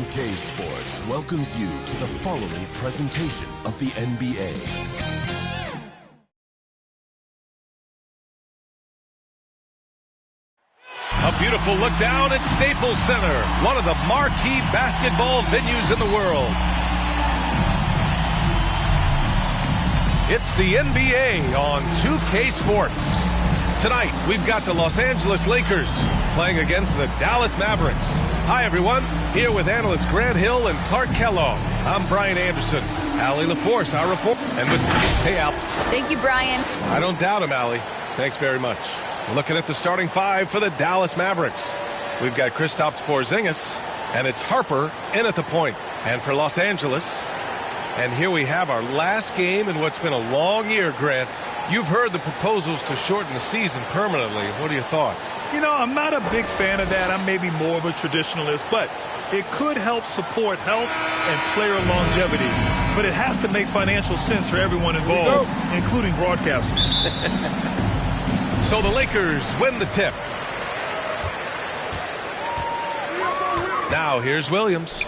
2K Sports welcomes you to the following presentation of the NBA. A beautiful look down at Staples Center, one of the marquee basketball venues in the world. It's the NBA on 2K Sports. Tonight, we've got the Los Angeles Lakers playing against the Dallas Mavericks. Hi, everyone. Here with analysts Grant Hill and Clark Kellogg. I'm Brian Anderson. Allie LaForce, our reporter. And with hey, Al. Thank you, Brian. I don't doubt him, Allie. Thanks very much. Looking at the starting five for the Dallas Mavericks. We've got Kristaps Porzingis, and it's Harper in at the point. And for Los Angeles, and here we have our last game in what's been a long year, Grant. You've heard the proposals to shorten the season permanently. What are your thoughts? You know, I'm not a big fan of that. I'm maybe more of a traditionalist, but it could help support health and player longevity. But it has to make financial sense for everyone involved, including broadcasters. So the Lakers win the tip. Now here's Williams.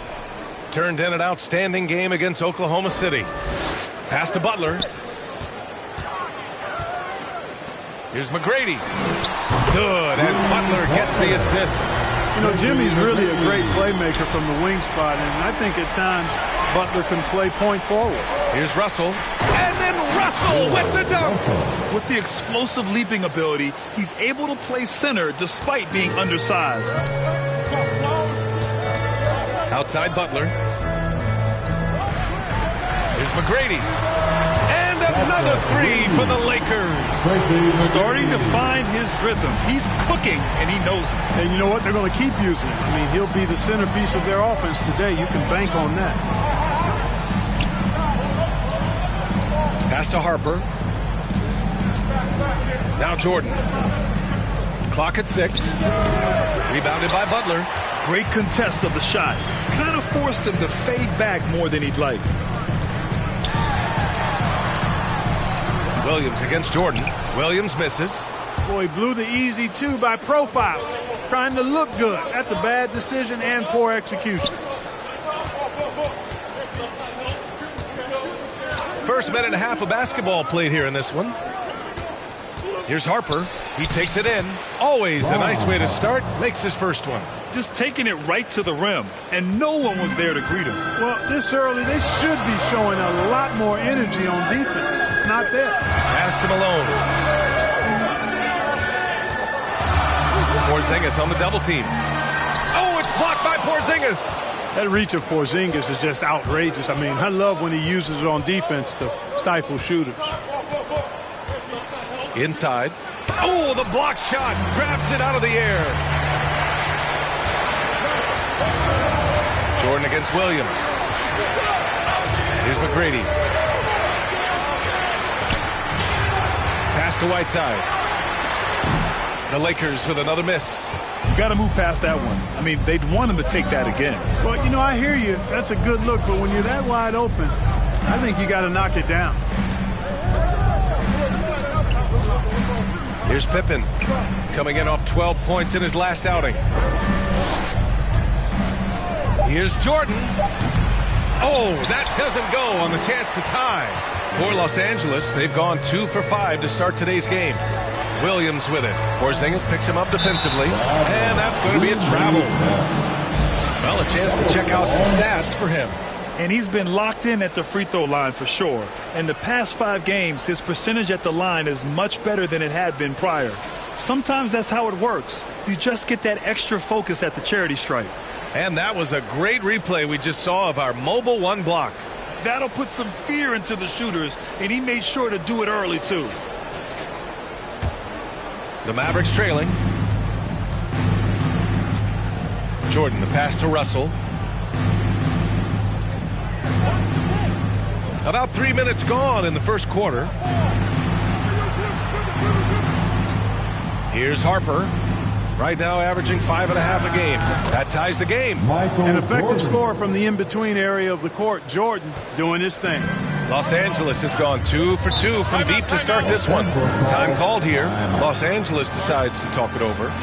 Turned in an outstanding game against Oklahoma City. Pass to Butler. Here's McGrady. Good, and Butler gets the assist. You know, Jimmy's really a great playmaker from the wing spot, and I think at times Butler can play point forward. Here's Russell. And then Russell with the dunk. With the explosive leaping ability, he's able to play center despite being undersized. Outside Butler. Here's McGrady. And another three for the Lakers. Starting to find his rhythm. He's cooking, and he knows it. And you know what? They're going to keep using him. I mean, he'll be the centerpiece of their offense today. You can bank on that. Pass to Harper. Now Jordan. Clock at 6. Rebounded by Butler. Great contest of the shot. Kind of forced him to fade back more than he'd like. Williams against Jordan. Williams misses. Boy, he blew the easy two by profile. Trying to look good. That's a bad decision and poor execution. First minute and a half of basketball played here in this one. Here's Harper. He takes it in. Always a nice way to start. Makes his first one. Just taking it right to the rim, and no one was there to greet him. Well, this early, they should be showing a lot more energy on defense. It's not there. Pass to Malone. Porzingis on the double team. Oh, it's blocked by Porzingis. That reach of Porzingis is just outrageous. I mean, I love when he uses it on defense to stifle shooters. Inside. Oh, the block shot. Grabs it out of the air. Jordan against Williams. Here's McGrady. Pass to Whiteside. The Lakers with another miss. You got to move past that one. I mean, they'd want him to take that again. Well, you know, I hear you. That's a good look, but when you're that wide open, I think you got to knock it down. Here's Pippen, coming in off 12 points in his last outing. Here's Jordan. Oh, that doesn't go on the chance to tie. For Los Angeles, they've gone 2 for 5 to start today's game. Williams with it. Porzingis picks him up defensively, and that's going to be a travel. Well, a chance to check out some stats for him. And he's been locked in at the free throw line for sure. In the past 5 games, his percentage at the line is much better than it had been prior. Sometimes that's how it works. You just get that extra focus at the charity stripe. And that was a great replay we just saw of our mobile one block. That'll put some fear into the shooters, and he made sure to do it early, too. The Mavericks trailing. Jordan, the pass to Russell. About 3 minutes gone in the first quarter. Here's Harper. Right now averaging 5.5 a game. That ties the game. An effective score from the in-between area of the court. Jordan doing his thing. Los Angeles has gone 2 for 2 from deep to start this one. Time called here. Los Angeles decides to talk it over.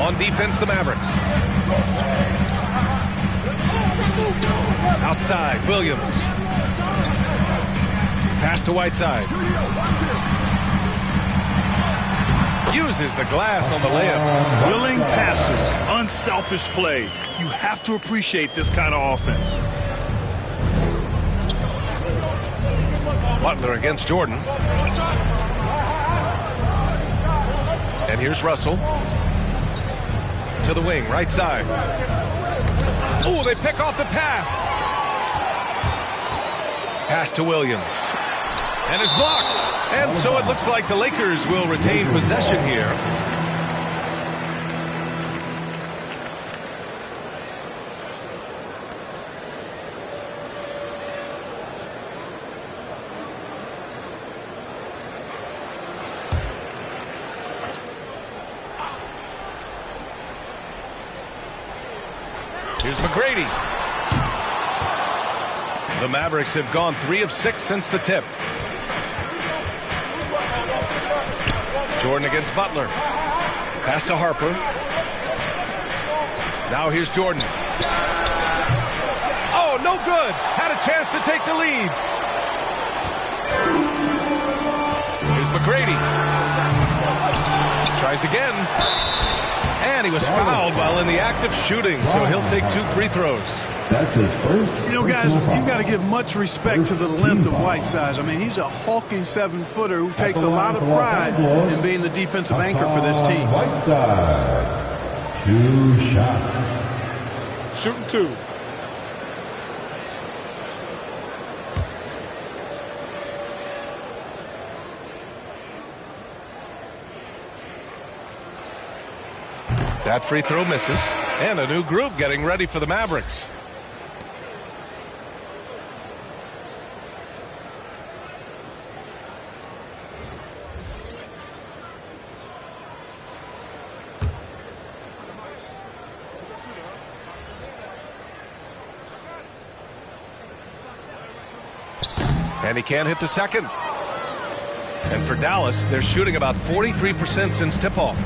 On defense, the Mavericks. Outside, Williams. Pass to Whiteside. Uses the glass on the layup. Willing passes, unselfish play. You have to appreciate this kind of offense. Butler against Jordan. And here's Russell. To the wing, right side. Oh, they pick off the pass. Pass to Williams. And is blocked. And so it looks like the Lakers will retain possession here. Here's McGrady. The Mavericks have gone 3 of 6 since the tip. Jordan against Butler. Pass to Harper. Now here's Jordan. Oh, no good. Had a chance to take the lead. Here's McGrady. Tries again. And he was fouled while in the act of shooting, so he'll take 2 free throws. That's his first. You know, guys, you've got to give much respect to the length of Whiteside. I mean, he's a hulking 7-footer who takes a lot of pride in being the defensive anchor for this team. Whiteside, 2 shots. Shooting 2. That free throw misses. And a new group getting ready for the Mavericks. And he can't hit the second. And for Dallas, they're shooting about 43% since tip-off.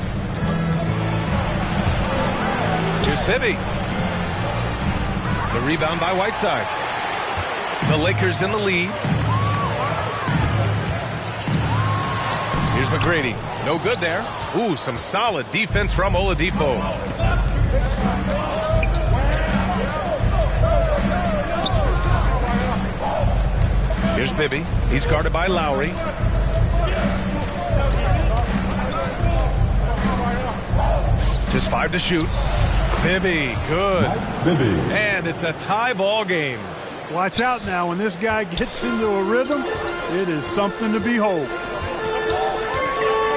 Here's Bibby. The rebound by Whiteside. The Lakers in the lead. Here's McGrady. No good there. Ooh, some solid defense from Oladipo. Here's Bibby. He's guarded by Lowry. Just 5 to shoot. Bibby, good. Bibby. And it's a tie ball game. Watch out now. When this guy gets into a rhythm, it is something to behold.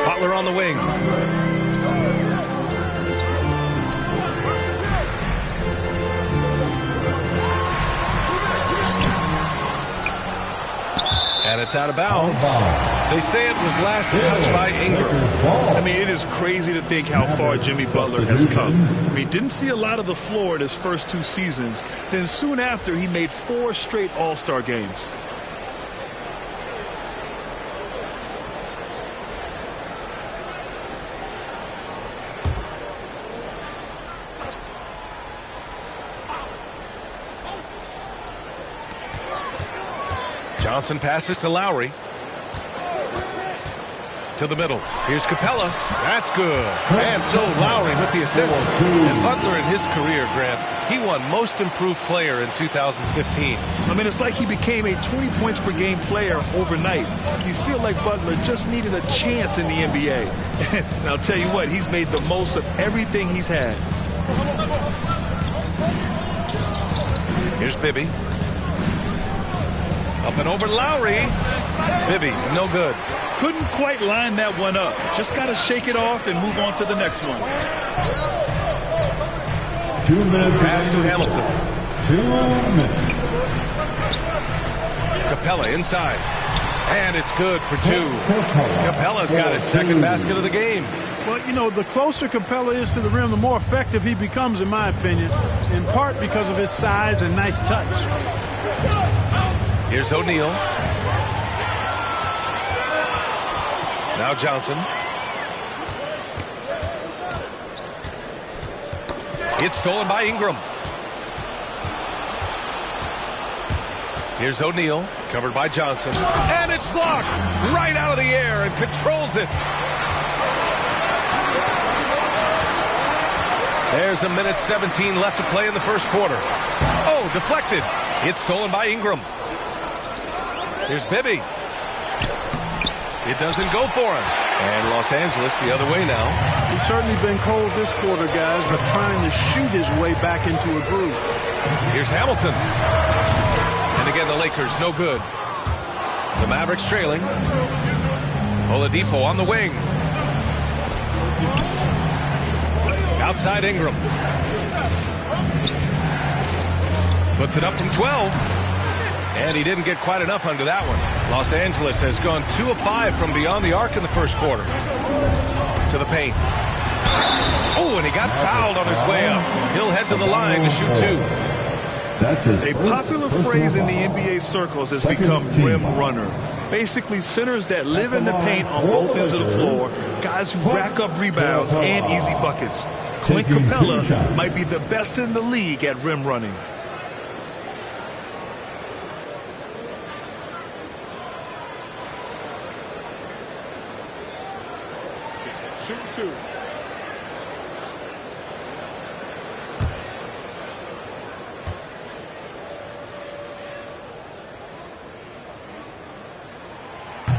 Butler on the wing. And it's out of bounds. They say it was last touched by Ingram. I mean, it is crazy to think how far Jimmy Butler has come. I mean, didn't see a lot of the floor in his first 2 seasons. Then soon after, he made 4 straight All-Star games. Johnson passes to Lowry. To the middle. Here's Capella. That's good. And so Lowry with the assist. And Butler in his career, Grant, he won Most Improved Player in 2015. I mean, it's like he became a 20 points per game player overnight. You feel like Butler just needed a chance in the NBA. And I'll tell you what, he's made the most of everything he's had. Here's Bibby. Up and over Lowry. Bibby, no good. Couldn't quite line that one up. Just got to shake it off and move on to the next one. 2 minutes. Pass to Hamilton. 2 minutes. Capella inside. And it's good for 2. Capella's got his second basket of the game. Well, you know, the closer Capella is to the rim, the more effective he becomes, in my opinion, in part because of his size and nice touch. Here's O'Neal. Now Johnson. It's stolen by Ingram. Here's O'Neal, covered by Johnson. And it's blocked right out of the air and controls it. There's a minute 17 left to play in the first quarter. Oh, deflected. It's stolen by Ingram. Here's Bibby. It doesn't go for him. And Los Angeles the other way now. He's certainly been cold this quarter, guys, but trying to shoot his way back into a groove. Here's Hamilton. And again, the Lakers no good. The Mavericks trailing. Oladipo on the wing. Outside Ingram. Puts it up from 12. And he didn't get quite enough under that one. Los Angeles has gone 2 of 5 from beyond the arc in the first quarter. To the paint. Oh, and he got fouled on his way up. He'll head to the line to shoot 2. A popular phrase in the NBA circles has become rim runner. Basically, centers that live in the paint on both ends of the floor, guys who rack up rebounds and easy buckets. Clint Capella might be the best in the league at rim running. Shoot 2.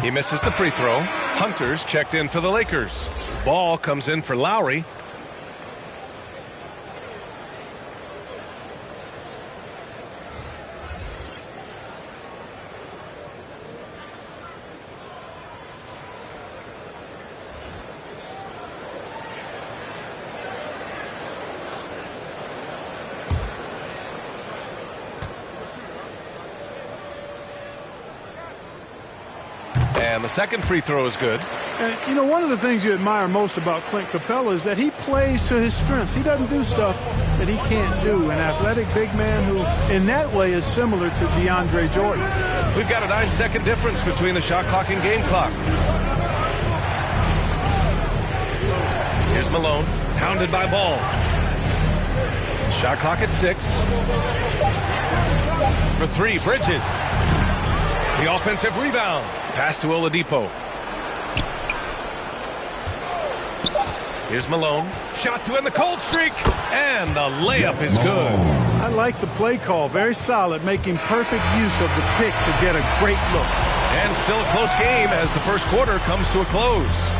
He misses the free throw. Hunter's checked in for the Lakers. Ball comes in for Lowry. And the second free throw is good. And, you know, one of the things you admire most about Clint Capella is that he plays to his strengths. He doesn't do stuff that he can't do. An athletic big man who, in that way, is similar to DeAndre Jordan. We've got a 9-second difference between the shot clock and game clock. Here's Malone, hounded by Ball. Shot clock at 6. For 3, Bridges. The offensive rebound. Pass to Oladipo. Here's Malone. Shot to end the cold streak. And the layup is good. I like the play call. Very solid, making perfect use of the pick to get a great look. And still a close game as the first quarter comes to a close.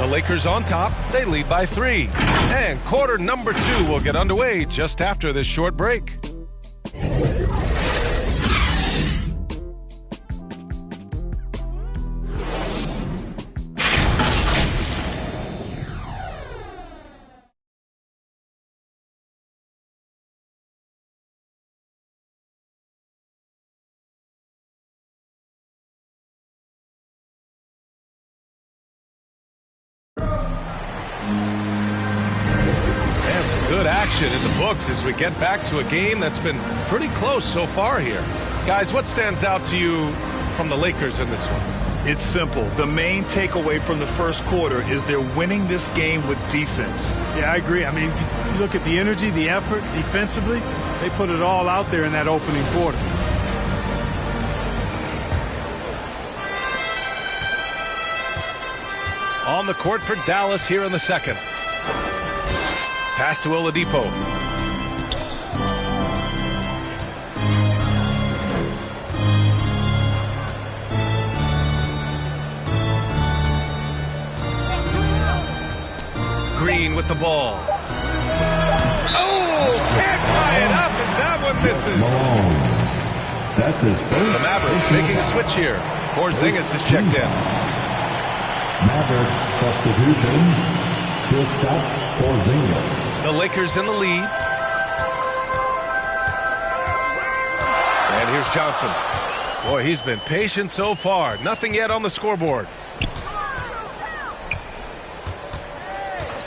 The Lakers on top. They lead by 3. And quarter number 2 will get underway just after this short break. Good action in the books as we get back to a game that's been pretty close so far here. Guys, what stands out to you from the Lakers in this one? It's simple. The main takeaway from the first quarter is they're winning this game with defense. Yeah, I agree. I mean, you look at the energy, the effort defensively, they put it all out there in that opening quarter. On the court for Dallas here in the second. Pass to Oladipo. Green with the ball. Oh, can't tie it up as that one misses. That's his first. The Mavericks making a switch here. Porzingis is checked in. Mavericks substitution. Kristaps Porzingis. The Lakers in the lead. And here's Johnson. Boy, he's been patient so far. Nothing yet on the scoreboard.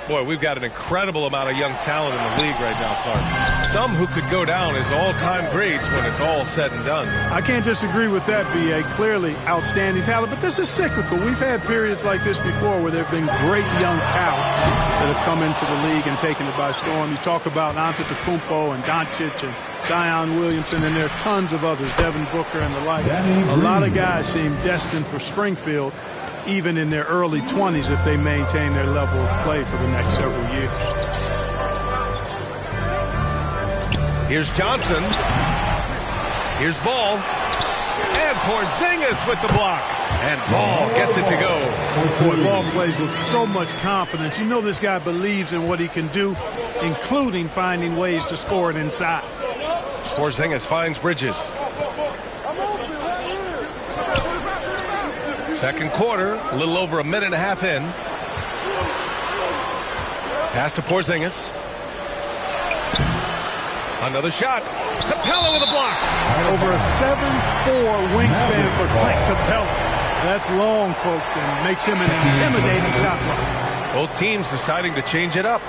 Boy, we've got an incredible amount of young talent in the league right now, Clark. some who could go down as all-time greats when it's all said and done. I can't disagree with that, B.A. Clearly outstanding talent, but this is cyclical. We've had periods like this before where there have been great young talents that have come into the league and taken it by storm. You talk about Antetokounmpo and Doncic and Zion Williamson, and there are tons of others, Devin Booker and the like. A lot of guys seem destined for Springfield, even in their early 20s, if they maintain their level of play for the next several years. Here's Johnson. Here's Ball. And Porzingis with the block. And Ball gets it to go. Boy, Ball plays with so much confidence. You know this guy believes in what he can do, including finding ways to score it inside. Porzingis finds Bridges. Second quarter, a little over a minute and a half in. Pass to Porzingis. Another shot. Capella with a block. Over a 7'4" wingspan for Clint Capella. That's long, folks, and makes him an intimidating shot blocker. Both teams deciding to change it up.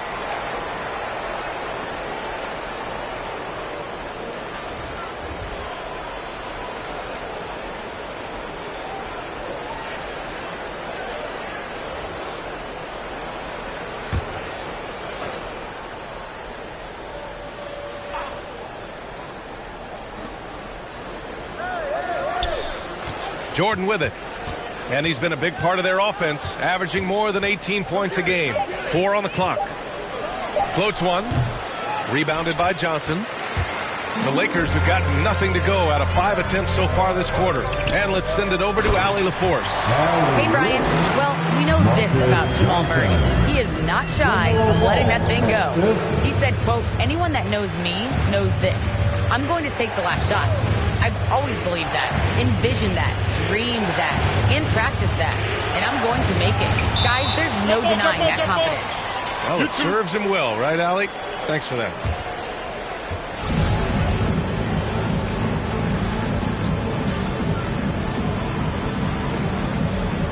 Jordan with it. And he's been a big part of their offense, averaging more than 18 points a game. 4 on the clock. Floats one. Rebounded by Johnson. The Lakers have got nothing to go out of 5 attempts so far this quarter. And let's send it over to Allie LaForce. Hey, Brian. Well, we know this about Jamal Murray. He is not shy of letting that thing go. He said, quote, anyone that knows me knows this. I'm going to take the last shot. I've always believed that, envisioned that, dreamed that, and practiced that. And I'm going to make it. Guys, there's no denying that confidence. Well, it serves him well, right, Allie? Thanks for that.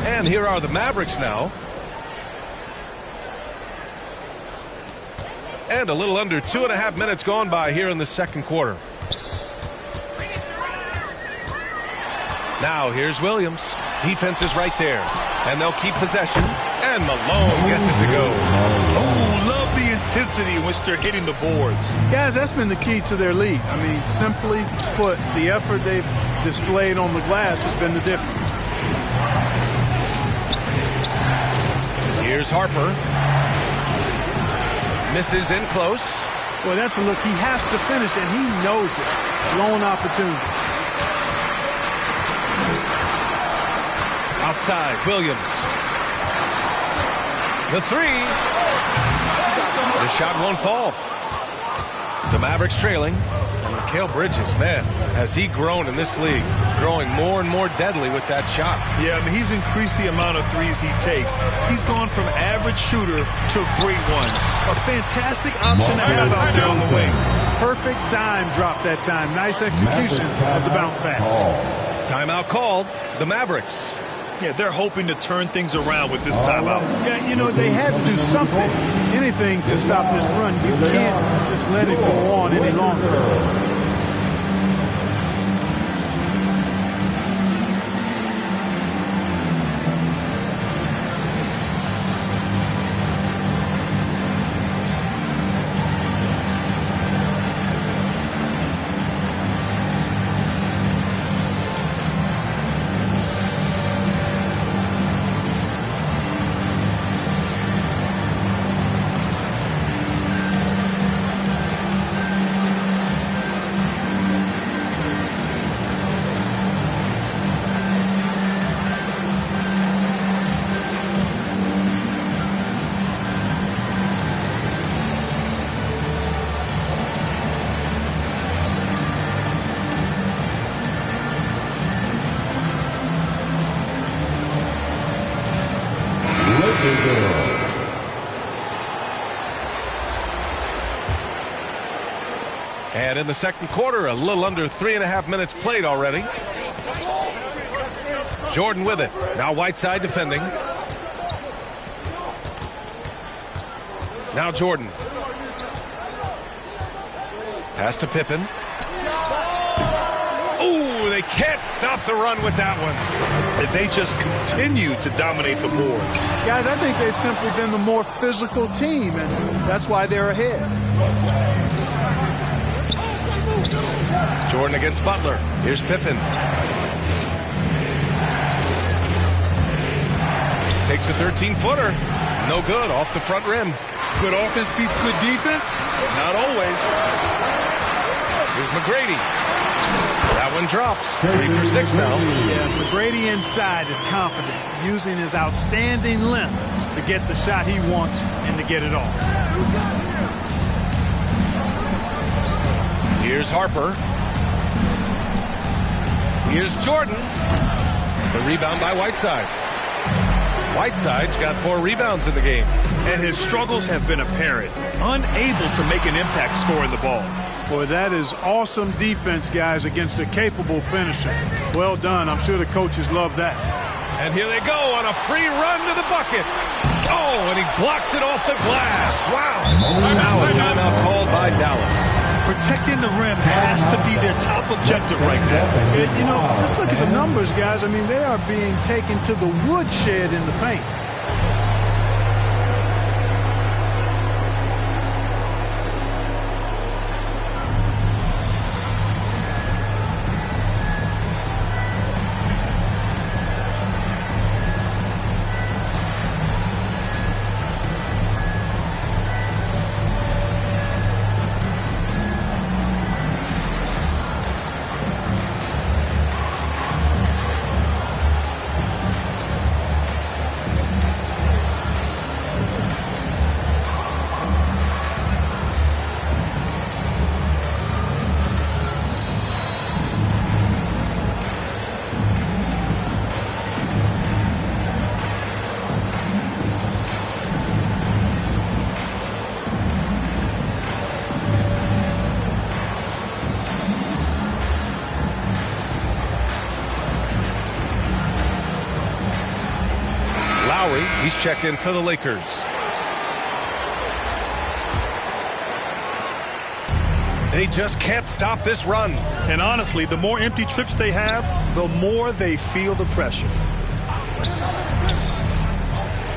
And here are the Mavericks now. And a little under 2.5 minutes gone by here in the second quarter. Now here's Williams. Defense is right there. And they'll keep possession. And Malone gets it to go. Oh, love the intensity in which they're hitting the boards. Guys, that's been the key to their lead. I mean, simply put, the effort they've displayed on the glass has been the difference. Here's Harper. Misses in close. Boy, that's a look. He has to finish, and he knows it. Lone opportunity. Outside, Williams. The three. The shot won't fall. The Mavericks trailing. And Mikal Bridges, man, has he grown in this league? Growing more and more deadly with that shot. Yeah, I mean, he's increased the amount of threes he takes. He's gone from average shooter to a great one. A fantastic option to have out there on the wing. Perfect dime drop that time. Nice execution of the bounce pass. Timeout called. The Mavericks. Yeah, they're hoping to turn things around with this timeout. Yeah, you know, they had to do something, anything to stop this run. You can't just let it go on any longer. And in the second quarter, a little under 3.5 minutes played already. Jordan with it. Now Whiteside defending. Now Jordan. Pass to Pippen. Ooh, they can't stop the run with that one. And they just continue to dominate the boards. Guys, I think they've simply been the more physical team, and that's why they're ahead. Jordan against Butler. Here's Pippen. Takes a 13-footer. No good, off the front rim. Good offense beats good defense? Not always. Here's McGrady. That one drops. 3 for 6 now. Yeah, McGrady inside is confident, using his outstanding length to get the shot he wants and to get it off. Here's Harper. Here's Jordan. The rebound by Whiteside. Whiteside's got 4 rebounds in the game. And his struggles have been apparent. Unable to make an impact scoring the ball. Boy, that is awesome defense, guys, against a capable finisher. Well done. I'm sure the coaches love that. And here they go on a free run to the bucket. Oh, and he blocks it off the glass. Wow. Now a timeout called by Dallas. Protecting the rim has to be their top objective right now. You know, just look at the numbers, guys. I mean, they are being taken to the woodshed in the paint. He's checked in for the Lakers. They just can't stop this run. And honestly, the more empty trips they have, the more they feel the pressure.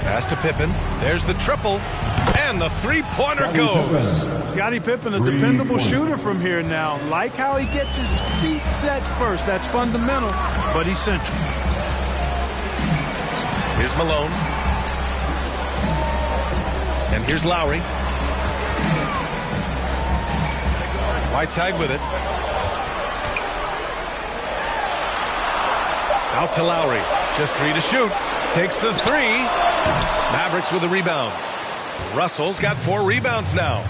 Pass to Pippen. There's the triple. And the three-pointer goes. Scottie Pippen, a dependable shooter from here now. Like how he gets his feet set first. That's fundamental, but he's central. Here's Malone. And here's Lowry. Whiteside with it. Out to Lowry. Just 3 to shoot. Takes the 3. Mavericks with the rebound. Russell's got 4 rebounds now.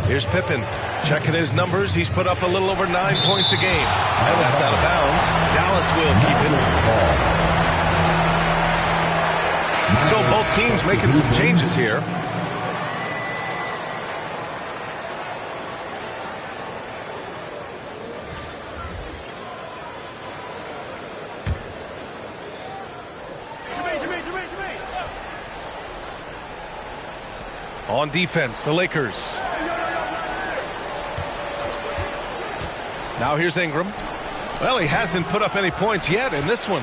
Here's Pippen. Checking his numbers. He's put up a little over 9 points a game. And that's out of bounds. Dallas will keep it. So both teams making some changes here. On defense, the Lakers. Now here's Ingram. Well, he hasn't put up any points yet in this one.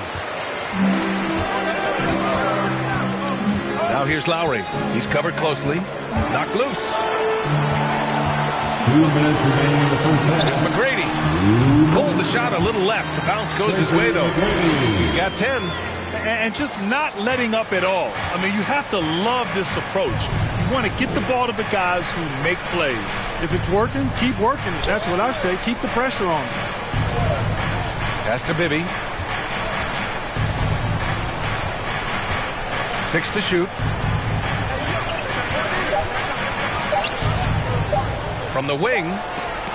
Now here's Lowry. He's covered closely. Knocked loose. 2 minutes remaining in the first half. Here's McGrady. Pulled the shot a little left. The bounce goes his way, though. He's got 10. And just not letting up at all. I mean, you have to love this approach. You want to get the ball to the guys who make plays. If it's working, keep working it. That's what I say. Keep the pressure on. Pass to Bibby. 6 to shoot. From the wing,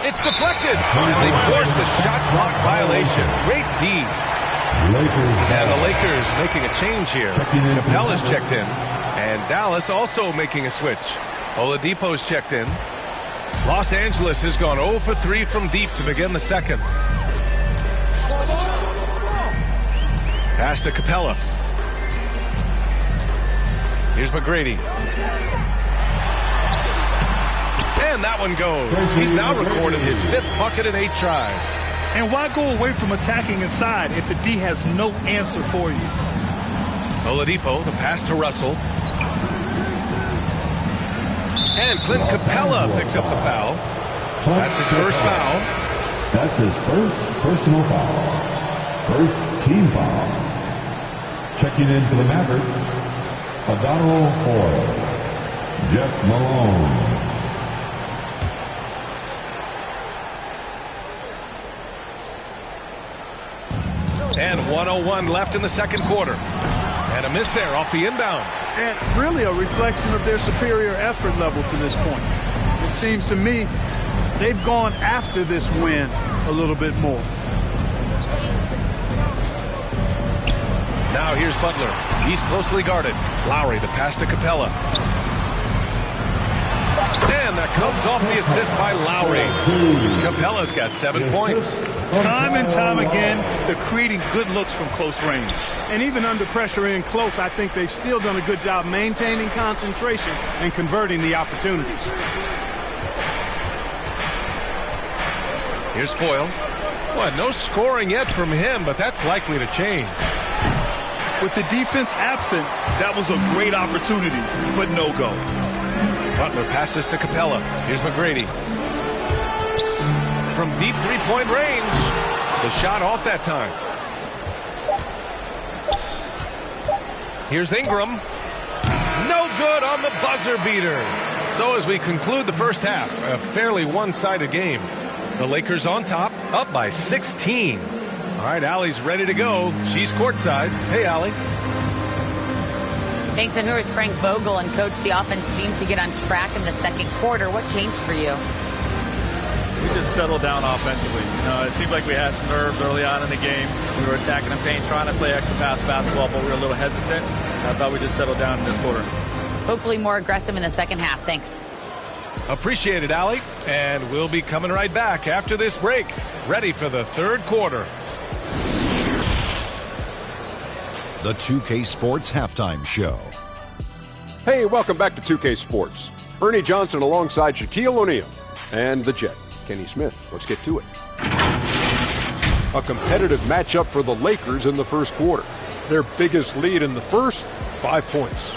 it's deflected. And they force the shot clock violation. Great D. And the Lakers making a change here. Capella's checked in. And Dallas also making a switch. Oladipo's checked in. Los Angeles has gone 0 for 3 from deep to begin the second. Pass to Capella. Here's McGrady. And that one goes. He's now recorded his 5th bucket in 8 tries. And why go away from attacking inside if the D has no answer for you? Oladipo, the pass to Russell. And Clint Capella picks up the foul. That's his first foul. That's his first personal foul. First team foul. Checking in for the Mavericks, Adano Hoyle, Jeff Malone. And 1:01 left in the second quarter. And a miss there off the inbound. And really a reflection of their superior effort level to this point. It seems to me they've gone after this win a little bit more. Now here's Butler. He's closely guarded. Lowry, the pass to Capella. And that comes off the assist by Lowry. Capella's got 7 points. Time and time again, they're creating good looks from close range. And even under pressure in close, I think they've still done a good job maintaining concentration and converting the opportunities. Here's Foyle. Well, no scoring yet from him, but that's likely to change. With the defense absent, that was a great opportunity, but no go. Butler passes to Capella. Here's McGrady. From deep three-point range. The shot off that time. Here's Ingram. No good on the buzzer beater. So as we conclude the first half, a fairly one-sided game. The Lakers on top, up by 16. All right, Allie's ready to go. She's courtside. Hey, Allie. Thanks. I'm here with Frank Vogel, and Coach, the offense seemed to get on track in the second quarter. What changed for you? We just settled down offensively. It seemed like we had some nerves early on in the game. We were attacking the paint, trying to play extra pass basketball, but we were a little hesitant. I thought we just settled down in this quarter. Hopefully more aggressive in the second half. Thanks. Appreciate it, Allie. And we'll be coming right back after this break. Ready for the third quarter. The 2K Sports Halftime Show. Hey, welcome back to 2K Sports. Ernie Johnson alongside Shaquille O'Neal and the Jet, Kenny Smith. Let's get to it. A competitive matchup for the Lakers in the first quarter. Their biggest lead in the first, 5 points.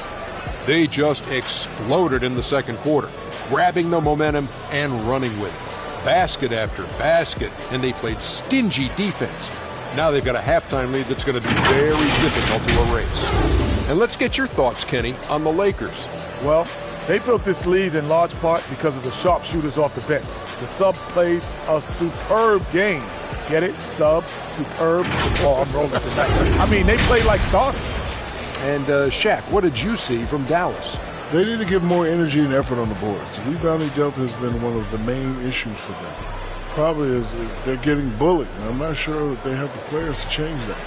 They just exploded in the second quarter, grabbing the momentum and running with it. Basket after basket, and they played stingy defense. Now they've got a halftime lead that's going to be very difficult to erase. And let's get your thoughts, Kenny, on the Lakers. Well, they built this lead in large part because of the sharpshooters off the bench. The subs played a superb game. Get it? Sub, superb. Oh, I'm rolling tonight. I mean, they played like starters. And Shaq, what did you see from Dallas? They need to give more energy and effort on the boards. Rebounding delta has been one of the main issues for them. Probably is they're getting bullied, and I'm not sure that they have the players to change that.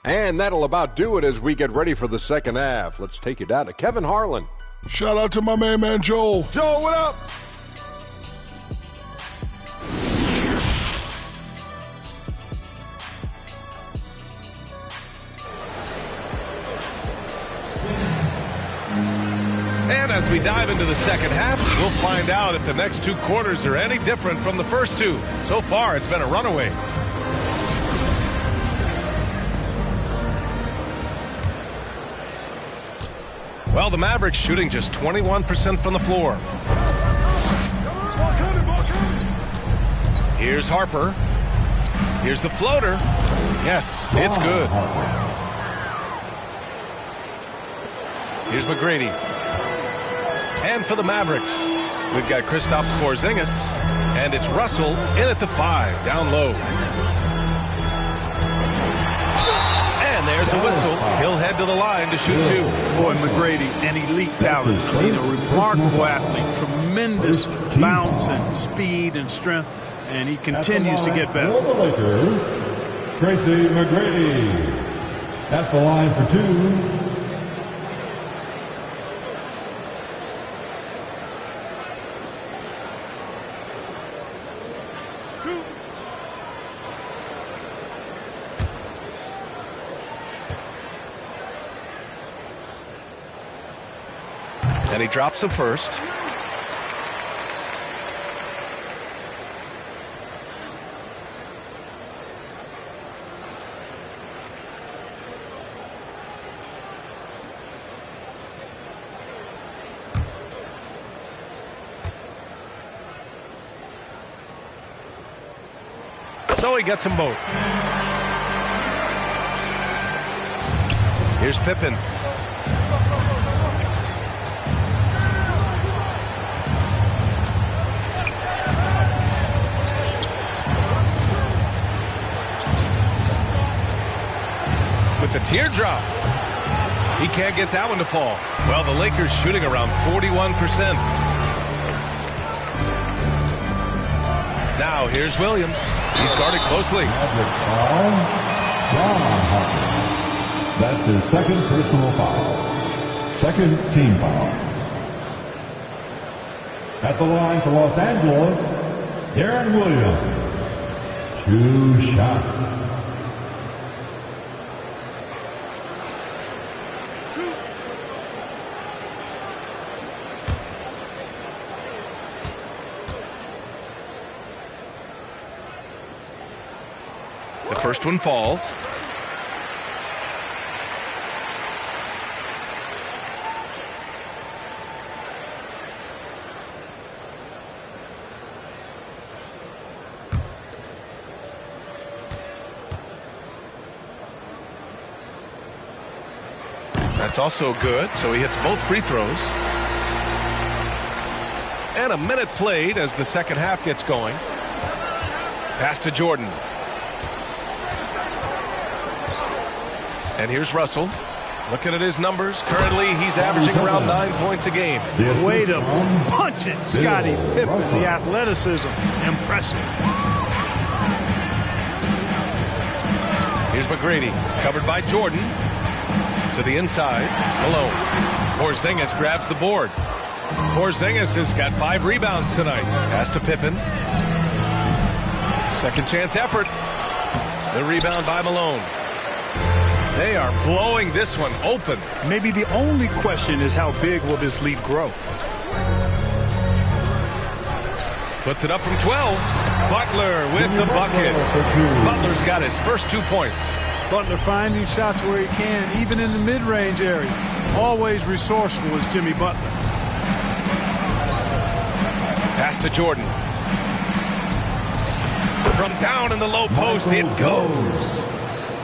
And that'll about do it as we get ready for the second half. Let's take you down to Kevin Harlan. Shout out to my man Joel. Joel, what up? And as we dive into the second half, we'll find out if the next 2 quarters are any different from the first 2. So far, it's been a runaway. Well, the Mavericks shooting just 21% from the floor. Here's Harper. Here's the floater. Yes, it's good. Here's McGrady. And for the Mavericks, we've got Kristaps Porzingis, and it's Russell in at the 5, down low. And there's a whistle. He'll head to the line to shoot 2. Boy, McGrady, an elite talent. I mean, a remarkable athlete. Tremendous bounce and speed and strength, and he continues to get better. For the Lakers, Tracy McGrady at the line for 2. And he drops the first. So he gets them both. Here's Pippen. With the teardrop. He can't get that one to fall. Well, the Lakers shooting around 41%. Now here's Williams. He's guarded closely. That's his second personal foul. Second team foul. At the line for Los Angeles, Darren Williams. 2 shots. The first one falls. That's also good, so he hits both free throws. And a minute played as the second half gets going. Pass to Jordan. And here's Russell. Looking at his numbers, currently he's averaging around 9 points a game. Way to punch it, Scottie Pippen. The athleticism, impressive. Here's McGrady, covered by Jordan. To the inside, Malone. Porzingis grabs the board. Porzingis has got 5 rebounds tonight. Pass to Pippen. Second chance effort. The rebound by Malone. They are blowing this one open. Maybe the only question is how big will this lead grow? Puts it up from 12. Butler with the bucket. Butler's got his first 2 points. Butler finding shots where he can, even in the mid-range area. Always resourceful is Jimmy Butler. Pass to Jordan. From down in the low post, it goes.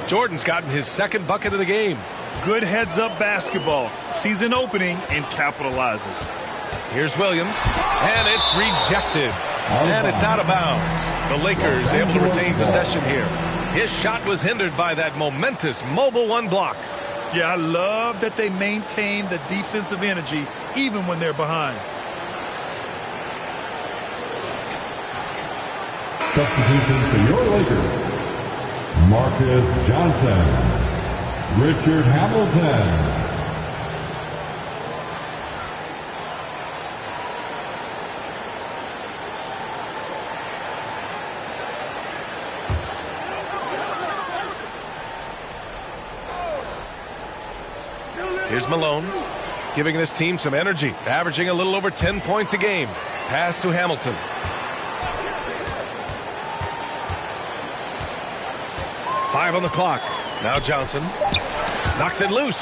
Jordan's gotten his second bucket of the game. Good heads-up basketball. Sees an opening and capitalizes. Here's Williams, and it's rejected. And it's out of bounds. The Lakers able to retain possession here. His shot was hindered by that momentous mobile 1 block. Yeah, I love that they maintain the defensive energy even when they're behind. Substitution for your Lakers. Marcus Johnson. Richard Hamilton. Here's Malone, giving this team some energy, averaging a little over 10 points a game. Pass to Hamilton. Five on the clock. Now Johnson knocks it loose.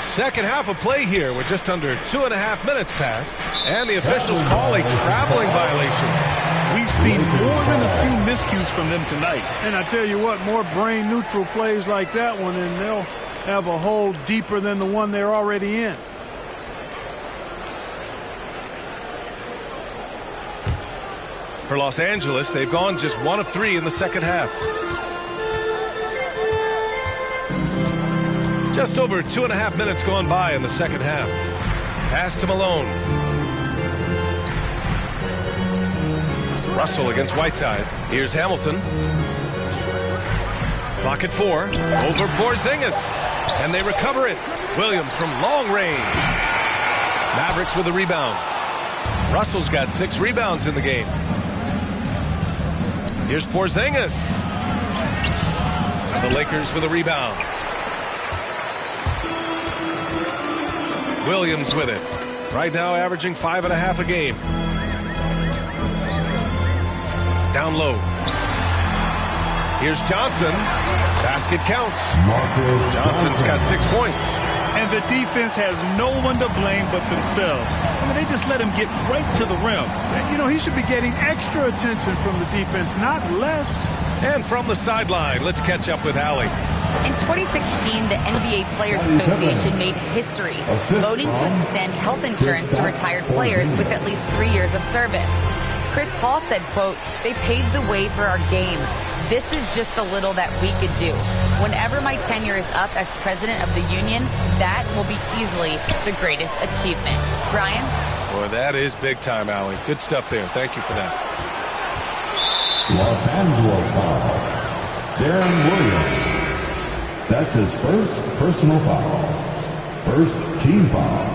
Second half of play here with just under 2.5 minutes passed, and the officials call a traveling violation. We've seen more than a few miscues from them tonight. And I tell you what, more brain-neutral plays like that one, and they'll have a hole deeper than the one they're already in. For Los Angeles, they've gone just 1 of 3 in the second half. Just over 2.5 minutes gone by in the second half. Pass to Malone. Russell against Whiteside. Here's Hamilton. Clock at 4. Over Porzingis. And they recover it. Williams from long range. Mavericks with the rebound. Russell's got 6 rebounds in the game. Here's Porzingis. And the Lakers with a rebound. Williams with it. Right now averaging 5.5 a game. Down low. Here's Johnson. Basket counts. Johnson's got 6 points. And the defense has no one to blame but themselves. I mean, they just let him get right to the rim. You know, he should be getting extra attention from the defense, not less. And from the sideline, let's catch up with Allie. In 2016, the NBA Players Association made history, voting to extend health insurance to retired players with at least 3 years of service. Chris Paul said, quote, "They paved the way for our game. This is just the little that we could do. Whenever my tenure is up as president of the union, that will be easily the greatest achievement." Brian? Boy, that is big time, Allie. Good stuff there. Thank you for that. Los Angeles foul. Darren Williams. That's his first personal foul. First team foul.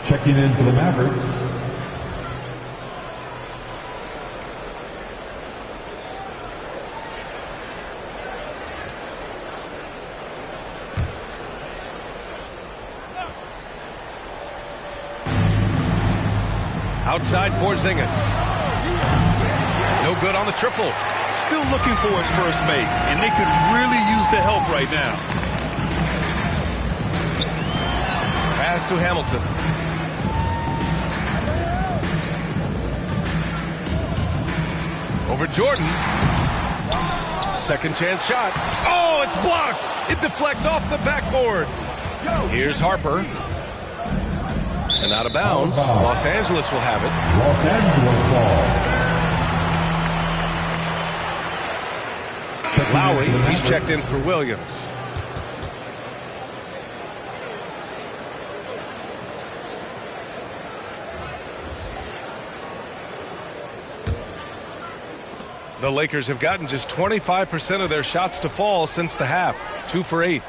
Checking in for the Mavericks. Outside Porzingis. No good on the triple. Still looking for his first make, and they could really use the help right now. Pass to Hamilton. Over Jordan. Second chance shot. Oh, it's blocked. It deflects off the backboard. Here's Harper. And out of bounds. Los Angeles will have it. Los Angeles ball. Lowry, he's checked in for Williams. The Lakers have gotten just 25% of their shots to fall since the half. 2 for 8.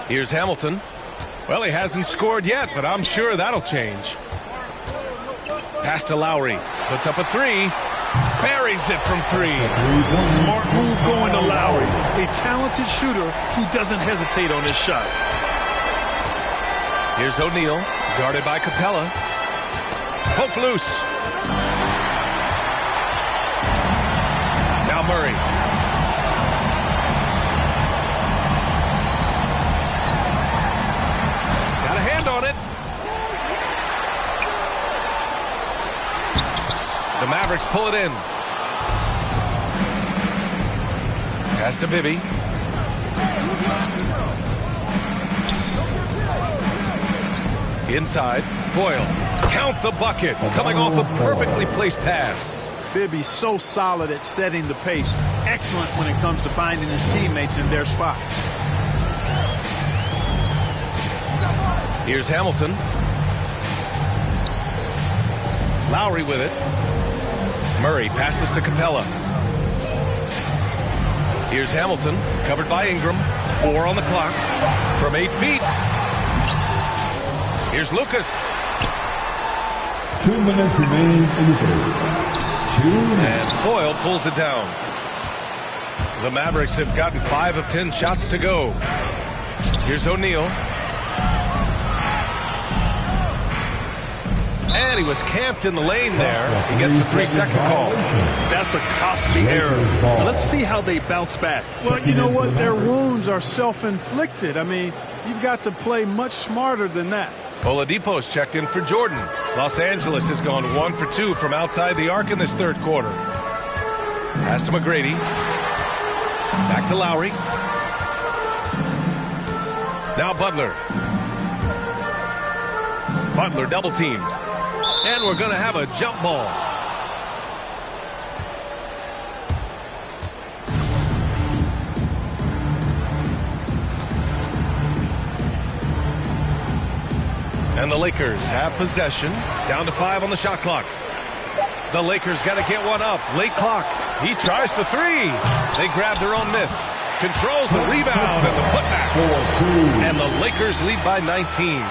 Here's Hamilton. Well, he hasn't scored yet, but I'm sure that'll change. Pass to Lowry. Puts up a 3. Buries it from 3. Smart move going to Lowry. A talented shooter who doesn't hesitate on his shots. Here's O'Neal. Guarded by Capella. Poke loose. Now Murray. Got a hand on it. The Mavericks pull it in. Pass to Bibby. Inside. Foyle. Count the bucket. Coming off a perfectly placed pass. Bibby's so solid at setting the pace. Excellent when it comes to finding his teammates in their spots. Here's Hamilton. Lowry with it. Murray passes to Capella. Here's Hamilton, covered by Ingram. 4 on the clock. From 8 feet. Here's Lucas. 2 minutes remaining in the third. 2 minutes. And Foyle pulls it down. The Mavericks have gotten 5 of 10 shots to go. Here's O'Neal. And he was camped in the lane there. He gets a 3-second call. That's a costly error. Now let's see how they bounce back. Well, you know what? Their wounds are self-inflicted. I mean, you've got to play much smarter than that. Oladipo's checked in for Jordan. Los Angeles has gone 1 for 2 from outside the arc in this third quarter. Pass to McGrady. Back to Lowry. Now Butler. Butler double team. And we're going to have a jump ball. And the Lakers have possession. Down to 5 on the shot clock. The Lakers got to get one up. Late clock. He tries for 3. They grab their own miss. Controls the rebound and the putback. And the Lakers lead by 19.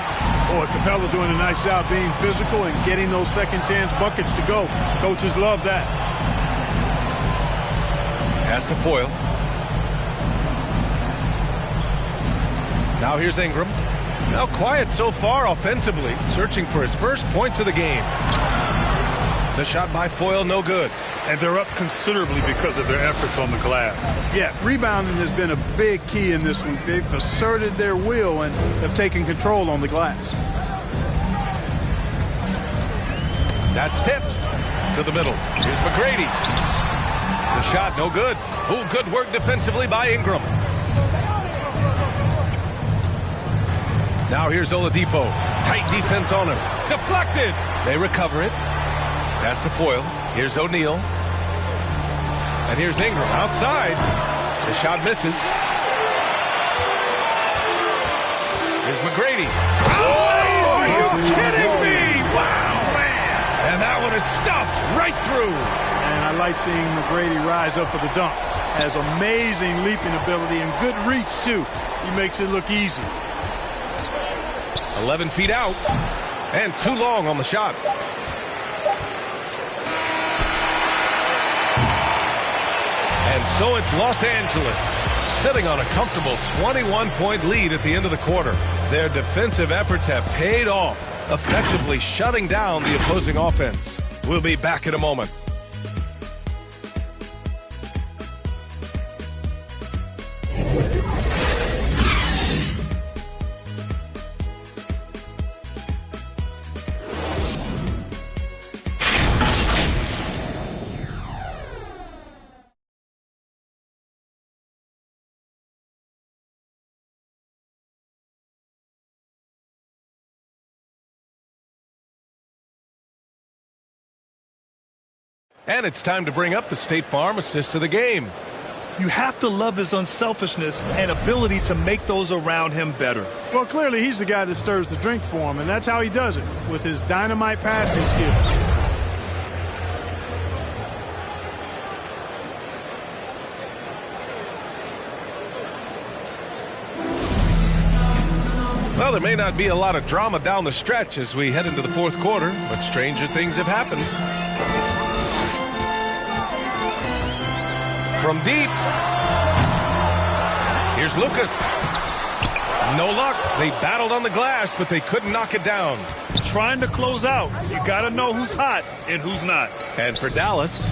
Boy, Capella doing a nice job being physical and getting those second chance buckets to go. Coaches love that. Pass to Foyle. Now here's Ingram. Now quiet so far offensively, searching for his first points of the game. The shot by Foyle, no good. And they're up considerably because of their efforts on the glass. Yeah, rebounding has been a big key in this one. They've asserted their will and have taken control on the glass. That's tipped to the middle. Here's McGrady. The shot, no good. Oh, good work defensively by Ingram. Now here's Oladipo. Tight defense on him. Deflected. They recover it. Pass to Foyle. Here's O'Neal. And here's Ingram outside. The shot misses. Here's McGrady. Oh, are you kidding me? Wow, man. And that one is stuffed right through. And I like seeing McGrady rise up for the dunk. Has amazing leaping ability and good reach, too. He makes it look easy. 11 feet out. And too long on the shot. And so it's Los Angeles sitting on a comfortable 21-point lead at the end of the quarter. Their defensive efforts have paid off, effectively shutting down the opposing offense. We'll be back in a moment. And it's time to bring up the State Farm assist of the game. You have to love his unselfishness and ability to make those around him better. Well, clearly he's the guy that stirs the drink for him, and that's how he does it, with his dynamite passing skills. Well, there may not be a lot of drama down the stretch as we head into the fourth quarter, but stranger things have happened. From deep. Here's Lucas. No luck. They battled on the glass, but they couldn't knock it down. Trying to close out. You got to know who's hot and who's not. And for Dallas,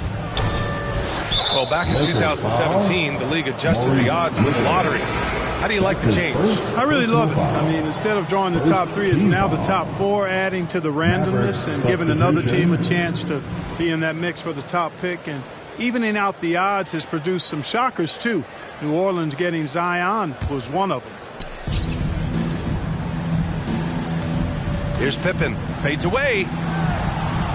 well, back in 2017, the league adjusted the odds to the lottery. How do you like the change? I really love it. I mean, instead of drawing the top three, it's now the top four, adding to the randomness and giving another team a chance to be in that mix for the top pick. And evening out the odds has produced some shockers, too. New Orleans getting Zion was one of them. Here's Pippen. Fades away.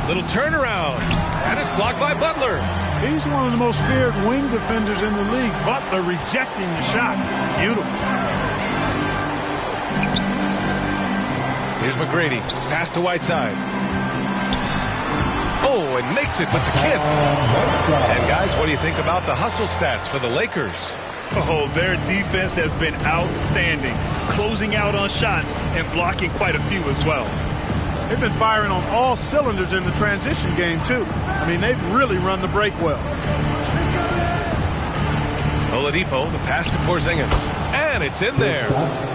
Little turnaround. And it's blocked by Butler. He's one of the most feared wing defenders in the league. Butler rejecting the shot. Beautiful. Here's McGrady. Pass to Whiteside. Oh, and makes it with the kiss. And guys, what do you think about the hustle stats for the Lakers? Oh, their defense has been outstanding, closing out on shots and blocking quite a few as well. They've been firing on all cylinders in the transition game, too. I mean, they've really run the break well. Oladipo, the pass to Porzingis. And it's in there.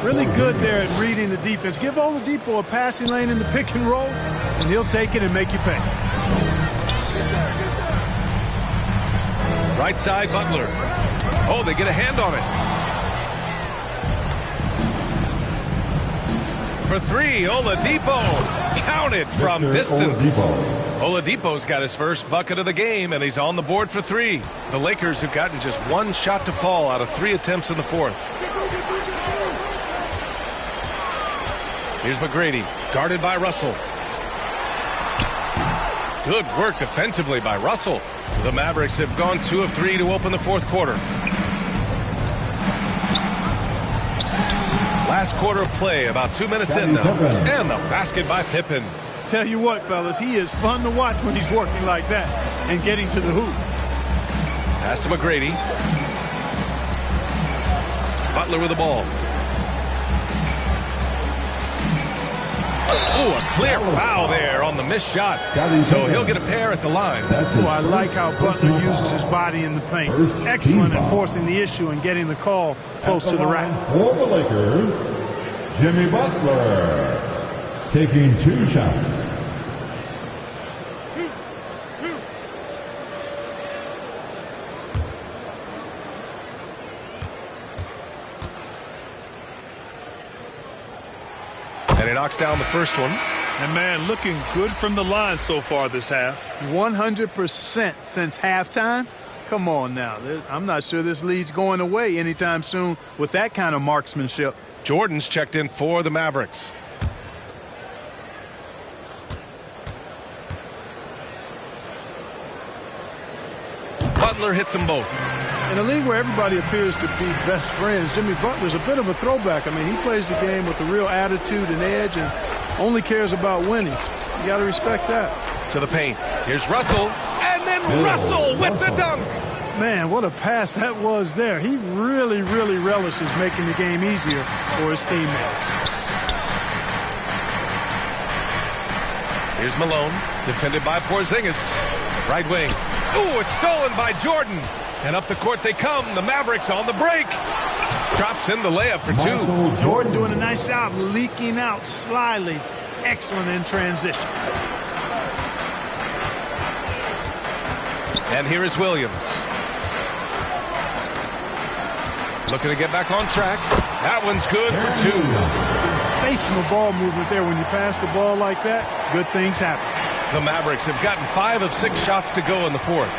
Really good there at reading the defense. Give Oladipo a passing lane in the pick and roll, and he'll take it and make you pay. Right side, Butler. Oh, they get a hand on it. For three, Oladipo. Counted from distance. Oladipo's got his first bucket of the game, and he's on the board for three. The Lakers have gotten just one shot to fall out of 3 attempts in the fourth. Here's McGrady, guarded by Russell. Good work defensively by Russell. The Mavericks have gone 2 of 3 to open the fourth quarter. Last quarter of play, about 2 minutes in now. And the basket by Pippen. Tell you what, fellas, he is fun to watch when he's working like that and getting to the hoop. Pass to McGrady. Butler with the ball. Oh, a clear foul there on the missed shot. So he'll get a pair at the line. Oh, I like how Butler uses his body in the paint. Excellent at forcing the issue and getting the call close to the rack. For the Lakers, Jimmy Butler, taking 2 shots. And he knocks down the first one. And, man, looking good from the line so far this half. 100% since halftime. Come on now. I'm not sure this lead's going away anytime soon with that kind of marksmanship. Jordan's checked in for the Mavericks. Butler hits them both. In a league where everybody appears to be best friends, Jimmy Butler's a bit of a throwback. I mean, he plays the game with a real attitude and edge and only cares about winning. You got to respect that. To the paint. Here's Russell. And then Russell with the dunk. Man, what a pass that was there. He really, really relishes making the game easier for his teammates. Here's Malone, defended by Porzingis. Right wing. Ooh, it's stolen by Jordan. And up the court they come. The Mavericks on the break. Drops in the layup for 2. Jordan doing a nice job leaking out slyly. Excellent in transition. And here is Williams. Looking to get back on track. That one's good for 2. Sensational ball movement there. When you pass the ball like that, good things happen. The Mavericks have gotten 5 of 6 shots to go in the 4th.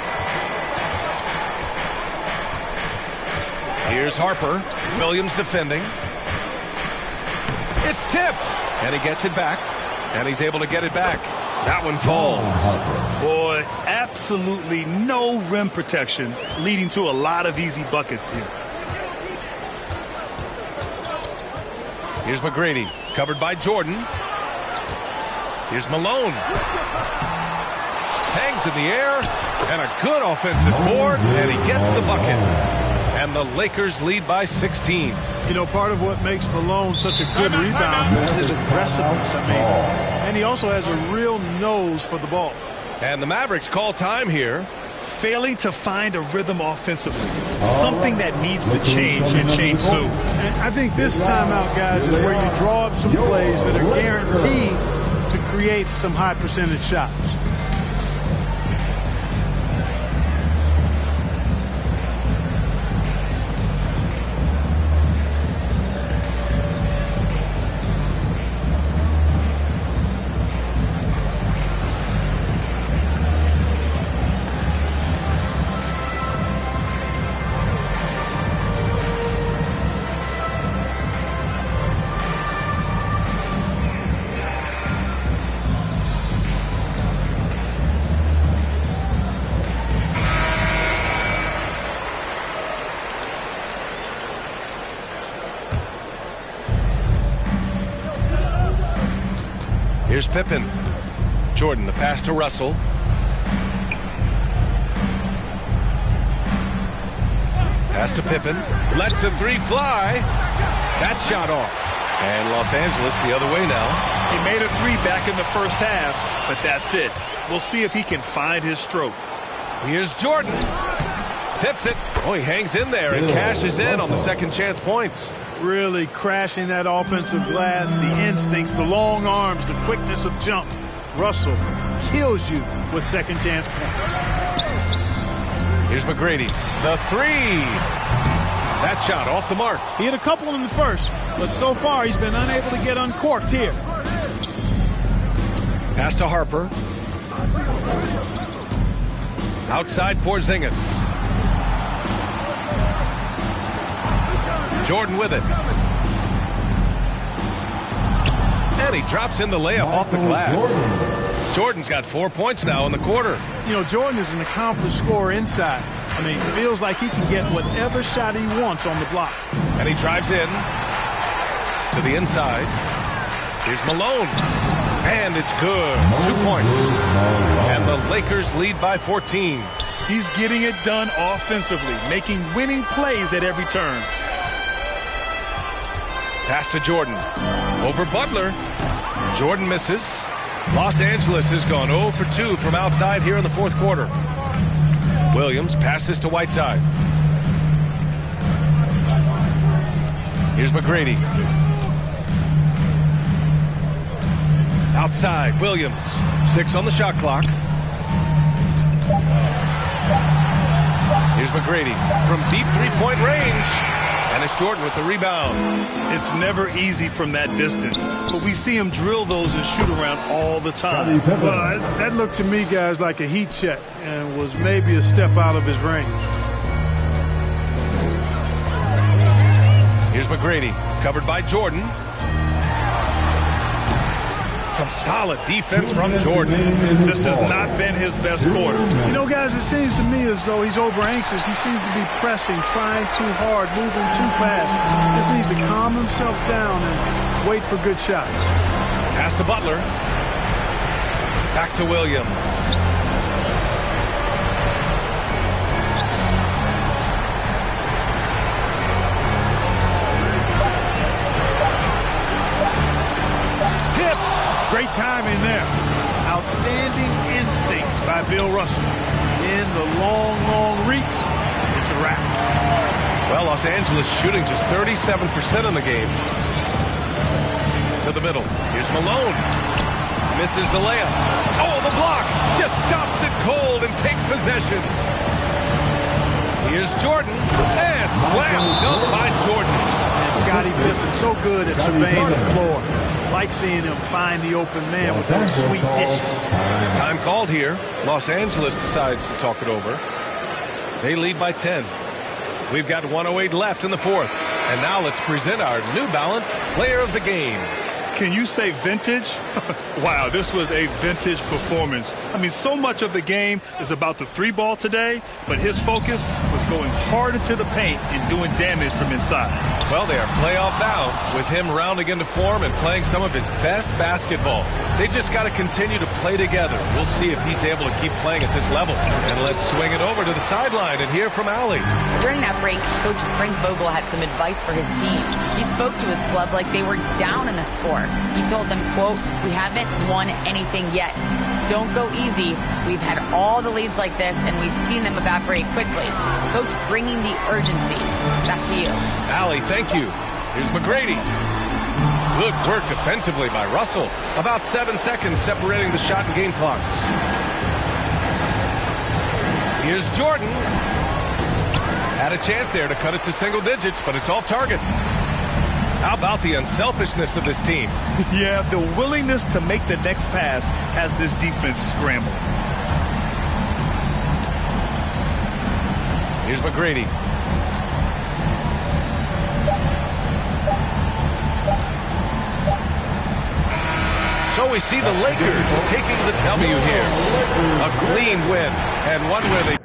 Here's Harper. Williams defending. It's tipped. And he gets it back. And he's able to get it back. That one falls. Boy, absolutely no rim protection, leading to a lot of easy buckets here. Here's McGrady, covered by Jordan. Here's Malone. Hangs in the air, and a good offensive board, and he gets the bucket. And the Lakers lead by 16. You know, part of what makes Malone such a good rebounder is his aggressiveness. I mean, and he also has a real nose for the ball. And the Mavericks call time here. Failing to find a rhythm offensively. Something that needs to change and change soon. And I think this timeout, guys, is where you draw up some plays that are guaranteed to create some high percentage shots. Here's Pippen. Jordan, the pass to Russell. Pass to Pippen. Lets the 3 fly. That shot off. And Los Angeles the other way now. He made a 3 back in the first half, but that's it. We'll see if he can find his stroke. Here's Jordan. Tips it. Oh, he hangs in there and cashes in on the second chance points. Really crashing that offensive glass, the instincts, the long arms, the quickness of jump. Russell kills you with second chance points. Here's McGrady. The 3. That shot off the mark. He hit a couple in the first, but so far he's been unable to get uncorked here. Pass to Harper. Outside Porzingis. Jordan with it. And he drops in the layup off the glass. Jordan's got 4 points now in the quarter. You know, Jordan is an accomplished scorer inside. I mean, feels like he can get whatever shot he wants on the block. And he drives in to the inside. Here's Malone. And it's good. 2 points. And the Lakers lead by 14. He's getting it done offensively, making winning plays at every turn. Pass to Jordan. Over Butler. Jordan misses. Los Angeles has gone 0 for 2 from outside here in the 4th quarter. Williams passes to Whiteside. Here's McGrady. Outside, Williams. 6 on the shot clock. Here's McGrady from deep three-point range. And it's Jordan with the rebound. It's never easy from that distance, but we see him drill those and shoot around all the time. Well, that looked to me, guys, like a heat check and was maybe a step out of his range. Here's McGrady, covered by Jordan. Some solid defense from Jordan. This has not been his best quarter. You know, guys, it seems to me as though he's over anxious. He seems to be pressing, trying too hard, moving too fast. Just needs to calm himself down and wait for good shots. Pass to Butler. Back to Williams. Great timing there. Outstanding instincts by Bill Russell. In the long, long reach, it's a wrap. Well, Los Angeles shooting just 37% in the game. To the middle. Here's Malone. Misses the layup. Oh, the block. Just stops it cold and takes possession. Here's Jordan. And slam dunk by Jordan. And Scottie Pippen so good at surveying the floor. Like seeing him find the open man with those sweet dishes. Time called here. Los Angeles decides to talk it over. They lead by 10. We've got 1:08 left in the fourth. And now let's present our New Balance Player of the Game. Can you say vintage? Wow, this was a vintage performance. I mean, so much of the game is about the three ball today, but his focus was going hard into the paint and doing damage from inside. Well, they are playoff bound with him rounding into form and playing some of his best basketball. They just got to continue to play together. We'll see if he's able to keep playing at this level. And let's swing it over to the sideline and hear from Allie. During that break, Coach Frank Vogel had some advice for his team. He spoke to his club like they were down in a score. He told them, quote, "We haven't won anything yet. Don't go easy. We've had all the leads like this, and we've seen them evaporate quickly." Coach bringing the urgency. Back to you. Allie, thank you. Here's McGrady. Good work defensively by Russell. About 7 seconds separating the shot and game clocks. Here's Jordan. Had a chance there to cut it to single digits, but it's off target. How about the unselfishness of this team? Yeah, the willingness to make the next pass has this defense scrambled. Here's McGrady. So we see the Lakers taking the W here. A clean win, and one where they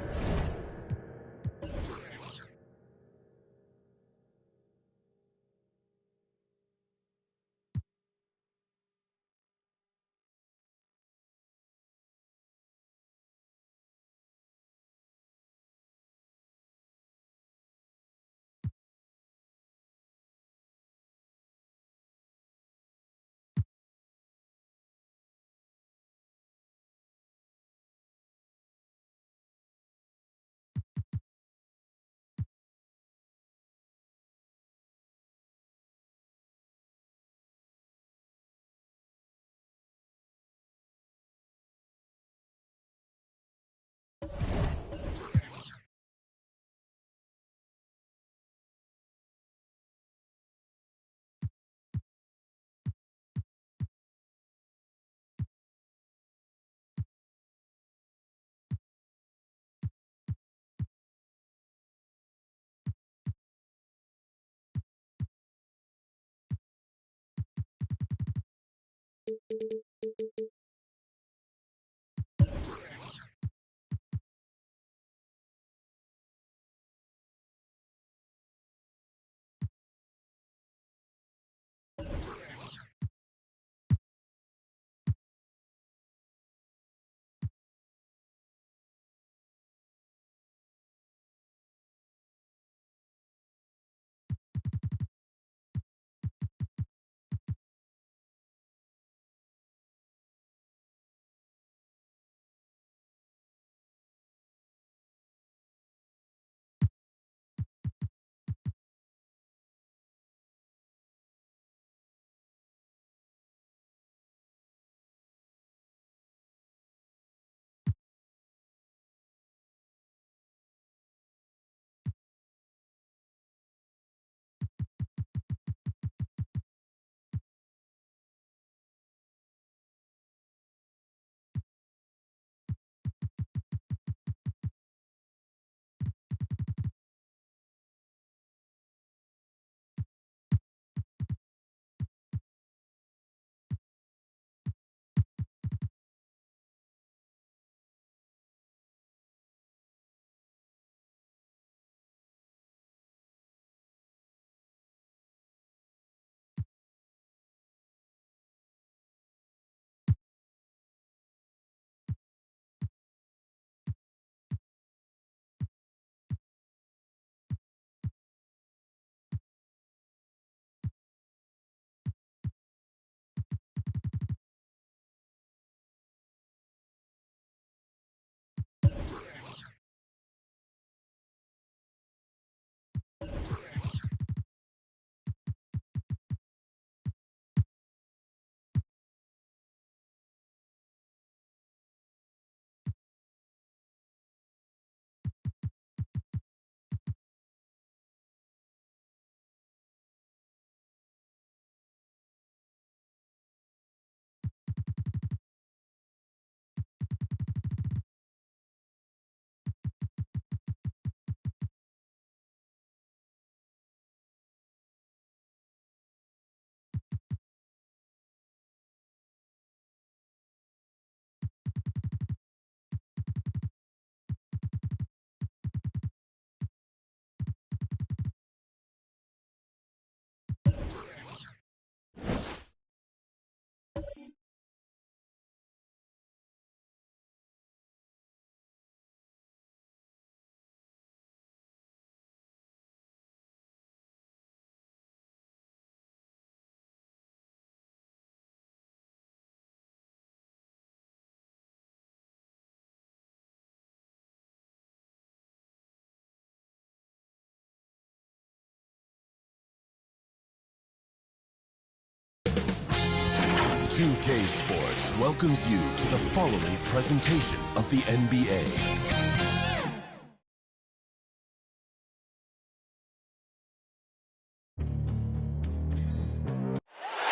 2K Sports welcomes you to the following presentation of the NBA.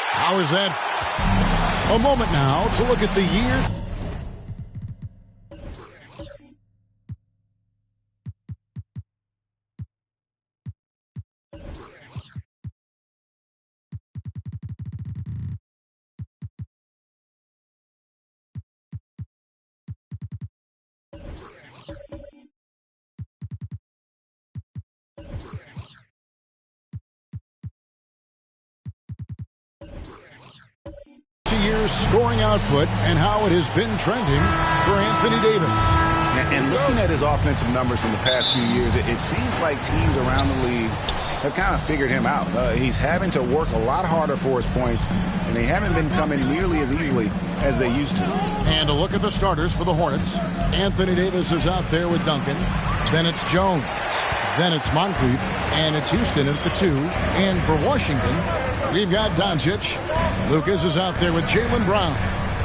How is that? A moment now to look at the year. Year's scoring output and how it has been trending for Anthony Davis. And looking at his offensive numbers from the past few years, it seems like teams around the league have kind of figured him out. He's having to work a lot harder for his points, and they haven't been coming nearly as easily as they used to. And a look at the starters for the Hornets. Anthony Davis is out there with Duncan. Then it's Jones. Then it's Moncrief. And it's Houston at the 2. And for Washington, we've got Doncic. Lucas is out there with Jaylen Brown.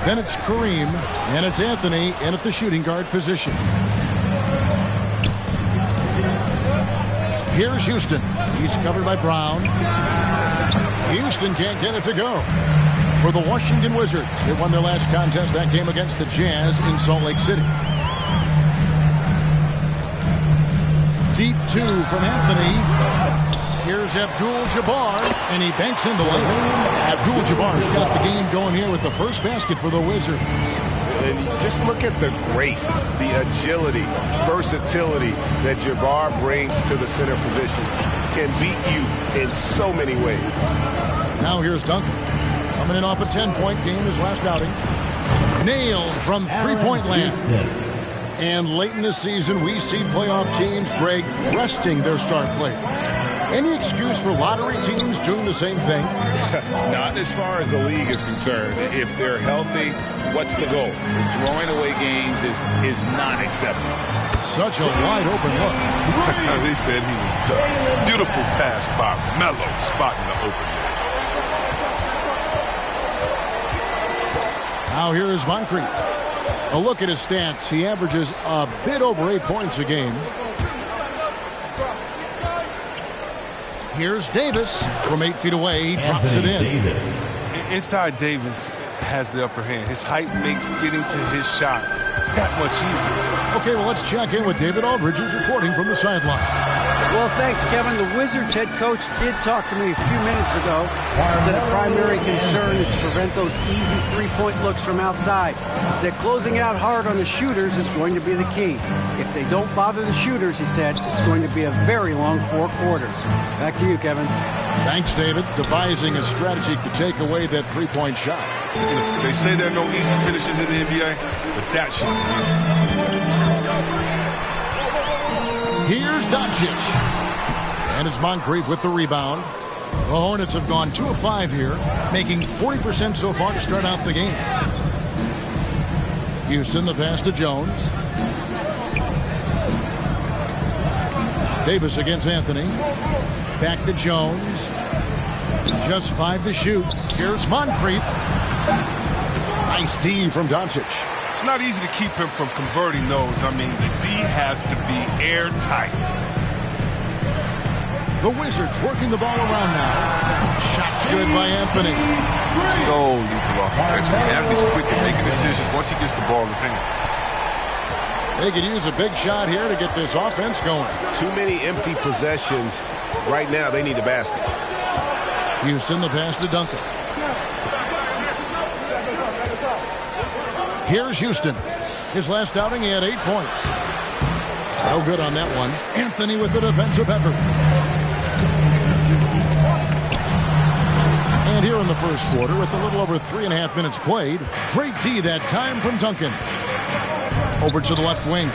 Then it's Kareem. And it's Anthony in at the shooting guard position. Here's Houston. He's covered by Brown. Houston can't get it to go. For the Washington Wizards, they won their last contest, that game against the Jazz in Salt Lake City. Deep 2 from Anthony. Here's Abdul-Jabbar, and he banks in the lane. Abdul-Jabbar's got the game going here with the first basket for the Wizards. And just look at the grace, the agility, versatility that Jabbar brings to the center position. Can beat you in so many ways. Now here's Duncan. Coming in off a 10-point game his last outing. Nailed from three-point land. And late in the season, we see playoff teams, Greg, resting their star players. Any excuse for lottery teams doing the same thing? Not as far as the league is concerned. If they're healthy, what's the goal? Throwing away games is not acceptable. Such a wide open look. They said he was done. Beautiful pass by Melo, spotting the open. Now here is Moncrief. A look at his stats. He averages a bit over 8 points a game. Here's Davis from 8 feet away. He drops it in. Inside Davis has the upper hand. His height makes getting to his shot that much easier. Okay, well, let's check in with David Aldridge, who's reporting from the sideline. Well, thanks, Kevin. The Wizards head coach did talk to me a few minutes ago. He said a primary concern is to prevent those easy three-point looks from outside. He said closing out hard on the shooters is going to be the key. If they don't bother the shooters, he said, it's going to be a very long 4 quarters. Back to you, Kevin. Thanks, David. Devising a strategy to take away that three-point shot. They say there are no easy finishes in the NBA, but that shot is. Here's Doncic. And it's Moncrief with the rebound. The Hornets have gone 2 of 5 here, making 40% so far to start out the game. Houston, the pass to Jones. Davis against Anthony. Back to Jones. Just 5 to shoot. Here's Moncrief. Nice D from Doncic. It's not easy to keep him from converting those. I mean, the D has to be airtight. The Wizards working the ball around now. Shots good by Anthony. So lethal offense. Anthony's quick at making decisions once he gets the ball in his hand. They could use a big shot here to get this offense going. Too many empty possessions. Right now, they need a basket. Houston, the pass to Duncan. Here's Houston. His last outing, he had 8 points. No good on that one. Anthony with the defensive effort. And here in the first quarter, with a little over 3.5 minutes played, great D that time from Duncan. Over to the left wing.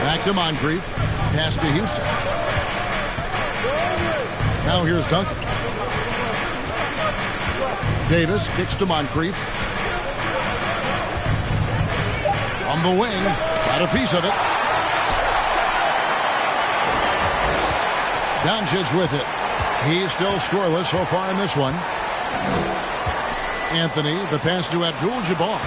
Back to Moncrief. Pass to Houston. Now here's Duncan. Davis kicks to Moncrief. On the wing. Got a piece of it. Doncic with it. He's still scoreless so far in this one. Anthony, the pass to Abdul-Jabbar.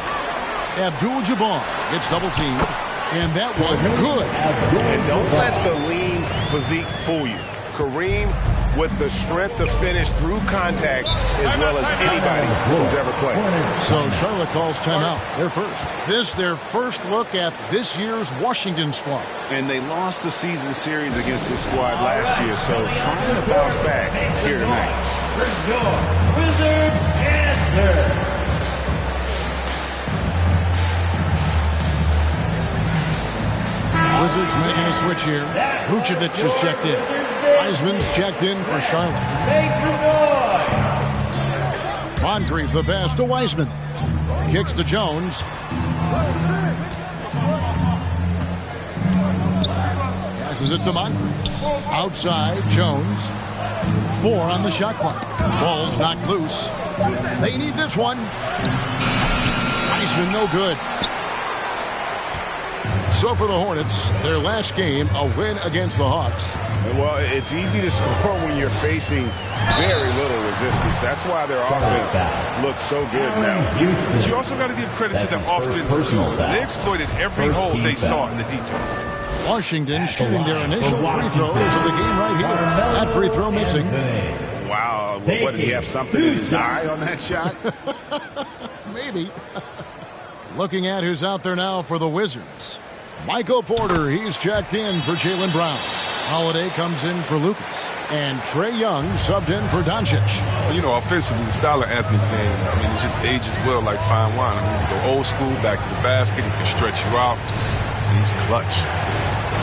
Abdul-Jabbar gets double-teamed, and that one good. And don't let the lean physique fool you. Kareem with the strength to finish through contact as well as anybody who's ever played. So Charlotte calls timeout. They're first. This their first look at this year's Washington squad. And they lost the season series against this squad last year, so trying to bounce back here tonight. Wizards answer. Wizards making a switch here. Vucevic is checked in. Wiseman's checked in for Charlotte. Moncrief the pass to Wiseman. Kicks to Jones. Passes it to Moncrief. Outside, Jones. 4 on the shot clock. Ball's knocked loose. They need this one. Wiseman no good. So for the Hornets, their last game, a win against the Hawks. Well, it's easy to score when you're facing very little resistance. That's why their offense looks so good now. But you also got to give credit to the offense. They exploited every hole they saw in the defense. Washington shooting their initial free throws of the game right here. That free throw missing. Wow. What, did he have something in his eye on that shot? Maybe. Looking at who's out there now for the Wizards. Michael Porter, he's checked in for Jaylen Brown. Holiday comes in for Lucas. And Trae Young subbed in for Doncic. You know, offensively, the style of Anthony's game, I mean, it just ages well like fine wine. I mean, you go old school, back to the basket, he can stretch you out. He's clutch.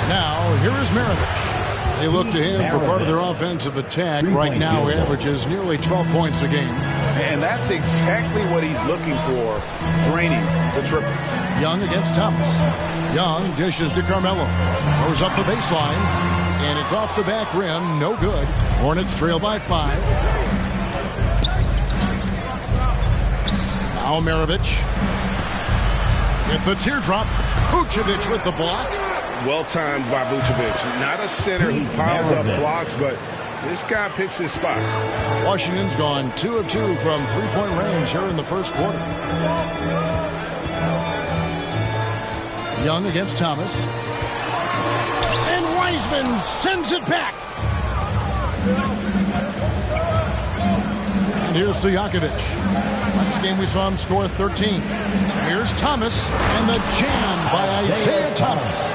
Now, here is Maravich. They look to him for part of their offensive attack. Right now, he averages nearly 12 points a game. And that's exactly what he's looking for, draining the triple. Young against Thomas. Young dishes to Carmelo. Goes up the baseline. And it's off the back rim. No good. Hornets trail by 5. Now Maravich. With the teardrop. Vucevic with the block. Well-timed by Vucevic. Not a center who piles up blocks, but this guy picks his spots. Washington's gone 2 of 2 from three-point range here in the first quarter. Young against Thomas. And Wiseman sends it back. And here's Stojakovic. Last game we saw him score 13. Here's Thomas and the jam by Isaiah Thomas.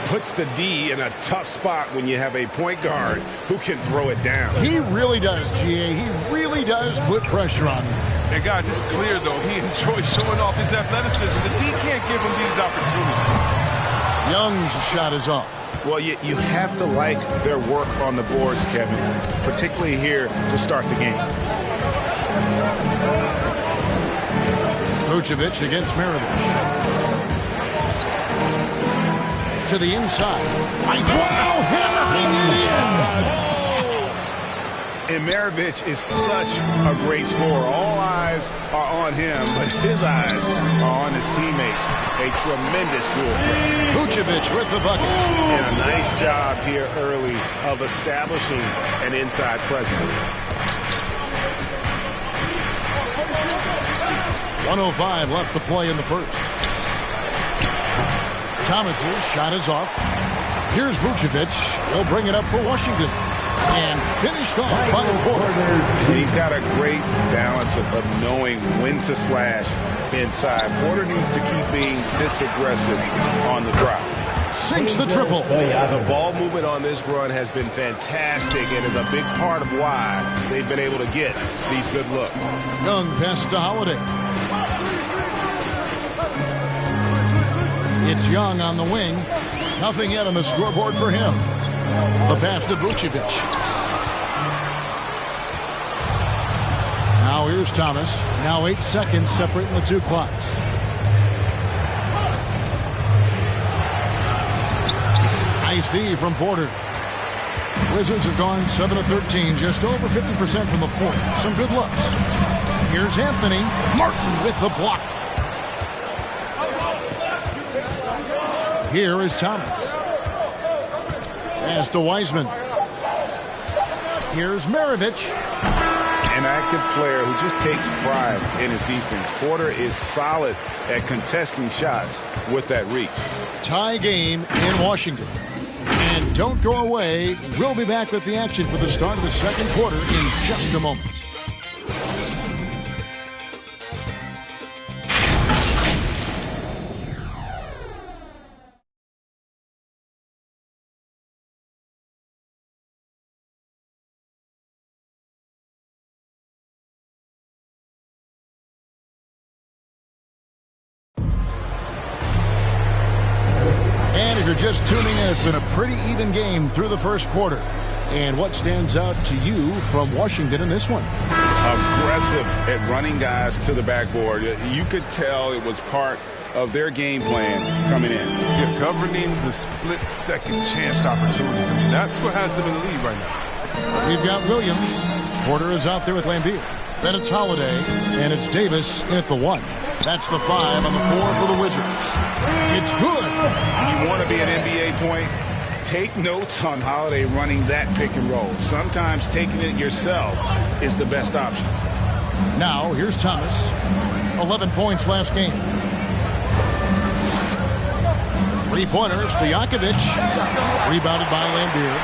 Puts the D in a tough spot when you have a point guard who can throw it down. He really does, GA. He really does put pressure on him. And guys, it's clear, though, he enjoys showing off his athleticism. The D can't give him these opportunities. Young's shot is off. Well, you have to like their work on the boards, Kevin, particularly here to start the game. Vucevic against Maravich. To the inside. Wow, hammering it in. And Maravich is such a great scorer. All eyes are on him, but his eyes are on his teammates. A tremendous duel. Vucevic with the bucket. And a nice job here early of establishing an inside presence. 1:05 left to play in the first. Thomas's shot is off. Here's Vucevic. He'll bring it up for Washington. And finished off by Porter. He's got a great balance of knowing when to slash inside. Porter needs to keep being this aggressive on the drive. Sinks the triple. The ball movement on this run has been fantastic and is a big part of why they've been able to get these good looks. Young pass to Holiday. It's Young on the wing. Nothing yet on the scoreboard for him. The pass to Vucevic. Now here's Thomas. Now 8 seconds separating the two clocks. Nice D from Porter. Wizards have gone 7 of 13, just over 50% from the floor. Some good looks. Here's Anthony. Martin with the block. Here is Thomas. Pass to Wiseman. Here's Maravich. an active player who just takes pride in his defense. Porter is solid at contesting shots with that reach. Tie game in Washington. And don't go away. We'll be back with the action for the start of the second quarter in just a moment. And if you're just tuning in, it's been a pretty even game through the first quarter. And what stands out to you from Washington in this one? Aggressive at running guys to the backboard. You could tell it was part of their game plan coming in. Yeah, governing the split second chance opportunities. I mean, that's what has them in the lead right now. We've got Williams. Porter is out there with Lambier. Then it's Holiday, and it's Davis in at the 1. That's the 5 on the 4 for the Wizards. It's good. You want to be an NBA point? Take notes on Holiday running that pick and roll. Sometimes taking it yourself is the best option. Now, here's Thomas. 11 points last game. 3-pointers to Jakovic. Rebounded by Lambier.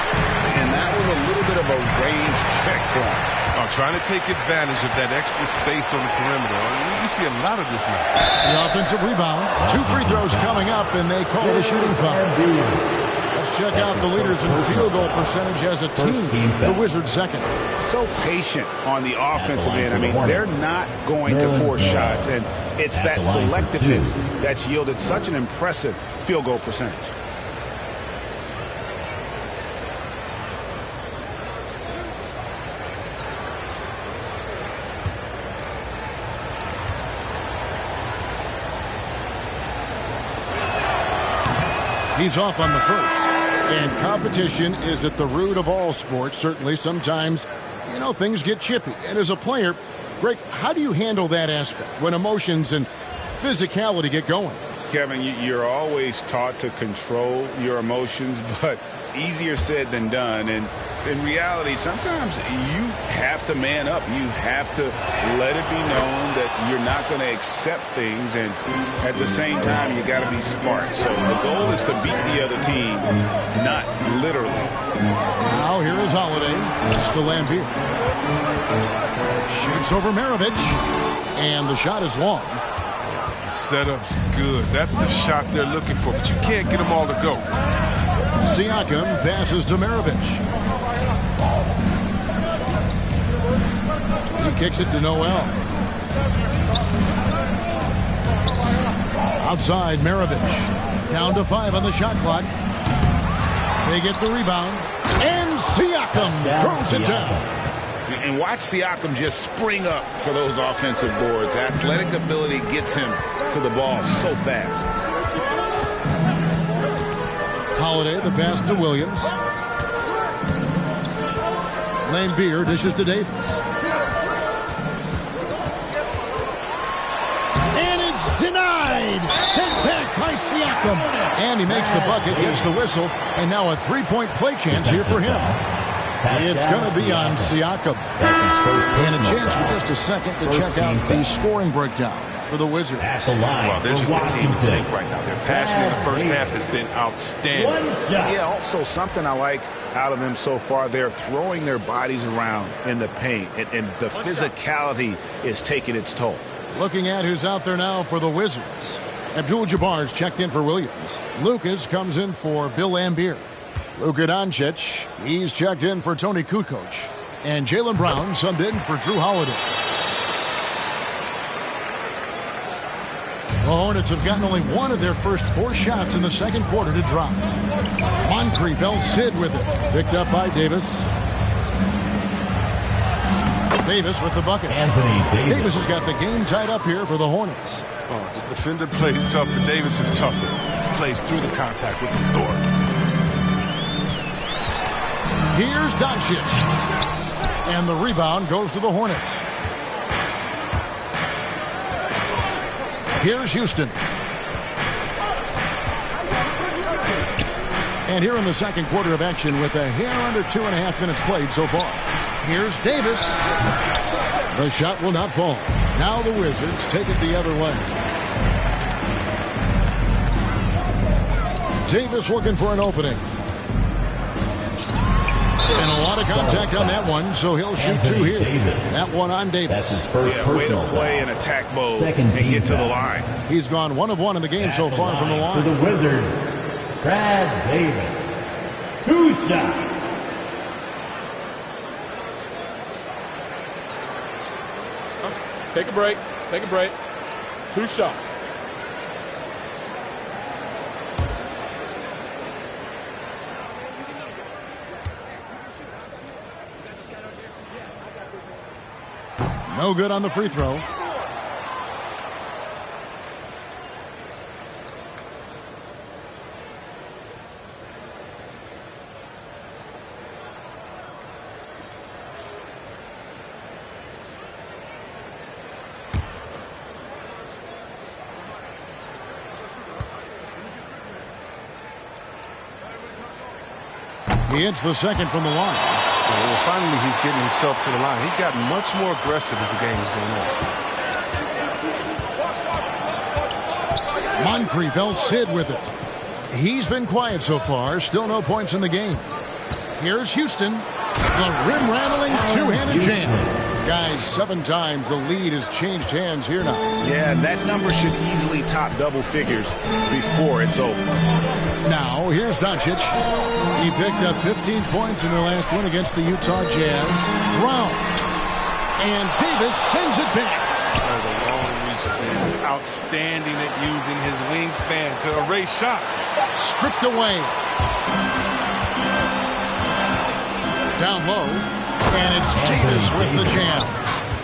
And that was a little bit of a range check for him. Trying to take advantage of that extra space on the perimeter. We see a lot of this now. The offensive rebound. 2 free throws coming up, and they call it a shooting foul. Let's check out the leaders in field goal percentage as a team. The Wizards second. So patient on the offensive end. I mean, they're not going to force shots, and it's that selectiveness that's yielded such an impressive field goal percentage. He's off on the first. And competition is at the root of all sports. Certainly, sometimes, things get chippy. And as a player, Greg, how do you handle that aspect when emotions and physicality get going? Kevin, you're always taught to control your emotions, but easier said than done. And in reality, sometimes you have to man up. You have to let it be known that you're not going to accept things. And at the same time, you got to be smart. So the goal is to beat the other team, not literally. Now here is Holiday. That's to Lambier. Shoots over Maravich. And the shot is long. The setup's good. That's the shot they're looking for, but you can't get them all to go. Siakam passes to Maravich. He kicks it to Noel. Outside, Maravich. Down to 5 on the shot clock. They get the rebound. And Siakam throws it down. And watch Siakam just spring up for those offensive boards. Athletic ability gets him to the ball so fast. Holiday, the pass to Williams. Lambier dishes to Davis. And it's denied. Sent back by Siakam. And he makes the bucket, gets the whistle, and now a 3-point play chance here for him. It's going to be on Siakam. And a chance for just a second to check out the scoring breakdown for the Wizards. Well, they're just a team in sync right now. Their passing in the first half has been outstanding. Yeah, also something I like out of them so far, they're throwing their bodies around in the paint, and the physicality is taking its toll. Looking at who's out there now for the Wizards. Abdul-Jabbar's checked in for Williams. Lucas comes in for Bill Lambier. Luka Doncic, he's checked in for Tony Kukoc. And Jaylen Brown subbed in for Drew Holiday. The Hornets have gotten only one of their first 4 shots in the second quarter to drop. Moncrief El-Cid with it. Picked up by Davis. Davis with the bucket. Davis has got the game tied up here for the Hornets. Oh, the defender plays tough, but Davis is tougher. Plays through the contact with authority. Here's Doncic. And the rebound goes to the Hornets. Here's Houston. And here in the second quarter of action with a hair under 2.5 minutes played so far. Here's Davis. The shot will not fall. Now the Wizards take it the other way. Davis looking for an opening. And a lot of contact on that one, so he'll shoot two here. That one on Davis. That's his first personal way to play in attack mode and get to the line. He's gone 1 of 1 in the game so far from the line. For the Wizards, Brad Davis. 2 shots. Take a break. Take a break. 2 shots. No good on the free throw. He hits the second from the line. Well, finally, he's getting himself to the line. He's gotten much more aggressive as the game is going on. Moncrief El Cid with it. He's been quiet so far. Still no points in the game. Here's Houston. The rim-rattling two-handed jam. Guys, 7 times the lead has changed hands here now. Yeah, that number should easily top double figures before it's over. Now, here's Doncic. He picked up 15 points in their last win against the Utah Jazz. Brown. And Davis sends it back. The long reach is outstanding at using his wingspan to erase shots. Stripped away. Down low. And it's Davis with the jam.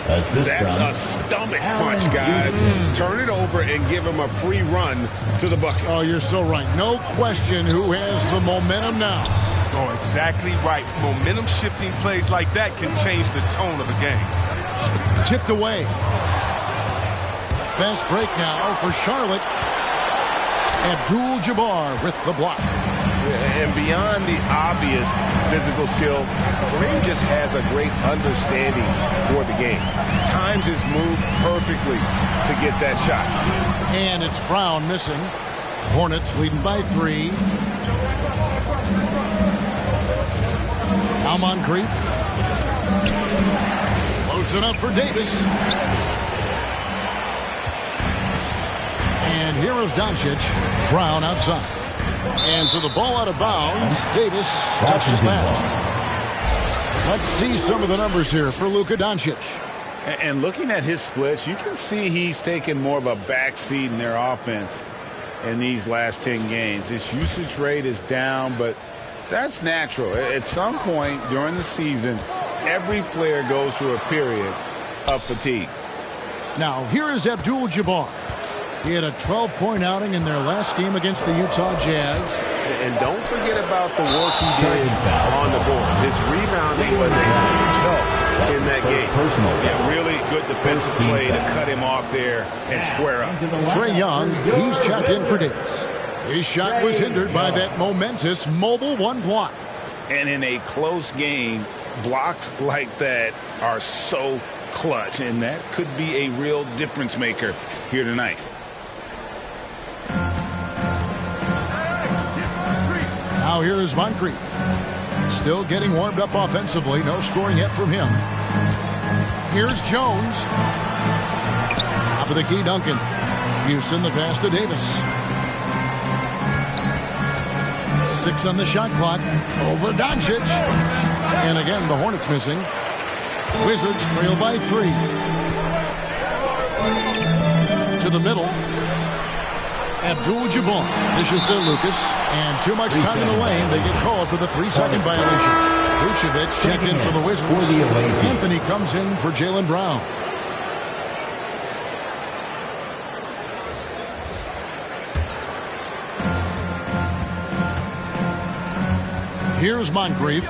That's a stomach punch, guys. Turn it over and give him a free run to the bucket. Oh, you're so right. No question who has the momentum now. Oh, exactly right. Momentum shifting plays like that can change the tone of a game. Tipped away. Fast break now for Charlotte. Abdul-Jabbar with the block. And beyond the obvious physical skills, Kareem just has a great understanding for the game. Times his move perfectly to get that shot. And it's Brown missing. Hornets leading by 3. Now Moncrief. Loads it up for Davis. And here is Doncic. Brown outside. And so the ball out of bounds. Davis touched it last. Let's see some of the numbers here for Luka Doncic. And looking at his splits, you can see he's taken more of a backseat in their offense in these last 10 games. His usage rate is down, but that's natural. At some point during the season, every player goes through a period of fatigue. Now, here is Abdul-Jabbar. He had a 12-point outing in their last game against the Utah Jazz. And don't forget about the work he did on the boards. His rebounding was a huge help in that game. Yeah, really good defensive play to cut him off there and square up. Trae Young, he's checked in for Davis. His shot was hindered by that momentous mobile 1 block. And in a close game, blocks like that are so clutch, and that could be a real difference maker here tonight. Now here is Moncrief. Still getting warmed up offensively. No scoring yet from him. Here's Jones. Top of the key, Duncan. Houston, the pass to Davis. 6 on the shot clock. Over Doncic. And again, the Hornets missing. Wizards trail by 3. To the middle. Abdul-Jabbar dishes to Lucas, and too much time in the lane. They get called for the 3-second violation. Vucevic checked in for the Wizards. Anthony comes in for Jaylen Brown. Here's Moncrief.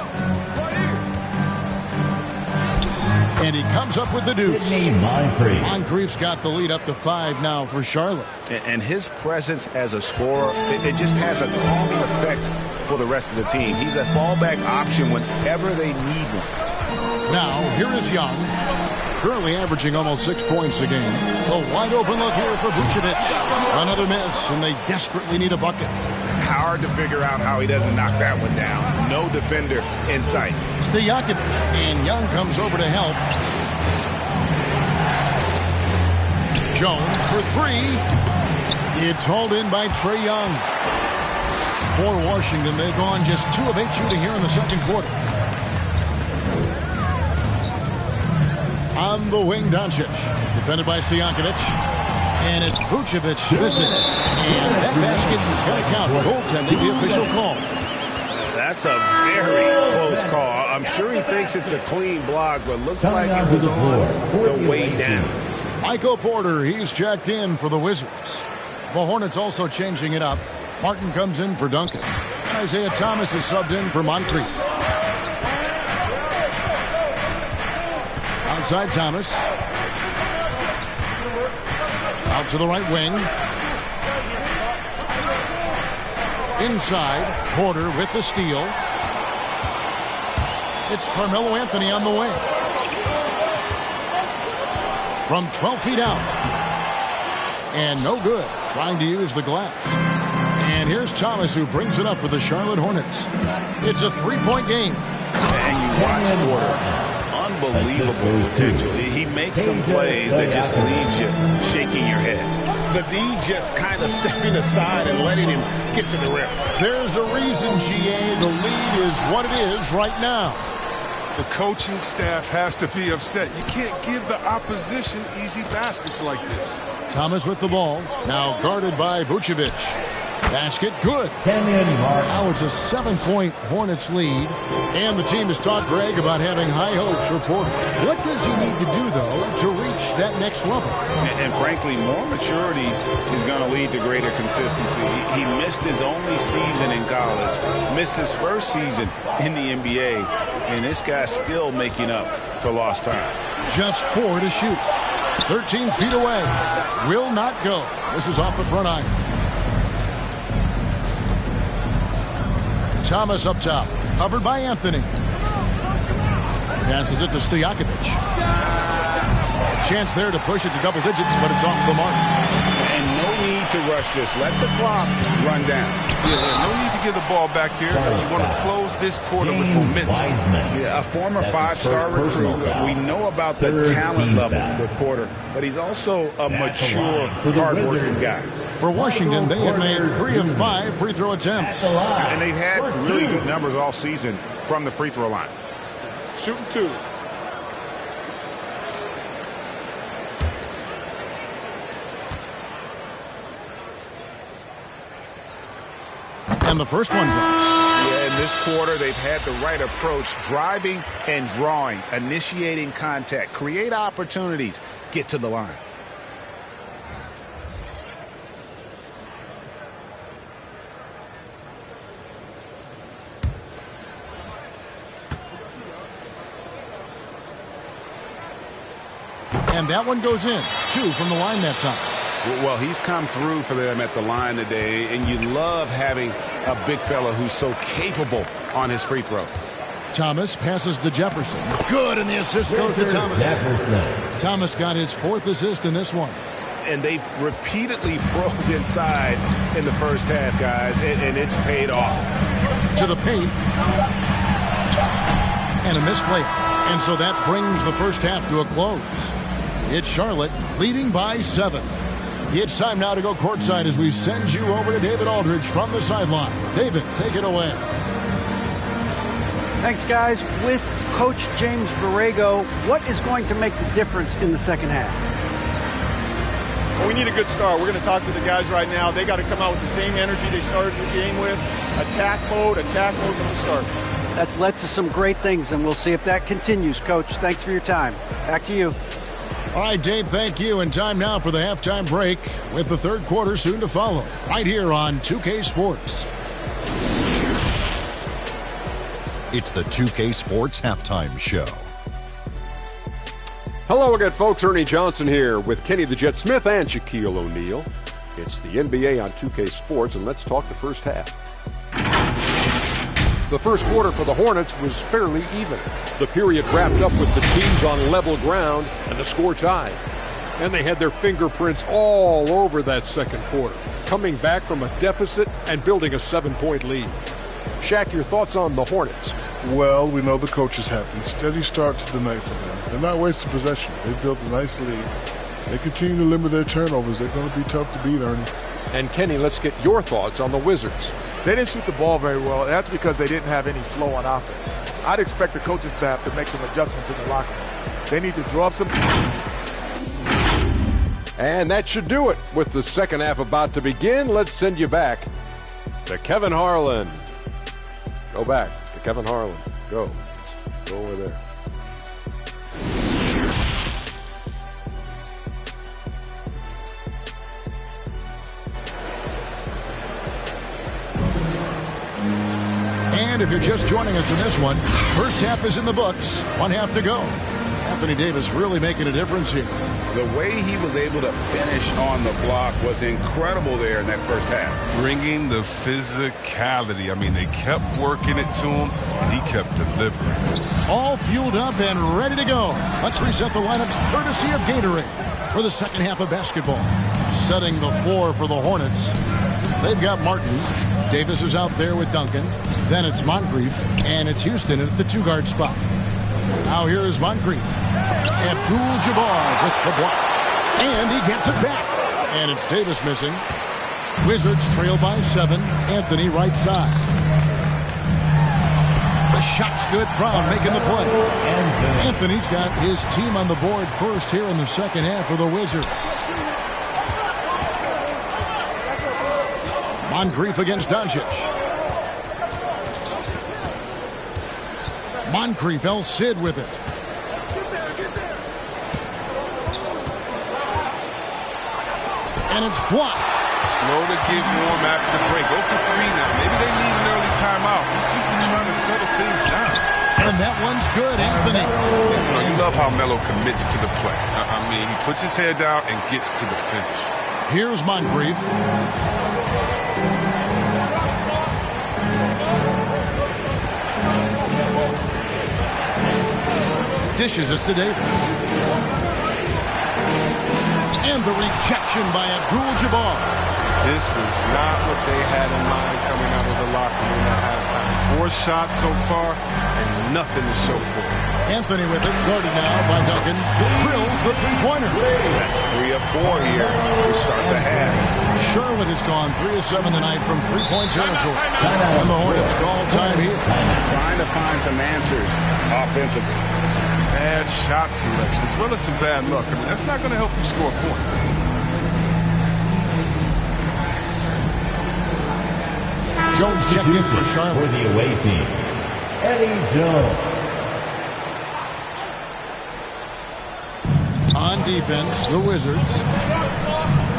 And he comes up with the deuce. Moncrief's got the lead up to 5 now for Charlotte. And his presence as a scorer, it just has a calming effect for the rest of the team. He's a fallback option whenever they need one. Now, here is Young, currently averaging almost 6 points a game. A wide open look here for Vucevic. Another miss, and they desperately need a bucket. Hard to figure out how he doesn't knock that one down. No defender in sight. Stojakovic, and Young comes over to help. Jones for three. It's hauled in by Trae Young. For Washington, they've gone just 2 of 8 shooting here in the second quarter. On the wing, Doncic. Defended by Stojakovic. And it's Vucevic missing. And that basket is going to count. Goaltending, the official call. That's a very close call. I'm sure he thinks it's a clean block, but looks like it was on the way down. Michael Porter, he's checked in for the Wizards. The Hornets also changing it up. Martin comes in for Duncan. And Isaiah Thomas is subbed in for Moncrief. Outside Thomas. Out to the right wing. Inside, Porter with the steal. It's Carmelo Anthony on the wing. From 12 feet out. And no good. Trying to use the glass. And here's Thomas who brings it up for the Charlotte Hornets. It's a 3-point game. And you watch Porter. Unbelievable potential. He makes some plays that just leaves you shaking your head. But he's just kind of stepping aside and letting him get to the rim. There's a reason, GA. The lead is what it is right now. The coaching staff has to be upset. You can't give the opposition easy baskets like this. Thomas with the ball. Now guarded by Vucevic. Basket good. Now it's a 7-point Hornets lead. And the team has talked, Greg, about having high hopes for Porter. What does he need to do, though, to reach that next level? And frankly, more maturity is going to lead to greater consistency. He missed his only season in college, missed his first season in the NBA, and this guy's still making up for lost time. Just 4 to shoot. 13 feet away. Will not go. This is off the front iron. Thomas up top, covered by Anthony. Passes it to Stojakovic. Chance there to push it to double digits, but it's off the mark. And no need to rush this. Let the clock run down. Yeah, no need to give the ball back here. You want to close this quarter with momentum. Yeah, a former 5-star recruit. We know about the talent level with Porter, but he's also a mature, hard-working guy. For Washington, they have made 3 of 5 free throw attempts. And they've had really good numbers all season from the free throw line. Shooting 2. And the first one drops. Yeah, in this quarter, they've had the right approach, driving and drawing, initiating contact, create opportunities, get to the line. And that one goes in. 2 from the line that time. Well, he's come through for them at the line today, and you love having a big fella who's so capable on his free throw. Thomas passes to Jefferson. Good, and the assist goes to Thomas. Thomas got his 4th assist in this one. And they've repeatedly probed inside in the first half, guys, and it's paid off. To the paint. And a missed layup. And so that brings the first half to a close. It's Charlotte leading by 7. It's time now to go courtside as we send you over to David Aldridge from the sideline. David, take it away. Thanks, guys. With Coach James Borrego, what is going to make the difference in the second half? Well, we need a good start. We're going to talk to the guys right now. They got to come out with the same energy they started the game with. Attack mode from the start. That's led to some great things, and we'll see if that continues. Coach, thanks for your time. Back to you. All right, Dave, thank you. And time now for the halftime break with the third quarter soon to follow right here on 2K Sports. It's the 2K Sports Halftime Show. Hello again, folks. Ernie Johnson here with Kenny the Jet Smith and Shaquille O'Neal. It's the NBA on 2K Sports, and let's talk the first half. The first quarter for the Hornets was fairly even. The period wrapped up with the teams on level ground and the score tied. And they had their fingerprints all over that second quarter, coming back from a deficit and building a 7-point lead. Shaq, your thoughts on the Hornets? Well, we know the coach is happy. Steady start to the night for them. They're not wasting possession. They've built a nice lead. They continue to limit their turnovers. They're going to be tough to beat, Ernie. And Kenny, let's get your thoughts on the Wizards. They didn't shoot the ball very well. That's because they didn't have any flow on offense. I'd expect the coaching staff to make some adjustments in the locker room. They need to draw up some... And that should do it. With the second half about to begin, let's send you back to Kevin Harlan. Go back to Kevin Harlan. Go. Go over there. And if you're just joining us in this one, first half is in the books. One half to go. Anthony Davis really making a difference here. The way he was able to finish on the block was incredible there in that first half. Bringing the physicality. I mean, they kept working it to him, and he kept delivering. All fueled up and ready to go. Let's reset the lineups courtesy of Gatorade for the second half of basketball. Setting the floor for the Hornets. They've got Martin. Davis is out there with Duncan. Then it's Moncrief, and it's Houston at the two-guard spot. Now here is Moncrief. Abdul-Jabbar with the block. And he gets it back. And it's Davis missing. Wizards trail by 7. Anthony right side. The shot's good. Brown making the play. Anthony's got his team on the board first here in the second half for the Wizards. Moncrief against Doncic. Moncrief, El Cid with it. And it's blocked. Slow to get warm after the break. 0 for 3 now. Maybe they need an early timeout. It's just trying to settle things down. And that one's good, Anthony. You know, you love how Melo commits to the play. I mean, he puts his head down and gets to the finish. Here's Moncrief. Dishes it to Davis. And the rejection by Abdul-Jabbar. This was not what they had in mind coming out of the locker room at halftime. 4 shots so far and nothing to show for it. Anthony with it, guarded now by Duncan. Drills the three-pointer. That's 3 of 4 here to start the half. Charlotte has gone 3 of 7 tonight from three-point territory. And the Hornets call time here. Trying to find some answers offensively. Bad shot selection as well as some bad luck. I mean, that's not going to help you score points. Jones checked in for Charlotte. For the away team, Eddie Jones. On defense, the Wizards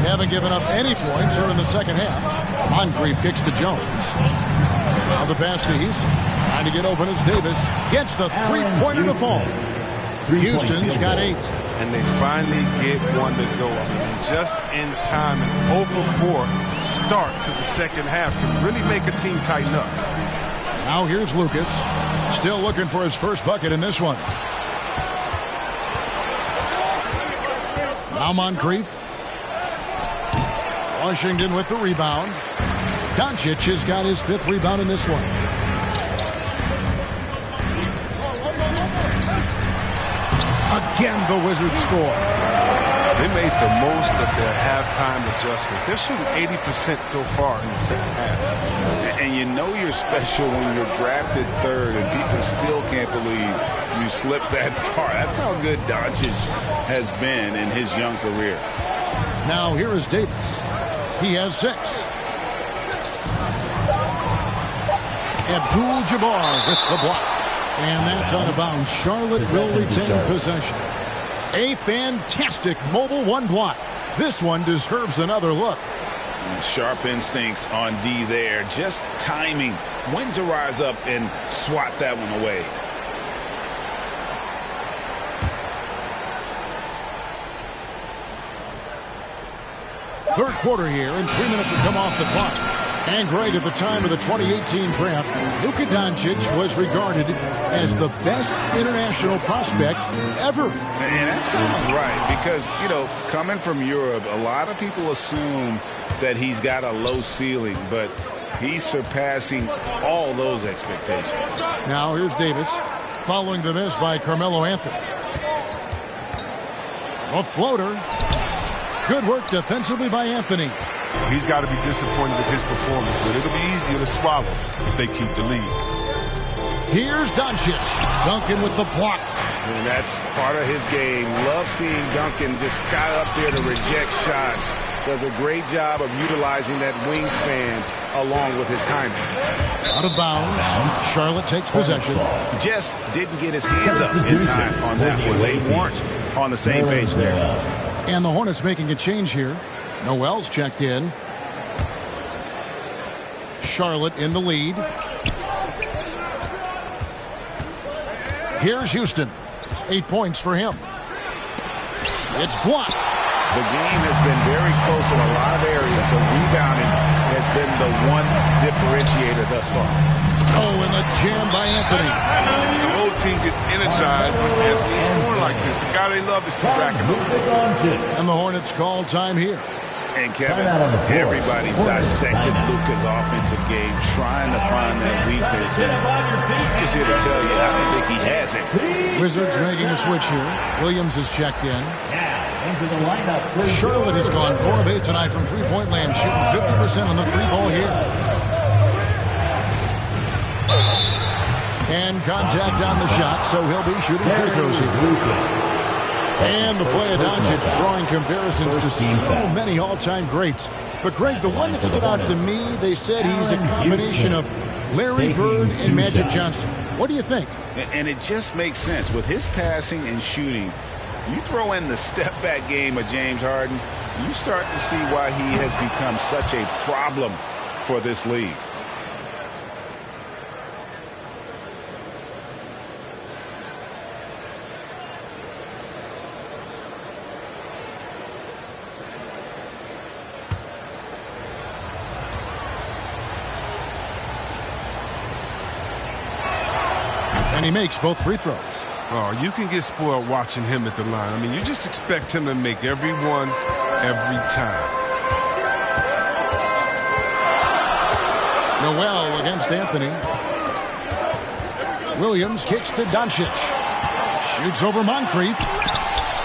haven't given up any points here in the second half. Moncrief kicks to Jones. Now the pass to Houston. Trying to get open as Davis gets the three-pointer to fall. Houston's got 8. And they finally get one to go. I mean, just in time, and 0 for 4 start to the second half can really make a team tighten up. Now here's Lucas. Still looking for his first bucket in this one. Now Moncrief. Washington with the rebound. Doncic has got his 5th rebound in this one. Again, the Wizards score. They made the most of their halftime adjustments. They're shooting 80% so far in the second half. And you know you're special when you're drafted 3rd and people still can't believe you slipped that far. That's how good Doncic has been in his young career. Now here is Davis. He has 6. Abdul-Jabbar with the block. And that's out of bounds. Charlotte will retain possession. A fantastic mobile 1 block. This one deserves another look. Sharp instincts on D there. Just timing when to rise up and swat that one away. Third quarter here, and 3 minutes have come off the clock. And Greg, at the time of the 2018 draft, Luka Doncic was regarded as the best international prospect ever. And that sounds right because, coming from Europe, a lot of people assume that he's got a low ceiling, but he's surpassing all those expectations. Now here's Davis following the miss by Carmelo Anthony. A floater. Good work defensively by Anthony. He's got to be disappointed with his performance, but it'll be easier to swallow if they keep the lead. Here's Doncic. Duncan with the block. And that's part of his game. Love seeing Duncan just sky up there to reject shots. Does a great job of utilizing that wingspan along with his timing. Out of bounds. Charlotte takes possession. Just didn't get his hands up in time on that one. They weren't on the same page there. And the Hornets making a change here. Noel's checked in. Charlotte in the lead. Here's Houston. 8 points for him. It's blocked. The game has been very close in a lot of areas. The rebounding has been the one differentiator thus far. Oh, and the jam by Anthony. The whole team gets energized when Anthony's scoring like this. A guy they love to see racking up. And the Hornets call time here. And Kevin, everybody's dissected Luka's offensive game, trying to find that weakness. And just here to tell you, I don't think he has it. Wizards making a switch here. Williams is checked in. Charlotte has gone 4 of 8 tonight from three-point land, shooting 50% on the free ball here. And contact on the shot, so he'll be shooting free throws here. And the play of Doncic drawing comparisons to so many all-time greats. But, Greg, the one that stood out to me, they said he's a combination of Larry Bird and Magic Johnson. What do you think? And it just makes sense. With his passing and shooting, you throw in the step-back game of James Harden, you start to see why he has become such a problem for this league. And he makes both free throws. Oh, you can get spoiled watching him at the line. I mean, you just expect him to make every one, every time. Noel against Anthony. Williams kicks to Doncic. Shoots over Moncrief.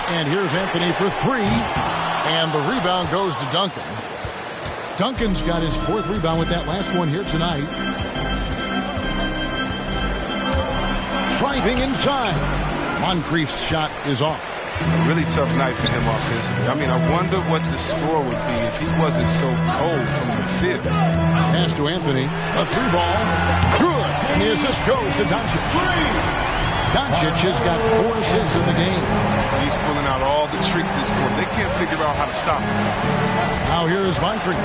And here's Anthony for 3. And the rebound goes to Duncan. Duncan's got his 4th rebound with that last one here tonight. Driving inside. Moncrief's shot is off. A really tough night for him offensively. I mean, I wonder what the score would be if he wasn't so cold from the field. Pass to Anthony. A 3-ball. Good. And the assist goes to Doncic. Doncic has got 4 assists in the game. He's pulling out all the tricks this quarter. They can't figure out how to stop him. Now here's Moncrief.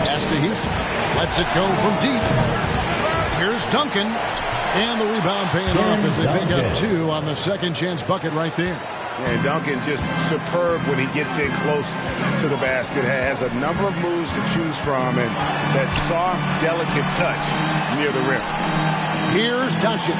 Pass to Houston. Lets it go from deep. Here's Duncan. And the rebound paying off as they pick up 2 on the second chance bucket right there. And Duncan just superb when he gets in close to the basket. Has a number of moves to choose from and that soft, delicate touch near the rim. Here's Doncic.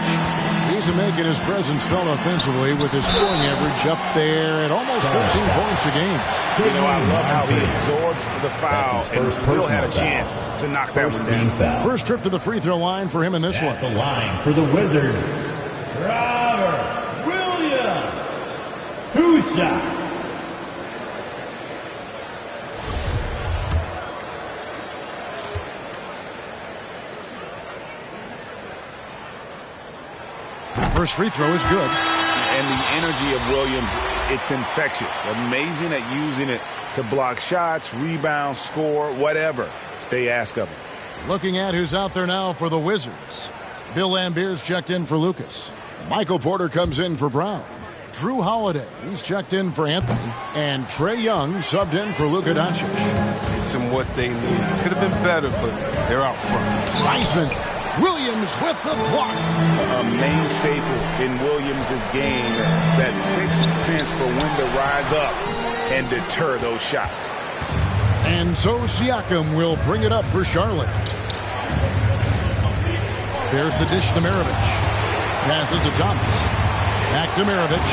He's making his presence felt offensively with his scoring average up there at almost 13 points a game. You know, I love how he absorbs the foul and still had a chance to knock that one down. First trip to the free throw line for him in this one. The line for the Wizards, Robert Williams. 2 shots. First free throw is good. And the energy of Williams, it's infectious. Amazing at using it to block shots, rebound, score, whatever they ask of him. Looking at who's out there now for the Wizards. Bill Lambier's checked in for Lucas. Michael Porter comes in for Brown. Drew Holiday, he's checked in for Anthony. And Trae Young subbed in for Luka Doncic. It's them what they need. Could have been better, but they're out front. Wiseman. Williams with the block. A main staple in Williams' game, that 6th sense for when to rise up and deter those shots. And so Siakam will bring it up for Charlotte. There's the dish to Maravich. Passes to Thomas. Back to Maravich.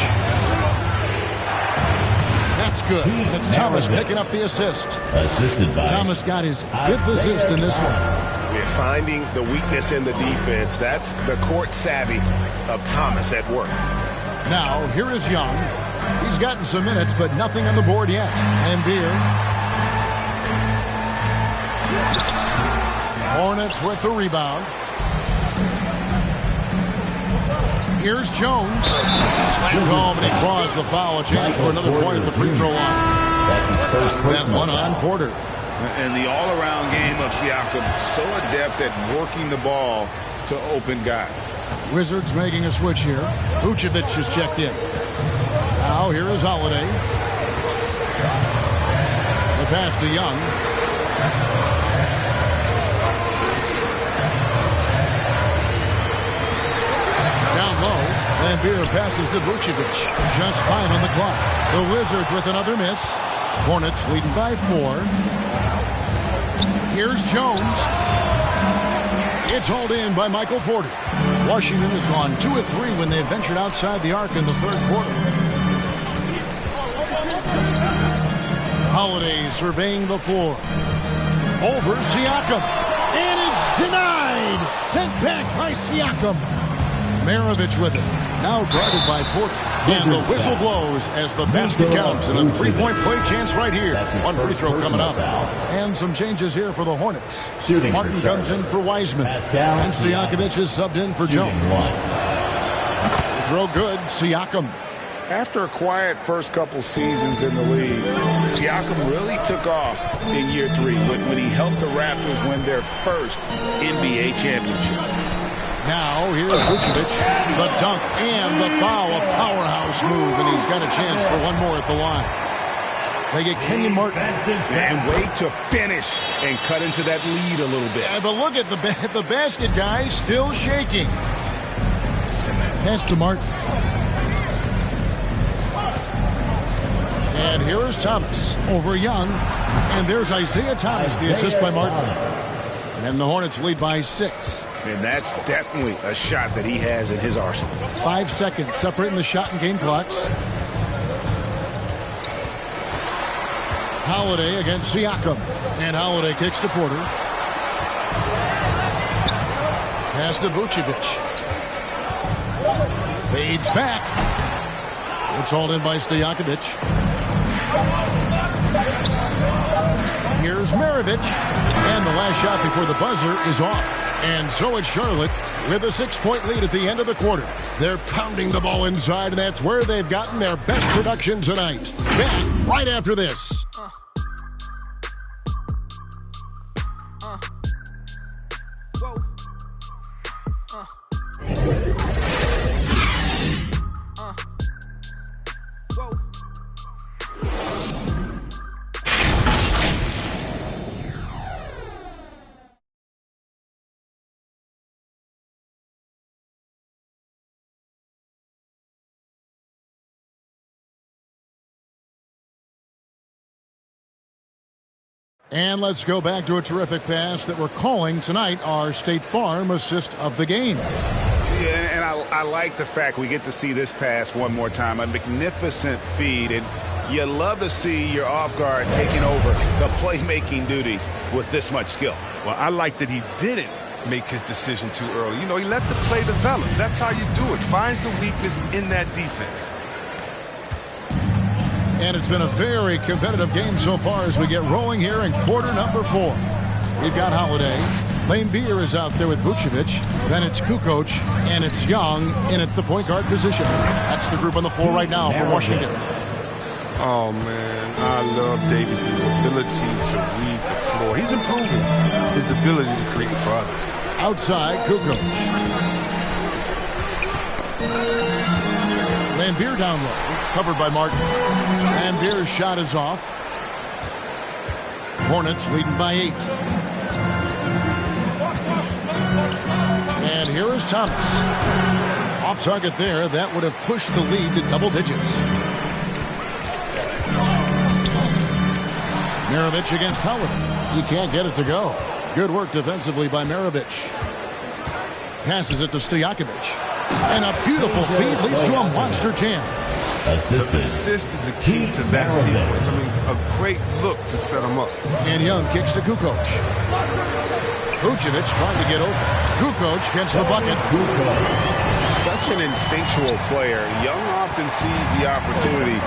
That's good. And it's Thomas picking up the assist. Assisted by Thomas got his 5th assist in this one. We're finding the weakness in the defense. That's the court savvy of Thomas at work. Now, here is Young. He's gotten some minutes, but nothing on the board yet. And Beer. Hornets with the rebound. Here's Jones. Slammed home, and he draws the foul. A chance for another point at the free throw line. That's his first personal one on Porter. And the all-around game of Siakam, so adept at working the ball to open guys. Wizards making a switch here. Vucevic is checked in. Now here is Holiday. The pass to Young. Down low. Van Beer passes to Vucevic. Just 5 on the clock. The Wizards with another miss. Hornets leading by 4. Here's Jones. It's hauled in by Michael Porter. Washington has gone 2 of 3 when they ventured outside the arc in the 3rd quarter. Holiday surveying the floor. Over Siakam. And it's denied. Sent back by Siakam. Maravich with it. Now guarded by Porter. And the whistle blows as the basket counts. And a 3-point play chance right here. One free throw coming up. And some changes here for the Hornets. Martin comes in for Wiseman. And Stojakovic is subbed in for Jones. Throw good. Siakam. After a quiet first couple seasons in the league, Siakam really took off in year 3 when he helped the Raptors win their first NBA championship. Now, here's Vucevic, the dunk and the foul, a powerhouse move, and he's got a chance for one more at the line. They get Kenyon Martin. And wait to finish and cut into that lead a little bit. Yeah, but look at the basket guy still shaking. Pass to Martin. And here is Thomas over Young. And there's Isaiah Thomas, the assist by Martin. And the Hornets lead by 6. And that's definitely a shot that he has in his arsenal. 5 seconds separating the shot and game clocks. Holiday against Siakam. And Holiday kicks to Porter. Pass to Vucevic. Fades back. It's hauled in by Stojakovic. Here's Maravich. And the last shot before the buzzer is off. And so it's Charlotte with a 6-point lead at the end of the quarter. They're pounding the ball inside, and that's where they've gotten their best production tonight. Back right after this. And let's go back to a terrific pass that we're calling tonight our State Farm assist of the game. Yeah, and I like the fact we get to see this pass one more time. A magnificent feed, and you love to see your off guard taking over the playmaking duties with this much skill. Well, I like that he didn't make his decision too early. You know, he let the play develop. That's how you do it. Finds the weakness in that defense. And it's been a very competitive game so far as we get rolling here in quarter number 4. We've got Holiday. Lane Beer is out there with Vucevic. Then it's Kukoc, and it's Young in at the point guard position. That's the group on the floor right now for Washington. Oh, man, I love Davis's ability to read the floor. He's improving his ability to create for others. Outside, Kukoc. Lambeer down low, covered by Martin. Lambeer's shot is off. Hornets leading by 8. And here is Thomas. Off target there. That would have pushed the lead to double digits. Maravich against Holiday. He can't get it to go. Good work defensively by Maravich. Passes it to Stojakovic. And a beautiful feed leads to a monster jam. The assist is the key to that sequence. I mean, a great look to set him up. And Young kicks to Kukoc. Vucevic trying to get open. Kukoc gets the bucket. Such an instinctual player. Young often sees the opportunity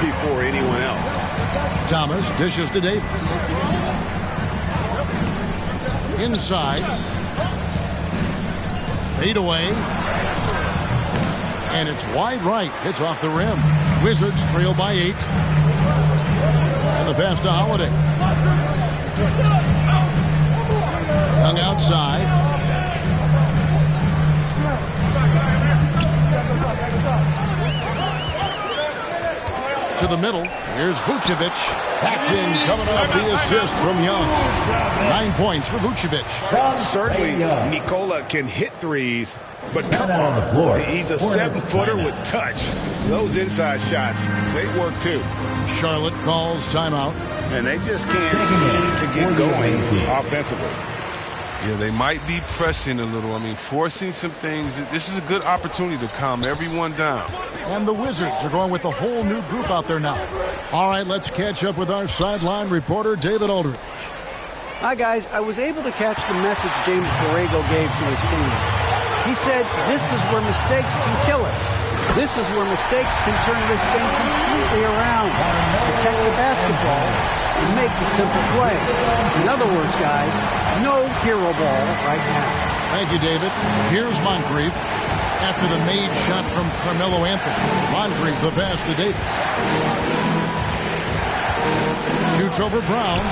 before anyone else. Thomas dishes to Davis. Inside. Fade away. And it's wide right. Hits off the rim. Wizards trail by 8. And the pass to Holiday. Hung outside. To the middle. Here's Vucevic. Back in, coming off the assist from Young. 9 points for Vucevic. Certainly, Nikola can hit threes, but come on. He's a 7-footer with touch. Those inside shots, they work too. Charlotte calls timeout. And they just can't seem to get going offensively. Yeah, they might be pressing a little. I mean, forcing some things. This is a good opportunity to calm everyone down. And the Wizards are going with a whole new group out there now. All right, let's catch up with our sideline reporter, David Aldridge. Hi, guys. I was able to catch the message James Borrego gave to his team. He said, this is where mistakes can kill us. This is where mistakes can turn this thing completely around. Protect the basketball and make the simple play. In other words, guys, no hero ball right now. Thank you, David. Here's Moncrief. After the made shot from Carmelo Anthony. Moncrief the pass to Davis. Shoots over Brown.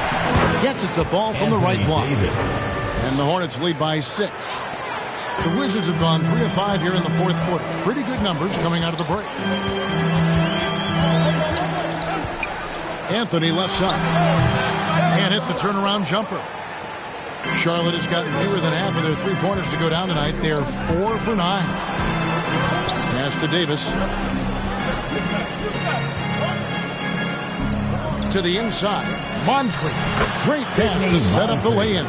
Gets it to fall from the right block. And the Hornets lead by 6. The Wizards have gone 3 of 5 here in the fourth quarter. Pretty good numbers coming out of the break. Anthony left side. Can't hit the turnaround jumper. Charlotte has gotten fewer than half of their three-pointers to go down tonight. They're 4 for 9. Pass to Davis. To the inside. Moncrief. Great pass to set up the lay-in.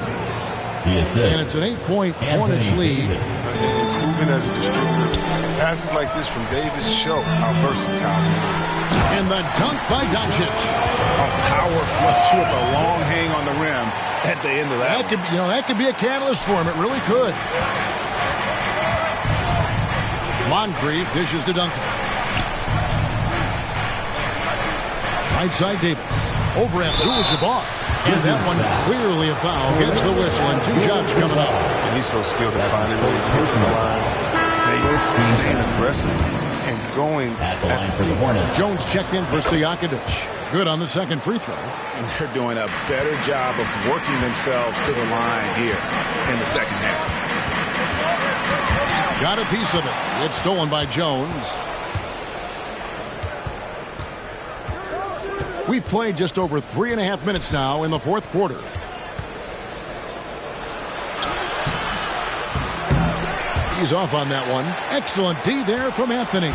And it's an 8-point Hornets lead. Improving as a distributor. Passes like this from Davis show how versatile he is. And the dunk by Doncic. A power flush with a long hang on the rim at the end of that. That could be a catalyst for him. It really could. Moncrief dishes to Duncan. Right side Davis. Over Abdul-Jabbar. And that one clearly a foul. Gets the whistle and 2 shots coming up. And he's so skilled at finding ways to get to the line. Davis staying aggressive and going at the Hornets. Jones checked in for Stojakovic. Good on the second free throw. And they're doing a better job of working themselves to the line here in the second half. Got a piece of it. It's stolen by Jones. We've played just over 3.5 minutes now in the fourth quarter. He's off on that one. Excellent D there from Anthony.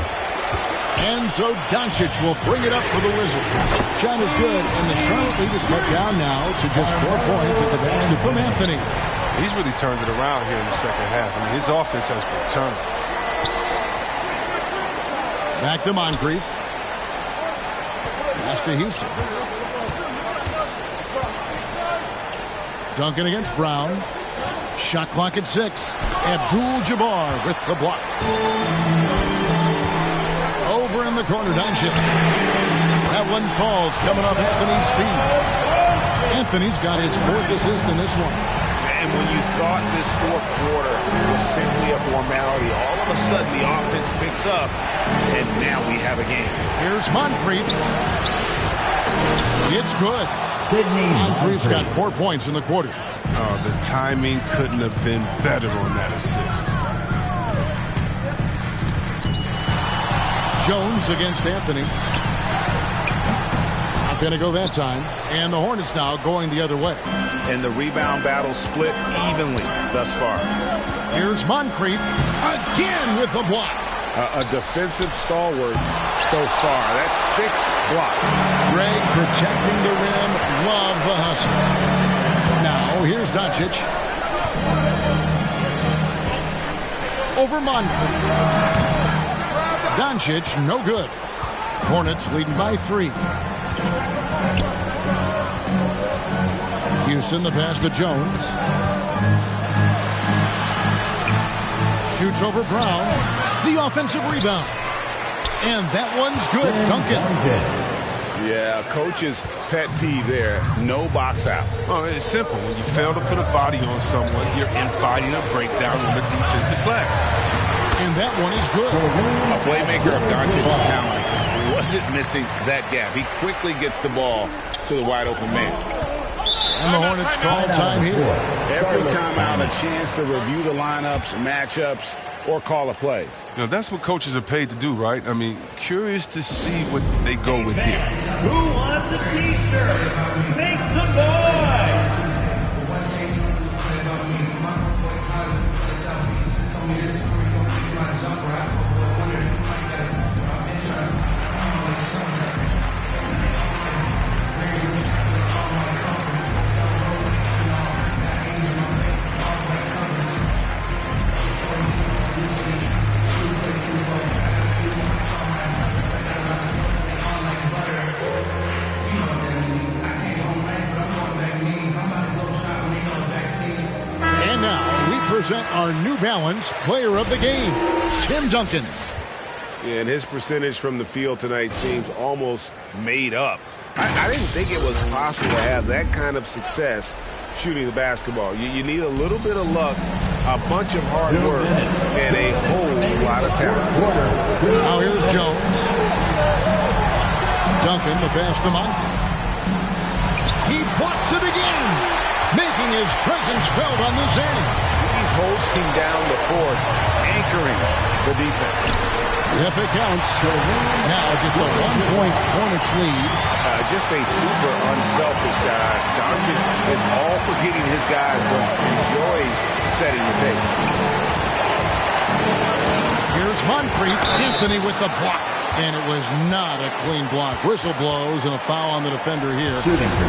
And so Doncic will bring it up for the Wizards. Shot is good, and the Charlotte lead is cut down now to just 4 points at the basket from Anthony. He's really turned it around here in the second half. I mean, his offense has returned. Back to Moncrief. Pass to Houston. Duncan against Brown. Shot clock at 6. Abdul-Jabbar with the block. Over in the corner, Doncic. That one falls, coming off Anthony's feet. Anthony's got his 4th assist in this one. And when you thought this fourth quarter was simply a formality, all of a sudden the offense picks up, and now we have a game. Here's Moncrief. It's good. Moncrief's got 4 points in the quarter. Oh, the timing couldn't have been better on that assist. Jones against Anthony. Not going to go that time. And the Hornets now going the other way. And the rebound battle split evenly thus far. Here's Moncrief again with the block. A defensive stalwart so far. That's 6 blocks. Greg protecting the rim. Love the hustle. Now, here's Doncic. Over Moncrief. Doncic, no good. Hornets leading by 3. Houston, the pass to Jones. Shoots over Brown. The offensive rebound. And that one's good. Duncan. Yeah, coach's pet peeve there. No box out. Oh, it's simple. When you fail to put a body on someone, you're inviting a breakdown on the defensive glass. And that one is good. A playmaker of Doncic's talents wasn't missing that gap. He quickly gets the ball to the wide open man. And the Hornets call time here. Every time out, a chance to review the lineups, matchups, or call a play. You know, that's what coaches are paid to do, right? I mean, curious to see what they go with here. Who wants a t-shirt? Make some noise! Present our New Balance Player of the Game, Tim Duncan. Yeah, and his percentage from the field tonight seems almost made up. I didn't think it was possible to have that kind of success shooting the basketball. You need a little bit of luck, a bunch of hard work, and a whole lot of talent. Now here's Jones. Duncan, the pass to Moncrief. He blocks it again, making his presence felt on this end. He's hosting down the fourth, anchoring the defense. Yep, it counts. Now just a 1-point Hornets lead. Just a super unselfish guy. Doncic is all for getting his guys going. Enjoys setting the table. Here's Moncrief. Anthony with the block. And it was not a clean block. Whistle blows and a foul on the defender here.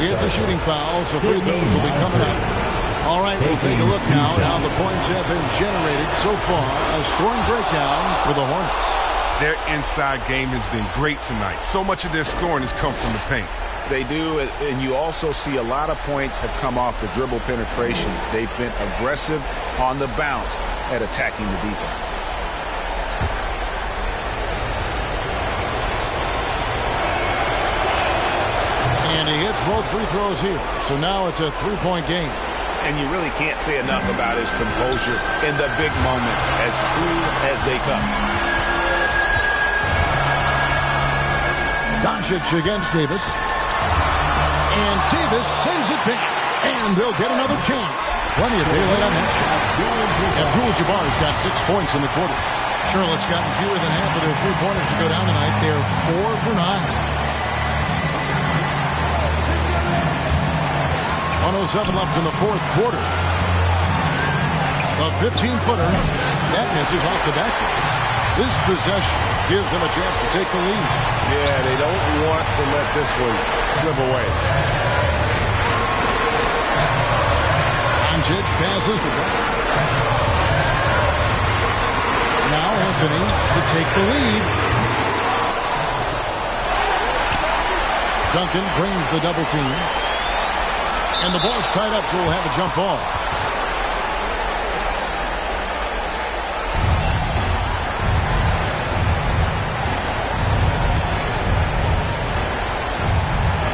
It's a shooting foul, so free throws will be coming up. All right, we'll take a look now at how the points have been generated so far. A scoring breakdown for the Hornets. Their inside game has been great tonight. So much of their scoring has come from the paint. They do, and you also see a lot of points have come off the dribble penetration. They've been aggressive on the bounce at attacking the defense. And he hits both free throws here. So now it's a 3-point game. And you really can't say enough about his composure in the big moments, as cool as they come. Doncic against Davis. And Davis sends it back. And they'll get another chance. Plenty of daylight on that shot. Abdul-Jabbar's got 6 points in the quarter. Charlotte's gotten fewer than half of their three-pointers to go down tonight. They're 4 for 9. 107 left in the fourth quarter. A 15-footer. That misses off the backboard. This possession gives them a chance to take the lead. Yeah, they don't want to let this one slip away. Doncic passes the ball. Now Anthony to take the lead. Duncan brings the double team. And the ball's tied up, so we'll have a jump ball.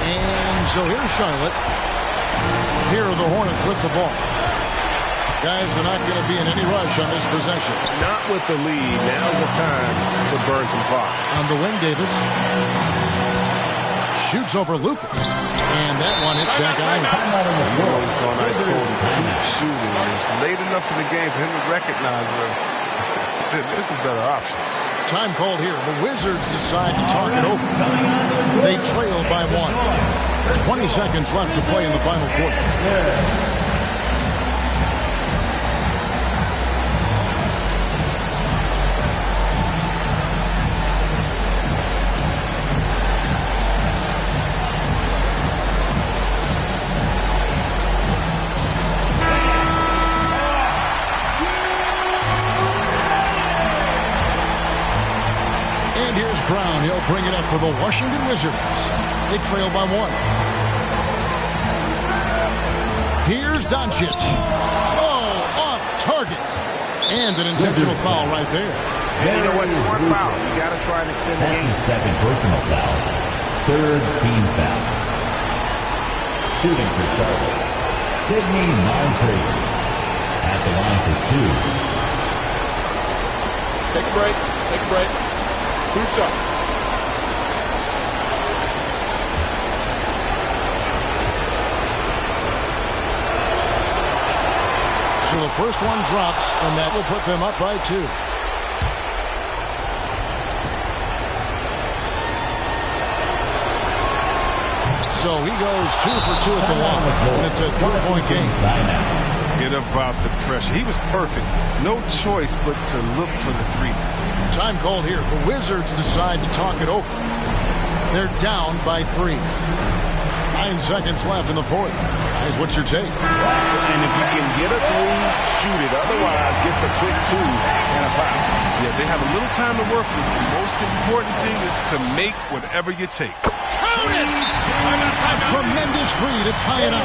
And so here's Charlotte. Here are the Hornets with the ball. Guys are not going to be in any rush on this possession. Not with the lead. Now's the time to burn some clock. On the wing, Davis shoots over Lucas. And that one hits back iron. He's gone ice cold and keep shooting. It's late enough in the game for him to recognize there's some better options. Time called here. The Wizards decide to talk it over. They trail by 1. 20 seconds left to play in the final quarter. Brown, he'll bring it up for the Washington Wizards. They trail by 1. Here's Doncic. Oh, off target. And an intentional foul right there. And you know what? Smart foul. You got to try and extend the game. That's his second personal foul. Third team foul. Shooting for Charlotte, Sidney Moncrief. At the line for 2. Take a break. Take a break. 2 shots. So the first one drops, and that will put them up by 2. So he goes 2 for 2 at the line, and it's a 3-point game. Get about the pressure. He was perfect. No choice but to look for the 3. Time called here. The Wizards decide to talk it over. They're down by 3. 9 seconds left in the fourth. Guys, what's your take? And if you can get a 3, shoot it. Otherwise, get the quick 2 and a foul. Yeah, they have a little time to work with. The most important thing is to make whatever you take. Count it! A tremendous 3 to tie it up.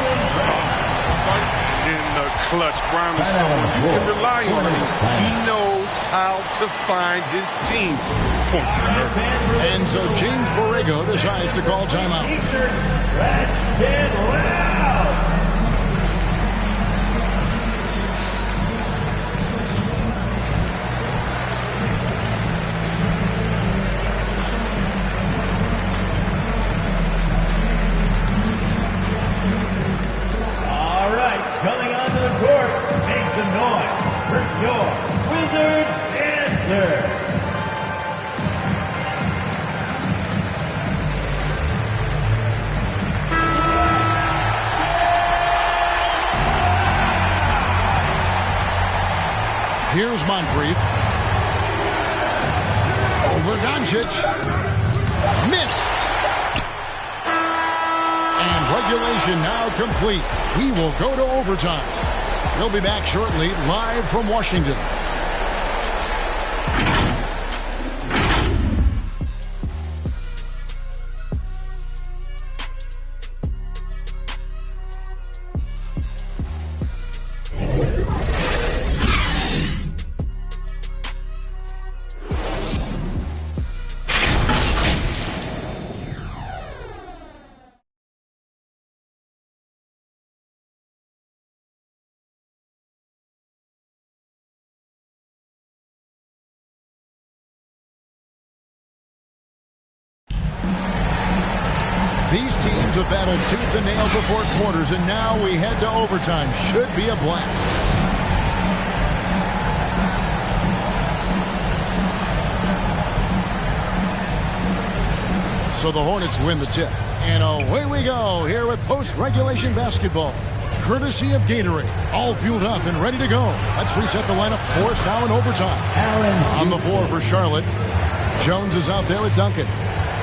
In the clutch, Brown is someone you can rely on. He knows how to find his team. Points at her. And so James Borrego decides to call timeout. All right, coming onto the court, make some noise for your Wizards answer. Here's Moncrief. Over Doncic. Missed. And regulation now complete. We will go to overtime. We'll be back shortly, live from Washington. These teams have battled tooth and nail for 4 quarters, and now we head to overtime. Should be a blast. So the Hornets win the tip. And away we go here with post-regulation basketball. Courtesy of Gatorade. All fueled up and ready to go. Let's reset the lineup for us now in overtime. On the floor for Charlotte. Jones is out there with Duncan.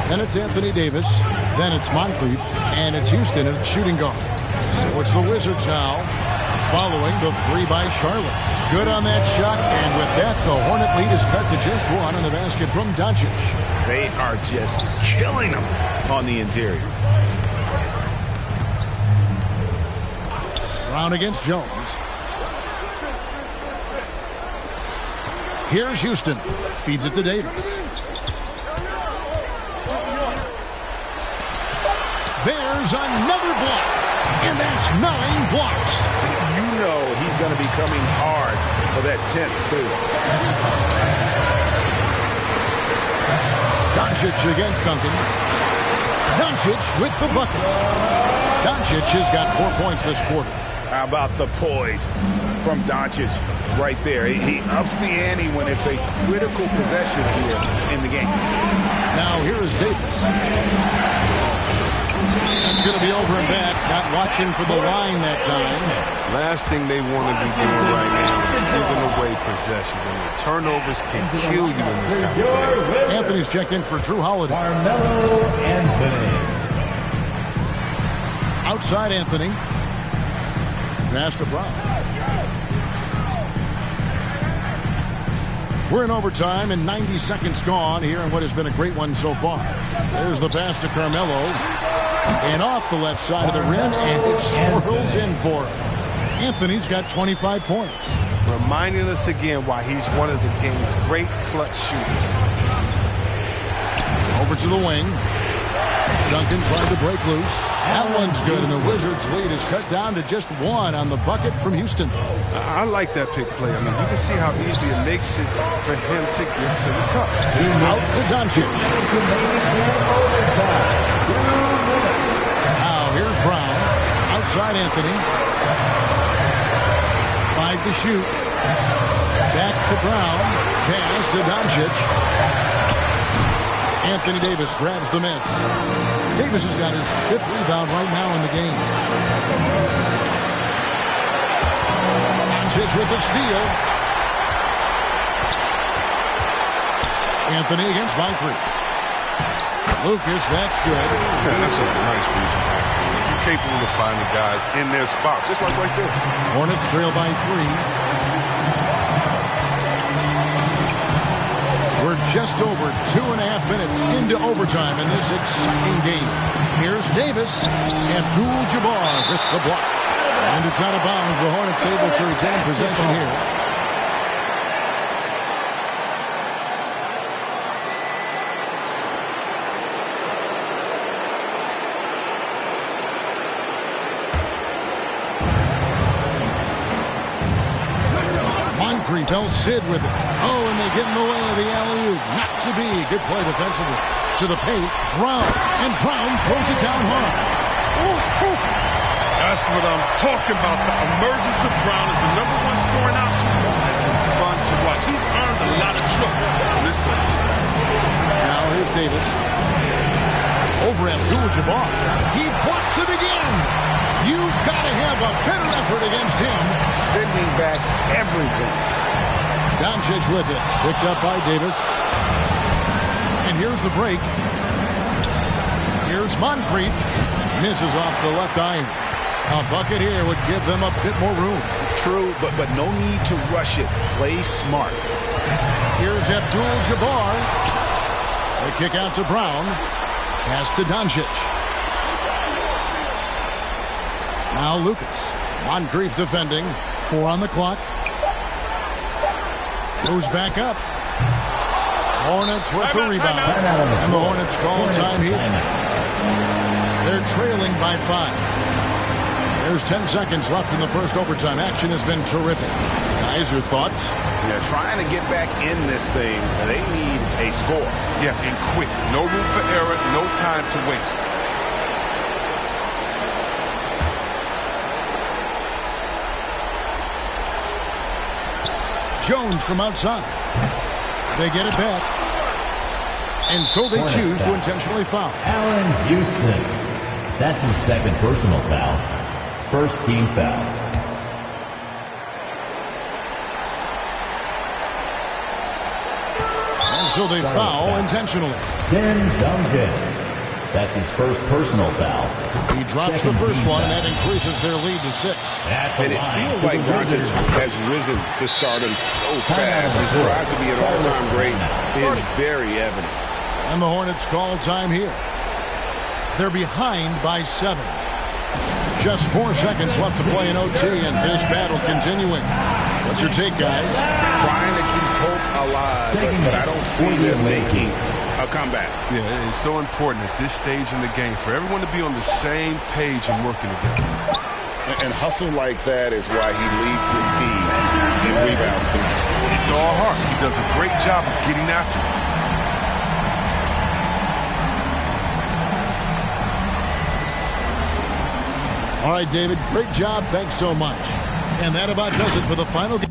Then it's Anthony Davis. Then it's Moncrief. And it's Houston at shooting guard. So it's the Wizards now, following the 3 by Charlotte. Good on that shot. And with that, the Hornet lead is cut to just 1 on the basket from Doncic. They are just killing them on the interior. Brown against Jones. Here's Houston. Feeds it to Davis. There's another block. And that's 9 blocks. You know he's going to be coming hard for that 10th, too. Doncic against Duncan. Doncic with the bucket. Doncic has got 4 points this quarter. How about the poise from Doncic right there? He ups the ante when it's a critical possession here in the game. Now here is Davis. That's going to be over and back. Not watching for the line that time. Last thing they want to be doing right now is giving away possessions. And the turnovers can kill you in this kind of play. Anthony's checked in for Drew Holiday. Carmelo Anthony. Outside Anthony. Pass to Brown. We're in overtime and 90 seconds gone here in what has been a great one so far. There's the pass to Carmelo. And off the left side of the rim, and it swirls in for him. Anthony's got 25 points. Reminding us again why he's one of the game's great clutch shooters. Over to the wing. Duncan trying to break loose. That one's good, and the Wizards' lead is cut down to just one on the bucket from Houston. I like that pick play. I mean, you can see how easily it makes it for him to get to the cup. Out to Doncic. Now here's Brown. Outside Anthony. 5 to shoot. Back to Brown. Pass to Doncic. Anthony Davis grabs the miss. Davis has got his 5th rebound right now in the game. Doncic with the steal. Anthony against Moncrief. Lucas, that's good. Man, that's just a nice read from Anthony. He's capable of finding guys in their spots, just like right there. Hornets trail by 3. We're just over 2.5 minutes into overtime in this exciting game. Here's Davis. Abdul-Jabbar with the block. And it's out of bounds. The Hornets able to retain possession here. Moncrief tells Sid with it. Oh, and they get in the way of the alley-oop. Not to be. Good play defensively. To the paint. Brown. And Brown throws it down hard. That's what I'm talking about. The emergence of Brown as the #1 scoring option has been fun to watch. He's earned a lot of trust in this place. Now here's Davis. Over Abdul-Jabbar. He blocks it again. You've got to have a better effort against him. Sending back everything. Doncic with it. Picked up by Davis. And here's the break. Here's Moncrief. Misses off the left iron. A bucket here would give them a bit more room. True, but no need to rush it. Play smart. Here's Abdul-Jabbar. They kick out to Brown. Pass to Doncic. Now Lucas. Moncrief defending. 4 on the clock. Goes back up. Hornets with the rebound. And the Hornets call time here. They're trailing by 5. There's 10 seconds left in the first overtime. Action has been terrific. Guys, your thoughts? Yeah, trying to get back in this thing. They need a score. Yeah, and quick. No room for error. No time to waste. Jones from outside. They get it back. And so they choose to intentionally foul. Allen Houston. That's his 2nd personal foul. First team foul. And so they foul intentionally. Tim Duncan. That's his first personal foul. He drops the first one, and that increases their lead to 6. And it feels like Doncic has risen to stardom so fast. His drive to be an all-time great is very evident. And the Hornets call time here. They're behind by 7. Just 4 seconds left to play in OT, and this battle continuing. What's your take, guys? Trying to keep hope alive, but I don't see them making a comeback. Yeah, it's so important at this stage in the game for everyone to be on the same page and working together. And hustle like that is why he leads his team in rebounds tonight. It's all heart. He does a great job of getting after it. All right, David, great job. Thanks so much. And that about does it for the final game.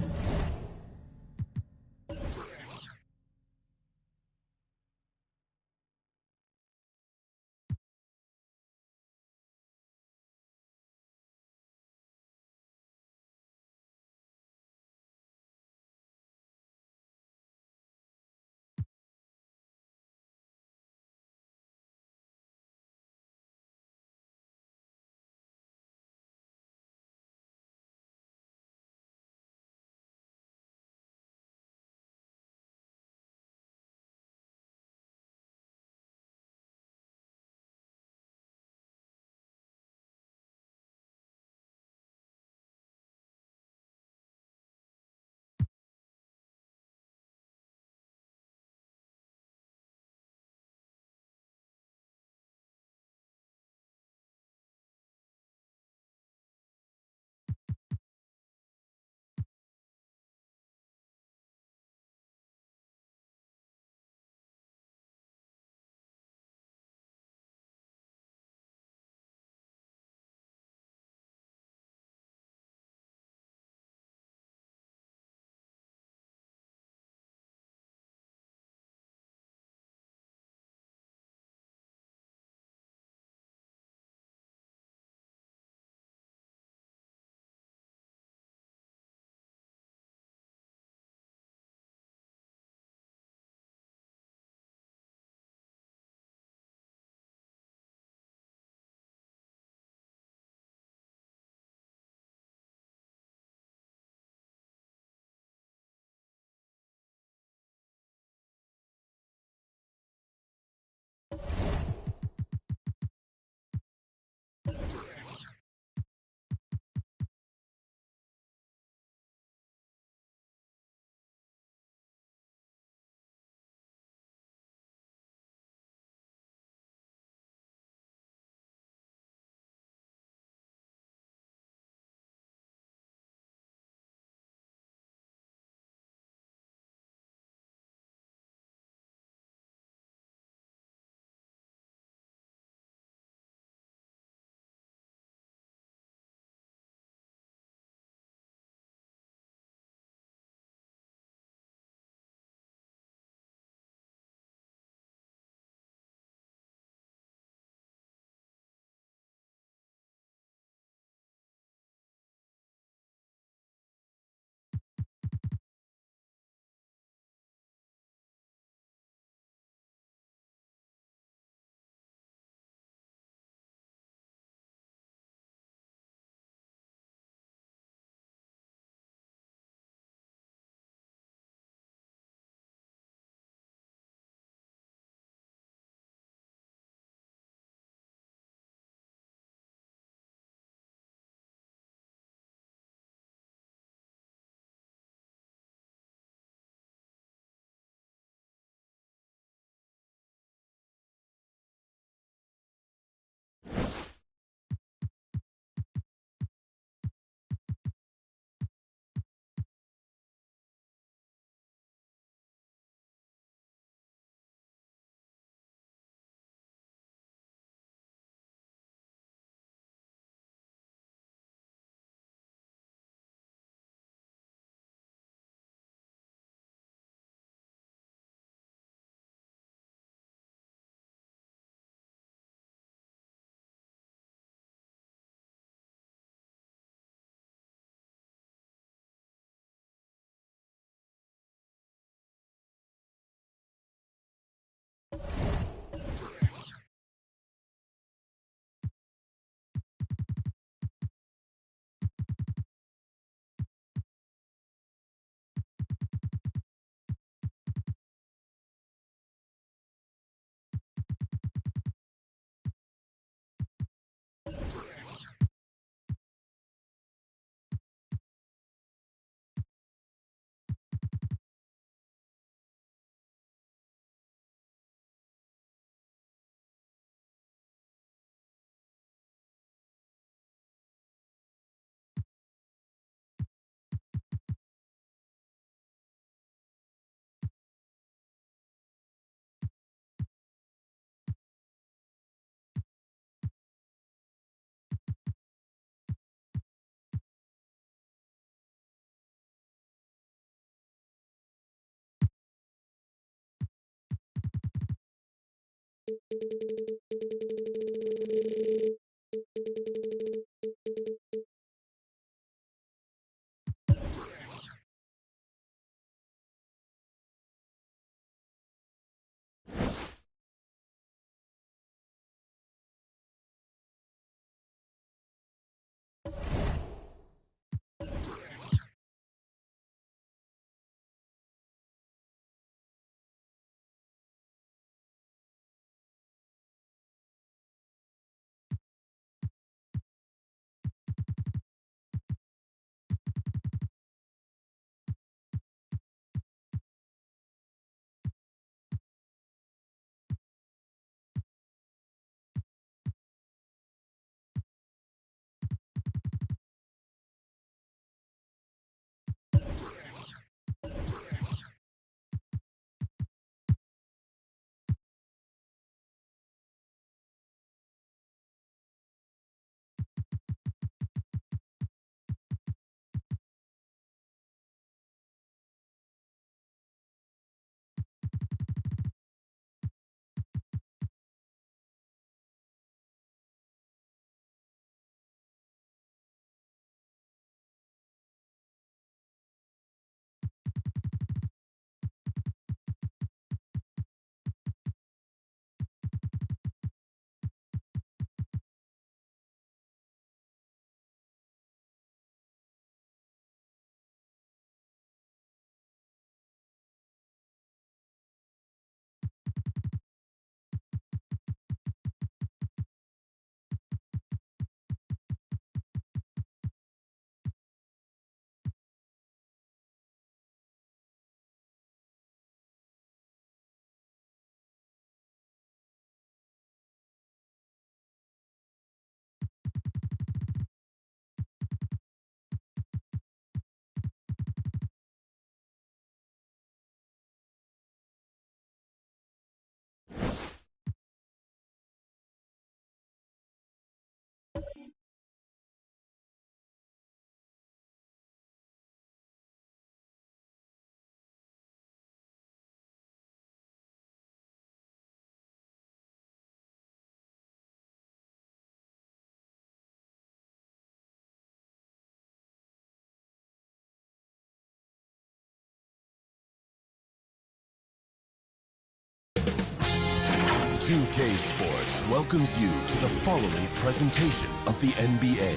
2K Sports welcomes you to the following presentation of the NBA.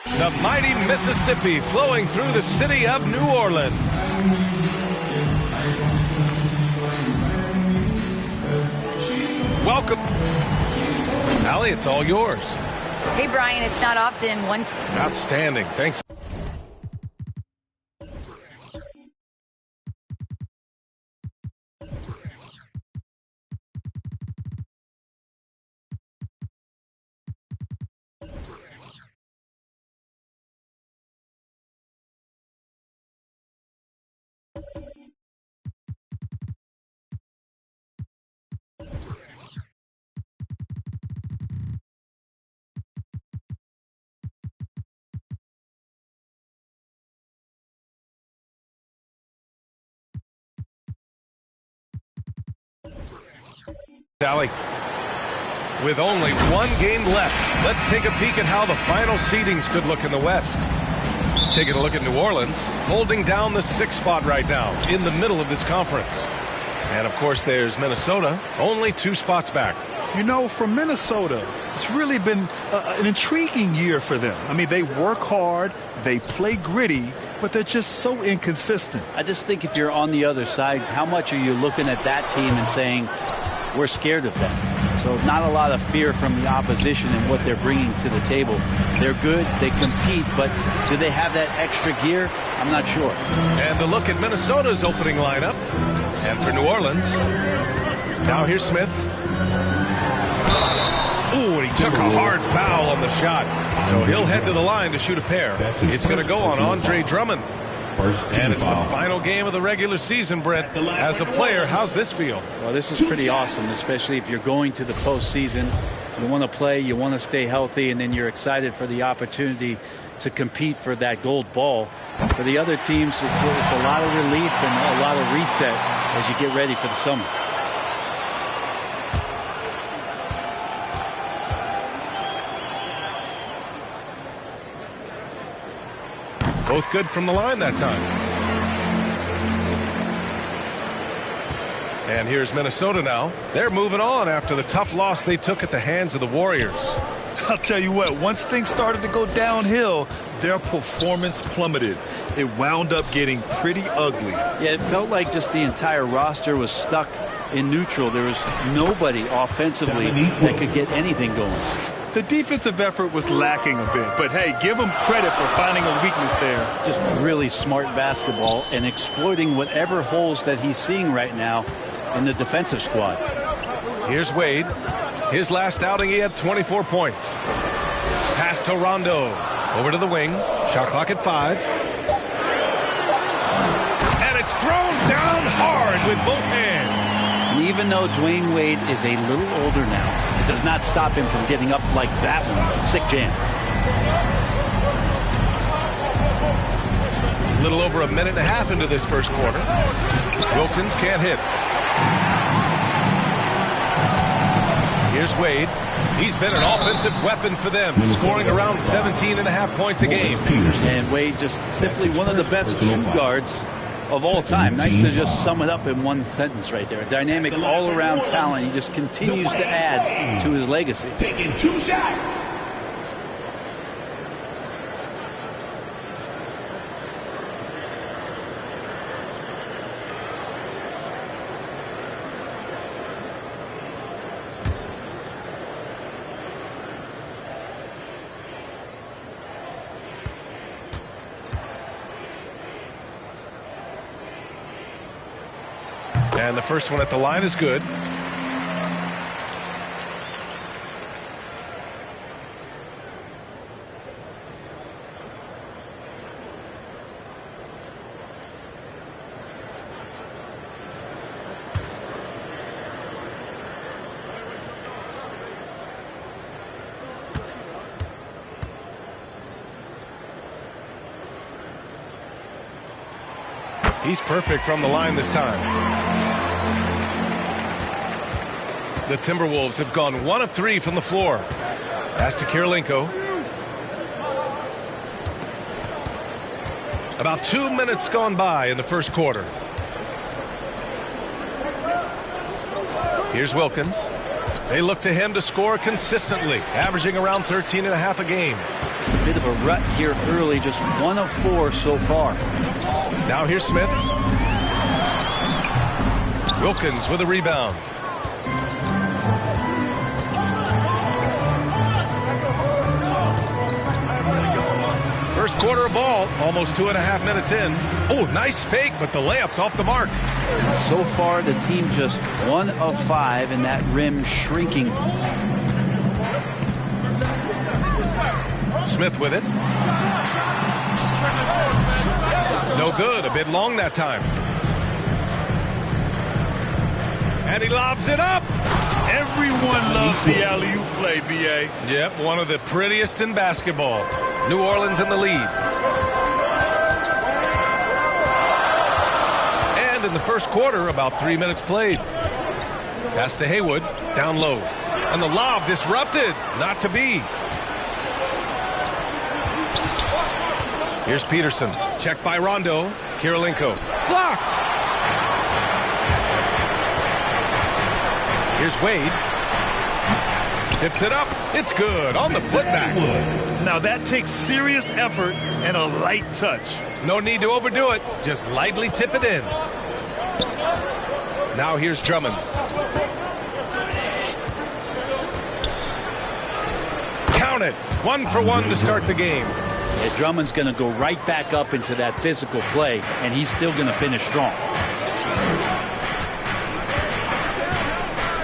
The mighty Mississippi flowing through the city of New Orleans. Welcome. Allie, it's all yours. Hey, Brian, it's not often one... Outstanding. Thanks. Allie, with only one game left, let's take a peek at how the final seedings could look in the West. Taking a look at New Orleans, holding down the 6th spot right now, in the middle of this conference. And, of course, there's Minnesota, only 2 spots back. You know, for Minnesota, it's really been an intriguing year for them. I mean, they work hard, they play gritty, but they're just so inconsistent. I just think if you're on the other side, how much are you looking at that team and saying, we're scared of them? So not a lot of fear from the opposition and what they're bringing to the table. They're good, they compete, but do they have that extra gear? I'm not sure. And a look at Minnesota's opening lineup. And for New Orleans, now here's Smith. Ooh, and he took a hard foul on the shot. So he'll head to the line to shoot a pair. It's going to go on Andre Drummond. And it's the final game of the regular season, Brett. As a player, how's this feel? Well, this is pretty awesome, especially if you're going to the postseason. You want to play, you want to stay healthy, and then you're excited for the opportunity to compete for that gold ball. For the other teams, it's a lot of relief and a lot of reset as you get ready for the summer. Both good from the line that time. And here's Minnesota now. They're moving on after the tough loss they took at the hands of the Warriors. I'll tell you what, once things started to go downhill, their performance plummeted. It wound up getting pretty ugly. Yeah, it felt like just the entire roster was stuck in neutral. There was nobody offensively that could get anything going. The defensive effort was lacking a bit, but hey, give them credit for finding a weakness there. Just really smart basketball and exploiting whatever holes that he's seeing right now in the defensive squad. Here's Wade. His last outing, he had 24 points. Pass to Rondo. Over to the wing. Shot clock at 5. And it's thrown down hard with both hands. And even though Dwayne Wade is a little older now, it does not stop him from getting up like that one. Sick jam. A little over a minute and a half into this first quarter. Wilkins can't hit. Here's Wade. He's been an offensive weapon for them, scoring around 17.5 points a game. And Wade just simply one of the best shoot guards of all time. Nice to just sum it up in one sentence right there. A dynamic all-around talent. He just continues to add to his legacy. Taking 2 shots. And the first one at the line is good. He's perfect from the line this time. The Timberwolves have gone 1 of 3 from the floor. Pass to Kirilenko. About 2 minutes gone by in the first quarter. Here's Wilkins. They look to him to score consistently, averaging around 13.5 a game. A bit of a rut here early, just 1 of 4 so far. Now here's Smith. Wilkins with a rebound. First quarter of ball, almost 2.5 minutes in. Oh, nice fake, but the layup's off the mark. So far, the team just 1 of 5, and that rim shrinking. Smith with it. No good, a bit long that time. And he lobs it up. Everyone loves the alley-oop play, B.A. Yep, one of the prettiest in basketball. New Orleans in the lead. And in the first quarter, about 3 minutes played. Pass to Haywood, down low. And the lob disrupted, not to be. Here's Peterson, checked by Rondo. Kirilenko, blocked. Here's Wade. Tips it up. It's good on the putback. Now that takes serious effort and a light touch. No need to overdo it. Just lightly tip it in. Now here's Drummond. Count it. 1 for 1 to start the game. Yeah, Drummond's going to go right back up into that physical play, and he's still going to finish strong.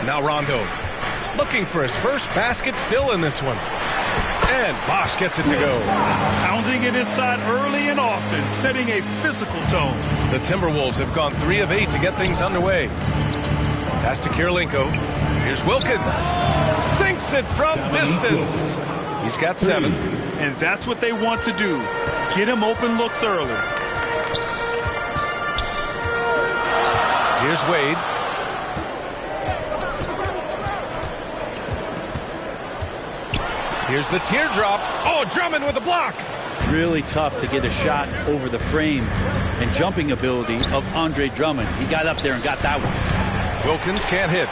Now Rondo. Looking for his first basket, still in this one. And Bosch gets it to go. Pounding it inside early and often, setting a physical tone. The Timberwolves have gone 3 of 8 to get things underway. Pass to Kirilenko. Here's Wilkins. Sinks it from distance. He's got 7. And that's what they want to do. Get him open looks early. Here's Wade. Here's the teardrop. Oh, Drummond with a block. Really tough to get a shot over the frame and jumping ability of Andre Drummond. He got up there and got that one. Wilkins can't hit.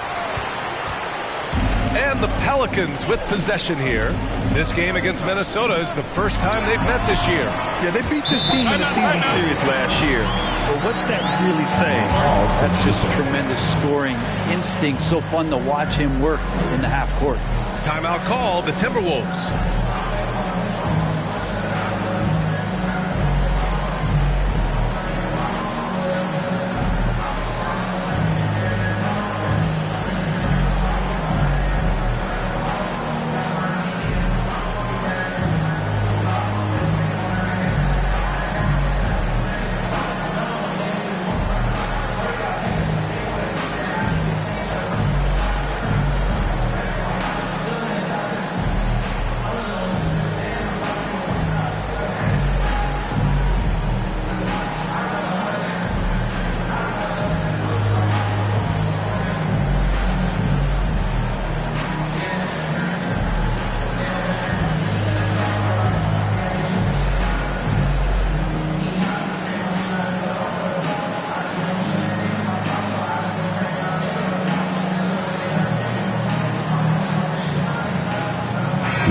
And the Pelicans with possession here. This game against Minnesota is the first time they've met this year. Yeah, they beat this team in the season series last year. But what's that really saying? Oh, that's just tremendous scoring instinct. So fun to watch him work in the half court. Timeout call, the Timberwolves.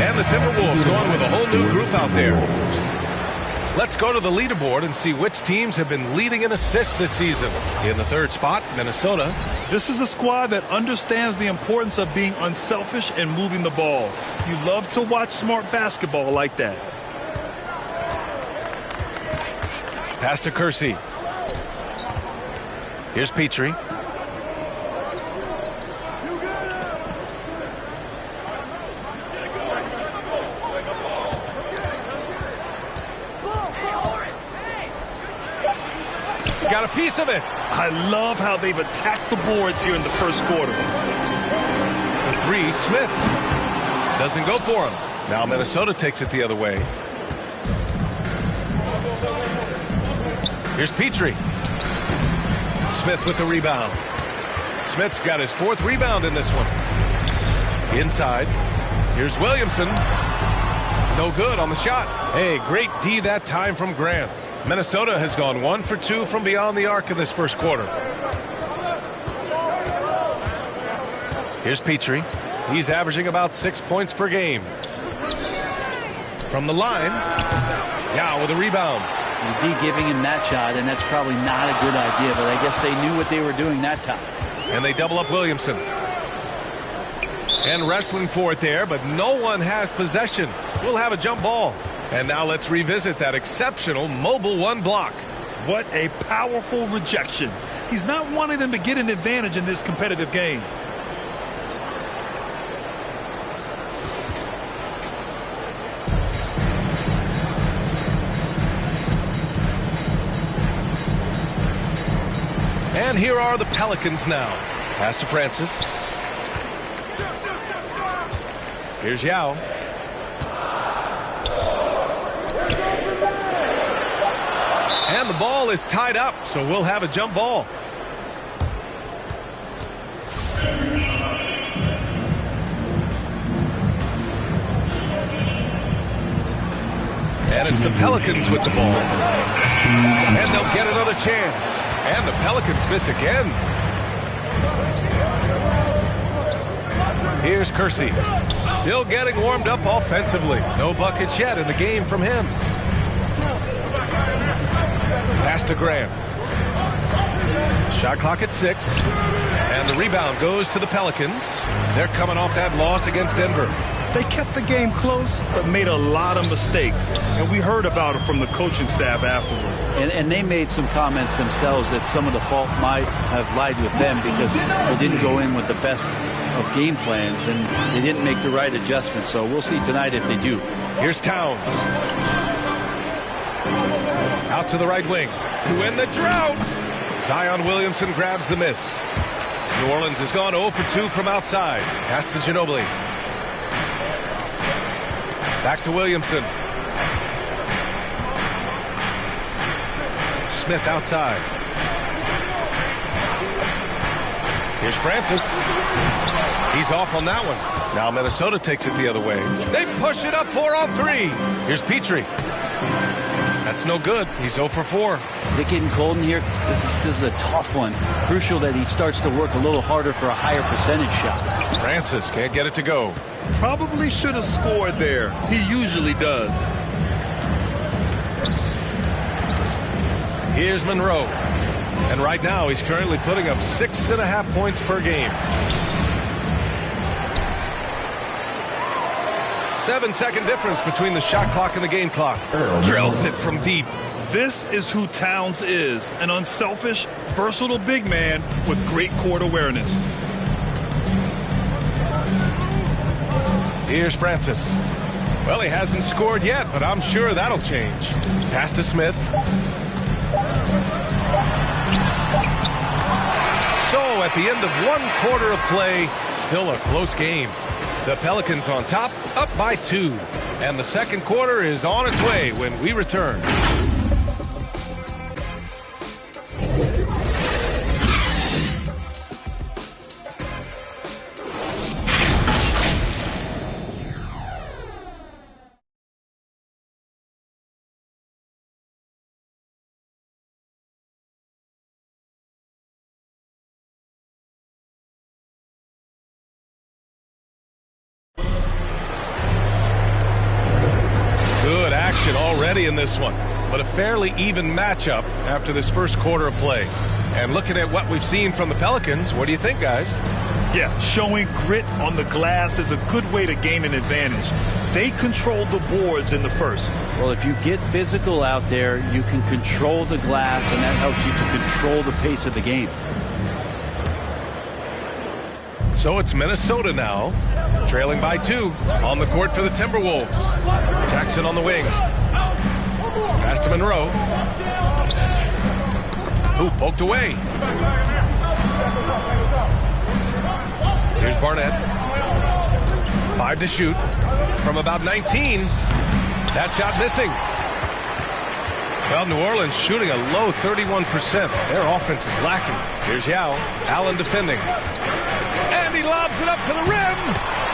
And the Timberwolves going with a whole new group out there. Let's go to the leaderboard and see which teams have been leading in assists this season. In the 3rd spot, Minnesota. This is a squad that understands the importance of being unselfish and moving the ball. You love to watch smart basketball like that. Pass to Kersey. Here's Petrie. Got a piece of it. I love how they've attacked the boards here in the first quarter. The 3, Smith. Doesn't go for him. Now Minnesota takes it the other way. Here's Petrie. Smith with the rebound. Smith's got his 4th rebound in this one. Inside. Here's Williamson. No good on the shot. Hey, great D that time from Grant. Minnesota has gone 1 for 2 from beyond the arc in this first quarter. Here's Petrie. He's averaging about 6 points per game. From the line, Yao with a rebound. D giving him that shot, and that's probably not a good idea, but I guess they knew what they were doing that time. And they double up Williamson. And wrestling for it there, but no one has possession. We'll have a jump ball. And now let's revisit that exceptional mobile 1 block. What a powerful rejection. He's not wanting them to get an advantage in this competitive game. And here are the Pelicans now. Pass to Francis. Here's Yao. And the ball is tied up, so we'll have a jump ball. And it's the Pelicans with the ball. And they'll get another chance. And the Pelicans miss again. Here's Kersey. Still getting warmed up offensively. No buckets yet in the game from him. Pass to Graham. Shot clock at 6. And the rebound goes to the Pelicans. They're coming off that loss against Denver. They kept the game close, but made a lot of mistakes. And we heard about it from the coaching staff afterward. And they made some comments themselves that some of the fault might have lied with them because they didn't go in with the best of game plans and they didn't make the right adjustments. So we'll see tonight if they do. Here's Towns. Out to the right wing to win the drought. Zion Williamson grabs the miss. New Orleans has gone 0 for 2 from outside. Pass to Ginobili. Back to Williamson. Smith outside. Here's Francis. He's off on that one. Now Minnesota takes it the other way. They push it up 4 on 3. Here's Petrie. That's no good. He's 0 for 4. Is it getting cold in here? This is a tough one. Crucial that he starts to work a little harder for a higher percentage shot. Francis can't get it to go. Probably should have scored there. He usually does. Here's Monroe. And right now he's currently putting up 6.5 points per game. 7-second difference between the shot clock and the game clock. Drills it from deep. This is who Towns is, an unselfish, versatile big man with great court awareness. Here's Francis. Well, he hasn't scored yet, but I'm sure that'll change. Pass to Smith. So at the end of 1 quarter of play, still a close game. The Pelicans on top, up by 2. And the second quarter is on its way when we return. Good action already in this one, but a fairly even matchup after this first quarter of play. And looking at what we've seen from the Pelicans, what do you think, guys? Yeah, showing grit on the glass is a good way to gain an advantage. They controlled the boards in the first. Well, if you get physical out there, you can control the glass, and that helps you to control the pace of the game. So it's Minnesota now, trailing by 2 on the court for the Timberwolves. Jackson on the wing. Pass to Monroe. Who poked away. Here's Barnett. 5 to shoot from about 19. That shot missing. Well, New Orleans shooting a low 31%. Their offense is lacking. Here's Yao. Allen defending. And he lobs it up to the rim.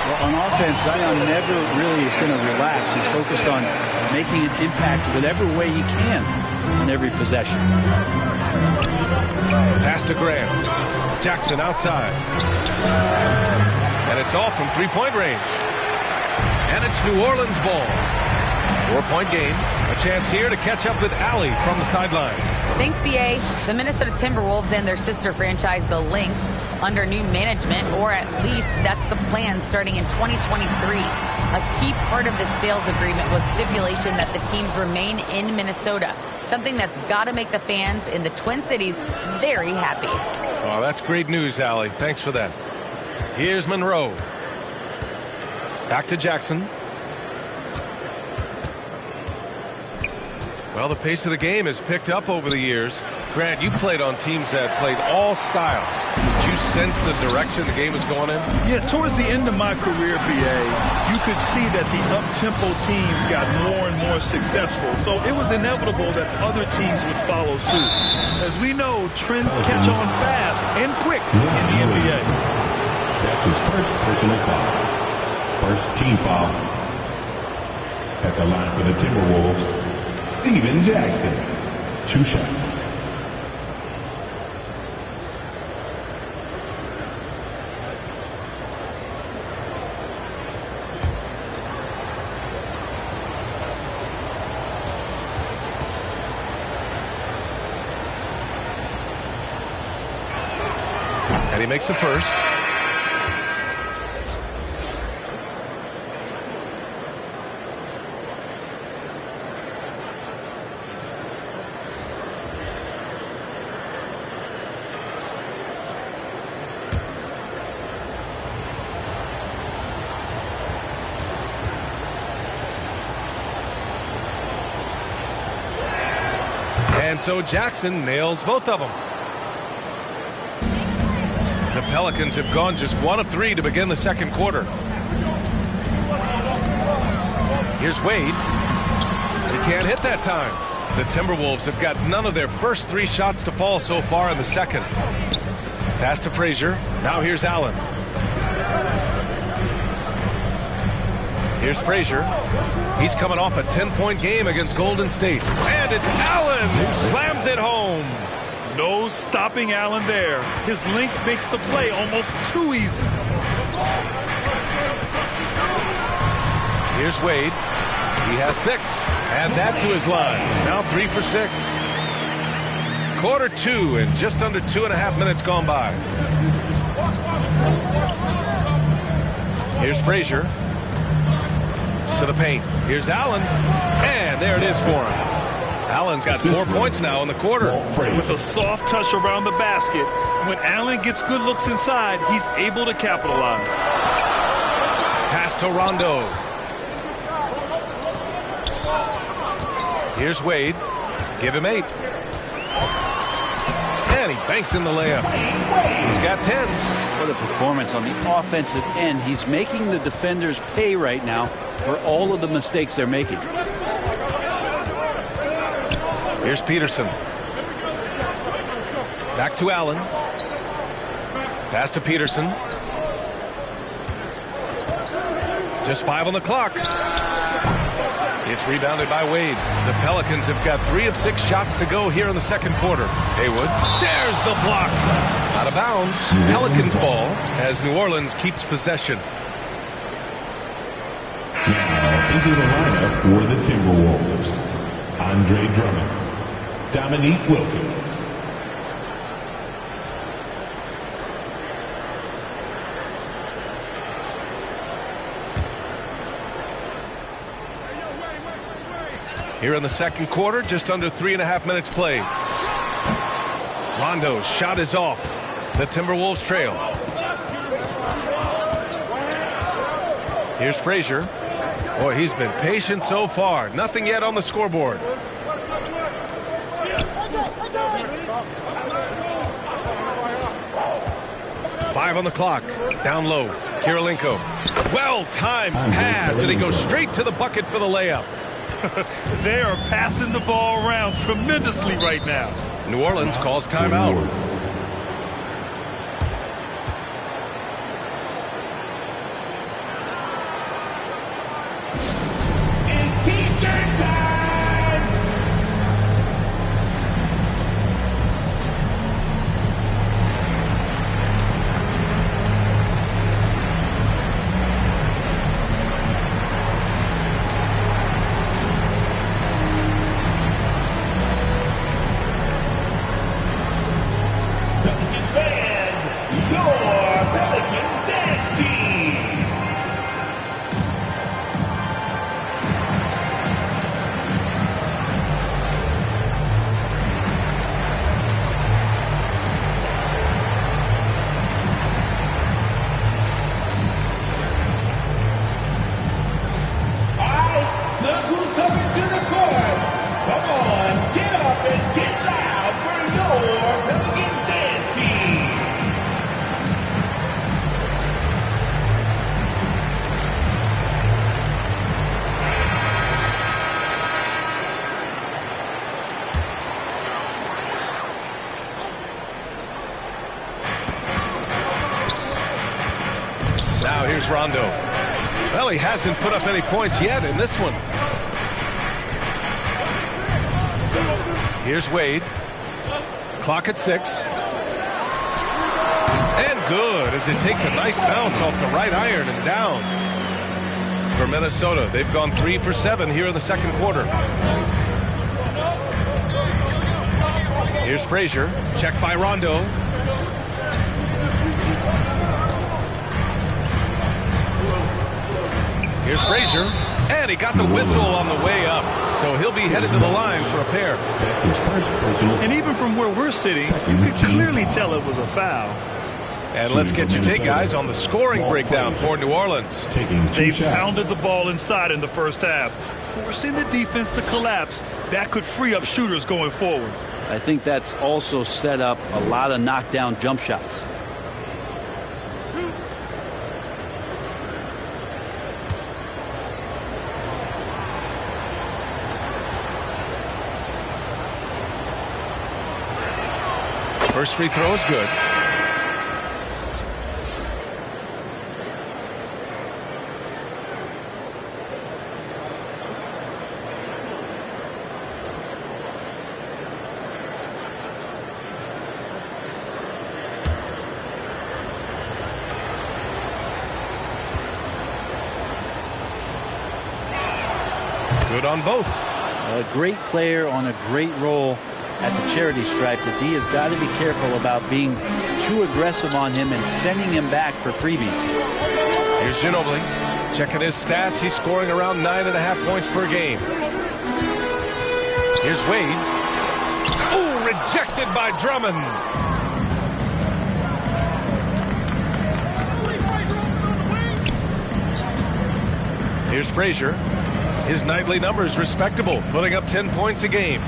Well, on offense, Zion never really is going to relax. He's focused on making an impact whatever way he can in every possession. Pass to Grant. Jackson outside. And it's off from three-point range. And it's New Orleans ball. 4-point game. A chance here to catch up with Allie from the sideline. Thanks, B.A. The Minnesota Timberwolves and their sister franchise, the Lynx, under new management, or at least that's the plan starting in 2023. A key part of this sales agreement was stipulation that the teams remain in Minnesota, something that's got to make the fans in the Twin Cities very happy. Oh, that's great news, Allie. Thanks for that. Here's Monroe. Back to Jackson. Well, the pace of the game has picked up over the years. Grant, you played on teams that played all styles. Did you sense the direction the game was going in? Yeah, towards the end of my career, B.A., you could see that the up-tempo teams got more and more successful. So it was inevitable that other teams would follow suit. As we know, trends catch on fast and quick in the NBA. That's his first personal foul. First team foul. At the line for the Timberwolves, Steven Jackson. 2 shots. And he makes the first. And so Jackson nails both of them. The Pelicans have gone just 1 of 3 to begin the second quarter. Here's Wade. He can't hit that time. The Timberwolves have got none of their first 3 shots to fall so far in the second. Pass to Frazier. Now here's Allen. Here's Frazier. He's coming off a 10-point game against Golden State. And it's Allen who slams it home. No stopping Allen there. His length makes the play almost too easy. Here's Wade. He has 6. Add that to his line. Now 3 for 6. Quarter 2 and just under 2.5 minutes gone by. Here's Frazier. To the paint. Here's Allen. And there it is for him. Allen's got 4 points now in the quarter. With a soft touch around the basket, when Allen gets good looks inside, he's able to capitalize. Pass to Rondo. Here's Wade. Give him 8. And he banks in the layup. He's got 10. What a performance on the offensive end. He's making the defenders pay right now for all of the mistakes they're making. Here's Peterson. Back to Allen. Pass to Peterson. Just 5 on the clock. It's rebounded by Wade. The Pelicans have got 3 of 6 shots to go here in the second quarter. Haywood. There's the block. Out of bounds. Pelicans ball as New Orleans keeps possession. Now into the lineup for the Timberwolves. Andre Drummond. Dominique Wilkins. Here in the second quarter, just under 3.5 minutes played. Rondo's shot is off. The Timberwolves trail. Here's Frazier. Boy, he's been patient so far. Nothing yet on the scoreboard. Five on the clock. Down low. Kirilenko. Well-timed pass, and he goes straight to the bucket for the layup. They are passing the ball around tremendously right now. New Orleans calls timeout. Now here's Rondo. Well, he hasn't put up any points yet in this one. Here's Wade. Clock at 6. And good as it takes a nice bounce off the right iron and down. For Minnesota, they've gone 3 for 7 here in the second quarter. Here's Frazier. Checked by Rondo. Here's Frazier, and he got the whistle on the way up, so he'll be headed to the line for a pair. And even from where we're sitting, you could clearly tell it was a foul. And let's get your take, guys, on the scoring breakdown for New Orleans. They pounded the ball inside in the first half, forcing the defense to collapse. That could free up shooters going forward. I think that's also set up a lot of knockdown jump shots. First free throw is good. Good on both. A great player on a great role at the charity stripe. The D has got to be careful about being too aggressive on him and sending him back for freebies. Here's Ginobili. Checking his stats. He's scoring around 9.5 points per game. Here's Wade. Oh, rejected by Drummond. Here's Frazier. His nightly numbers respectable, putting up 10 points a game.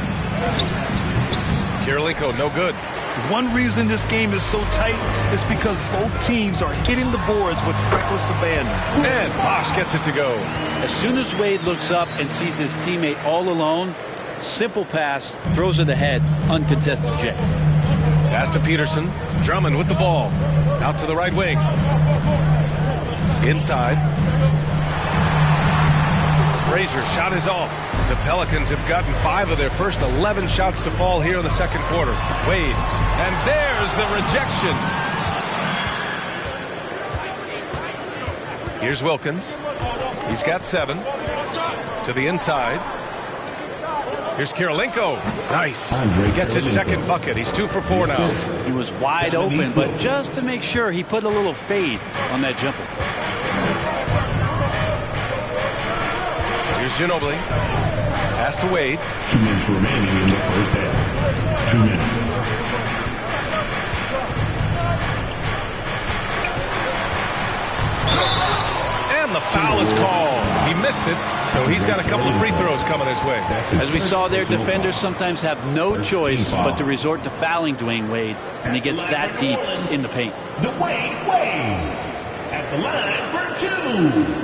Kirilenko, no good. One reason this game is so tight is because both teams are hitting the boards with reckless abandon. And Bosch gets it to go. As soon as Wade looks up and sees his teammate all alone, simple pass, throws it ahead, uncontested J. Pass to Peterson. Drummond with the ball. Out to the right wing. Inside. Frazier shot is off. The Pelicans have gotten 5 of their first 11 shots to fall here in the second quarter. Wade. And there's the rejection. Here's Wilkins. He's got 7. To the inside. Here's Kirilenko. Nice. He gets his second bucket. He's 2 for 4 now. He was wide open, but just to make sure, he put a little fade on that jumper. Here's Ginobili. Pass to Wade. 2 minutes remaining in the first half. 2 minutes. And the foul is called. He missed it, so he's got a couple of free throws coming his way. As we saw there, defenders sometimes have no choice but to resort to fouling Dwayne Wade, and he gets that deep in the paint. Dwayne Wade at the line for 2.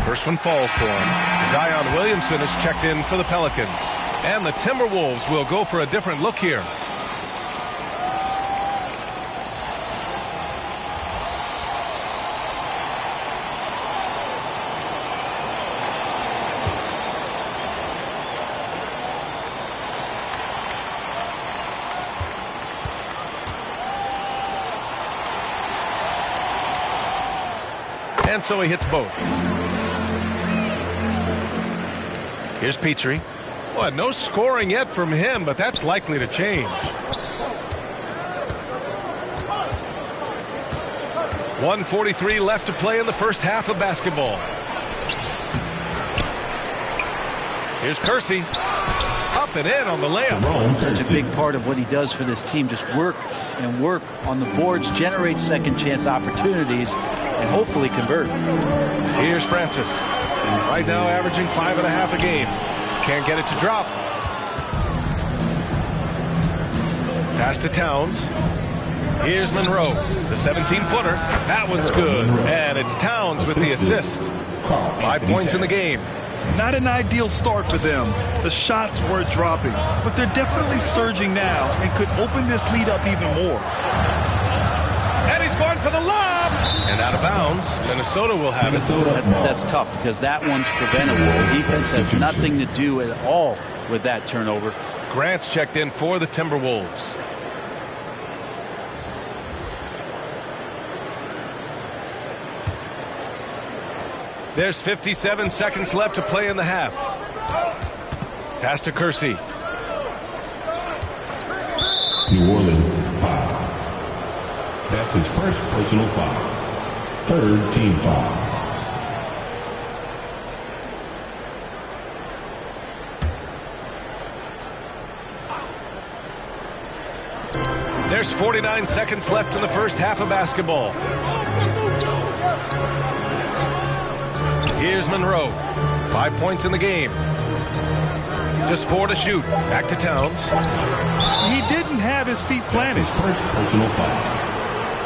First one falls for him. Zion Williamson is checked in for the Pelicans. And the Timberwolves will go for a different look here. And so he hits both. Here's Petrie. Well, no scoring yet from him, but that's likely to change. 1:43 left to play in the first half of basketball. Here's Kersey. Up and in on the layup. Such a big part of what he does for this team. Just work and work on the boards, generate second chance opportunities, and hopefully convert. Here's Francis. Right now averaging 5.5 a game. Can't get it to drop. Pass to Towns. Here's Monroe, the 17-footer. That one's good. And it's Towns with the assist. 5 points in the game. Not an ideal start for them. The shots were dropping, but they're definitely surging now and could open this lead up even more. And he's going for the lob. And out of bounds. Minnesota will have it. That's tough because that one's preventable. Defense has nothing to do at all with that turnover. Grant's checked in for the Timberwolves. There's 57 seconds left to play in the half. Pass to Kersey. New Orleans foul. That's his first personal foul. Third team foul. There's 49 seconds left in the first half of basketball. Here's Monroe. 5 points in the game. Just 4 to shoot. Back to Towns. He didn't have his feet planted. His first personal foul.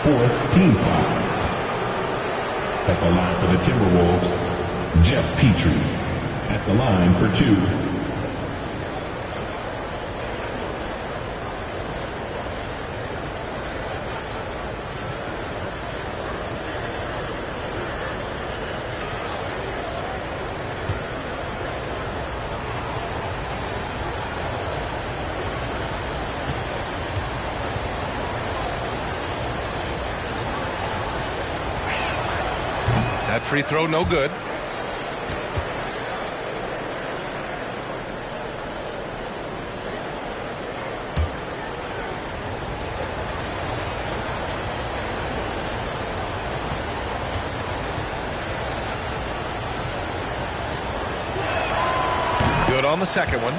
4th team foul. At the line for the Timberwolves, Jeff Petrie. At the line for 2. That free throw no good. Good on the second one.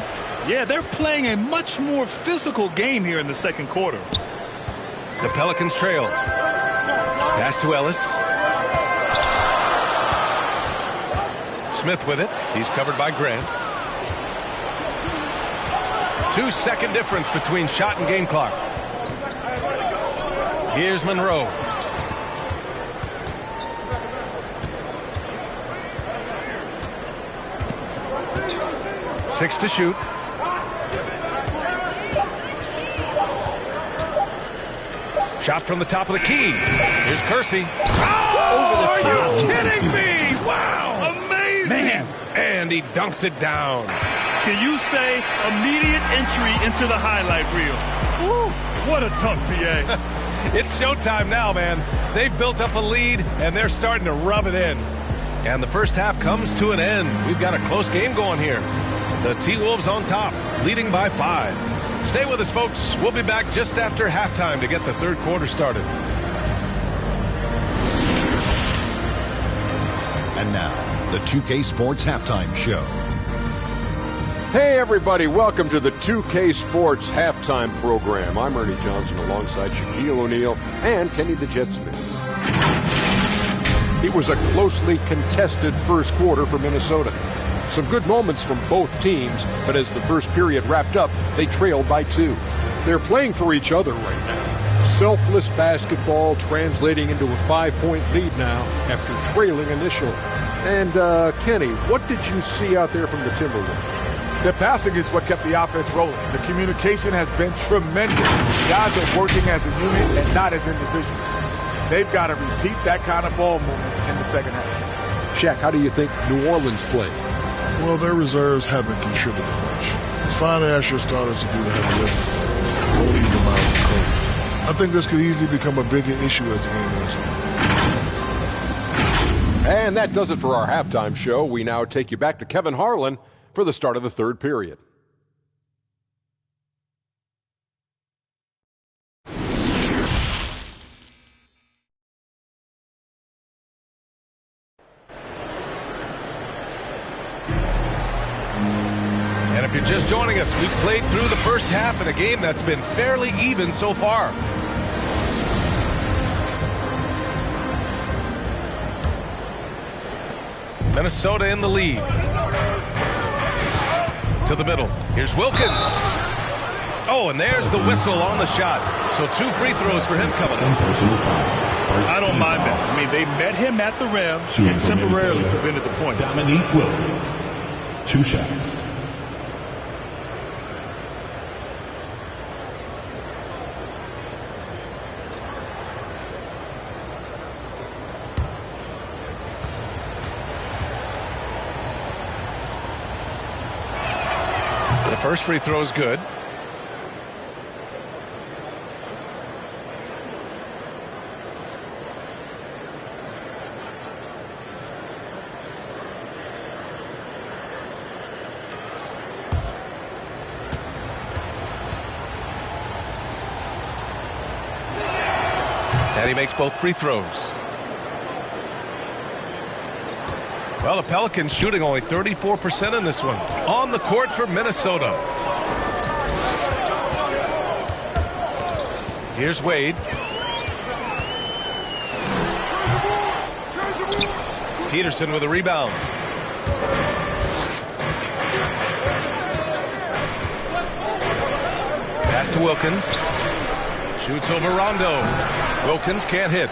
Yeah, they're playing a much more physical game here in the second quarter. The Pelicans trail. Pass to Ellis. Smith with it. He's covered by Grant. 2-second difference between shot and game clock. Here's Monroe. Six to shoot. Shot from the top of the key. Here's Kersey. Over the top. Are you kidding me? Wow. Amazing. Man. And he dunks it down. Can you say immediate entry into the highlight reel? Woo, what a dunk, B.A. It's showtime now, man. They've built up a lead, and they're starting to rub it in. And the first half comes to an end. We've got a close game going here. The T-Wolves on top, leading by 5. Stay with us, folks. We'll be back just after halftime to get the third quarter started. And now, the 2K Sports Halftime Show. Hey, everybody. Welcome to the 2K Sports Halftime Program. I'm Ernie Johnson alongside Shaquille O'Neal and Kenny the Jet Smith. It was a closely contested first quarter for Minnesota. Some good moments from both teams, but as the first period wrapped up, they trailed by 2. They're playing for each other right now. Selfless basketball translating into a 5-point lead now after trailing initially. And, Kenny, what did you see out there from the Timberwolves? Their passing is what kept the offense rolling. The communication has been tremendous. Guys are working as a unit and not as individuals. They've got to repeat that kind of ball movement in the second half. Shaq, how do you think New Orleans played? Well, their reserves haven't contributed much. It's fine to ask your starters to do the heavy lifting. Don't leave them out of the cold. I think this could easily become a bigger issue as the game goes on. And that does it for our halftime show. We now take you back to Kevin Harlan for the start of the third period. And if you're just joining us, we've played through the first half in a game that's been fairly even so far. Minnesota in the lead. To the middle. Here's Wilkins. Oh, and there's the whistle on the shot. So 2 free throws for him coming up. I don't mind that. I mean, they met him at the rim and temporarily prevented the points. Dominique Wilkins. 2 shots. The first free throw is good. And he makes both free throws. Well, the Pelicans shooting only 34% in this one. On the court for Minnesota. Here's Wade. Peterson with a rebound. Pass to Wilkins. Shoots over Rondo. Wilkins can't hit.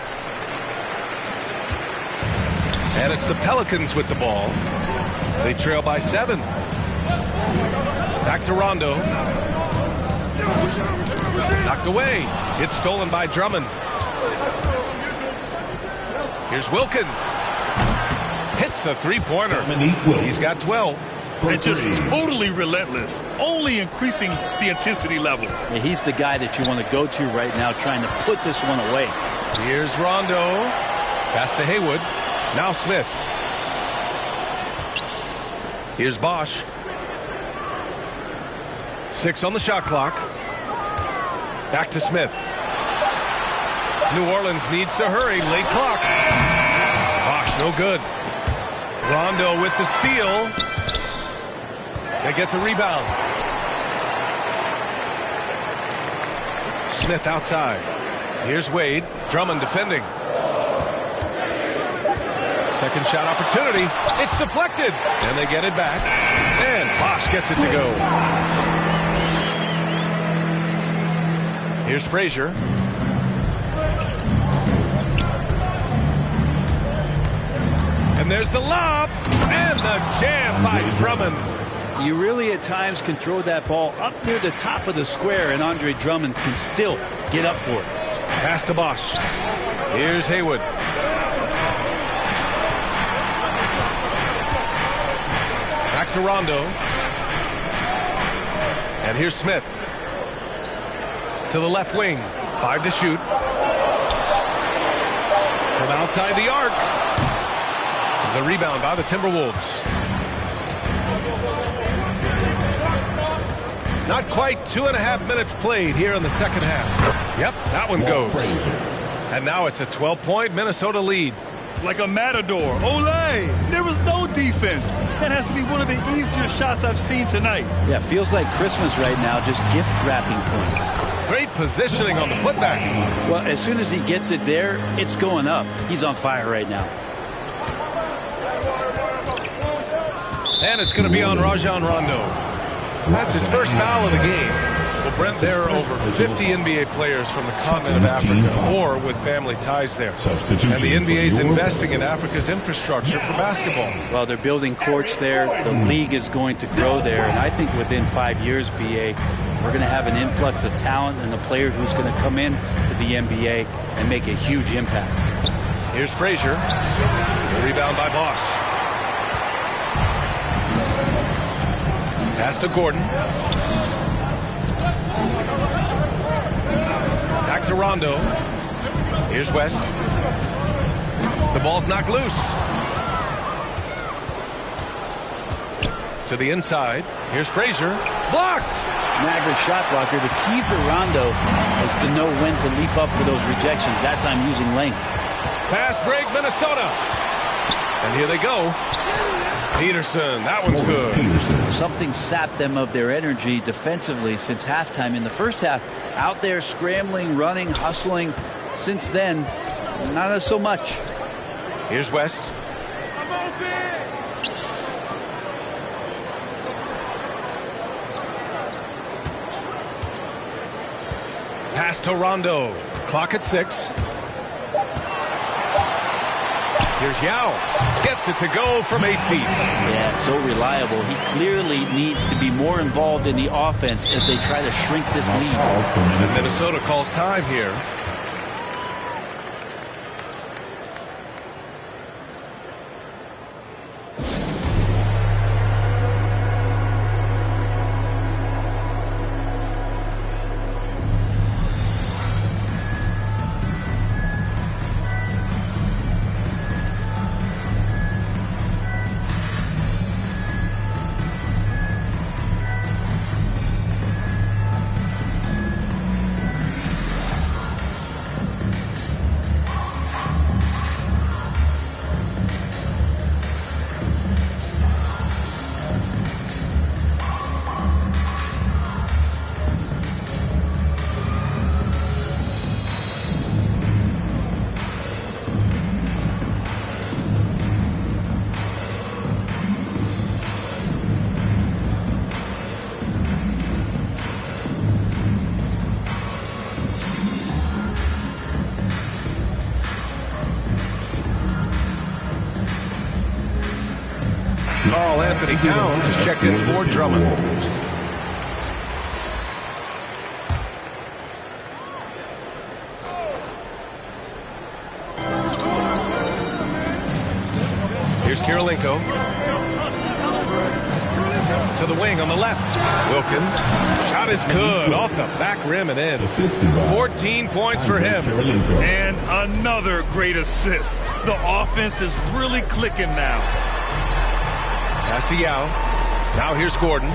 And it's the Pelicans with the ball. They trail by 7. Back to Rondo. Knocked away. It's stolen by Drummond. Here's Wilkins. Hits the three-pointer. He's got 12. And just totally relentless, only increasing the intensity level. Yeah, he's the guy that you want to go to right now, trying to put this one away. Here's Rondo. Pass to Haywood. Now Smith. Here's Bosch. 6 on the shot clock. Back to Smith. New Orleans needs to hurry. Late clock. Bosch, no good. Rondo with the steal. They get the rebound. Smith outside. Here's Wade. Drummond defending. Second shot opportunity. It's deflected. And they get it back. And Bosch gets it to go. Here's Frazier. And there's the lob. And the jam by Drummond. You really at times can throw that ball up near the top of the square, and Andre Drummond can still get up for it. Pass to Bosch. Here's Haywood. Back to Rondo. And here's Smith. To the left wing. 5 to shoot. From outside the arc. The rebound by the Timberwolves. Not quite 2.5 minutes played here in the second half. Yep, that one goes. And now it's a 12-point Minnesota lead. Like a matador. Olay! There was no defense. That has to be one of the easier shots I've seen tonight. Yeah, feels like Christmas right now, just gift wrapping points. Great positioning on the putback. Well, as soon as he gets it there, it's going up. He's on fire right now. And it's going to be on Rajon Rondo. That's his first foul of the game. Well, Brent, there are over 50 NBA players from the continent of Africa or with family ties there. And the NBA is investing in Africa's infrastructure for basketball. Well, they're building courts there. The league is going to grow there. And I think within 5 years, BA, we're going to have an influx of talent and a player who's going to come in to the NBA and make a huge impact. Here's Frazier. The rebound by Bosch. Pass to Gordon. Back to Rondo. Here's West. The ball's knocked loose. To the inside. Here's Frazier. Blocked! Niagara shot blocker. The key for Rondo is to know when to leap up for those rejections. That time using length. Fast break, Minnesota. And here they go. Peterson, that one's good. Something sapped them of their energy defensively since halftime. In the first half, out there scrambling, running, hustling. Since then, not so much. Here's West. Pass to Rondo. Clock at 6. Here's Yao. Gets it to go from 8 feet. Yeah, so reliable. He clearly needs to be more involved in the offense as they try to shrink this lead. And Minnesota calls time here. Anthony Towns is checked in for Drummond. Here's Kirilenko. To the wing on the left. Wilkins. Shot is good. Off the back rim and in. 14 points for him. And another great assist. The offense is really clicking now. Pass to Yao. Now here's Gordon.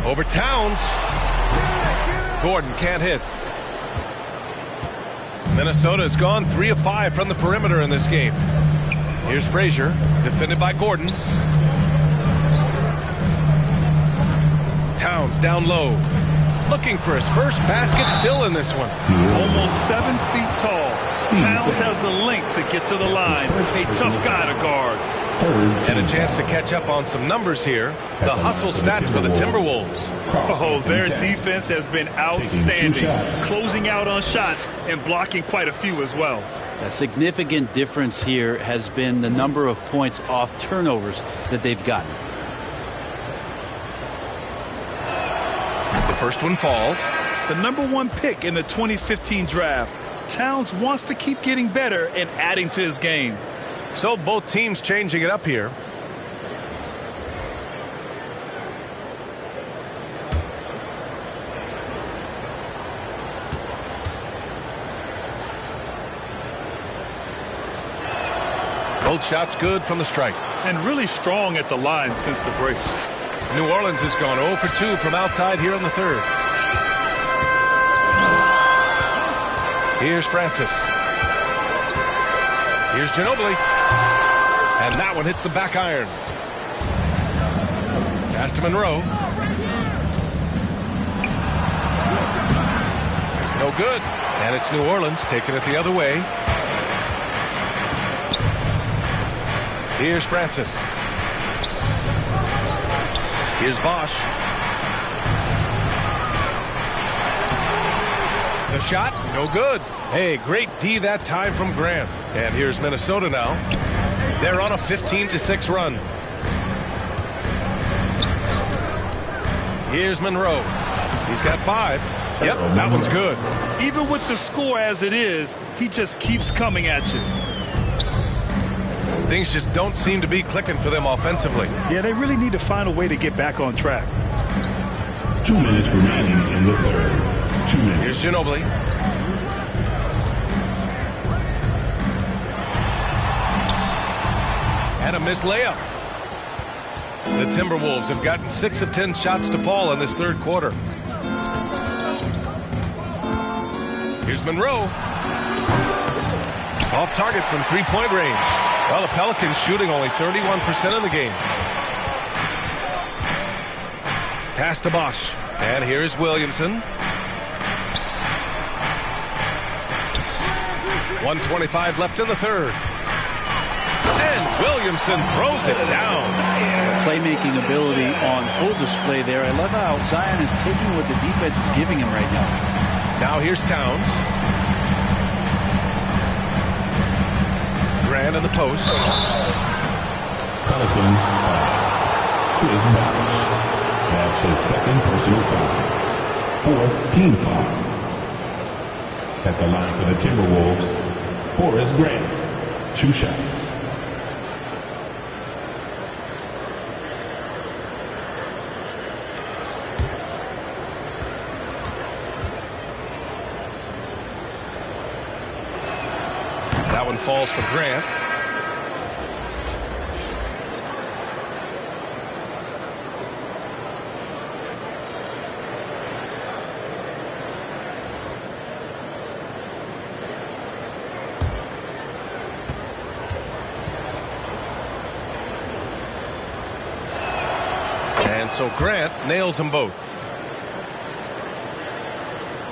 Over Towns. Gordon can't hit. Minnesota has gone 3 of 5 from the perimeter in this game. Here's Frazier, defended by Gordon. Towns down low, looking for his first basket, still in this one. Almost 7 feet tall. Towns has the length to get to the line. A tough guy to guard. And a chance to catch up on some numbers here. The hustle stats for the Timberwolves. Oh, their defense has been outstanding, closing out on shots and blocking quite a few as well. A significant difference here has been the number of points off turnovers that they've gotten. The first one falls. The #1 pick in the 2015 draft. Towns wants to keep getting better and adding to his game. So both teams changing it up here. Both shots good from the strike. And really strong at the line since the break. New Orleans has gone 0 for 2 from outside here in the third. Here's Francis. Here's Ginobili. And that one hits the back iron. Pass to Monroe. No good. And it's New Orleans taking it the other way. Here's Francis. Here's Bosch. The shot, no good. Hey, great D that time from Grant. And here's Minnesota now. They're on a 15-6 run. Here's Monroe. He's got 5. Yep, that one's good. Even with the score as it is, he just keeps coming at you. Things just don't seem to be clicking for them offensively. Yeah, they really need to find a way to get back on track. 2 minutes remaining in the third. 2 minutes. Here's Ginobili. And a missed layup. The Timberwolves have gotten 6 of 10 shots to fall in this third quarter. Here's Monroe. Off target from three-point range. Well, the Pelicans shooting only 31% in the game. Pass to Bosch. And here's Williamson. 1:25 left in the third. And Williamson throws it down. Playmaking ability on full display there. I love how Zion is taking what the defense is giving him right now. Now here's Towns. Grant in the post. Pelicans Chris Bosh. That's his second personal foul. 4th team foul. At the line for the Timberwolves, Horace Grant. 2 shots. That one falls for Grant. And so Grant nails them both.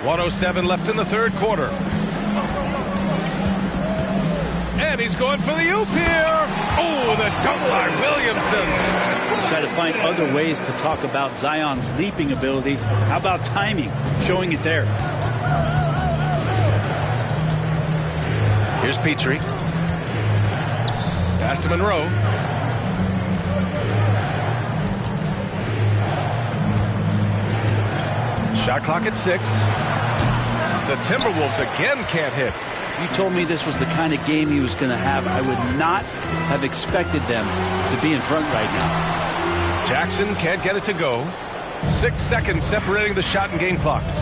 1:07 left in the third quarter. And he's going for the oop here. Oh, the dunk by Williamson. Try to find other ways to talk about Zion's leaping ability. How about timing? Showing it there. Here's Petrie. Pass to Monroe. Shot clock at 6. The Timberwolves again can't hit. If you told me this was the kind of game he was going to have, I would not have expected them to be in front right now. Jackson can't get it to go. 6 seconds separating the shot and game clocks.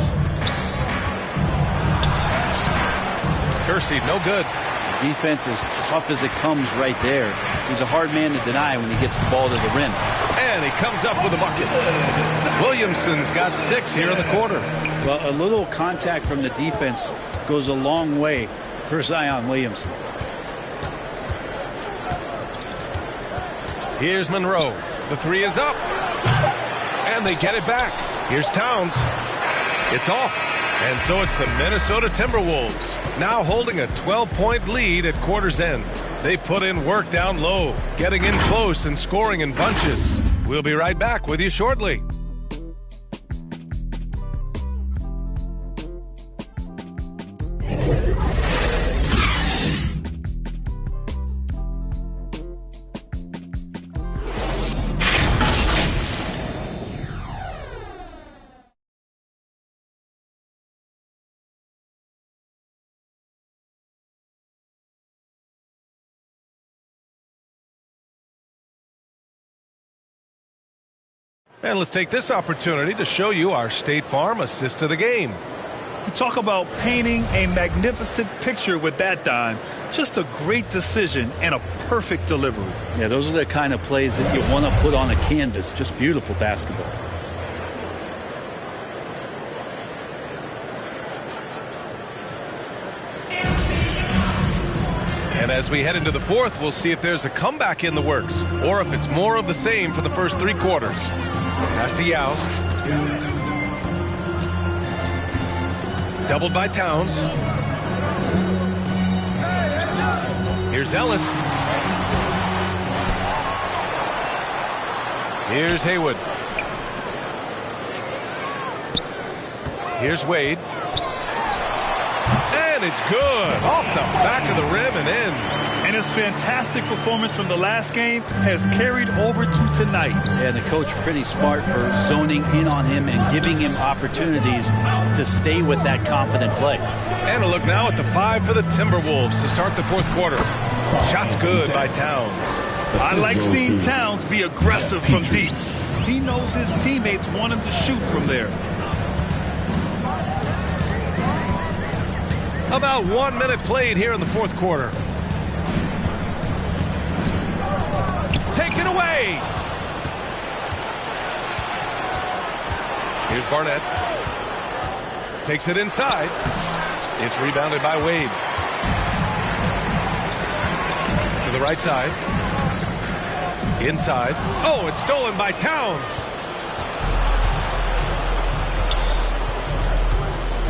Kersey, no good. The defense is tough as it comes right there. He's a hard man to deny when he gets the ball to the rim. And he comes up with a bucket. Williamson's got 6 here in the quarter. Well, a little contact from the defense goes a long way for Zion Williamson. Here's Monroe. The 3 is up. And they get it back. Here's Towns. It's off. And so it's the Minnesota Timberwolves, now holding a 12-point lead at quarter's end. They put in work down low, getting in close and scoring in bunches. We'll be right back with you shortly. And let's take this opportunity to show you our State Farm assist to the game. You talk about painting a magnificent picture with that dime. Just a great decision and a perfect delivery. Yeah, those are the kind of plays that you want to put on a canvas. Just beautiful basketball. And as we head into the fourth, we'll see if there's a comeback in the works or if it's more of the same for the first 3 quarters. Pass to Yao. Doubled by Towns. Here's Ellis. Here's Haywood. Here's Wade. And it's good. Off the back of the rim and in. And his fantastic performance from the last game has carried over to tonight. Yeah, the coach pretty smart for zoning in on him and giving him opportunities to stay with that confident play. And a look now at the 5 for the Timberwolves to start the fourth quarter. Shots good by Towns. I like seeing Towns be aggressive from deep. He knows his teammates want him to shoot from there. About 1 minute played here in the fourth quarter. Taken away. Here's Barnett. Takes it inside. It's rebounded by Wade. To the right side. Inside. Oh, it's stolen by Towns.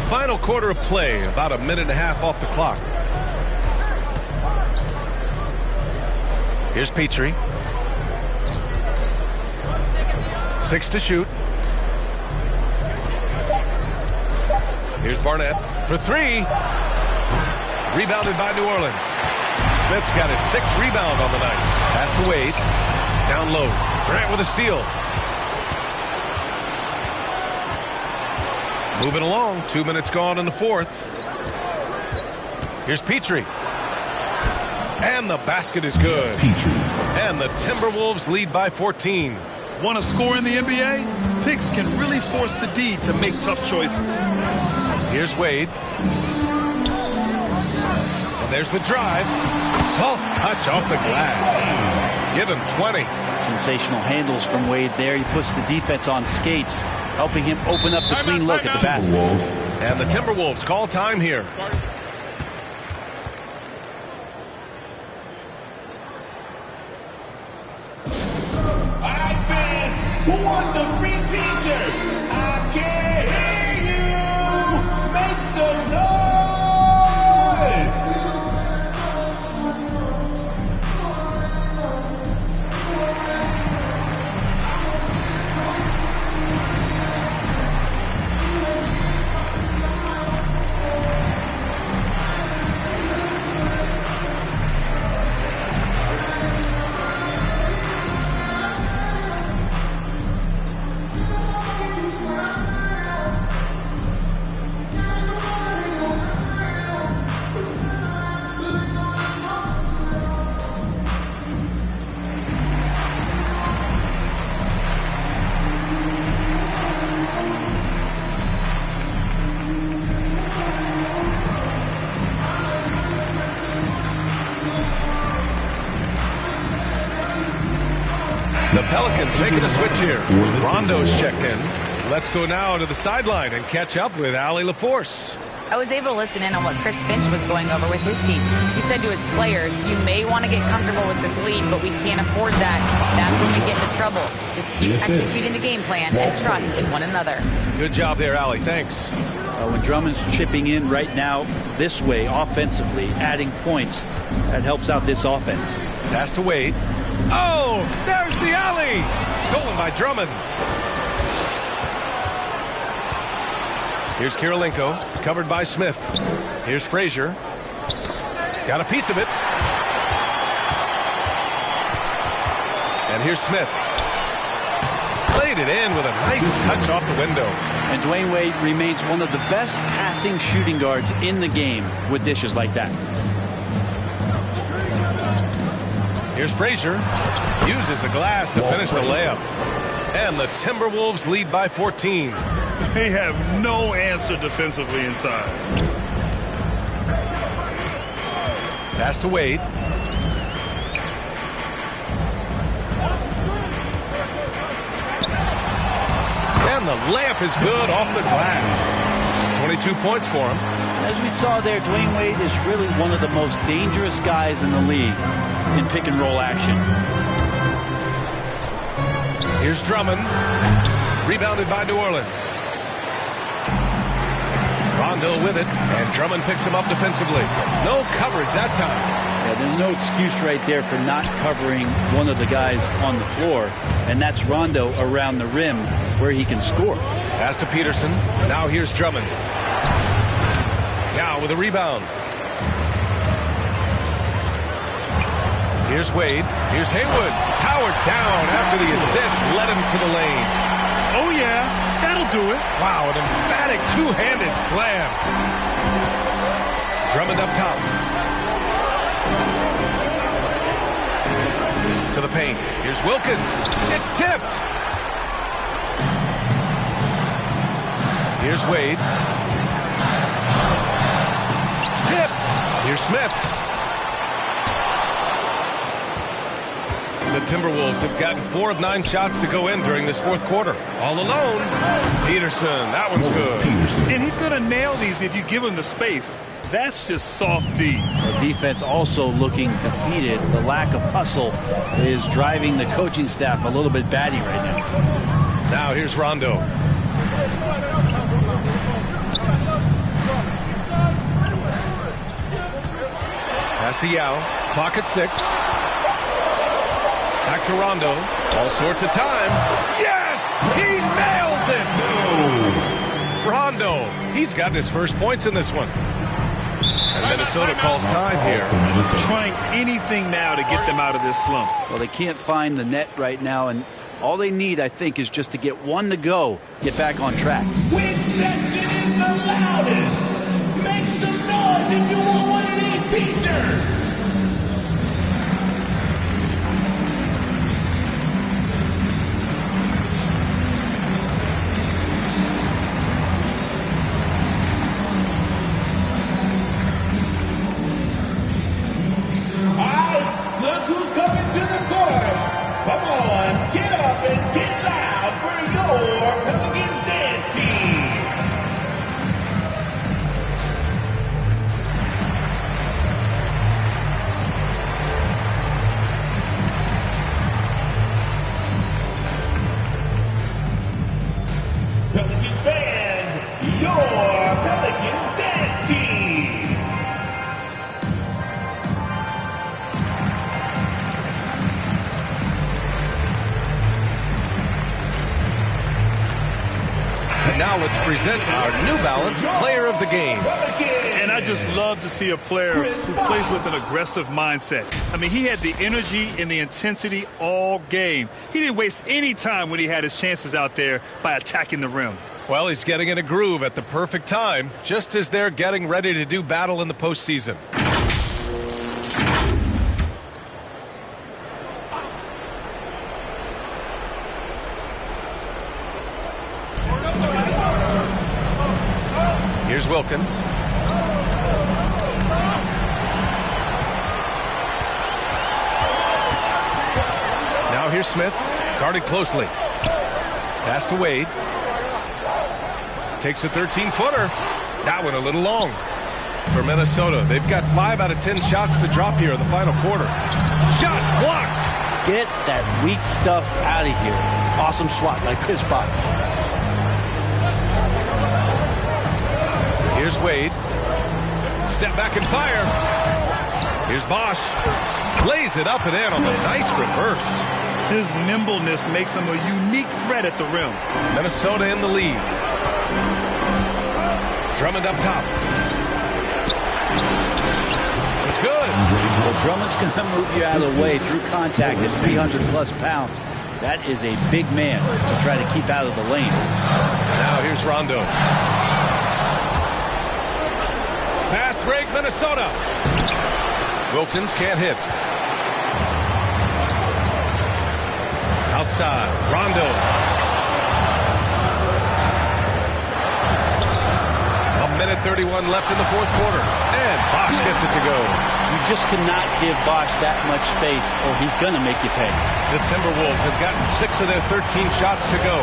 Final quarter of play, about 1.5 minutes off the clock. Here's Petrie. 6 to shoot. Here's Barnett for 3. Rebounded by New Orleans. Smith's got his 6th rebound on the night. Pass to Wade. Down low. Grant with a steal. Moving along. 2 minutes gone in the fourth. Here's Petrie. And the basket is good. And the Timberwolves lead by 14. Want to score in the NBA? Picks can really force the D to make tough choices. Here's Wade. And there's the drive. Soft touch off the glass. Give him 20. Sensational handles from Wade there. He puts the defense on skates, helping him open up the clean look at the basket. And the Timberwolves call time here. Who wants a free t-shirt? I can't hear you. Make some noise. Pelicans making a switch here. Rondo's checked in. Let's go now to the sideline and catch up with Allie LaForce. I was able to listen in on what Chris Finch was going over with his team. He said to his players, you may want to get comfortable with this lead, but we can't afford that. That's when we get into trouble. Just keep executing the game plan and trust in one another. Good job there, Allie. Thanks. When Drummond's chipping in right now this way offensively, adding points, that helps out this offense. Pass to Wade. Oh, there's the alley. Stolen by Drummond. Here's Kirilenko, covered by Smith. Here's Frazier. Got a piece of it. And here's Smith. Played it in with a nice touch off the window. And Dwayne Wade remains one of the best passing shooting guards in the game with dishes like that. Here's Frazier. Uses the glass to finish the layup. And the Timberwolves lead by 14. They have no answer defensively inside. Pass to Wade. And the layup is good off the glass. 22 points for him. As we saw there, Dwayne Wade is really one of the most dangerous guys in the league in pick and roll action. Here's Drummond. Rebounded by New Orleans. Rondo with it, and Drummond picks him up defensively. No coverage that time. Yeah, there's no excuse right there for not covering one of the guys on the floor, and that's Rondo around the rim where he can score. Pass to Peterson. Now here's Drummond. Now with a rebound. Here's Wade. Here's Haywood. Howard down after the assist led him to the lane. Oh, yeah. That'll do it. Wow, an emphatic two-handed slam. Drummond up top. To the paint. Here's Wilkins. It's tipped. Here's Wade. Tipped. Here's Smith. The Timberwolves have gotten 4 of 9 shots to go in during this fourth quarter. All alone. Peterson. That one's good. And he's going to nail these if you give him the space. That's just soft D. The defense also looking defeated. The lack of hustle is driving the coaching staff a little bit batty right now. Now here's Rondo. Pass to Yao. Clock at 6. Back to Rondo. All sorts of time. Yes! He nails it! Rondo. He's gotten his first points in this one. And Minnesota calls time here. Trying anything now to get them out of this slump. Well, they can't find the net right now, and all they need, I think, is just to get one to go, get back on track. Which section is the loudest? Make some noise if you want one of these t-shirts. Now let's present our New Balance Player of the Game. And I just love to see a player who plays with an aggressive mindset. I mean, he had the energy and the intensity all game. He didn't waste any time when he had his chances out there by attacking the rim. Well, he's getting in a groove at the perfect time, just as they're getting ready to do battle in the postseason. Here's Wilkins. Now here's Smith. Guarded closely. Pass to Wade. Takes a 13-footer. That one a little long for Minnesota. They've got 5 out of 10 shots to drop here in the final quarter. Shots blocked. Get that weak stuff out of here. Awesome swat by Chris Bosh. Here's Wade. Step back and fire. Here's Bosh. Lays it up and in on the nice reverse. His nimbleness makes him a unique threat at the rim. Minnesota in the lead. Drummond up top. It's good. Well, Drummond's going to move you out of the way through contact at 300-plus pounds. That is a big man to try to keep out of the lane. Now here's Rondo. Fast break, Minnesota. Wilkins can't hit. Outside, Rondo. A minute 31 left in the fourth quarter. And Bosh gets it to go. You just cannot give Bosh that much space or he's going to make you pay. The Timberwolves have gotten 6 of their 13 shots to go.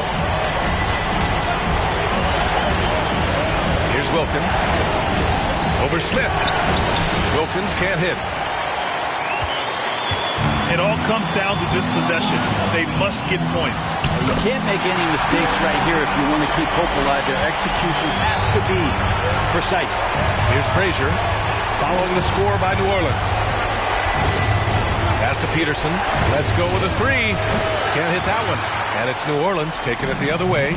Here's Wilkins. Over Smith. Wilkins can't hit. It all comes down to this possession. They must get points. You can't make any mistakes right here if you want to keep hope alive. Their execution has to be precise. Here's Frazier following the score by New Orleans. Pass to Peterson. Let's go with a 3. Can't hit that one. And it's New Orleans taking it the other way.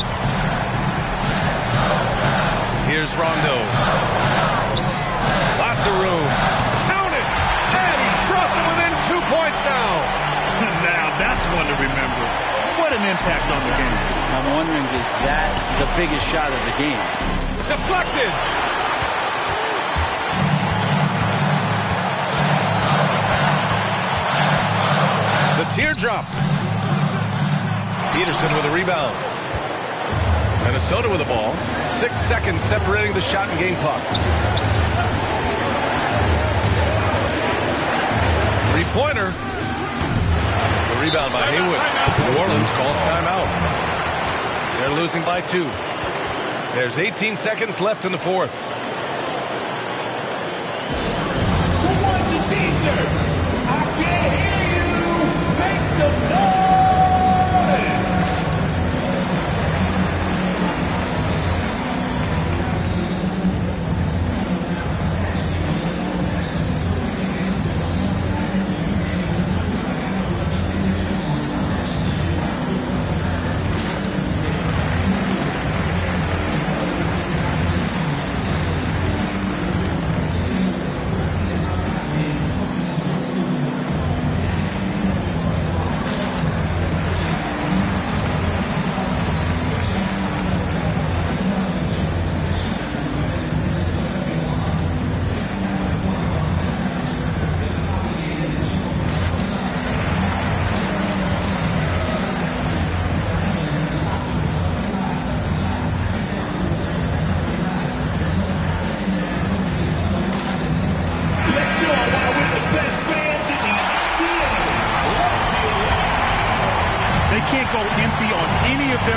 Here's Rondo. Lots of room. Count it! And he's brought them within 2 points now. Now that's one to remember. What an impact on the game. I'm wondering, is that the biggest shot of the game? Deflected. The teardrop. Peterson with a rebound. Minnesota with the ball. 6 seconds separating the shot and game clocks. Three-pointer. The rebound by Haywood. New Orleans calls timeout. They're losing by 2. There's 18 seconds left in the fourth. Who wants a t-shirt? I can't hear you. Make some noise.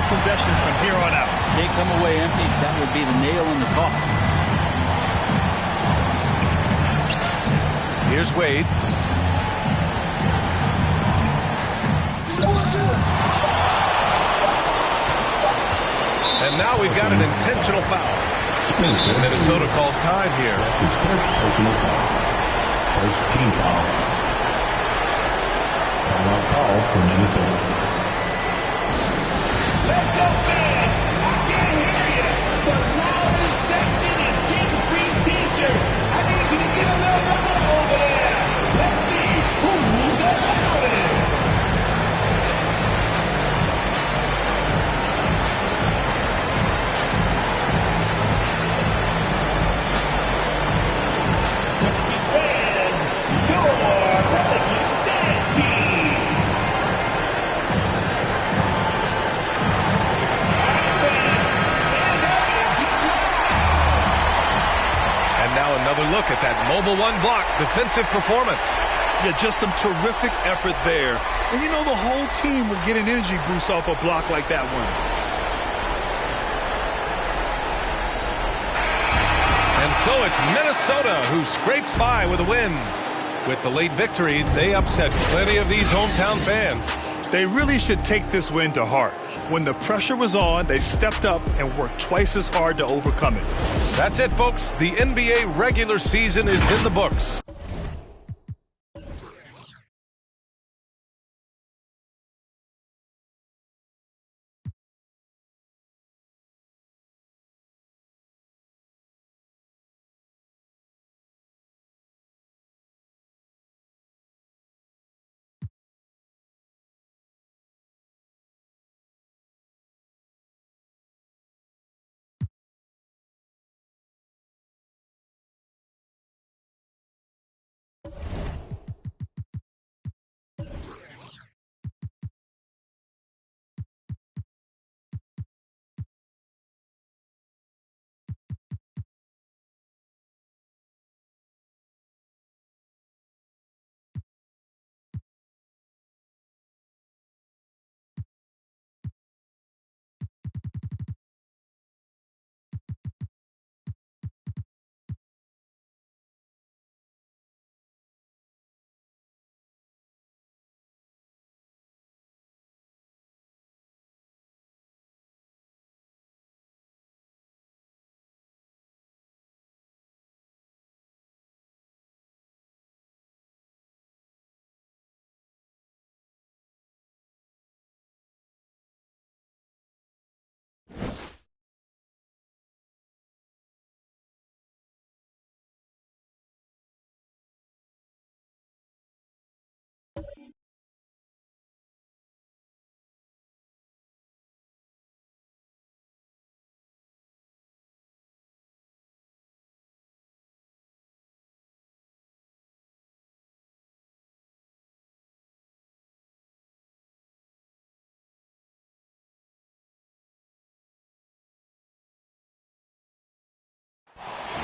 Possession from here on out. Can't come away empty. That would be the nail in the coffin. Here's Wade. And now we've got an intentional foul. Minnesota calls time here. That's his first personal foul. First team foul. Timeout call for Minnesota. Let's go, fans! I can't hear you. The loudest section is getting free t-shirts. I need you to get a little round over there. Let's see who's the loudest. And your Pelicans dance team. Now another look at that mobile one block defensive performance. Yeah, just some terrific effort there. And you know the whole team will get an energy boost off a block like that one. And so it's Minnesota who scrapes by with a win. With the late victory, they upset plenty of these hometown fans. They really should take this win to heart. When the pressure was on, they stepped up and worked twice as hard to overcome it. That's it, folks. The NBA regular season is in the books.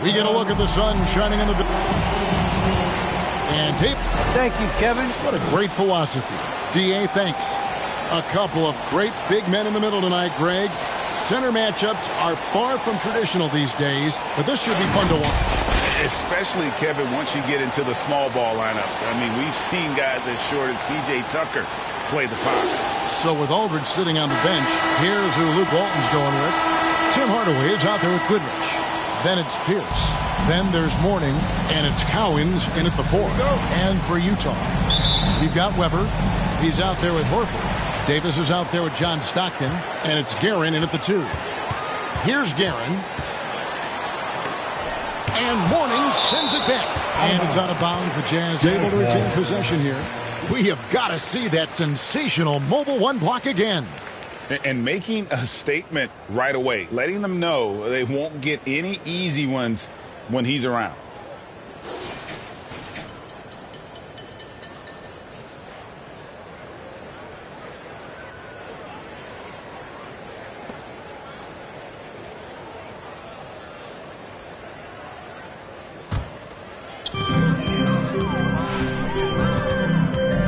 We get a look at the sun shining on the... And tape. Thank you, Kevin. What a great philosophy. D.A., thanks. A couple of great big men in the middle tonight, Greg. Center matchups are far from traditional these days, but this should be fun to watch. Especially, Kevin, once you get into the small ball lineups. I mean, we've seen guys as short as P.J. Tucker play the 5. So with Aldridge sitting on the bench, here's who Luke Walton's going with. Tim Hardaway is out there with Goodrich. Then it's Pierce. Then there's Mourning, and it's Cowens in at the 4. And for Utah, we've got Weber. He's out there with Horford. Davis is out there with John Stockton, and it's Guerin in at the 2. Here's Guerin. And Mourning sends it back. And it's out of bounds. The Jazz able to retain possession here. We have got to see that sensational mobile 1 block again. And making a statement right away, letting them know they won't get any easy ones when he's around.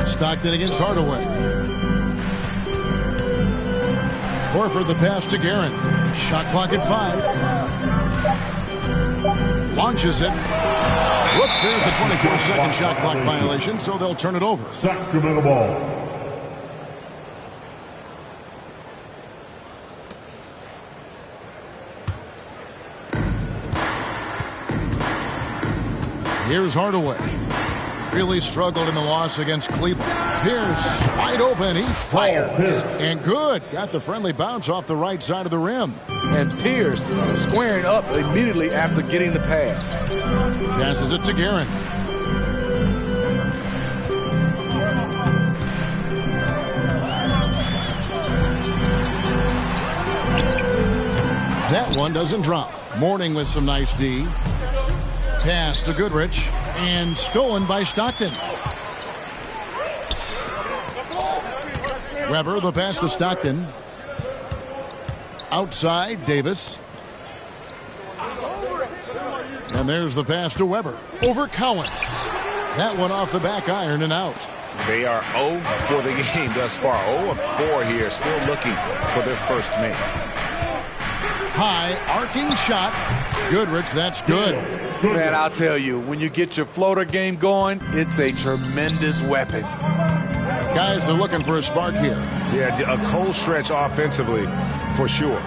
Stockton against Hardaway. Horford the pass to Guerin. Shot clock at 5. Launches it. Whoops, there's the 24-second shot clock violation, so they'll turn it over. Sacramento ball. Here's Hardaway. Really struggled in the loss against Cleveland. Pierce, wide open, he fires. And good. Got the friendly bounce off the right side of the rim. And Pierce squaring up immediately after getting the pass. Passes it to Guerin. That one doesn't drop. Mourning with some nice D. Pass to Goodrich. And stolen by Stockton. Weber, the pass to Stockton. Outside, Davis. And there's the pass to Weber. Over Cowens. That one off the back iron and out. They are 0 for the game thus far. 0 of 4 here, still looking for their first make. High arcing shot. Goodrich, that's good. Man, I'll tell you, when you get your floater game going, it's a tremendous weapon. Guys are looking for a spark here. Yeah, a cold stretch offensively, for sure.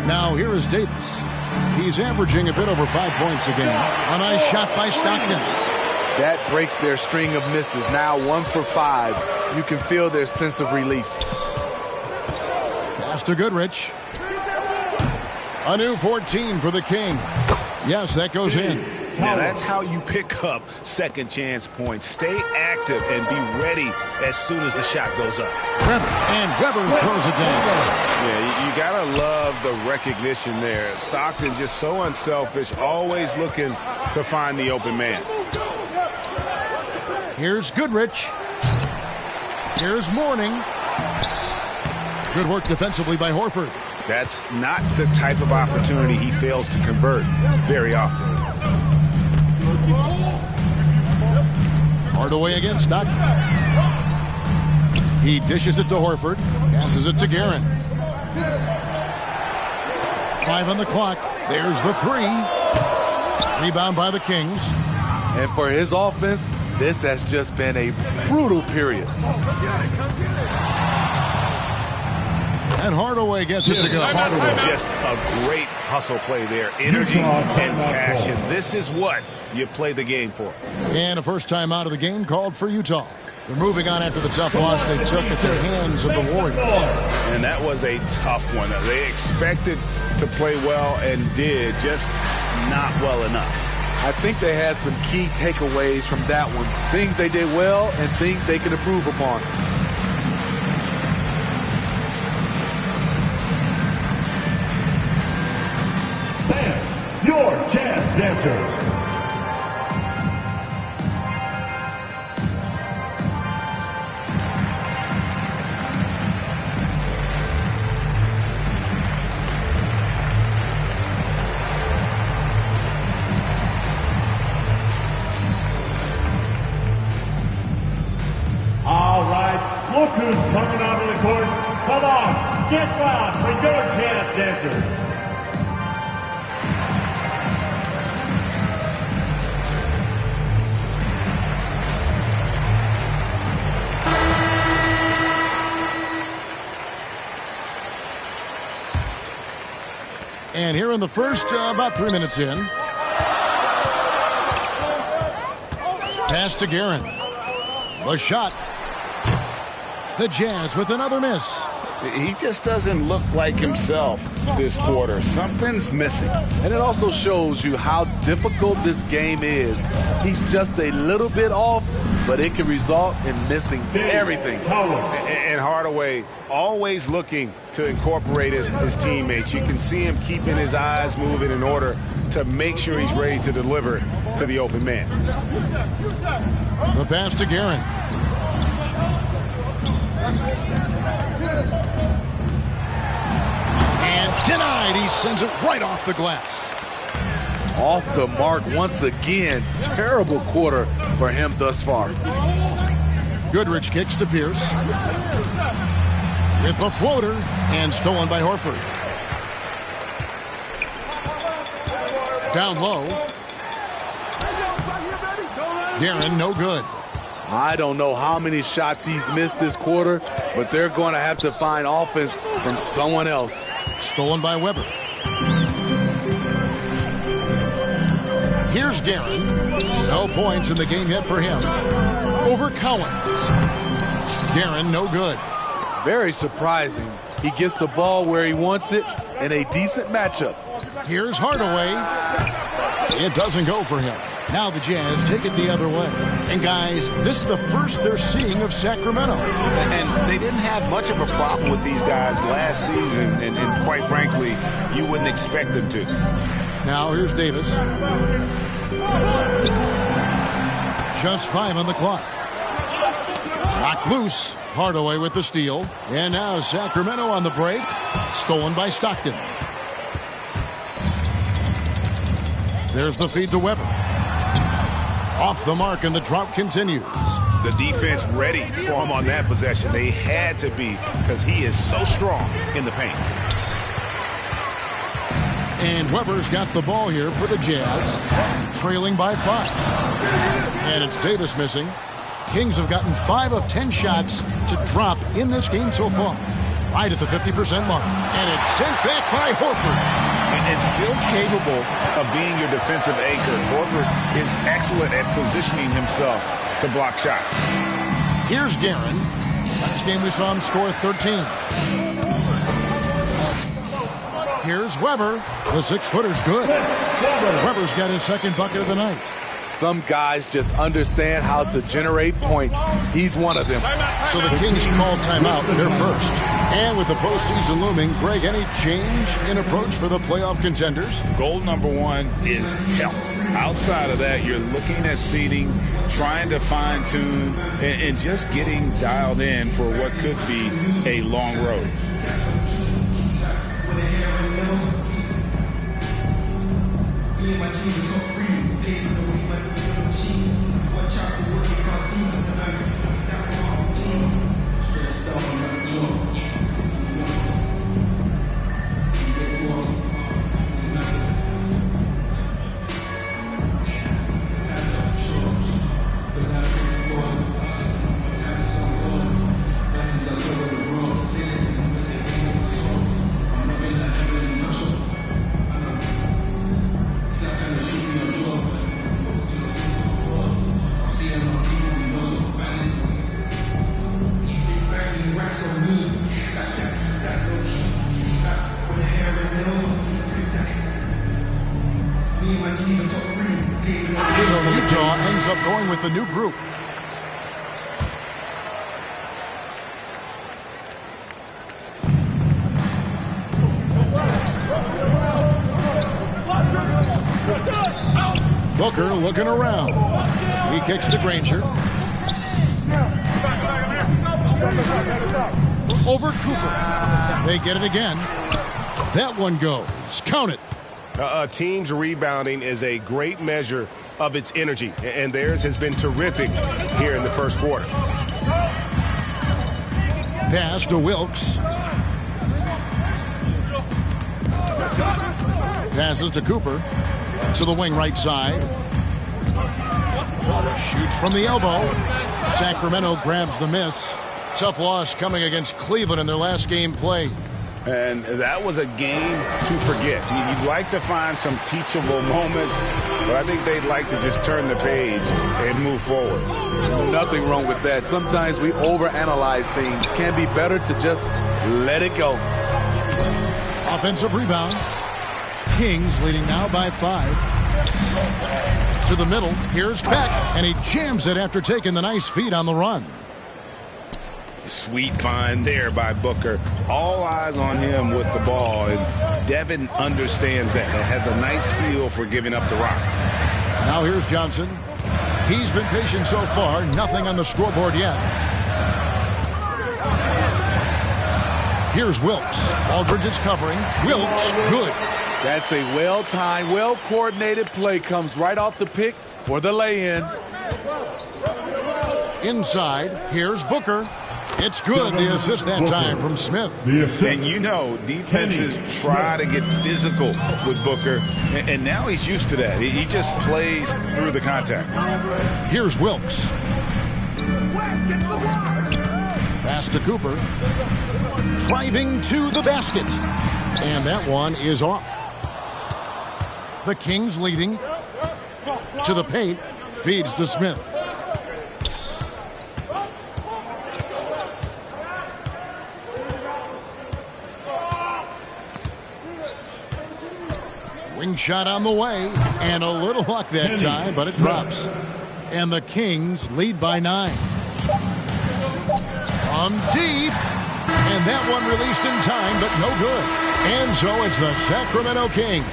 Now here is Davis. He's averaging a bit over 5 points a game. A nice shot by Stockton. That breaks their string of misses. Now 1 for 5. You can feel their sense of relief. Pass to Goodrich. A new 14 for the King. Yes, that goes in. Now that's how you pick up second chance points. Stay active and be ready as soon as the shot goes up. Weber throws it down. Yeah, you gotta love the recognition there. Stockton just so unselfish, always looking to find the open man. Here's Goodrich. Here's Mourning. Good work defensively by Horford. That's not the type of opportunity he fails to convert very often. Hardaway against Stockton. He dishes it to Horford. Passes it to Guerin. 5 on the clock. There's the 3. Rebound by the Kings. And for his offense, this has just been a brutal period. And Hardaway gets it to go. Just a great hustle play there. Energy and passion. This is what you play the game for. And a first time out of the game called for Utah. They're moving on after the tough loss they took at the hands of the Warriors. And that was a tough one. They expected to play well and did, just not well enough. I think they had some key takeaways from that one. Things they did well and things they can improve upon. Your chance dancer. All right, look who's coming onto the court. Come on, get loud for your chance dancer. And here in the first, about 3 minutes in. Pass to Guerin. The shot. The Jazz with another miss. He just doesn't look like himself this quarter. Something's missing. And it also shows you how difficult this game is. He's just a little bit off, but it can result in missing everything. And Hardaway always looking to incorporate his teammates. You can see him keeping his eyes moving in order to make sure he's ready to deliver to the open man. The pass to Guerin. And denied. He sends it right off the glass. Off the mark once again. Terrible quarter for him thus far. Goodrich kicks to Pierce. With the floater and stolen by Horford. Down low. Guerin, no good. I don't know how many shots he's missed this quarter, but they're going to have to find offense from someone else. Stolen by Weber. Here's Guerin. No points in the game yet for him. Over Collins. Guerin, no good. Very surprising. He gets the ball where he wants it in a decent matchup. Here's Hardaway. It doesn't go for him. Now the Jazz take it the other way. And guys, this is the first they're seeing of Sacramento. And they didn't have much of a problem with these guys last season, and quite frankly, you wouldn't expect them to. Now here's Davis. Just 5 on the clock. Knocked loose. Hardaway with the steal. And now Sacramento on the break. Stolen by Stockton. There's the feed to Weber. Off the mark, and the drought continues. The defense ready for him on that possession. They had to be, because he is so strong in the paint. And Weber's got the ball here for the Jazz, trailing by 5. And it's Davis missing. Kings have gotten 5 of 10 shots to drop in this game so far. Right at the 50% mark. And it's sent back by Horford. And still capable of being your defensive anchor. Horford is excellent at positioning himself to block shots. Here's Guerin. Last game we saw him score 13. Here's Weber. The 6-footer's good. Weber's got his second bucket of the night. Some guys just understand how to generate points. He's one of them. So the Kings call timeout. They're first. And with the postseason looming, Greg, any change in approach for the playoff contenders? Goal number 1 is health. Outside of that, you're looking at seeding, trying to fine-tune, and just getting dialed in for what could be a long road. So Utah ends up going with the new group. Booker looking around. He kicks to Granger. Over Cooper. They get it again. That one goes. Count it. A team's rebounding is a great measure of its energy, and theirs has been terrific here in the first quarter. Pass to Wilkes. Passes to Cooper. To the wing right side. Shoots from the elbow. Sacramento grabs the miss. Tough loss coming against Cleveland in their last game played. And that was a game to forget. You'd like to find some teachable moments, but I think they'd like to just turn the page and move forward. Nothing wrong with that. Sometimes we overanalyze things. Can be better to just let it go. Offensive rebound. Kings leading now by 5. To the middle. Here's Peck, and he jams it after taking the nice feed on the run. Sweet find there by Booker. All eyes on him with the ball, and Devin understands that. That has a nice feel for giving up the rock. Now here's Johnson. He's been patient so far. Nothing on the scoreboard yet. Here's Wilkes. Aldridge is covering. Wilkes, good. That's a well-timed, well-coordinated play. Comes right off the pick for the lay-in. Inside, here's Booker. It's good. The assist that time from Smith. And you know, defenses try to get physical with Booker, and now he's used to that. He just plays through the contact. Here's Wilkes. Pass to Cooper. Driving to the basket. And that one is off. The Kings leading. To the paint. Feeds to Smith. Wing shot on the way, and a little luck that time, but it drops. And the Kings lead by 9. From deep, and that one released in time, but no good. And so it's the Sacramento Kings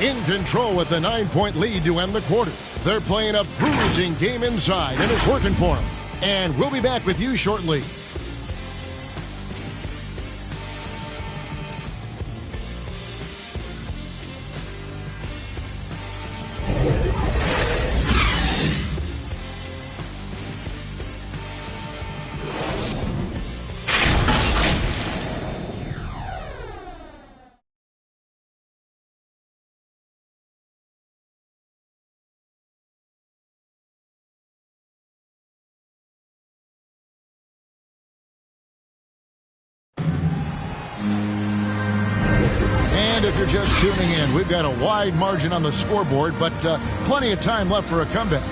in control with the 9-point lead to end the quarter. They're playing a bruising game inside, and it's working for them. And we'll be back with you shortly. If you're just tuning in, we've got a wide margin on the scoreboard, but plenty of time left for a comeback.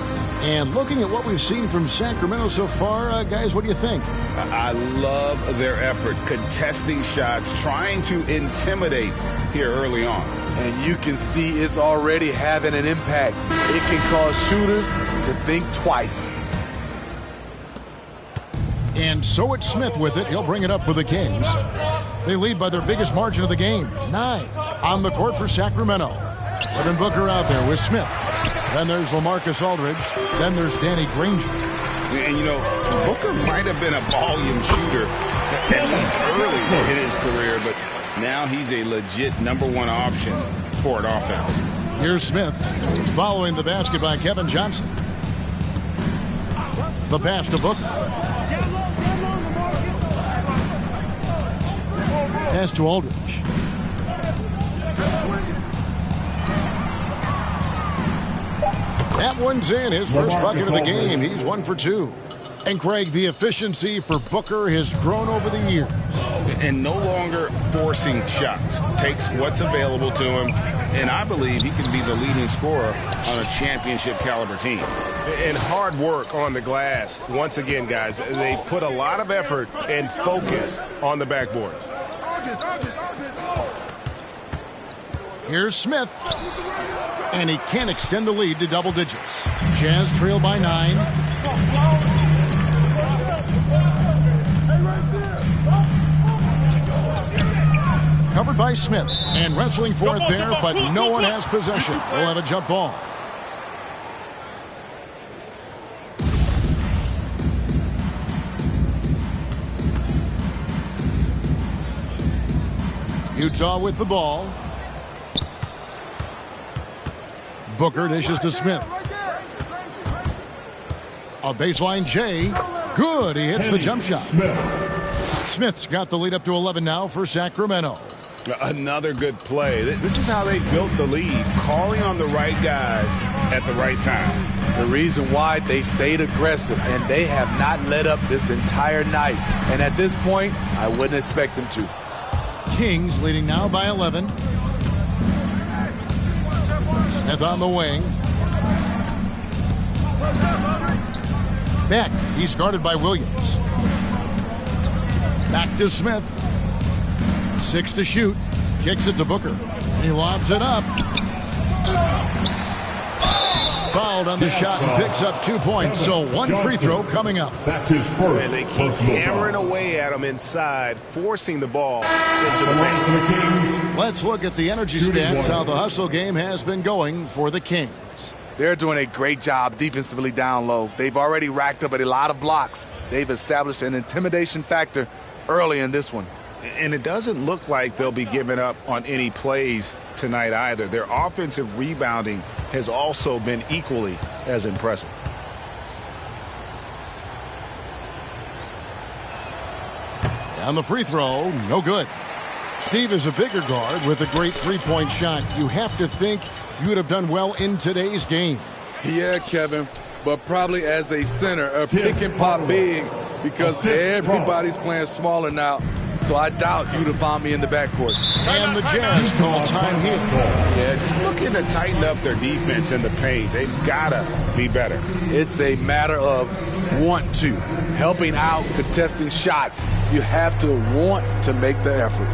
And looking at what we've seen from Sacramento so far, guys, what do you think? I love their effort, contesting shots, trying to intimidate here early on. And you can see it's already having an impact. It can cause shooters to think twice. And so it's Smith with it. He'll bring it up for the Kings. They lead by their biggest margin of the game, 9. On the court for Sacramento. Devin Booker out there with Smith. Then there's LaMarcus Aldridge. Then there's Danny Granger. And, you know, Booker might have been a volume shooter, at least early in his career, but now he's a legit #1 option for an offense. Here's Smith following the basket by Kevin Johnson. The pass to Booker. Pass to Aldridge. That one's in. His first bucket of the game. He's 1 for 2. And Craig, the efficiency for Booker has grown over the years. And no longer forcing shots. Takes what's available to him. And I believe he can be the leading scorer on a championship caliber team. And hard work on the glass. Once again, guys, they put a lot of effort and focus on the backboards. Here's Smith. And he can't extend the lead to double digits. Jazz trail by 9. Covered by Smith. And wrestling for it there, but no one has possession. We'll have a jump ball. Utah with the ball. Booker dishes to Smith. A baseline J. Good. He hits the jump shot. Smith's got the lead up to 11 now for Sacramento. Another good play. This is how they built the lead, calling on the right guys at the right time. The reason why they've stayed aggressive, and they have not let up this entire night. And at this point, I wouldn't expect them to. Kings leading now by 11. Smith on the wing. Beck. He's guarded by Williams. Back to Smith. 6 to shoot. Kicks it to Booker. He lobs it up. Fouled on the shot and picks up 2 points. So 1 free throw coming up. That's his first. And they keep hammering away at him inside, forcing the ball into the paint. Let's look at the energy stats, how the hustle game has been going for the Kings. They're doing a great job defensively down low. They've already racked up a lot of blocks. They've established an intimidation factor early in this one. And it doesn't look like they'll be giving up on any plays tonight either. Their offensive rebounding has also been equally as impressive. Down the free throw, no good. Steve is a bigger guard with a great three-point shot. You have to think you would have done well in today's game. Yeah, Kevin, but probably as a center, a pick and pop big, because everybody's playing smaller now. So I doubt you'd have found me in the backcourt. And the Jazz call time here. Yeah, just looking to tighten up their defense in the paint. They've got to be better. It's a matter of want to. Helping out, contesting shots. You have to want to make the effort.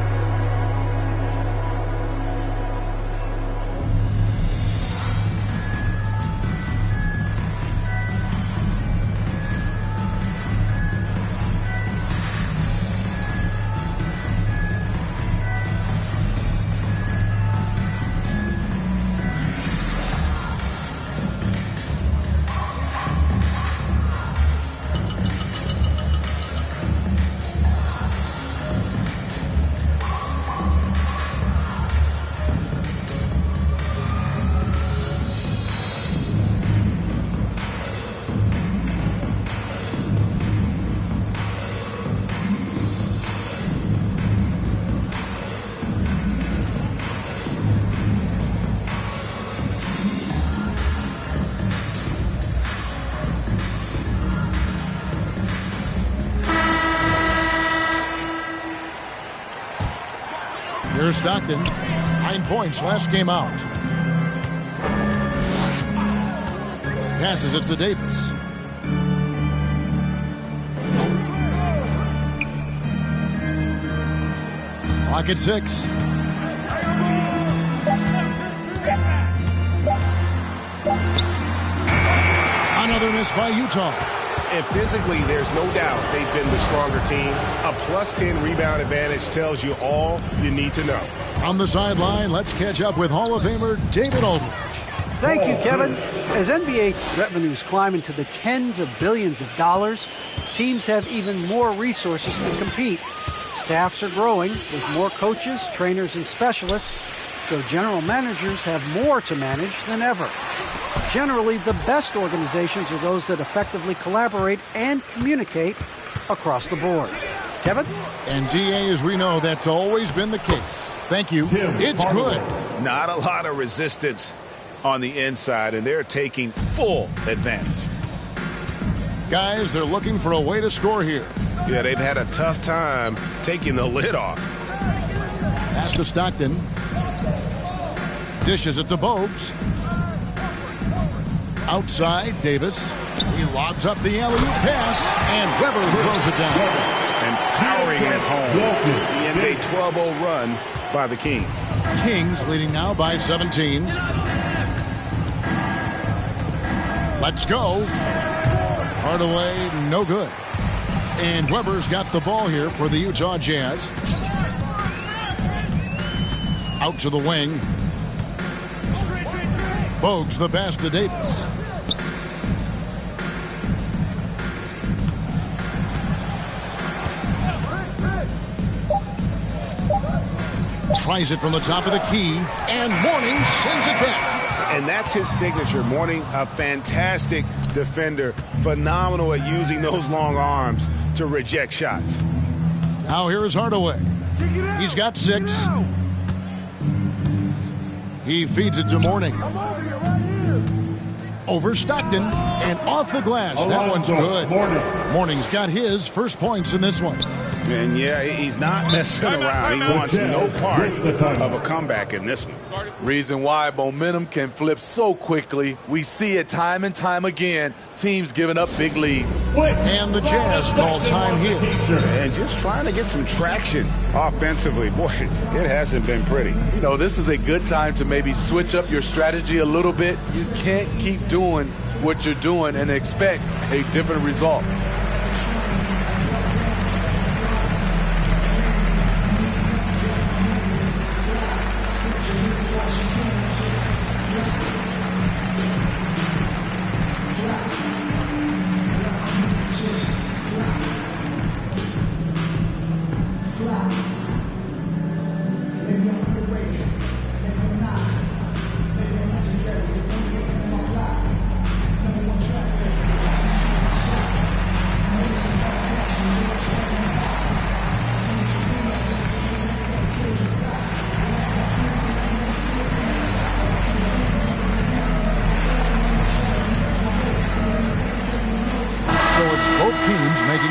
Here's Stockton. 9 points last game out. Passes it to Davis. Clock at 6. Another miss by Utah. And physically, there's no doubt they've been the stronger team. A +10 rebound advantage tells you all you need to know. On the sideline, let's catch up with Hall of Famer David Aldridge. Thank you, Kevin. As NBA revenues climb into the tens of billions of dollars, teams have even more resources to compete. Staffs are growing with more coaches, trainers, and specialists, so general managers have more to manage than ever. Generally, the best organizations are those that effectively collaborate and communicate across the board. Kevin? And DA, as we know, that's always been the case. Thank you. It's good. Not a lot of resistance on the inside, and they're taking full advantage. Guys, they're looking for a way to score here. Yeah, they've had a tough time taking the lid off. Pass to Stockton. Dishes it to Bogues. Outside, Davis. He lobs up the alley-oop pass, and Weber throws it down. And powering it home. He ends a 12-0 run by the Kings. Kings leading now by 17. Let's go. Hardaway, no good. And Weber's got the ball here for the Utah Jazz. Out to the wing. Bogues the pass to Davis. Tries it from the top of the key, and Mourning sends it back. And that's his signature. Mourning, a fantastic defender, phenomenal at using those long arms to reject shots. Now here's Hardaway. He's got 6. He feeds it to Mourning. Over Stockton and off the glass. That one's good. Mourning's got his first points in this one. And yeah, he's not messing around. He wants no part of a comeback in this one. Reason why momentum can flip so quickly. We see it time and time again. Teams giving up big leads. And the Jazz call time here. And just trying to get some traction offensively. Boy, it hasn't been pretty. You know, this is a good time to maybe switch up your strategy a little bit. You can't keep doing what you're doing and expect a different result.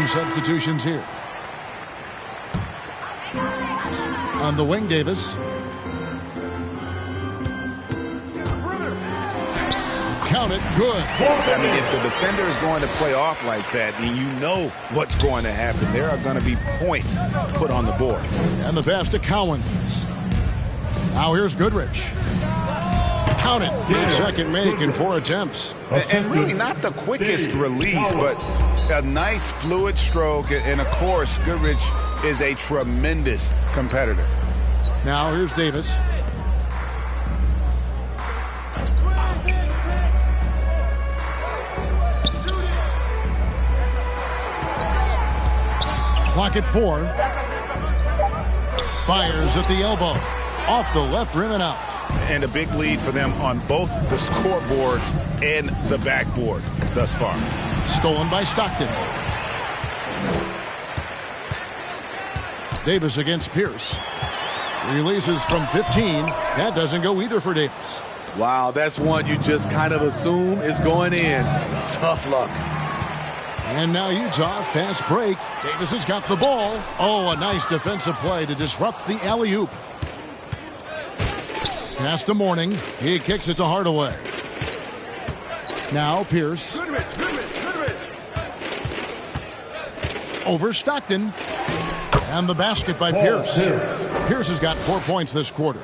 Substitutions here. On the wing, Davis. Count it, good. I mean, if the defender is going to play off like that, then you know what's going to happen. There are going to be points put on the board. And the pass to Cowens. Now here's Goodrich. Count it. His second make in 4 attempts. And really not the quickest release, but a nice fluid stroke. And, of course, Goodrich is a tremendous competitor. Now here's Davis. Clock at 4. Fires at the elbow. Off the left rim and out. And a big lead for them on both the scoreboard and the backboard thus far. Stolen by Stockton. Davis against Pierce. Releases from 15. That doesn't go either for Davis. Wow, that's one you just kind of assume is going in. Tough luck. And now Utah, fast break. Davis has got the ball. Oh, a nice defensive play to disrupt the alley-oop. Pass to Mourning. He kicks it to Hardaway. Now Pierce. Over Stockton. And the basket by Pierce. Pierce has got 4 points this quarter.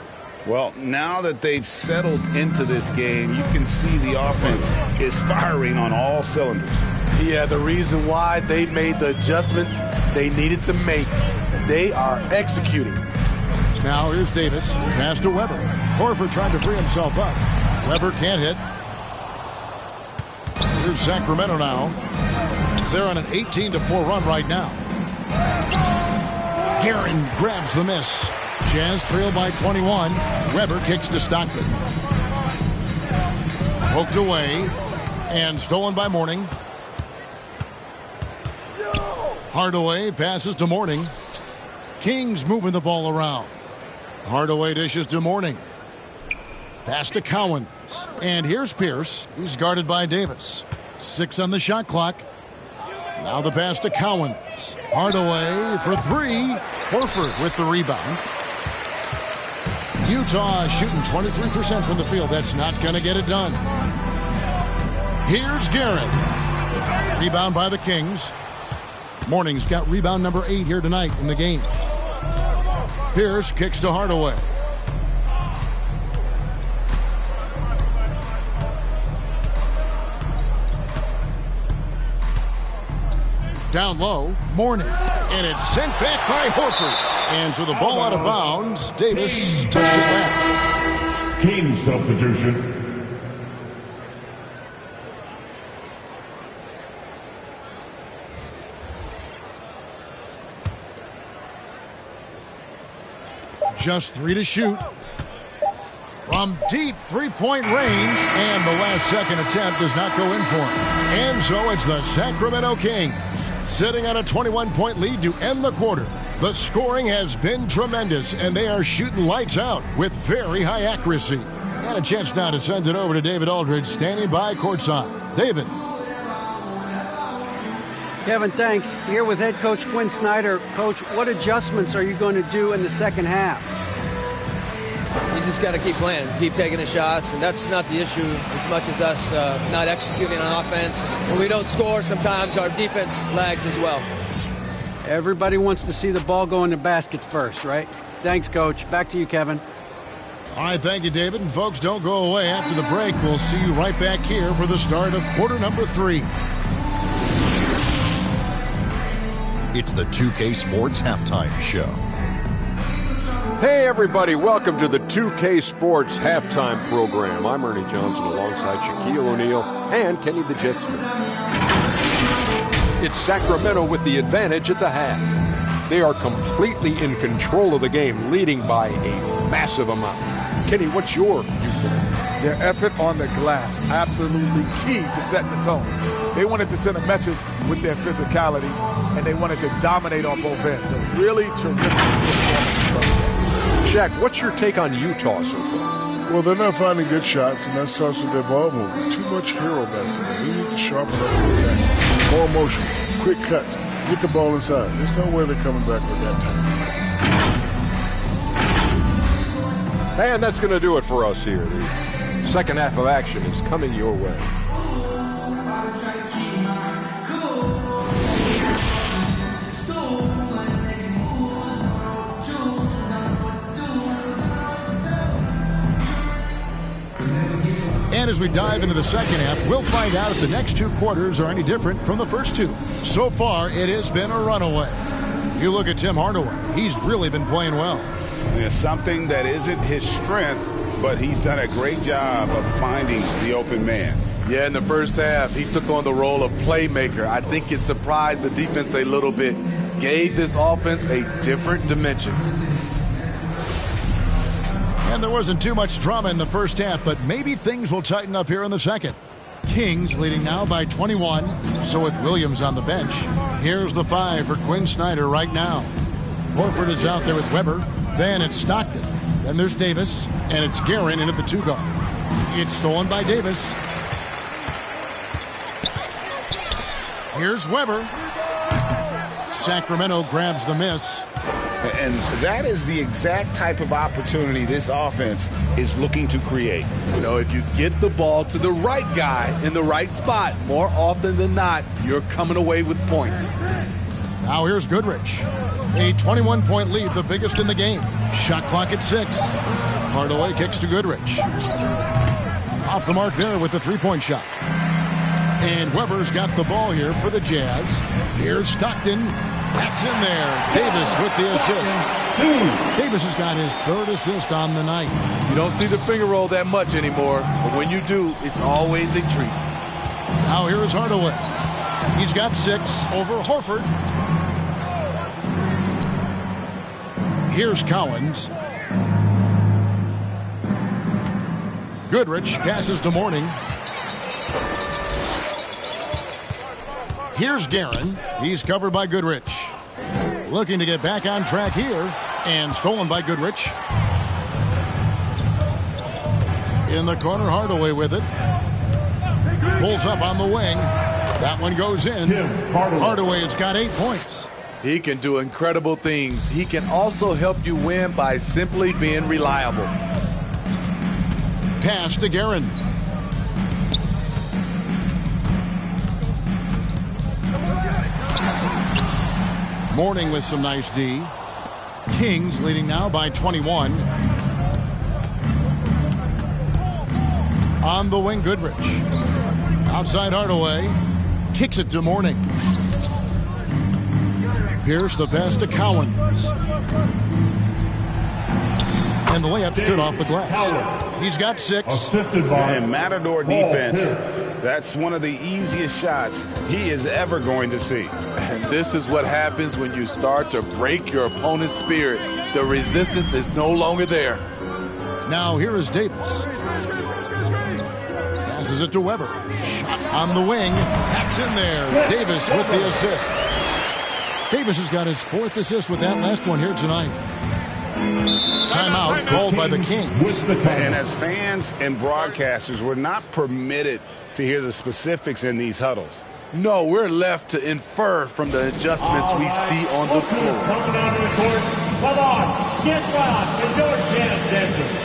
Well, now that they've settled into this game, you can see the offense is firing on all cylinders. Yeah, the reason why they made the adjustments they needed to make, they are executing. Now here's Davis. Pass to Weber. Horford trying to free himself up. Weber can't hit. Here's Sacramento now. They're on an 18-4 run right now. Guerin grabs the miss. Jazz trail by 21. Weber kicks to Stockton. Poked away and stolen by Mourning. Hardaway passes to Mourning. Kings moving the ball around. Hardaway dishes to Mourning. Pass to Cowens. And here's Pierce. He's guarded by Davis. 6 on the shot clock. Now the pass to Cowens. Hardaway for 3. Horford with the rebound. Utah shooting 23% from the field. That's not going to get it done. Here's Guerin. Rebound by the Kings. Mourning's got rebound number 8 here tonight in the game. Pierce kicks to Hardaway. Down low, Mourning. And it's sent back by Horford. And so the ball out of bounds. Davis touched it back. King substitution. Just 3 to shoot. From deep three-point range. And the last second attempt does not go in for him. And so it's the Sacramento Kings sitting on a 21-point lead to end the quarter. The scoring has been tremendous, and they are shooting lights out with very high accuracy. And a chance now to send it over to David Aldridge, standing by courtside. David. Kevin, thanks. Here with head coach Quinn Snyder. Coach, what adjustments are you going to do in the second half? You just got to keep playing, keep taking the shots, and that's not the issue as much as us not executing on offense. When we don't score, sometimes our defense lags as well. Everybody wants to see the ball go in the basket first, right? Thanks, Coach. Back to you, Kevin. All right, thank you, David. And folks, don't go away. After the break, we'll see you right back here for the start of quarter number 3. It's the 2K Sports Halftime Show. Hey, everybody. Welcome to the 2K Sports Halftime Program. I'm Ernie Johnson alongside Shaquille O'Neal and Kenny the Jet Smith. It's Sacramento with the advantage at the half. They are completely in control of the game, leading by a massive amount. Kenny, what's your viewpoint? Their effort on the glass, absolutely key to setting the tone. They wanted to send a message with their physicality, and they wanted to dominate on both ends. So really terrific performance. Shaq, what's your take on Utah so far? Well, they're not finding good shots, and that starts with their ball movement. Too much hero basketball. They need to sharpen up the attack. More motion, quick cuts, get the ball inside. There's no way they're coming back with that time. And that's going to do it for us here. The second half of action is coming your way. And as we dive into the second half, we'll find out if the next 2 quarters are any different from the first 2. So far, it has been a runaway. You look at Tim Hardaway. He's really been playing well. There's something that isn't his strength, but he's done a great job of finding the open man. Yeah, in the first half, he took on the role of playmaker. I think it surprised the defense a little bit, gave this offense a different dimension. And there wasn't too much drama in the first half, but maybe things will tighten up here in the second. Kings leading now by 21. So with Williams on the bench, here's the 5 for Quinn Snyder right now. Horford is out there with Weber. Then it's Stockton. Then there's Davis. And it's Guerin in at the 2 guard. It's stolen by Davis. Here's Weber. Sacramento grabs the miss. And that is the exact type of opportunity this offense is looking to create. You know, if you get the ball to the right guy in the right spot, more often than not, you're coming away with points. Now here's Goodrich. A 21-point lead, the biggest in the game. Shot clock at 6. Hardaway kicks to Goodrich. Off the mark there with the three-point shot. And Weber's got the ball here for the Jazz. Here's Stockton. That's in there. Davis with the assist. Davis has got his third assist on the night. You don't see the finger roll that much anymore, but when you do, it's always a treat. Now here is Hardaway. He's got 6 over Horford. Here's Cowens. Goodrich passes to Mourning. Here's Guerin. He's covered by Goodrich. Looking to get back on track here. And stolen by Goodrich. In the corner, Hardaway with it. Pulls up on the wing. That one goes in. Hardaway has got 8 points. He can do incredible things. He can also help you win by simply being reliable. Pass to Guerin. Mourning with some nice D. Kings leading now by 21. On the wing, Goodrich. Outside Hardaway. Kicks it to Mourning. Pierce the pass to Cowens. And the layup's good off the glass. He's got 6. And Matador defense, that's one of the easiest shots he is ever going to see. And this is what happens when you start to break your opponent's spirit. The resistance is no longer there. Now here is Davis. Passes it to Weber. Shot on the wing. That's in there. Davis with the assist. Davis has got his 4th assist with that last one here tonight. Timeout called by the Kings. And as fans and broadcasters, we're not permitted to hear the specifics in these huddles. No, we're left to infer from the adjustments we see on the floor. Coming onto the court, come on, get rocked, and your Jazz dancers.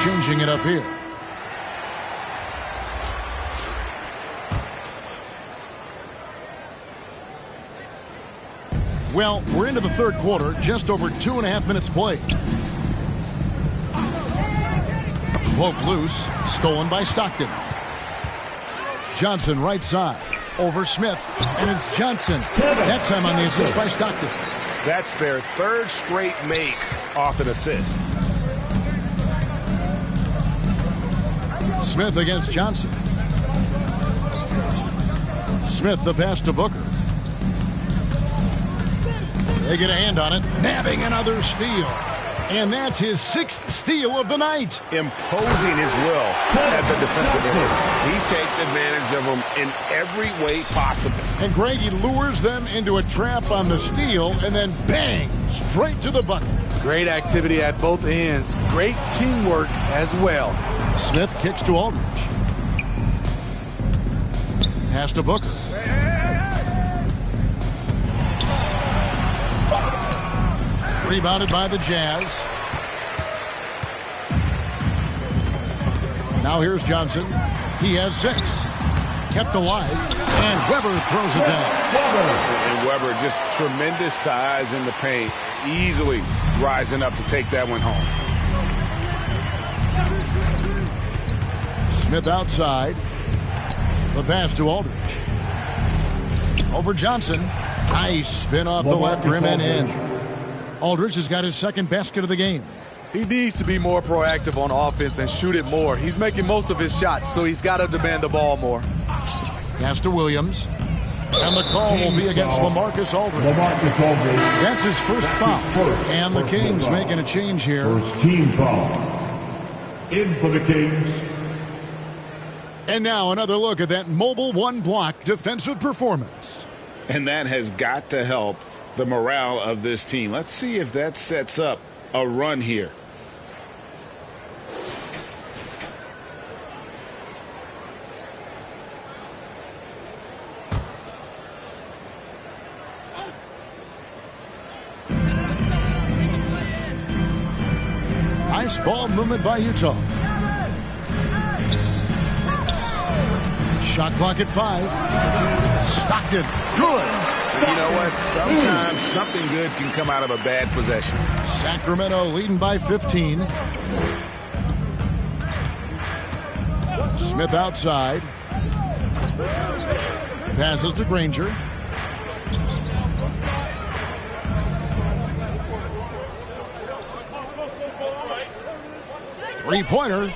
Changing it up here. Well, we're into the third quarter, just over 2.5 minutes played. Poke loose, stolen by Stockton. Johnson right side, over Smith, and it's Johnson. That time on the assist by Stockton. That's their 3rd straight make off an assist. Smith against Johnson. Smith the pass to Booker. They get a hand on it. Nabbing another steal. And that's his 6th steal of the night. Imposing his will at the defensive end. He takes advantage of them in every way possible. And Greg, he lures them into a trap on the steal and then bang, straight to the bucket. Great activity at both ends. Great teamwork as well. Smith kicks to Aldridge. Pass to Booker. Rebounded by the Jazz. Now here's Johnson. He has 6. Kept alive. And Weber throws it down. And Weber just tremendous size in the paint. Easily rising up to take that one home. Smith outside. The pass to Aldridge. Over Johnson. Nice spin off the left rim and in. Aldridge has got his second basket of the game. He needs to be more proactive on offense and shoot it more. He's making most of his shots, so he's got to demand the ball more. Pass to Williams. And the call will be against LaMarcus Aldridge. That's his first foul. And the Kings making a change here. First team foul. In for the Kings. And now another look at that mobile one-block defensive performance. And that has got to help the morale of this team. Let's see if that sets up a run here. Nice ball movement by Utah. Shot clock at 5. Stockton. Good. You know what? Sometimes something good can come out of a bad possession. Sacramento leading by 15. Smith outside. Passes to Granger. Three-pointer.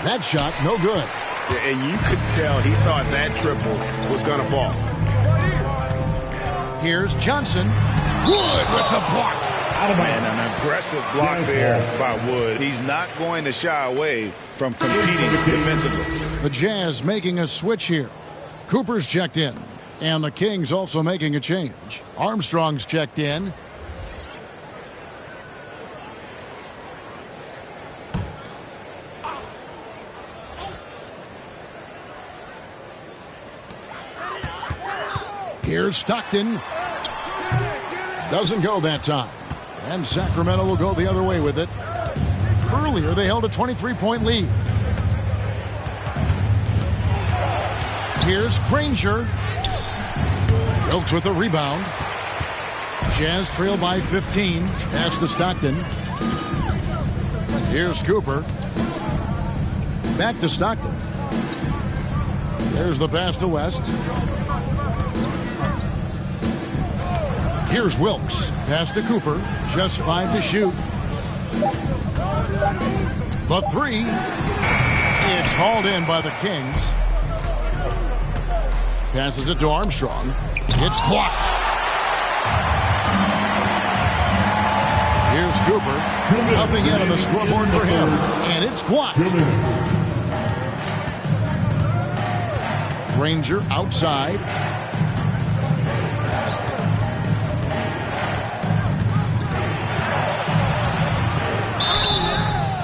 That shot, no good. Yeah, and you could tell he thought that triple was going to fall. Here's Johnson. Wood with the block. Man, an impressive block there by Wood. He's not going to shy away from competing defensively. The Jazz making a switch here. Cooper's checked in. And the Kings also making a change. Armstrong's checked in. Here's Stockton. Doesn't go that time. And Sacramento will go the other way with it. Earlier, they held a 23-point lead. Here's Granger. Wilkes with a rebound. Jazz trail by 15. Pass to Stockton. Here's Cooper. Back to Stockton. There's the pass to West. Here's Wilkes. Pass to Cooper. Just 5 to shoot. The three. It's hauled in by the Kings. Passes it to Armstrong. It's blocked. Here's Cooper. Nothing yet on the scoreboard for him. And it's blocked. Granger outside.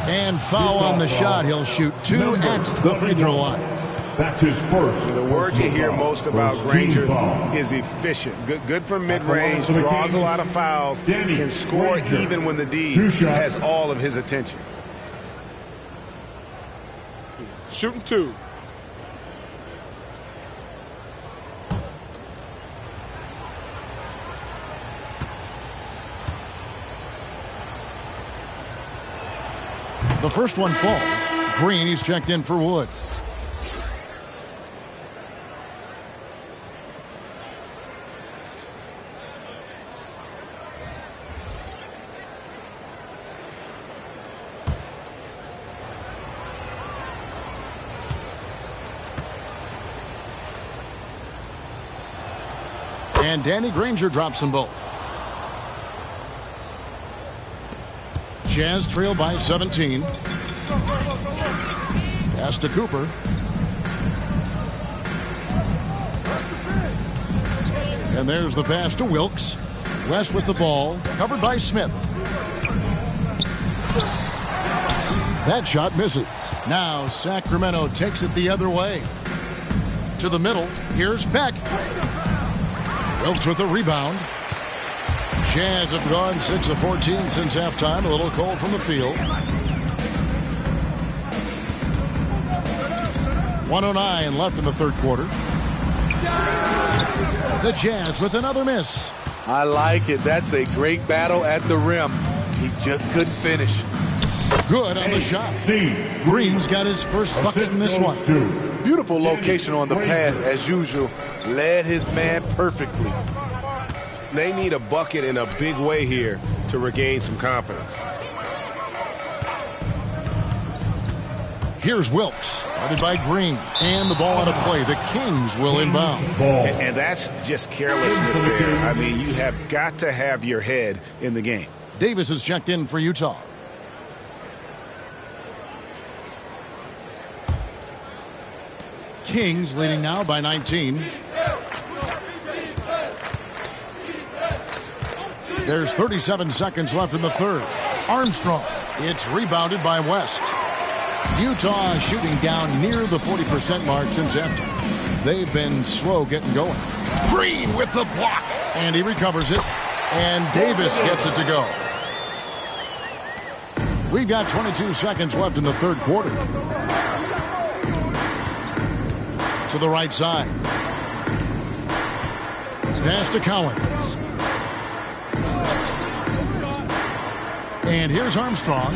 And foul on the shot. He'll shoot 2 at the free throw line. That's his first. The word you hear most about Granger is efficient. Good from mid-range, draws a lot of fouls, can score even when the D has all of his attention. Shooting 2. The first one falls. Green, he's checked in for Wood. And Danny Granger drops them both. Jazz trail by 17. Pass to Cooper. And there's the pass to Wilkes. West with the ball. Covered by Smith. That shot misses. Now Sacramento takes it the other way. To the middle. Here's Peck. Wilkes with the rebound. Jazz have gone 6 of 14 since halftime. A little cold from the field. 1:09 left in the third quarter. The Jazz with another miss. I like it. That's a great battle at the rim. He just couldn't finish. Good on the shot. Green's got his first bucket in this one. Beautiful location on the pass, as usual. Led his man perfectly. They need a bucket in a big way here to regain some confidence. Here's Wilkes, guarded by Green, and the ball out of play. The Kings will inbound. And that's just carelessness there. I mean, you have got to have your head in the game. Davis is checked in for Utah. Kings leading now by 19. There's 37 seconds left in the third. Armstrong. It's rebounded by West. Utah shooting down near the 40% mark since halftime. They've been slow getting going. Green with the block. And he recovers it. And Davis gets it to go. We've got 22 seconds left in the third quarter. To the right side. Pass to Collins. And here's Armstrong.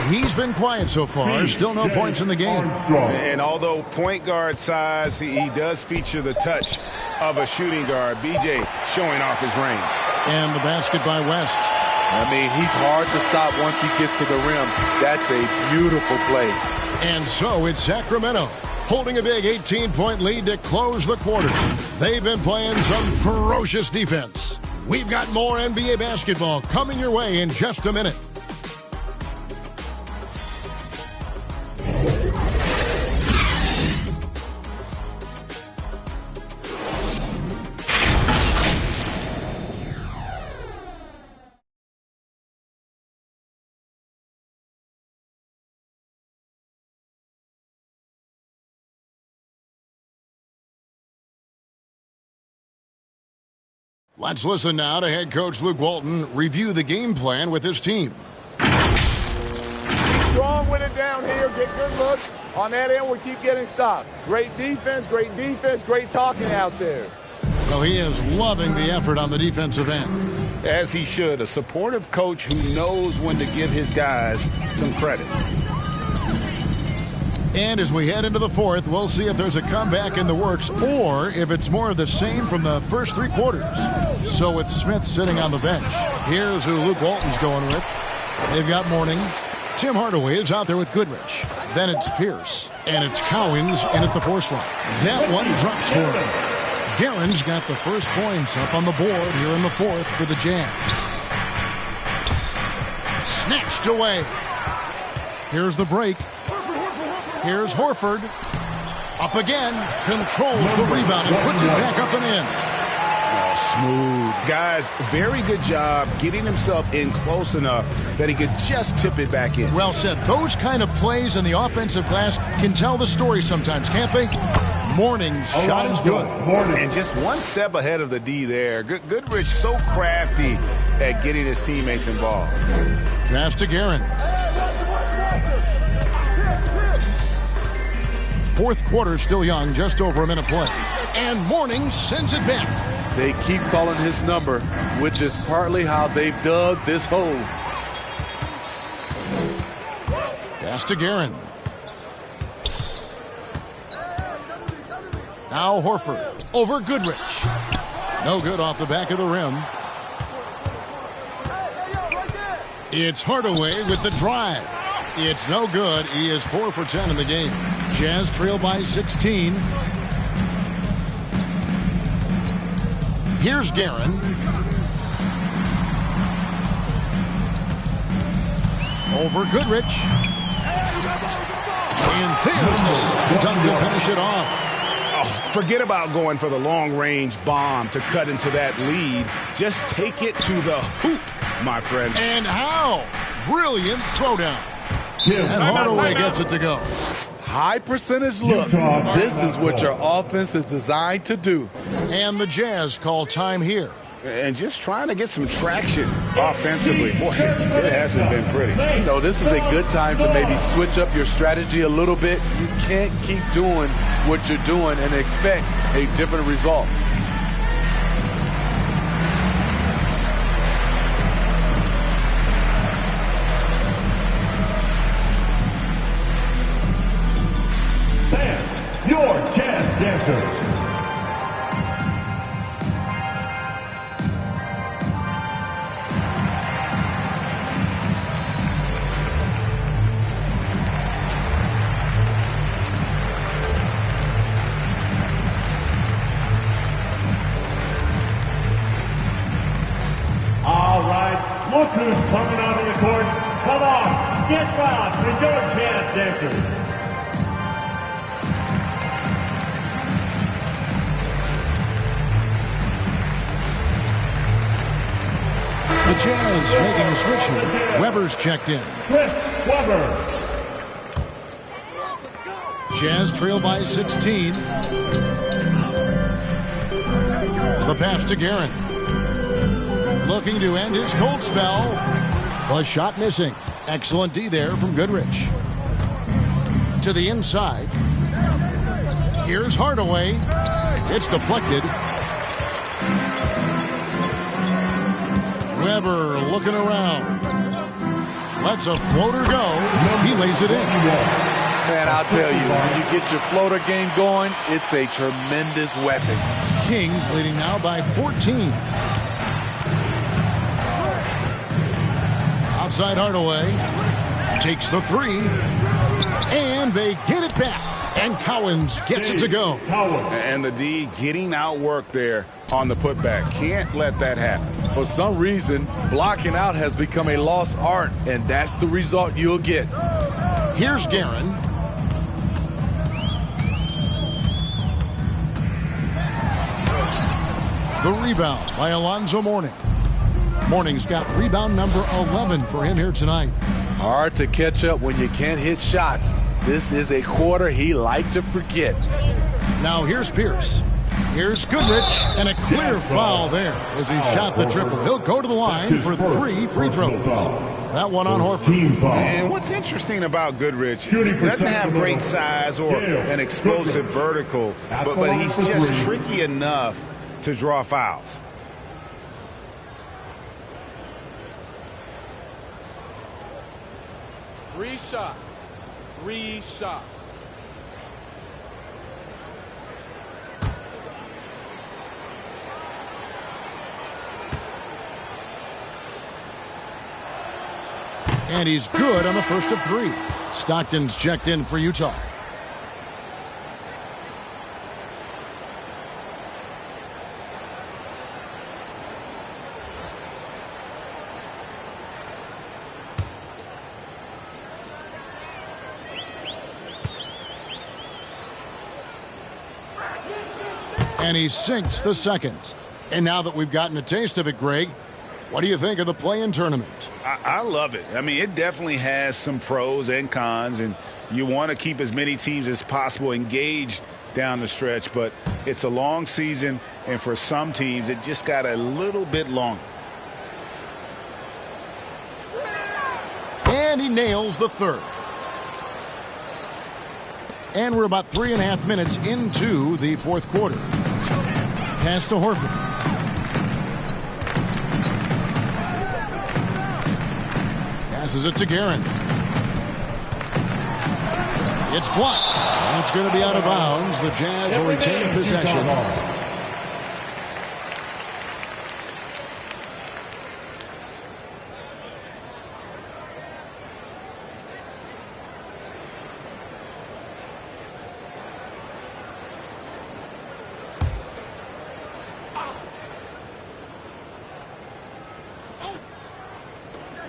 He's been quiet so far. Still no points in the game. And although point guard size, he does feature the touch of a shooting guard. BJ showing off his range. And the basket by West. I mean, he's hard to stop once he gets to the rim. That's a beautiful play. And so it's Sacramento holding a big 18-point lead to close the quarter. They've been playing some ferocious defense. We've got more NBA basketball coming your way in just a minute. Let's listen now to head coach Luke Walton review the game plan with his team. Strong with it down here. Get good looks. On that end, we keep getting stopped. Great defense, great talking out there. Well, he is loving the effort on the defensive end. As he should. A supportive coach who knows when to give his guys some credit. And as we head into the fourth, we'll see if there's a comeback in the works or if it's more of the same from the first three quarters. So with Smith sitting on the bench, here's who Luke Walton's going with. They've got Mourning. Tim Hardaway is out there with Goodrich. Then it's Pierce. And it's Cowens in at the force line. That one drops for him. Guerin's got the first points up on the board here in the fourth for the Jazz. Snatched away. Here's the break. Here's Horford. Up again. Controls the rebound and puts it back up and in. Smooth. Guys, very good job getting himself in close enough that he could just tip it back in. Well said. Those kind of plays in the offensive glass can tell the story sometimes, can't they? Mourning's shot is good. And just one step ahead of the D there. Goodrich so crafty at getting his teammates involved. Pass to Guerin. Fourth quarter still young, just over a minute play. And Mourning sends it back. They keep calling his number, which is partly how they've dug this hole. Pass to Guerin. Now Horford over Goodrich. No good off the back of the rim. It's Hardaway with the drive. It's no good. He is 4 for 10 in the game. Jazz trail by 16. Here's Guerin. Over Goodrich. And there's the slam dunk to finish it off. Oh, forget about going for the long-range bomb to cut into that lead. Just take it to the hoop, my friend. And how? Brilliant throwdown. And Hardaway gets it to go. High percentage look. This is what your offense is designed to do. And the Jazz call time here. And just trying to get some traction offensively. Boy, it hasn't been pretty. You know, this is a good time to maybe switch up your strategy a little bit. You can't keep doing what you're doing and expect a different result. Walter. All right, look who's coming onto the court. Come on, get loud for your jazz dancers. The Jazz making a switch here. Weber's checked in. Chris Webber. Jazz trail by 16. The pass to Guerin. Looking to end his cold spell. The shot missing. Excellent D there from Goodrich. To the inside. Here's Hardaway. It's deflected. Weber looking around. Lets a floater go. He lays it in. Man, I'll tell you, when you get your floater game going, it's a tremendous weapon. Kings leading now by 14. Outside Hardaway. Takes the three. And they get it back. And Cowens gets it to go. And the D getting outworked there on the putback. Can't let that happen. For some reason, blocking out has become a lost art, and that's the result you'll get. Here's Guerin. The rebound by Alonzo Mourning. Mourning's got rebound number 11 for him here tonight. Hard to catch up when you can't hit shots. This is a quarter he liked to forget. Now here's Pierce. Here's Goodrich, and a clear foul there as he shot the triple. He'll go to the line for 3 free throws. That one on Horford. And what's interesting about Goodrich, he doesn't have great size or an explosive vertical, but he's just tricky enough to draw fouls. Three shots. And he's good on the first of 3. Stockton's checked in for Utah. And he sinks the second. And now that we've gotten a taste of it, Greg, what do you think of the play-in tournament? I love it. I mean, it definitely has some pros and cons, and you want to keep as many teams as possible engaged down the stretch, but it's a long season, and for some teams, it just got a little bit longer. And he nails the third. And we're about 3.5 minutes into the fourth quarter. Pass to Horford. Passes it to Guerin. It's blocked. That's going to be out of bounds. The Jazz will retain possession.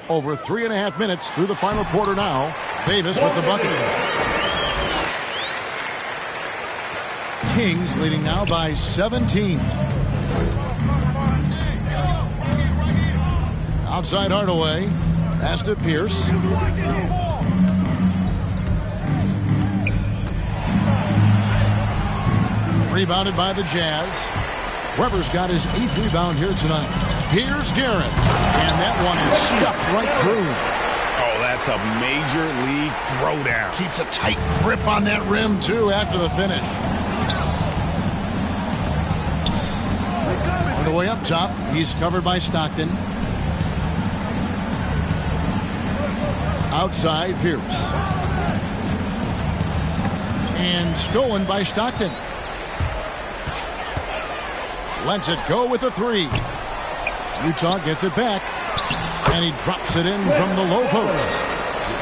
Over 3.5 minutes through the final quarter now. Davis with the bucket. Kings leading now by 17. Outside Hardaway. Pass to Pierce. Rebounded by the Jazz. Weber's got his 8th rebound here tonight. Here's Guerin. And that one is stuffed right through. Oh, that's a major league throwdown. Keeps a tight grip on that rim, too, after the finish. On the way up top, he's covered by Stockton. Outside, Pierce. And stolen by Stockton. Lets it go with a three. Utah gets it back, and he drops it in from the low post.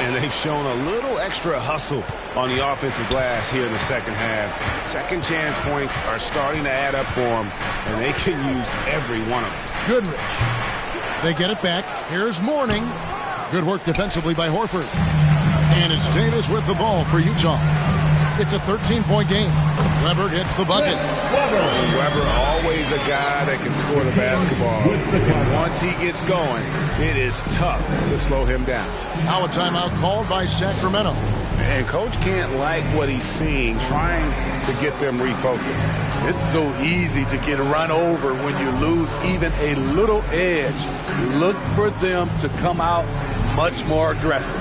And they've shown a little extra hustle on the offensive glass here in the second half. Second chance points are starting to add up for them, and they can use every one of them. Goodrich. They get it back. Here's Mourning. Good work defensively by Horford. And it's Davis with the ball for Utah. It's a 13-point game. Weber gets the bucket. Weber, always a guy that can score the basketball. And once he gets going, it is tough to slow him down. Now a timeout called by Sacramento. And Coach can't like what he's seeing, trying to get them refocused. It's so easy to get run over when you lose even a little edge. Look for them to come out much more aggressive.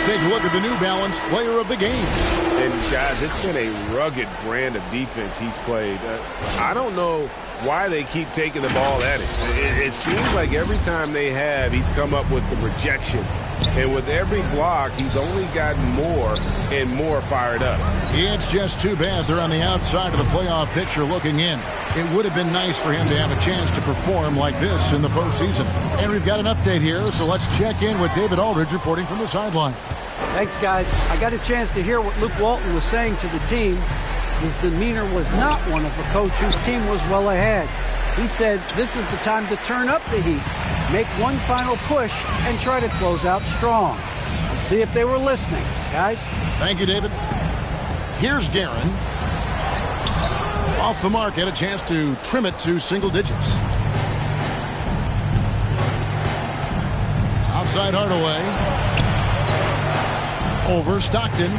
Take a look at the New Balance player of the game. And guys, it's been a rugged brand of defense he's played. I don't know why they keep taking the ball at him. It seems like every time they have, he's come up with the rejection. And with every block, he's only gotten more and more fired up. It's just too bad they're on the outside of the playoff picture looking in. It would have been nice for him to have a chance to perform like this in the postseason. And we've got an update here, so let's check in with David Aldridge reporting from the sideline. Thanks, guys. I got a chance to hear what Luke Walton was saying to the team. His demeanor was not one of a coach whose team was well ahead. He said this is the time to turn up the heat, make one final push, and try to close out strong. Let's see if they were listening, guys. Thank you, David. Here's Guerin. Off the mark, had a chance to trim it to single digits. Outside Hardaway. Over Stockton.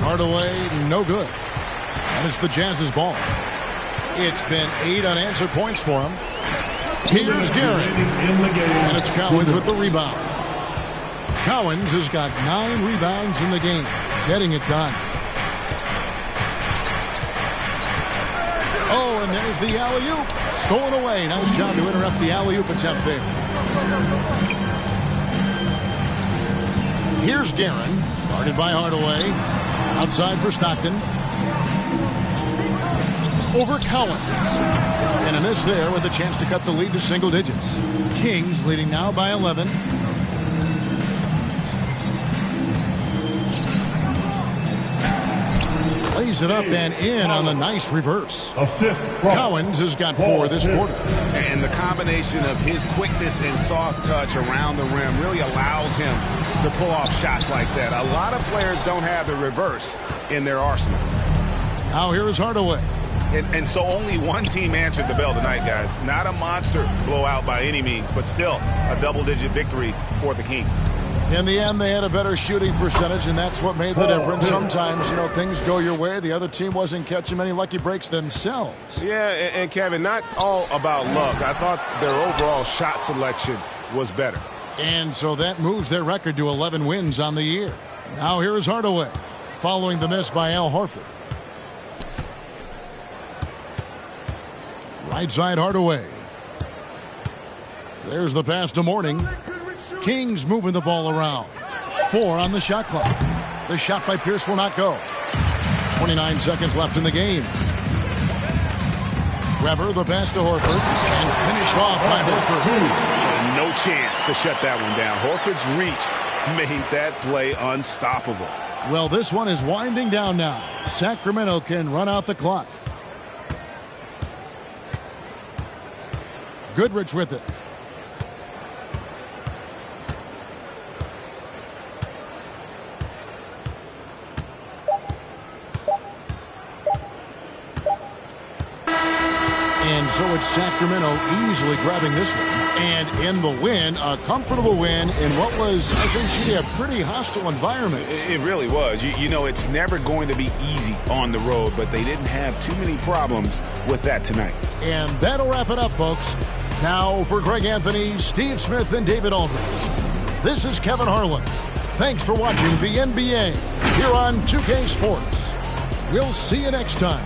Hardaway, no good. And it's the Jazz's ball. It's been 8 unanswered points for him. Here's Guerin. And it's Cowens with the rebound. Cowens has got 9 rebounds in the game. Getting it done. Oh, and there's the alley-oop. Stolen away. Nice job to interrupt the alley-oop attempt there. Here's Guerin. Guarded by Hardaway. Outside for Stockton. Over Cowens. And a miss there with a chance to cut the lead to single digits. Kings leading now by 11. Lays it up and in on the nice reverse. Cowens has got 4 this quarter. And the combination of his quickness and soft touch around the rim really allows him to pull off shots like that. A lot of players don't have the reverse in their arsenal. Now here is Hardaway. And so only one team answered the bell tonight, guys. Not a monster blowout by any means, but still a double-digit victory for the Kings. In the end, they had a better shooting percentage, and that's what made the difference. Sometimes, things go your way. The other team wasn't catching many lucky breaks themselves. Yeah, and Kevin, not all about luck. I thought their overall shot selection was better. And so that moves their record to 11 wins on the year. Now here is Hardaway, following the miss by Al Horford. Right side Hardaway. There's the pass to Mourning. Kings moving the ball around. 4 on the shot clock. The shot by Pierce will not go. 29 seconds left in the game. Weber, the pass to Horford, and finished off by Horford. No chance to shut that one down. Horford's reach made that play unstoppable. Well, this one is winding down now. Sacramento can run out the clock. Goodrich with it. So it's Sacramento easily grabbing this one. And in the win, a comfortable win in what was, I think, a pretty hostile environment. It really was. You know, it's never going to be easy on the road, but they didn't have too many problems with that tonight. And that'll wrap it up, folks. Now for Greg Anthony, Steve Smith, and David Aldridge, this is Kevin Harlan. Thanks for watching the NBA here on 2K Sports. We'll see you next time.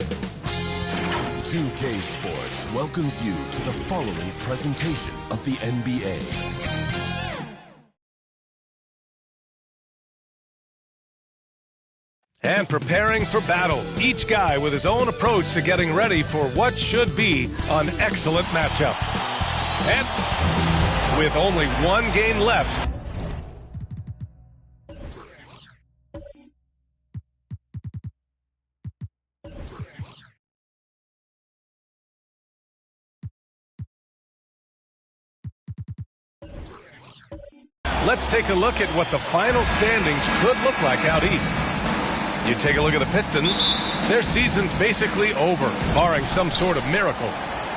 2K Sports welcomes you to the following presentation of the NBA. And preparing for battle, each guy with his own approach to getting ready for what should be an excellent matchup. And with only one game left, let's take a look at what the final standings could look like out east. You take a look at the Pistons, their season's basically over, barring some sort of miracle.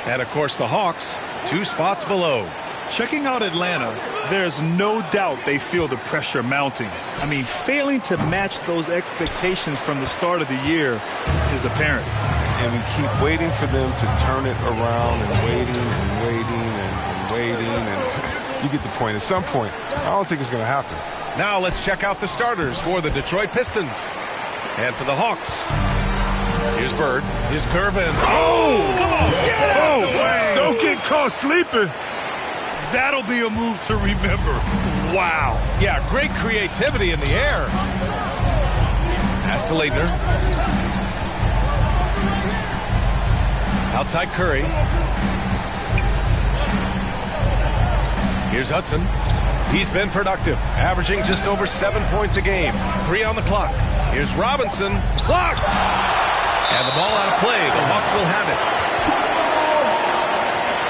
And of course the Hawks, 2 spots below. Checking out Atlanta, there's no doubt they feel the pressure mounting. I mean, failing to match those expectations from the start of the year is apparent. And we keep waiting for them to turn it around and waiting and waiting and waiting. And you get the point. At some point, I don't think it's going to happen. Now let's check out the starters for the Detroit Pistons. And for the Hawks, here's Bird, here's Curvin. Oh! Come on, get out of the way! Don't get caught sleeping. That'll be a move to remember. Wow. Yeah, great creativity in the air. Pass to Leitner. Outside Curry. Here's Hudson. He's been productive, averaging just over 7 points a game. 3 on the clock. Here's Robinson. Blocked! And the ball out of play. The Hawks will have it.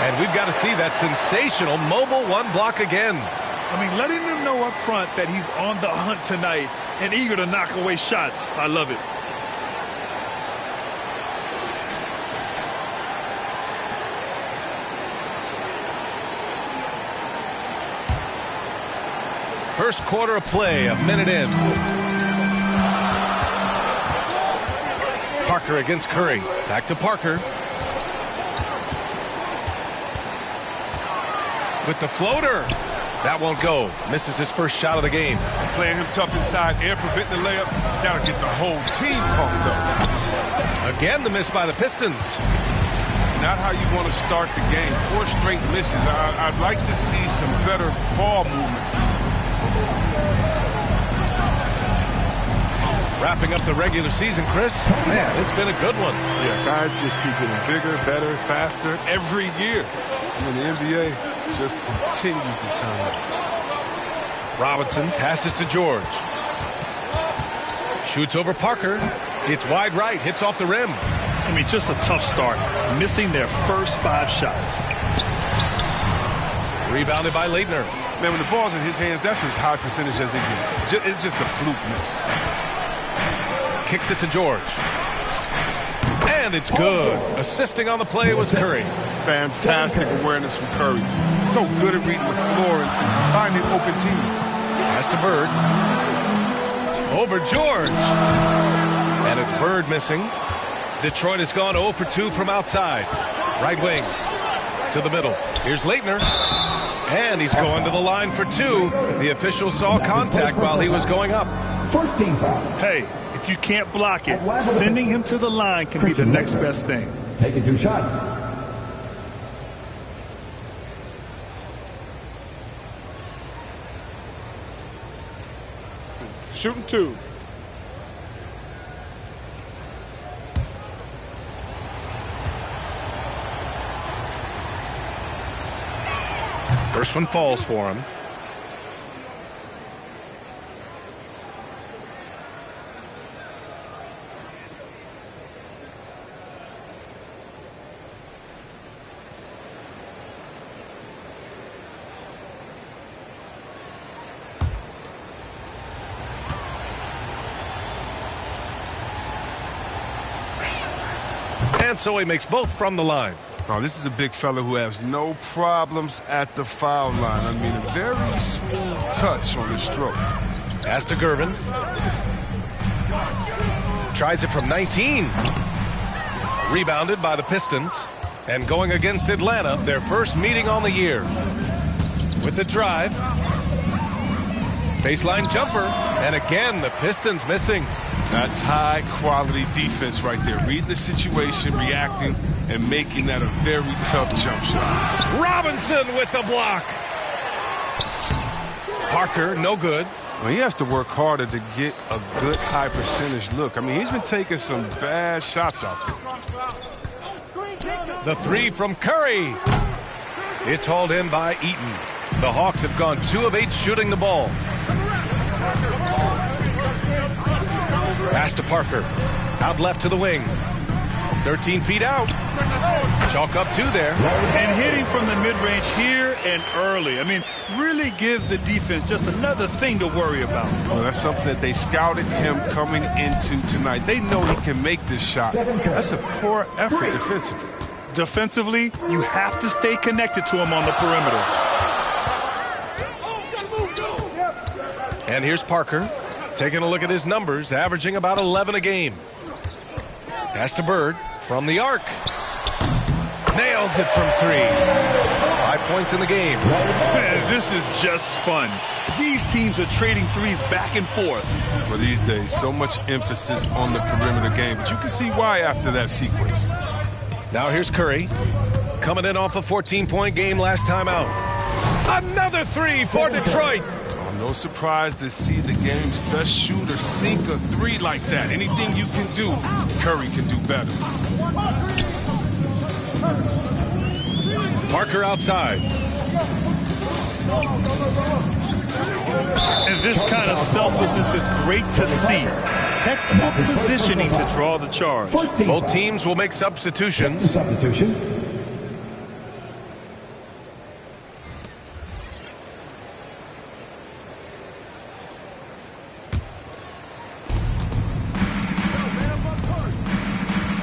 And we've got to see that sensational mobile 1 block again. I mean, letting them know up front that he's on the hunt tonight and eager to knock away shots. I love it. First quarter of play, a minute in. Parker against Curry. Back to Parker. With the floater. That won't go. Misses his first shot of the game. Playing him tough inside and preventing the layup. That'll get the whole team pumped up. Again, the miss by the Pistons. Not how you want to start the game. 4 straight misses. I'd like to see some better ball movement. Wrapping up the regular season, Chris. Man, it's been a good one. Yeah, guys just keep getting bigger, better, faster every year. I mean, the NBA just continues to turn up. Robinson passes to George. Shoots over Parker. It's wide right. Hits off the rim. I mean, just a tough start. Missing their first 5 shots. Rebounded by Leitner. Man, when the ball's in his hands, that's as high percentage as it gets. It's just a fluke miss. Kicks it to George. And it's good. Assisting on the play was Curry. Fantastic awareness from Curry. So good at reading the floor and finding open teammates. Pass to Bird. Over George. And it's Bird missing. Detroit has gone 0 for 2 from outside. Right wing to the middle. Here's Leitner. And he's going to the line for 2. The official saw contact while he was going up. First team foul. Hey, if you can't block it, sending him to the line can be the next best thing. Taking 2 shots. Shooting 2. First one falls for him. And so he makes both from the line. Oh, this is a big fella who has no problems at the foul line. I mean, a very smooth touch on his stroke. Pass to Gervin. Tries it from 19. Rebounded by the Pistons. And going against Atlanta, their first meeting on the year. With the drive. Baseline jumper. And again, the Pistons missing. That's high-quality defense right there. Reading the situation, reacting, and making that a very tough jump shot. Robinson with the block. Parker, no good. Well, he has to work harder to get a good high percentage look. I mean, he's been taking some bad shots out there. The three from Curry. It's hauled in by Eaton. The Hawks have gone 2 of 8 shooting the ball. Pass to Parker. Out left to the wing. 13 feet out. Chalk up 2 there. And hitting from the mid-range here and early. I mean, really gives the defense just another thing to worry about. Well, that's something that they scouted him coming into tonight. They know he can make this shot. That's a poor effort defensively. Defensively, you have to stay connected to him on the perimeter. And here's Parker. Taking a look at his numbers, averaging about 11 a game. Pass to Bird from the arc. Nails it from 3. 5 points in the game. Man, this is just fun. These teams are trading threes back and forth. Well, these days, so much emphasis on the perimeter game, but you can see why after that sequence. Now here's Curry. Coming in off a 14-point game last time out. Another 3 for Detroit. No surprise to see the game's best shooter sink a 3 like that. Anything you can do, Curry can do better. Parker outside. And this kind of selflessness is great to see. Textbook positioning to draw the charge. Both teams will make substitutions.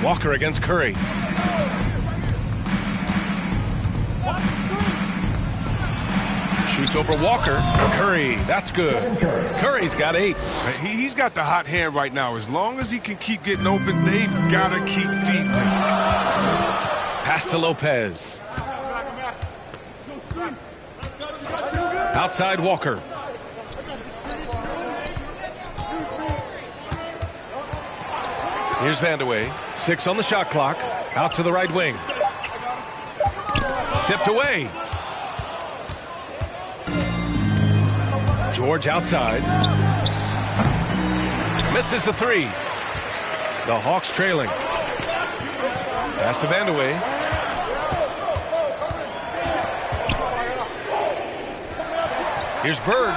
Walker against Curry. Shoots over Walker. Curry, that's good. Curry's got 8. He's got the hot hand right now. As long as he can keep getting open, they've got to keep feeding him. Pass to Lopez. Outside Walker. Here's Vandeweghe. 6 on the shot clock. Out to the right wing. Tipped away. George outside. Misses the 3. The Hawks trailing. Pass to Vandeweghe. Here's Bird.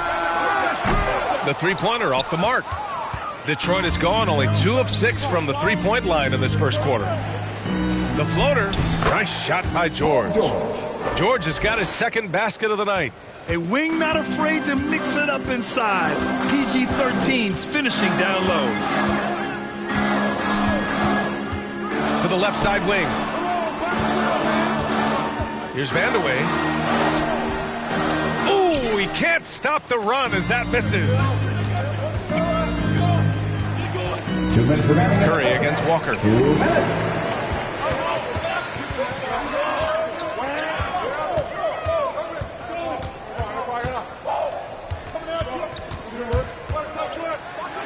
The three-pointer off the mark. Detroit is gone only 2 of 6 from the three-point line in this first quarter. The floater. Nice shot by George. George has got his second basket of the night. A wing not afraid to mix it up inside. PG-13 finishing down low. To the left side wing. Here's Vandeweghe. Ooh, he can't stop the run as that misses. 2 minutes remaining. Curry against Walker. 2 minutes.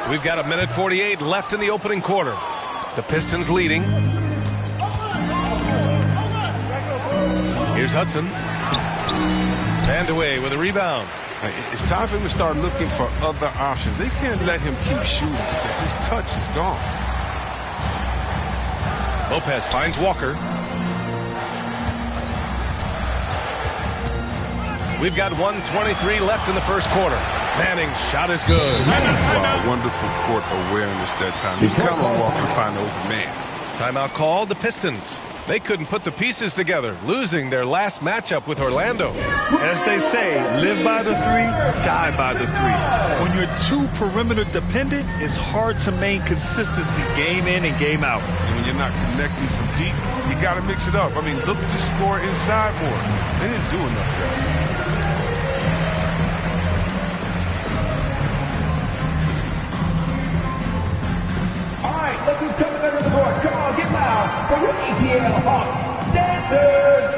We've got 1:48 left in the opening quarter. The Pistons leading. Here's Hudson. Vandeweghe with a rebound. It's time for him to start looking for other options. They can't let him keep shooting. His touch is gone. Lopez finds Walker. We've got 1:23 left in the first quarter. Manning's shot is good. Wow, wonderful court awareness that time. You come on, Walker, and find the open man. Timeout called. The Pistons. They couldn't put the pieces together, losing their last matchup with Orlando. As they say, live by the 3, die by the 3. When you're too perimeter dependent, it's hard to maintain consistency game in and game out. And when you're not connecting from deep, you got to mix it up. I mean, look to score inside more. They didn't do enough there. All right, look who's coming under the board. Come on, get loud for your ATL Hawks dancers.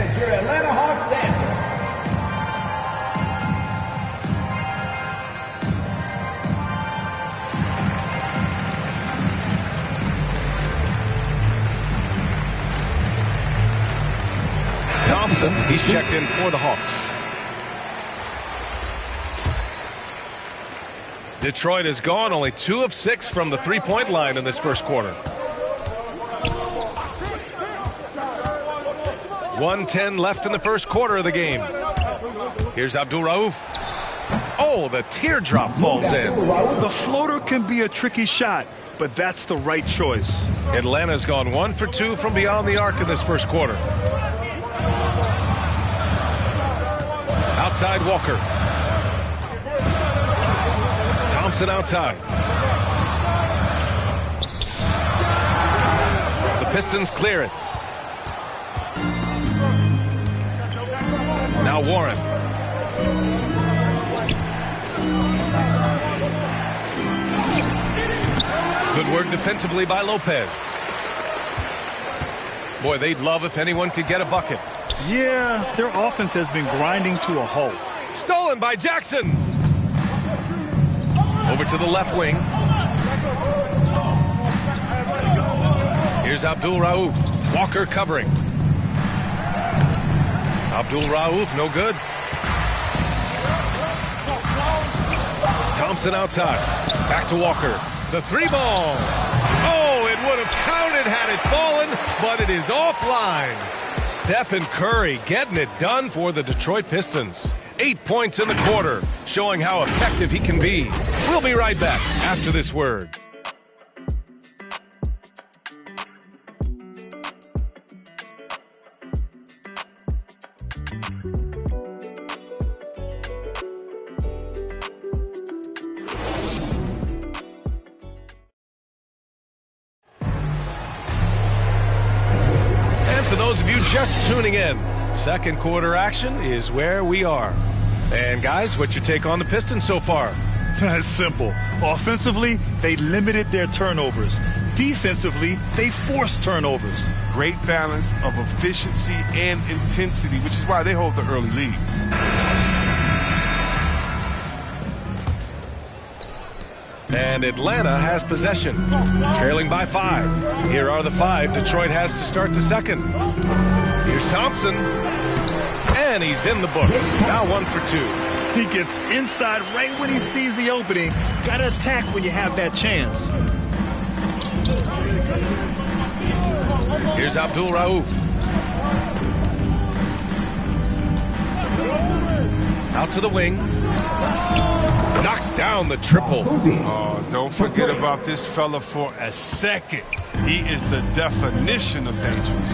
There's your Atlanta Hawks dancer. Thompson, he's checked in for the Hawks. Detroit has gone only 2 of 6 from the three-point line in this first quarter. 1:10 left in the first quarter of the game. Here's Abdul Rauf. Oh, the teardrop falls in. The floater can be a tricky shot, but that's the right choice. Atlanta's gone 1 for 2 from beyond the arc in this first quarter. Outside Walker. Thompson outside. The Pistons clear it. Now Warren. Good work defensively by Lopez. Boy, they'd love if anyone could get a bucket. Yeah, their offense has been grinding to a halt. Stolen by Jackson. Over to the left wing. Here's Abdul Rauf. Walker covering. Abdul Rauf, no good. Thompson outside. Back to Walker. The 3-ball. Oh, it would have counted had it fallen, but it is offline. Stephen Curry getting it done for the Detroit Pistons. 8 points in the quarter, showing how effective he can be. We'll be right back after this word. For those of you just tuning in, second quarter action is where we are. And guys, what's your take on the Pistons so far? That's simple. Offensively, they limited their turnovers. Defensively, they forced turnovers. Great balance of efficiency and intensity, which is why they hold the early lead. And Atlanta has possession, trailing by 5. Here are the 5 Detroit has to start the second. Here's Thompson, and he's in the books. Now 1 for 2. He gets inside right when he sees the opening. Got to attack when you have that chance. Here's Abdul Rauf. Out to the wing. Knocks down the triple. Oh, don't forget about this fella for a second. He is the definition of dangerous.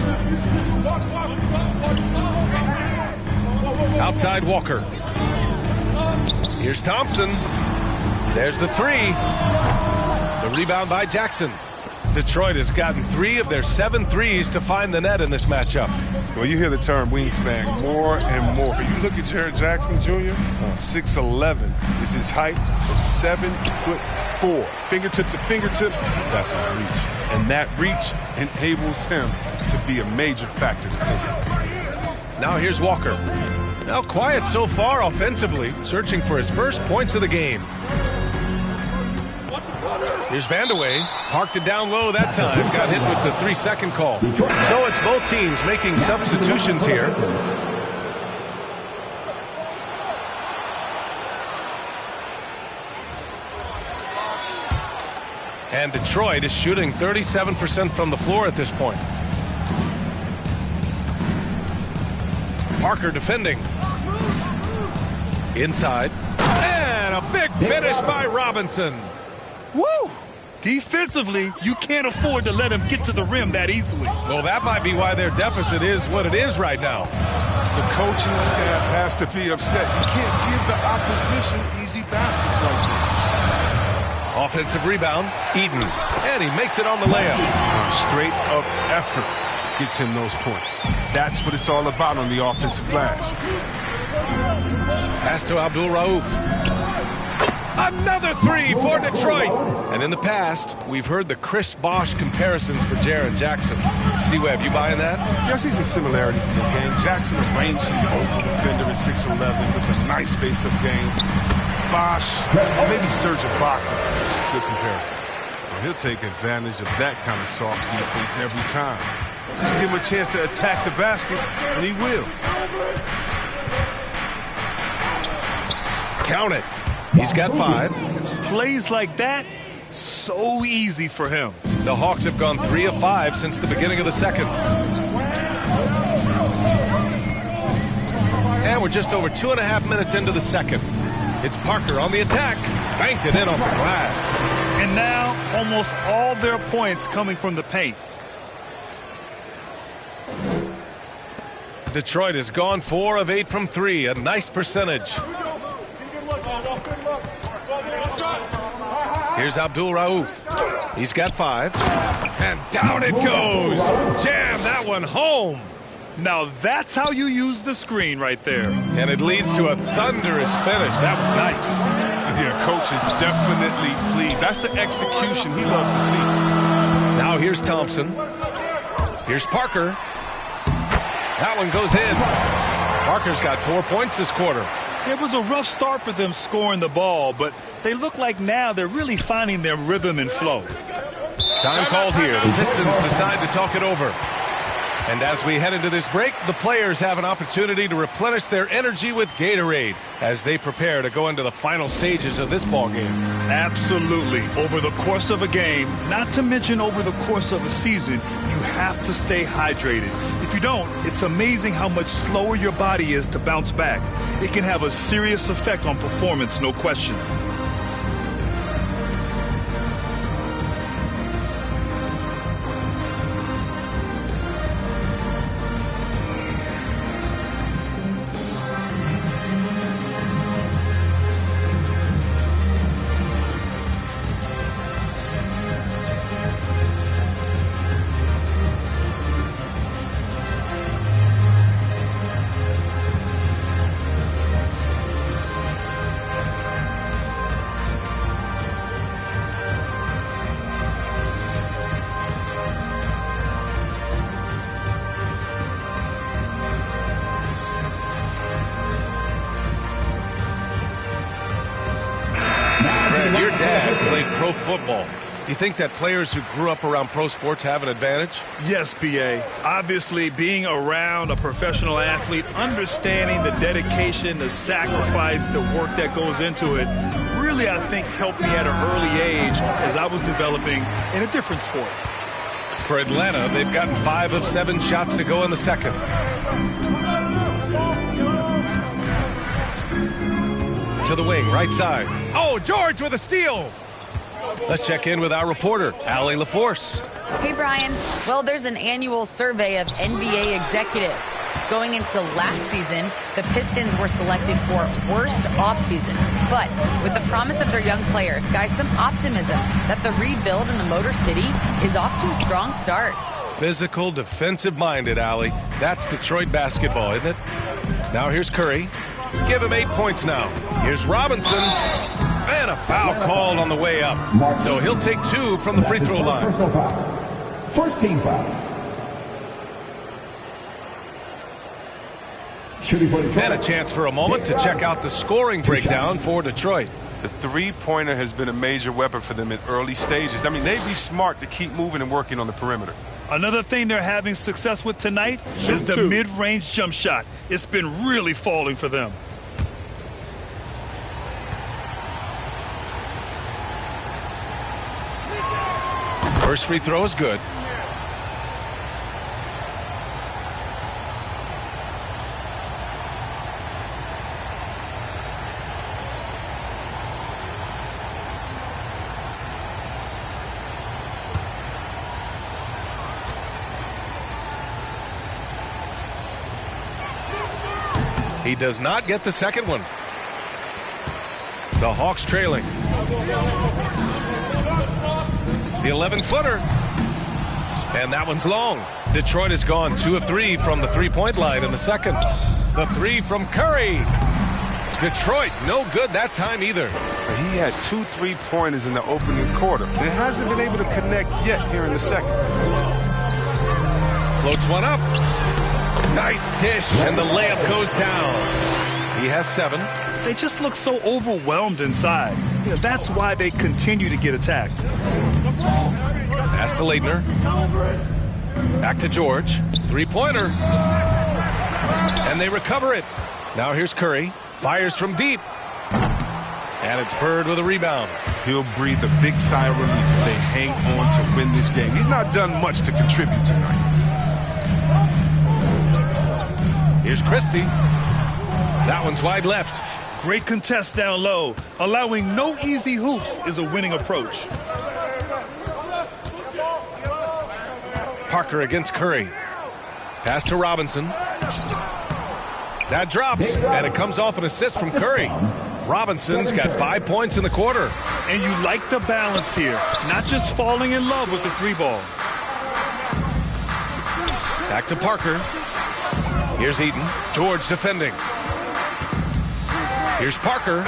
Outside Walker. Here's Thompson. There's the 3. The rebound by Jackson. Detroit has gotten 3 of their 7 threes to find the net in this matchup. Well, you hear the term wingspan more and more. You look at Jared Jackson Jr., 6'11" is his height, 7'4". Fingertip to fingertip, that's his reach. And that reach enables him to be a major factor defensively. Now here's Walker. Now quiet so far offensively, searching for his first points of the game. Here's Vandeweghe. Parked it down low that time. Got hit with the 3-second call. So it's both teams making substitutions here. And Detroit is shooting 37% from the floor at this point. Parker defending. Inside. And a big finish by Robinson. Woo! Defensively, you can't afford to let him get to the rim that easily. Well, that might be why their deficit is what it is right now. The coaching staff has to be upset. You can't give the opposition easy baskets like this. Offensive rebound, Eden. And he makes it on the layup. Straight up effort gets him those points. That's what it's all about on the offensive glass. Pass to Abdul Rauf. Another three for Detroit. And in the past, we've heard the Chris Bosh comparisons for Jaren Jackson. C-Web, you buying that? Yeah, I see some similarities in the game. Jackson, a rangy open defender at 6'11", with a nice face-up game. Bosh, maybe Serge Ibaka. Good comparison. Well, he'll take advantage of that kind of soft defense every time. Just give him a chance to attack the basket, and he will. Count it. He's got 5. Plays like that, so easy for him. The Hawks have gone 3 of 5 since the beginning of the second. And we're just over 2.5 minutes into the second. It's Parker on the attack. Banked it in off the glass. And now, almost all their points coming from the paint. Detroit has gone 4 of 8 from 3. A nice percentage. Here's Abdul Rauf. He's got 5. And down it goes. Jam that one home. Now that's how you use the screen right there. And it leads to a thunderous finish. That was nice. Yeah, coach is definitely pleased. That's the execution he loves to see. Now here's Thompson. Here's Parker. That one goes in. Parker's got 4 points this quarter. It was a rough start for them scoring the ball, but they look like now they're really finding their rhythm and flow. Time called here. The Pistons decide to talk it over. And as we head into this break, the players have an opportunity to replenish their energy with Gatorade as they prepare to go into the final stages of this ball game. Absolutely. Over the course of a game, not to mention over the course of a season, you have to stay hydrated. If you don't, it's amazing how much slower your body is to bounce back. It can have a serious effect on performance, no question. Your dad played pro football. Do you think that players who grew up around pro sports have an advantage? Yes, B.A. Obviously, being around a professional athlete, understanding the dedication, the sacrifice, the work that goes into it, really, I think, helped me at an early age as I was developing in a different sport. For Atlanta, they've gotten 5 of 7 shots to go in the second. To the wing, right side. Oh, George with a steal. Let's check in with our reporter, Allie LaForce. Hey, Brian. Well, there's an annual survey of NBA executives. Going into last season, the Pistons were selected for worst offseason. But with the promise of their young players, guys, some optimism that the rebuild in the Motor City is off to a strong start. Physical, defensive-minded, Allie. That's Detroit basketball, isn't it? Now here's Curry. Give him 8 points now. Here's Robinson. And a foul called on the way up. So he'll take 2 from the free throw line. First team foul. And a chance for a moment to check out the scoring breakdown for Detroit. The three-pointer has been a major weapon for them in early stages. I mean, they'd be smart to keep moving and working on the perimeter. Another thing they're having success with tonight is the mid-range jump shot. It's been really falling for them. First free throw is good. He does not get the second one. The Hawks trailing. The 11-footer. And that one's long. Detroit has gone 2 of 3 from the three-point line in the second. The 3 from Curry. Detroit, no good that time either. He had 2 3-pointers in the opening quarter. He hasn't been able to connect yet here in the second. Floats one up. Nice dish, and the layup goes down. He has 7. They just look so overwhelmed inside. That's why they continue to get attacked. Pass to Leitner. Back to George. 3-pointer. And they recover it. Now here's Curry. Fires from deep. And it's Bird with a rebound. He'll breathe a big sigh of relief if they hang on to win this game. He's not done much to contribute tonight. Here's Christie. That one's wide left. Great contest down low. Allowing no easy hoops is a winning approach. Parker against Curry. Pass to Robinson. That drops, and it comes off an assist from Curry. Robinson's got 5 points in the quarter. And you like the balance here, not just falling in love with the 3-ball. Back to Parker. Here's Eaton. George defending. Here's Parker.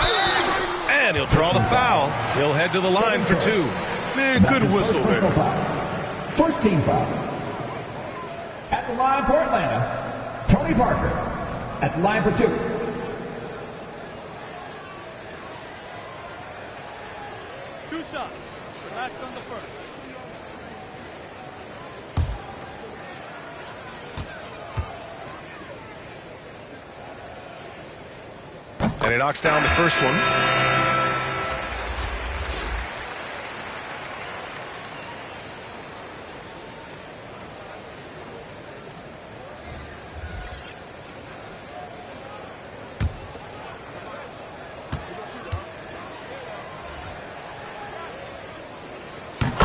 And he'll draw the foul. He'll head to the line for 2. Man, good whistle there. First team foul. At the line for Atlanta, Tony Parker. At the line for 2. Two shots. Relax on the first. And he knocks down the first one.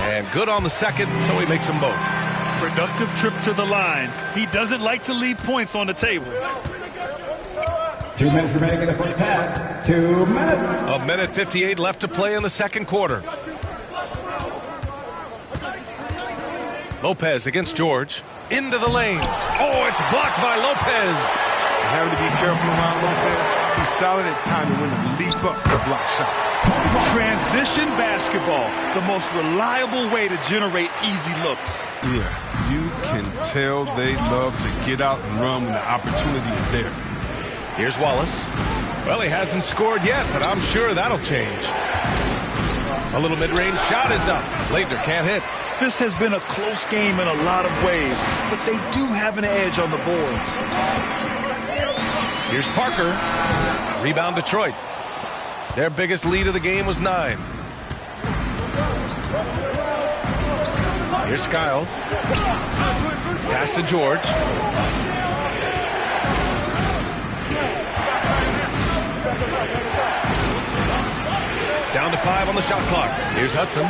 And good on the second, so he makes them both. Productive trip to the line. He doesn't like to leave points on the table. 2 minutes remaining in the first half. 2 minutes. 1:58 left to play in the second quarter. Lopez against George. Into the lane. Oh, it's blocked by Lopez. You have to be careful around Lopez. He's solid at timing when to leap up to block shots. Transition basketball, the most reliable way to generate easy looks. Yeah, you can tell they love to get out and run when the opportunity is there. Here's Wallace. Well, he hasn't scored yet, but I'm sure that'll change. A little mid-range shot is up. Leitner can't hit. This has been a close game in a lot of ways, but they do have an edge on the boards. Here's Parker. Rebound Detroit. Their biggest lead of the game was 9. Here's Skiles. Pass to George. Down to 5 on the shot clock. Here's Hudson.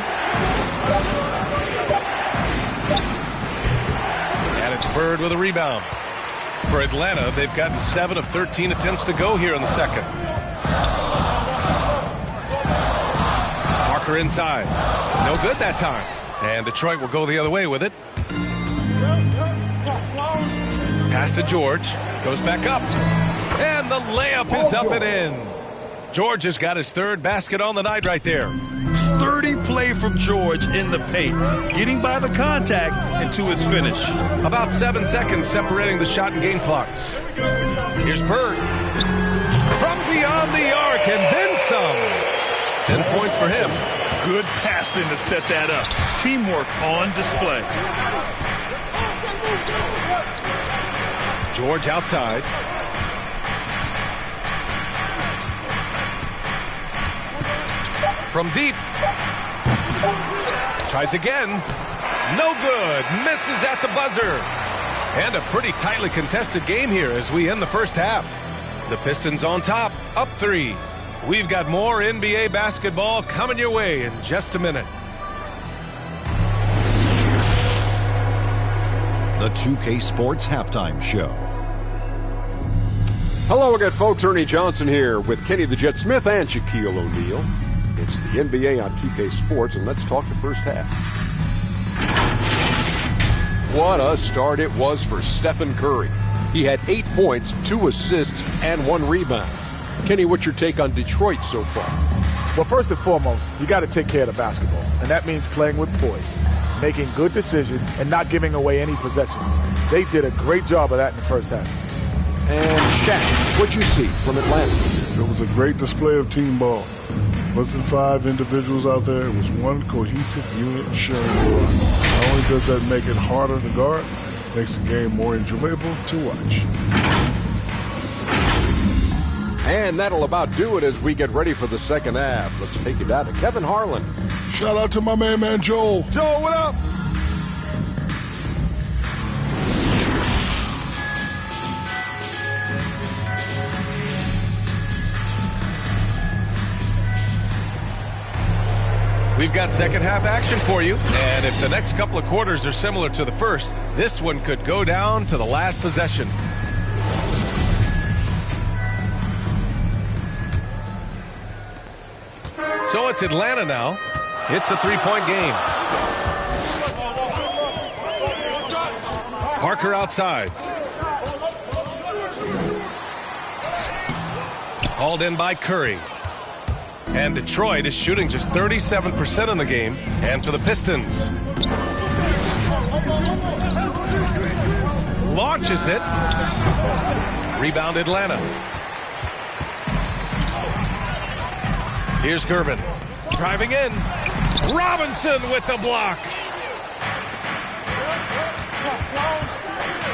And it's Bird with a rebound. For Atlanta, they've gotten 7 of 13 attempts to go here in the second. Parker inside. No good that time. And Detroit will go the other way with it. Pass to George. Goes back up. And the layup is up and in. George has got his 3rd basket on the night right there. Sturdy play from George in the paint, getting by the contact and to his finish. About 7 seconds separating the shot and game clocks. Here's Bird. From beyond the arc and then some. 10 points for him. Good passing to set that up. Teamwork on display. George outside. From deep. Tries again. No good. Misses at the buzzer. And a pretty tightly contested game here as we end the first half. The Pistons on top, up 3. We've got more NBA basketball coming your way in just a minute. The 2K Sports Halftime Show. Hello again, folks. Ernie Johnson here with Kenny the Jet Smith and Shaquille O'Neal. It's the NBA on 2K Sports, and let's talk the first half. What a start it was for Stephen Curry. He had 8 points, 2 assists, and 1 rebound. Kenny, what's your take on Detroit so far? Well, first and foremost, you got to take care of the basketball, and that means playing with poise, making good decisions, and not giving away any possession. They did a great job of that in the first half. And Shaq, what'd you see from Atlanta? It was a great display of team ball. It wasn't 5 individuals out there. It was one cohesive unit sharing the rock. Not only does that make it harder to guard, it makes the game more enjoyable to watch. And that'll about do it as we get ready for the second half. Let's take it down to Kevin Harlan. Shout out to my man Joel. Joel, what up? We've got second half action for you, and if the next couple of quarters are similar to the first, this one could go down to the last possession. So it's Atlanta now. It's a three-point game. Parker outside. Hauled in by Curry. And Detroit is shooting just 37% in the game. And for the Pistons. Launches it. Rebound Atlanta. Here's Gervin. Driving in. Robinson with the block.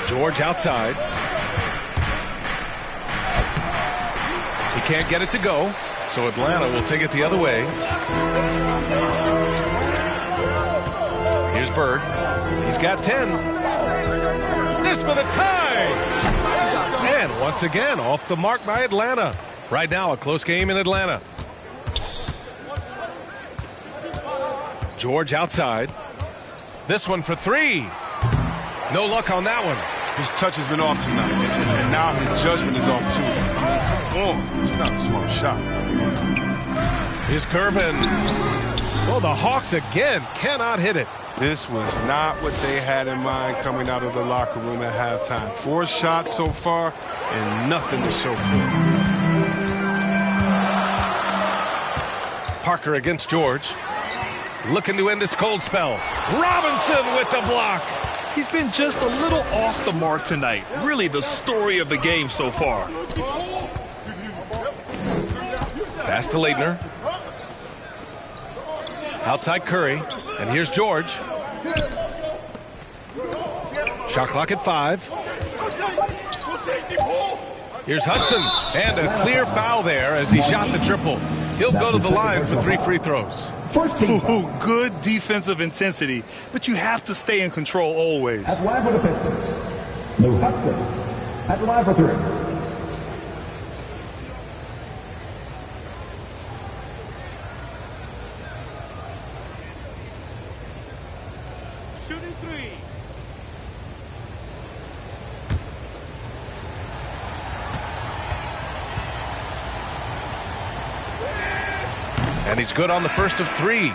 George outside. He can't get it to go. So Atlanta will take it the other way. Here's Bird. He's got 10. This for the tie. And once again, off the mark by Atlanta. Right now, a close game in Atlanta. George outside. This one for 3. No luck on that one. His touch has been off tonight, and now his judgment is off too. It's not a smart shot. Here's Gervin. Well, the Hawks again cannot hit it. This was not what they had in mind coming out of the locker room at halftime. 4 shots so far and nothing to show for it. Parker against George. Looking to end this cold spell. Robinson with the block. He's been just a little off the mark tonight. Really the story of the game so far. Pass to Leitner. Outside Curry. And here's George. Shot clock at 5. Here's Hudson. And a clear foul there as he shot the triple. He'll go to the line for 3 free throws. Ooh, good defensive intensity, but you have to stay in control always. At the line for the Pistons, Lou Hudson. At the line for 3. Shooting 3. And he's good on the first of 3.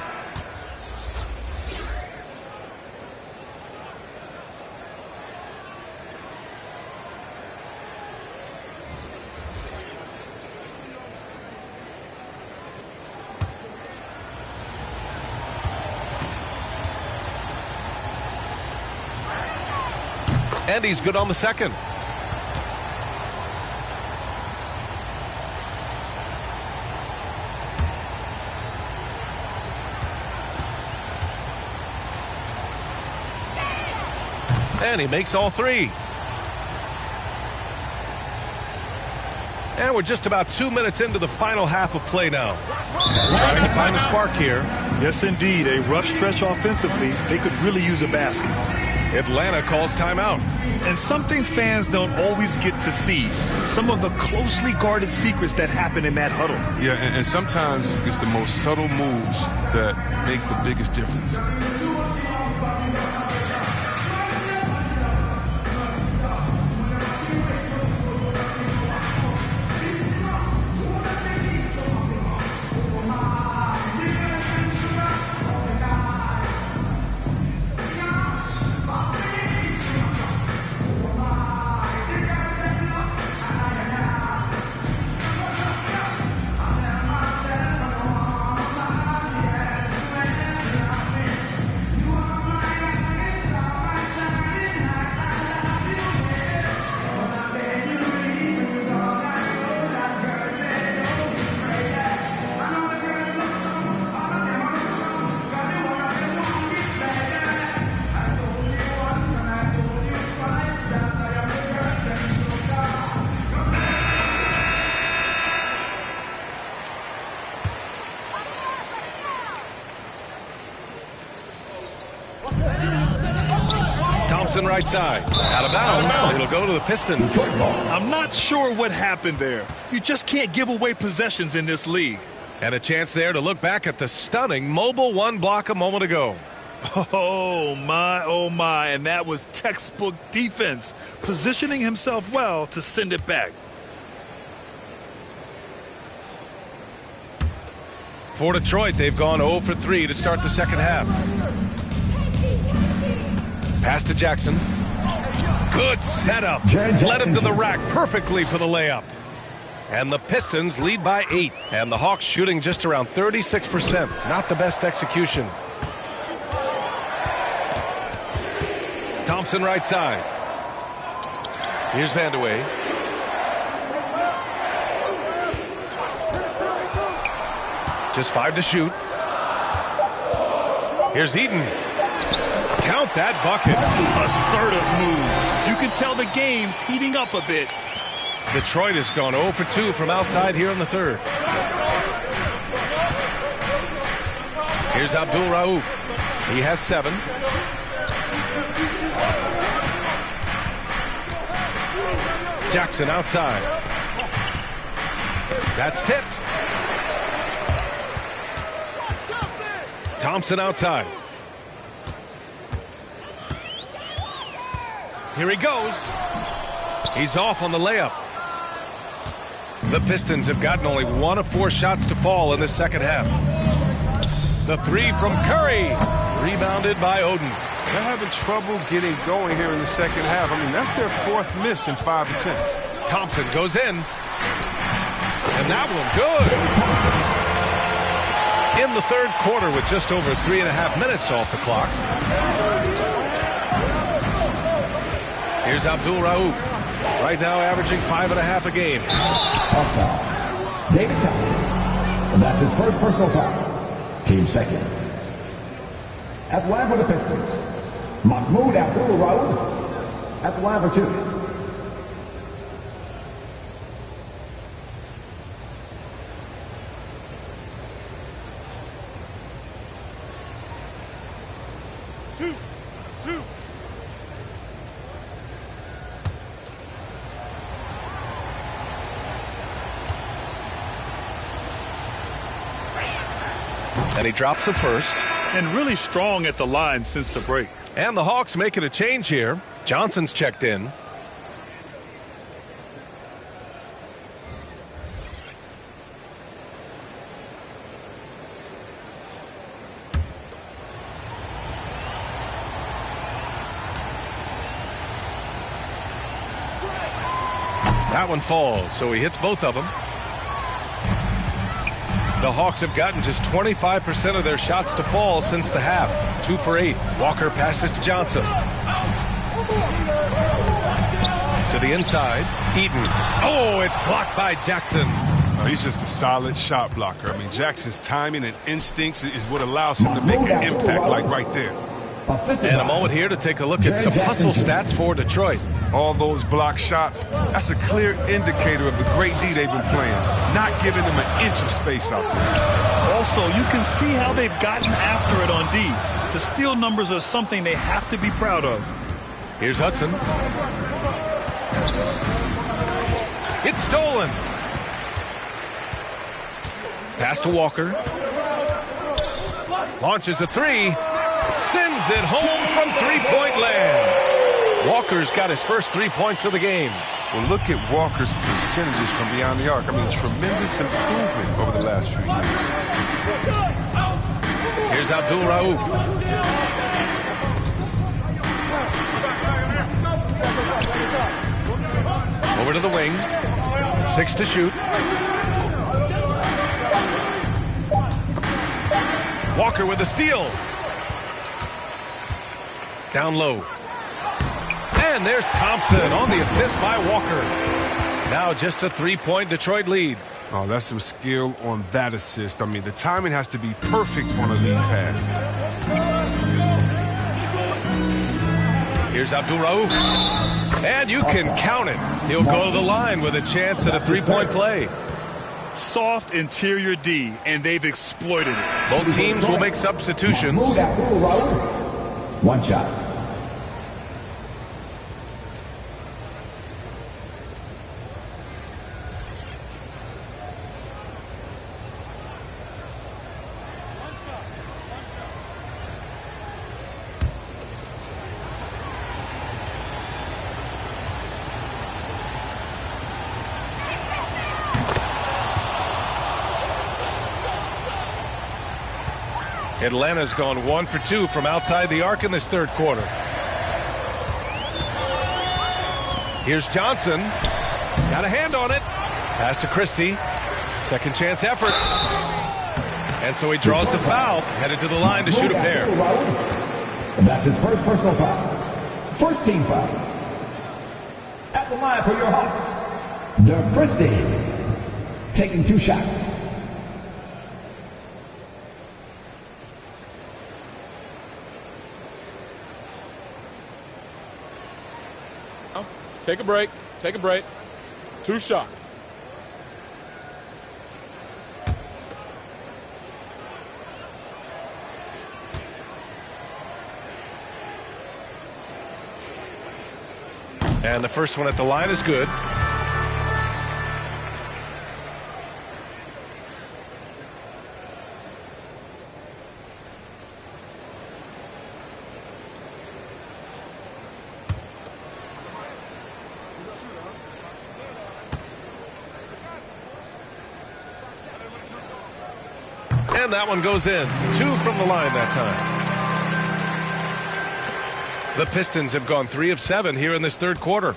And he's good on the second. And he makes all 3. And we're just about 2 minutes into the final half of play now. Trying to find a spark here. Yes, indeed. A rough stretch offensively. They could really use a basket. Atlanta calls timeout. And something fans don't always get to see. Some of the closely guarded secrets that happen in that huddle. Yeah, and sometimes it's the most subtle moves that make the biggest difference. Thompson right side. Out of bounds. It'll go to the Pistons. I'm not sure what happened there. You just can't give away possessions in this league. And a chance there to look back at the stunning mobile one block a moment ago. Oh, my, and that was textbook defense, positioning himself well to send it back. For Detroit, they've gone 0 for 3 to start the second half. Pass to Jackson. Good setup. Led him to the rack perfectly for the layup. And the Pistons lead by 8. And the Hawks shooting just around 36%. Not the best execution. Thompson right side. Here's Vandeweghe. Just 5 to shoot. Here's Eaton. Count that bucket. Assertive moves. You can tell the game's heating up a bit. Detroit has gone 0 for 2 from outside here in the third. Here's Abdul Rauf. He has 7. Jackson outside. That's tipped. Thompson outside. Here he goes. He's off on the layup. The Pistons have gotten only 1 of 4 shots to fall in the second half. The 3 from Curry. Rebounded by Oden. They're having trouble getting going here in the second half. I mean, that's their 4th miss in 5 attempts. Thompson goes in. And that one good. In the third quarter with just over 3.5 minutes off the clock. Here's Abdul Rauf. Right now averaging 5.5 a game. Foul. David Thompson. And that's his first personal foul. Team second. At the line for the Pistons, Mahmoud Abdul Rauf. At the line for 2. And he drops the first. And really strong at the line since the break. And the Hawks making a change here. Johnson's checked in. That one falls, so he hits both of them. The Hawks have gotten just 25% of their shots to fall since the half. 2 for 8. Walker passes to Johnson. To the inside. Eaton. Oh, it's blocked by Jackson. He's just a solid shot blocker. I mean, Jackson's timing and instincts is what allows him to make an impact like right there. And a moment here to take a look at some hustle stats for Detroit. All those block shots, that's a clear indicator of the great D they've been playing, not giving them an inch of space out there. Also, you can see how they've gotten after it on D. The steal numbers are something they have to be proud of. Here's Hudson. It's stolen. Pass to Walker. Launches a 3. Sends it home from three-point land. Walker's got his first 3 points of the game. Well, look at Walker's percentages from beyond the arc. I mean, tremendous improvement over the last few years. Here's Abdul Rauf. Over to the wing. 6 to shoot. Walker with a steal. Down low. And there's Thompson on the assist by Walker. Now just a 3-point Detroit lead. Oh, that's some skill on that assist. I mean, the timing has to be perfect on a lead pass. Here's Abdul Rauf. And you can count it. He'll go to the line with a chance at a 3-point play. Soft interior D, and they've exploited it. Both teams will make substitutions. One shot. Atlanta's gone 1 for 2 from outside the arc in this third quarter. Here's Johnson. Got a hand on it. Pass to Christie. Second chance effort. And so he draws the foul. Headed to the line to shoot a pair. And that's his first personal foul. First team foul. At the line for your Hawks, Dirk Christie, taking 2 shots. Take a break. Take a break. 2 shots. And the first one at the line is good. And that one goes in. 2 from the line that time. The Pistons have gone 3 of 7 here in this third quarter.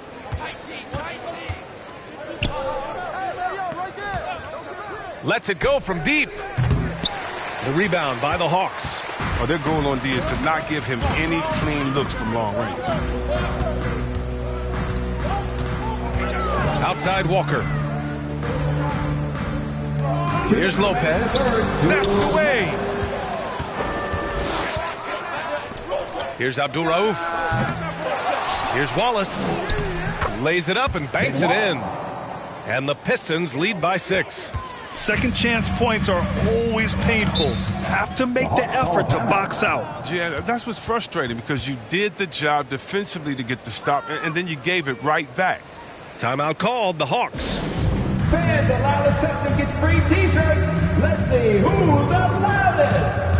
Lets it go from deep. The rebound by the Hawks. Oh, their goal on D is to not give him any clean looks from long range. Outside Walker. Here's Lopez. Snatched away. Here's Abdul Rauf. Here's Wallace. Lays it up and banks it in. And the Pistons lead by 6. Second chance points are always painful. Have to make the effort to box out. Yeah, that's what's frustrating because you did the job defensively to get the stop, and then you gave it right back. Timeout called, the Hawks. Fans, the loudest section gets free t-shirts. Let's see who's the loudest.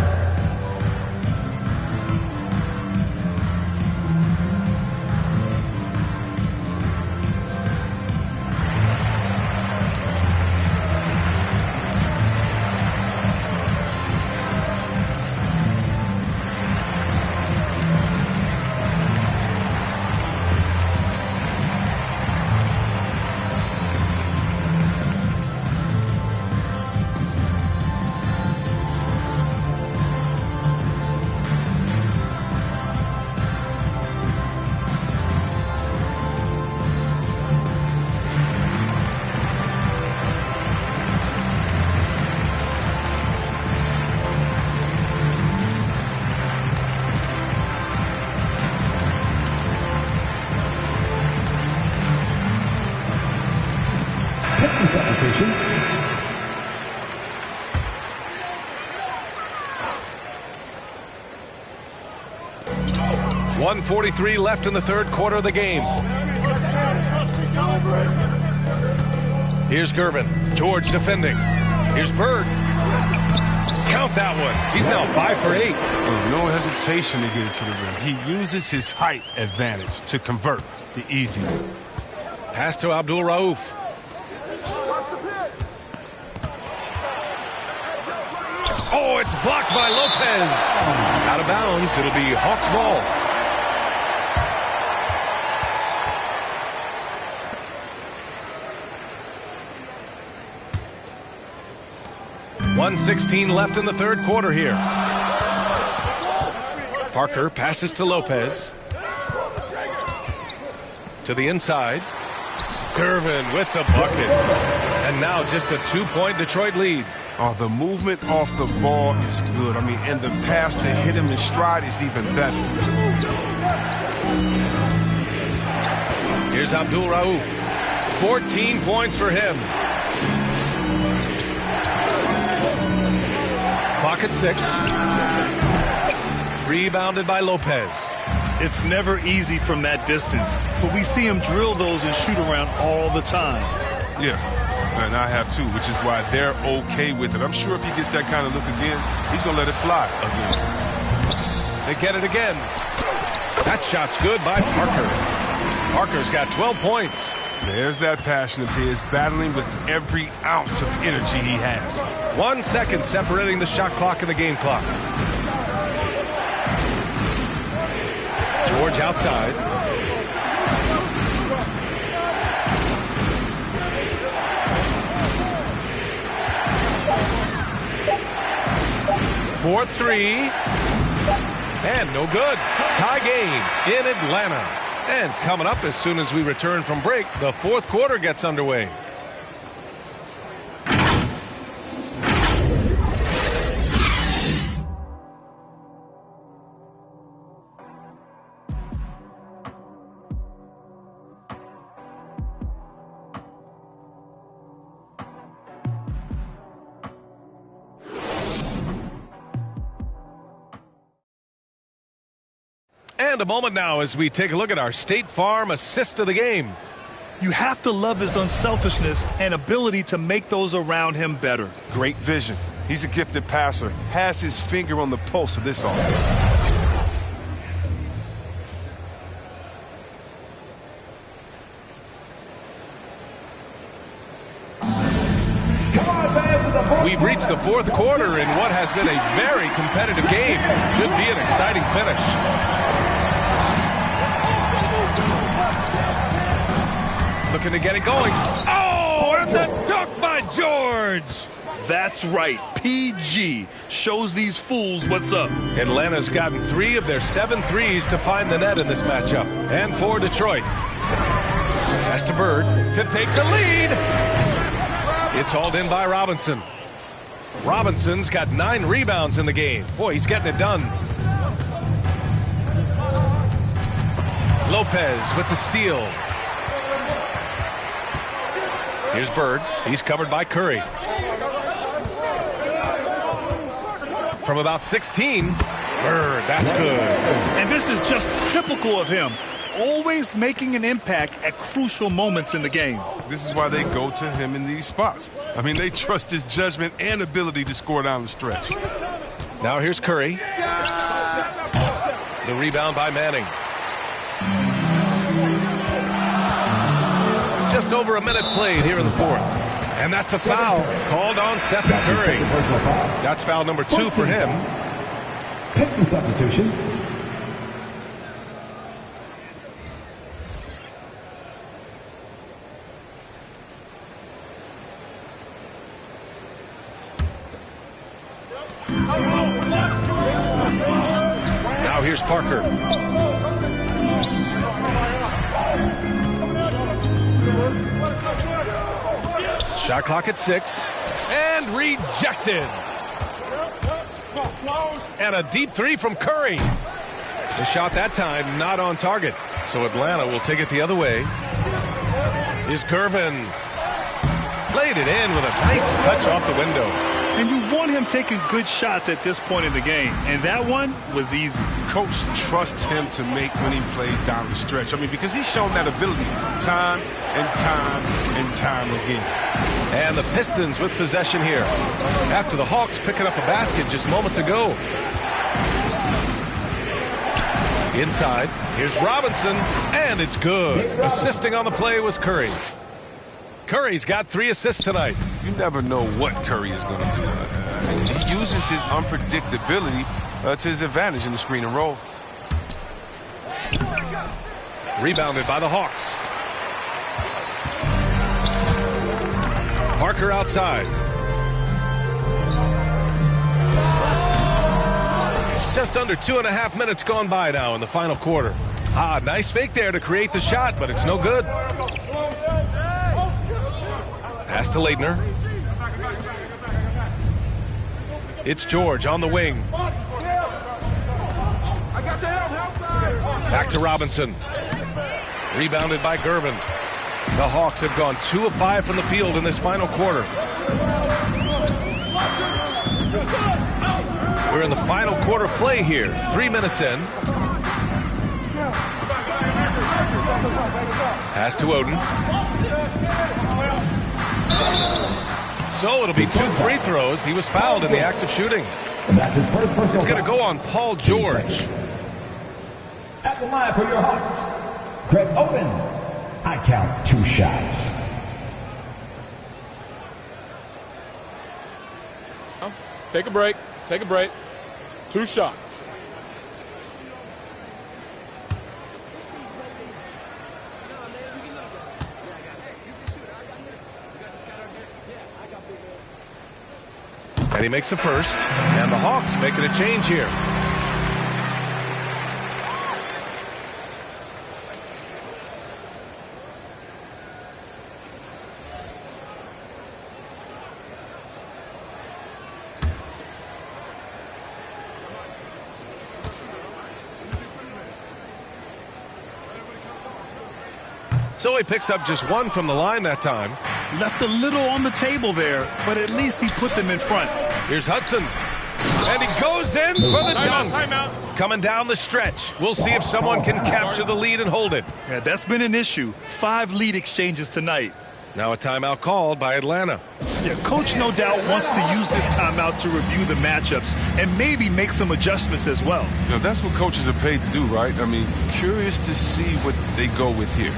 Substitution. .143 left in the third quarter of the game. Here's Gervin. George defending. Here's Bird. Count that one. He's now 5 for 8. No hesitation to get it to the rim. He uses his height advantage to convert the easy one. Pass to Abdul Rauf. Oh, it's blocked by Lopez. Out of bounds. It'll be Hawks ball. .116 left in the third quarter here. Parker passes to Lopez. To the inside. Gervin with the bucket. And now just a 2-point Detroit lead. Oh, the movement off the ball is good. I mean, and the pass to hit him in stride is even better. Here's Abdul Rauf. 14 points for him. Clock at 6. Rebounded by Lopez. It's never easy from that distance, but we see him drill those and shoot around all the time. Yeah. And I have too, which is why they're okay with it. I'm sure if he gets that kind of look again, he's going to let it fly again. They get it again. That shot's good by Parker. Parker's got 12 points. There's that passion of his, battling with every ounce of energy he has. 1 second separating the shot clock and the game clock. George outside. For three. And no good. Tie game in Atlanta. And coming up as soon as we return from break, the fourth quarter gets underway. And a moment now as we take a look at our State Farm assist of the game. You have to love his unselfishness and ability to make those around him better. Great vision. He's a gifted passer, has his finger on the pulse of this offense. We've reached the fourth quarter in what has been a very competitive game. Should be an exciting finish. Looking to get it going. Oh, and the dunk by George. That's right. PG shows these fools what's up. Atlanta's gotten 3 of their 7 threes to find the net in this matchup. And for Detroit. Pass to Bird to take the lead. It's hauled in by Robinson. Robinson's got 9 rebounds in the game. Boy, he's getting it done. Lopez with the steal. Here's Bird. He's covered by Curry. From about 16, Bird, that's good. And this is just typical of him. Always making an impact at crucial moments in the game. This is why they go to him in these spots. I mean, they trust his judgment and ability to score down the stretch. Now here's Curry. The rebound by Manning. Just over a minute played here in the fourth. And that's a foul called on Stephen Curry. That's foul number 2 for him. Pick the substitution. Now here's Parker. Shot clock at 6. And rejected. And a deep 3 from Curry. The shot that time not on target. So Atlanta will take it the other way. Here's Gervin. Laid it in with a nice touch off the window. And you want him taking good shots at this point in the game. And that one was easy. Coach trusts him to make winning plays down the stretch. I mean, because he's shown that ability time and time and time again. And the Pistons with possession here. After the Hawks picking up a basket just moments ago. Inside, here's Robinson, and it's good. Assisting on the play was Curry. Curry's got 3 assists tonight. You never know what Curry is going to do. He uses his unpredictability to his advantage in the screen and roll. Rebounded by the Hawks. Parker outside. Just under 2.5 minutes gone by now in the final quarter. Nice fake there to create the shot, but it's no good. Pass to Leitner. It's George on the wing. Back to Robinson. Rebounded by Gervin. The Hawks have gone 2 of 5 from the field in this final quarter. We're in the final quarter play here. 3 minutes in. Pass to Oden. So it'll be 2 free throws. He was fouled in the act of shooting. That's his first personal It's going to go on Paul George. At the line for your Hawks, Greg Oden. I count 2 shots. Take a break. Take a break. 2 shots. And he makes the first. And the Hawks making a change here. So he picks up just 1 from the line that time. Left a little on the table there, but at least he put them in front. Here's Hudson. And he goes in for the dunk. Timeout. Coming down the stretch. We'll see if someone can capture the lead and hold it. Yeah, that's been an issue. 5 lead exchanges tonight. Now a timeout called by Atlanta. Yeah, coach no doubt wants to use this timeout to review the matchups and maybe make some adjustments as well. You know, that's what coaches are paid to do, right? I mean, curious to see what they go with here.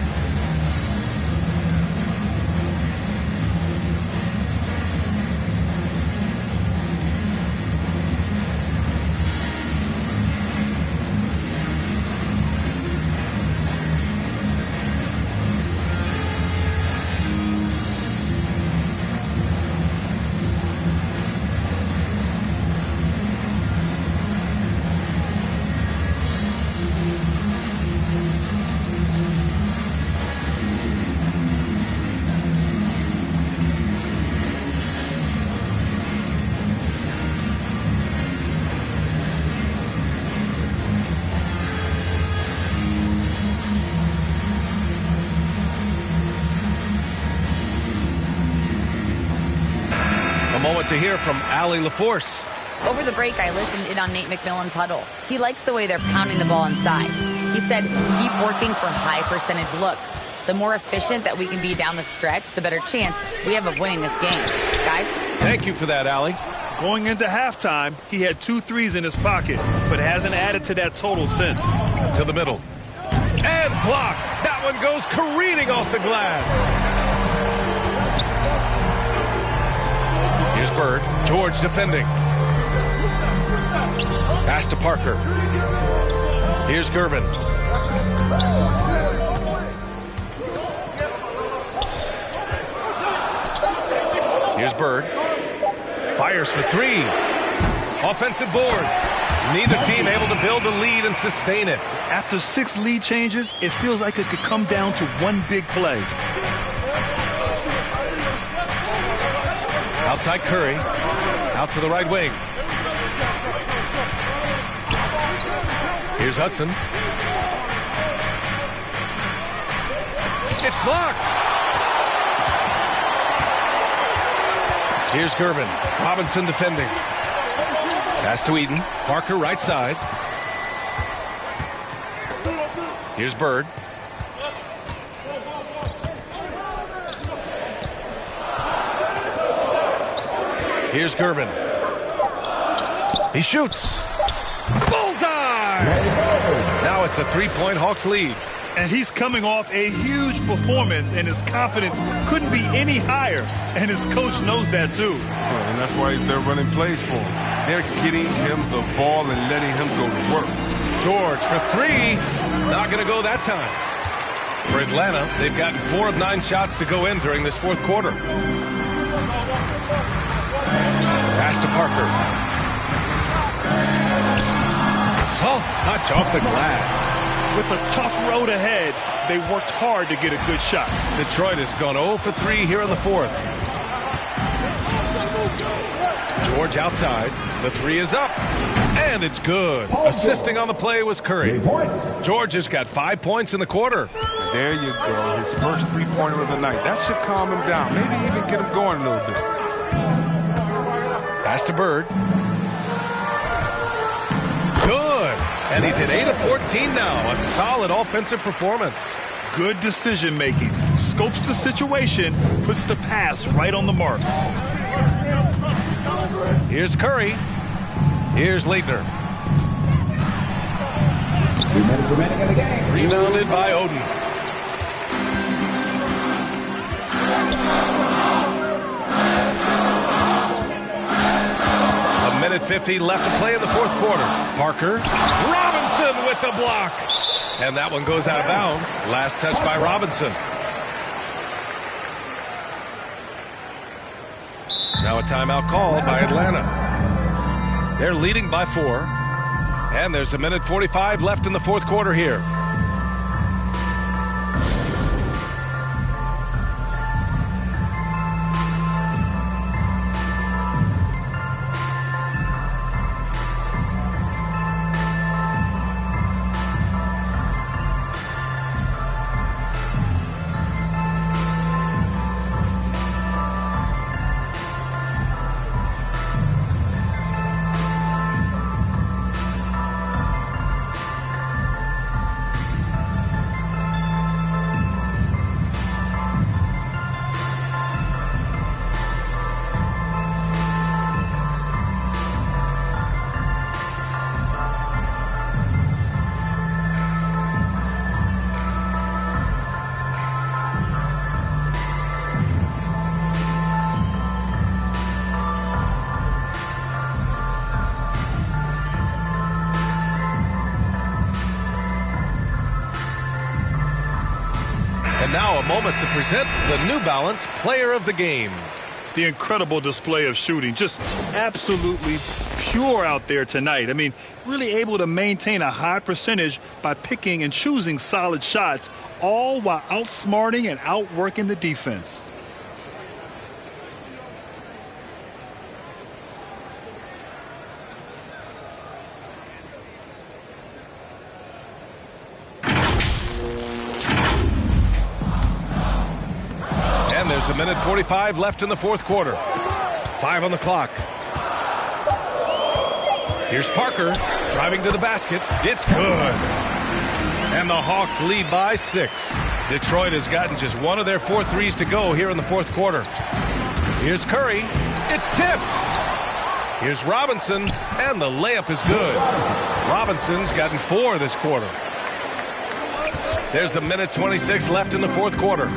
Moment to hear from Allie LaForce. Over the break, I listened in on Nate McMillan's huddle. He likes the way they're pounding the ball inside. He said, keep working for high percentage looks. The more efficient that we can be down the stretch, the better chance we have of winning this game. Guys? Thank you for that, Allie. Going into halftime, he had 2 threes in his pocket, but hasn't added to that total since. To the middle. And blocked. That one goes careening off the glass. Here's Bird. George defending. Pass to Parker. Here's Gervin. Here's Bird. Fires for 3. Offensive board. Neither team able to build a lead and sustain it. After 6 lead changes, it feels like it could come down to one big play. Outside Curry. Out to the right wing. Here's Hudson. It's blocked. Here's Gervin. Robinson defending. Pass to Eden. Parker right side. Here's Bird. Here's Gervin. He shoots. Bullseye! Now it's a 3-point Hawks lead. And he's coming off a huge performance, and his confidence couldn't be any higher. And his coach knows that, too. And that's why they're running plays for him. They're getting him the ball and letting him go to work. George for 3. Not going to go that time. For Atlanta, they've gotten 4 of 9 shots to go in during this 4th quarter. Pass to Parker. Soft touch off the glass. With a tough road ahead, they worked hard to get a good shot. Detroit has gone 0 for 3 here in the 4th. George outside. The 3 is up. And it's good. Assisting on the play was Curry. George has got 5 points in the quarter. There you go. His first 3-pointer of the night. That should calm him down. Maybe even get him going a little bit. Pass to Bird. Good. And he's at 8 of 14 now. A solid offensive performance. Good decision making. Scopes the situation, puts the pass right on the mark. Here's Curry. Here's Leitner. 2 minutes remaining in the game. Rebounded by Oden. A minute 50 left to play in the fourth quarter. Parker. Robinson with the block. And that one goes out of bounds. Last touch by Robinson. Now a timeout called by Atlanta. They're leading by 4. And there's a minute 45 left in the fourth quarter here. And now a moment to present the New Balance Player of the Game. The incredible display of shooting, just absolutely pure out there tonight. I mean, really able to maintain a high percentage by picking and choosing solid shots, all while outsmarting and outworking the defense. And there's a minute 45 left in the fourth quarter. 5 on the clock. Here's Parker driving to the basket. It's good. And the Hawks lead by 6. Detroit has gotten just one of their 4 threes to go here in the fourth quarter. Here's Curry. It's tipped. Here's Robinson, and the layup is good. Robinson's gotten 4 this quarter. There's a minute 26 left in the fourth quarter.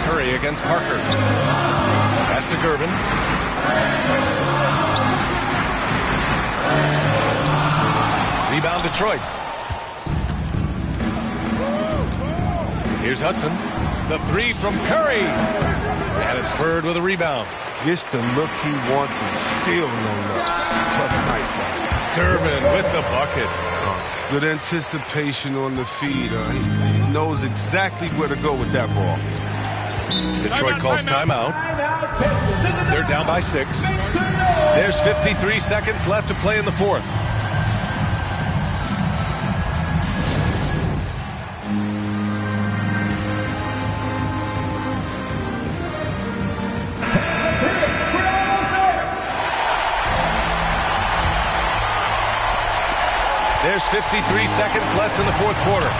Curry against Parker. Pass to Gervin. Rebound Detroit. Here's Hudson. The 3 from Curry. And it's Bird with a rebound. Gets the look he wants and still no look. Tough night for him. Gervin with the bucket. Good anticipation on the feed. He knows exactly where to go with that ball. Detroit calls timeout. They're down by 6. There's 53 seconds left to play in the fourth. There's 53 seconds left in the fourth quarter.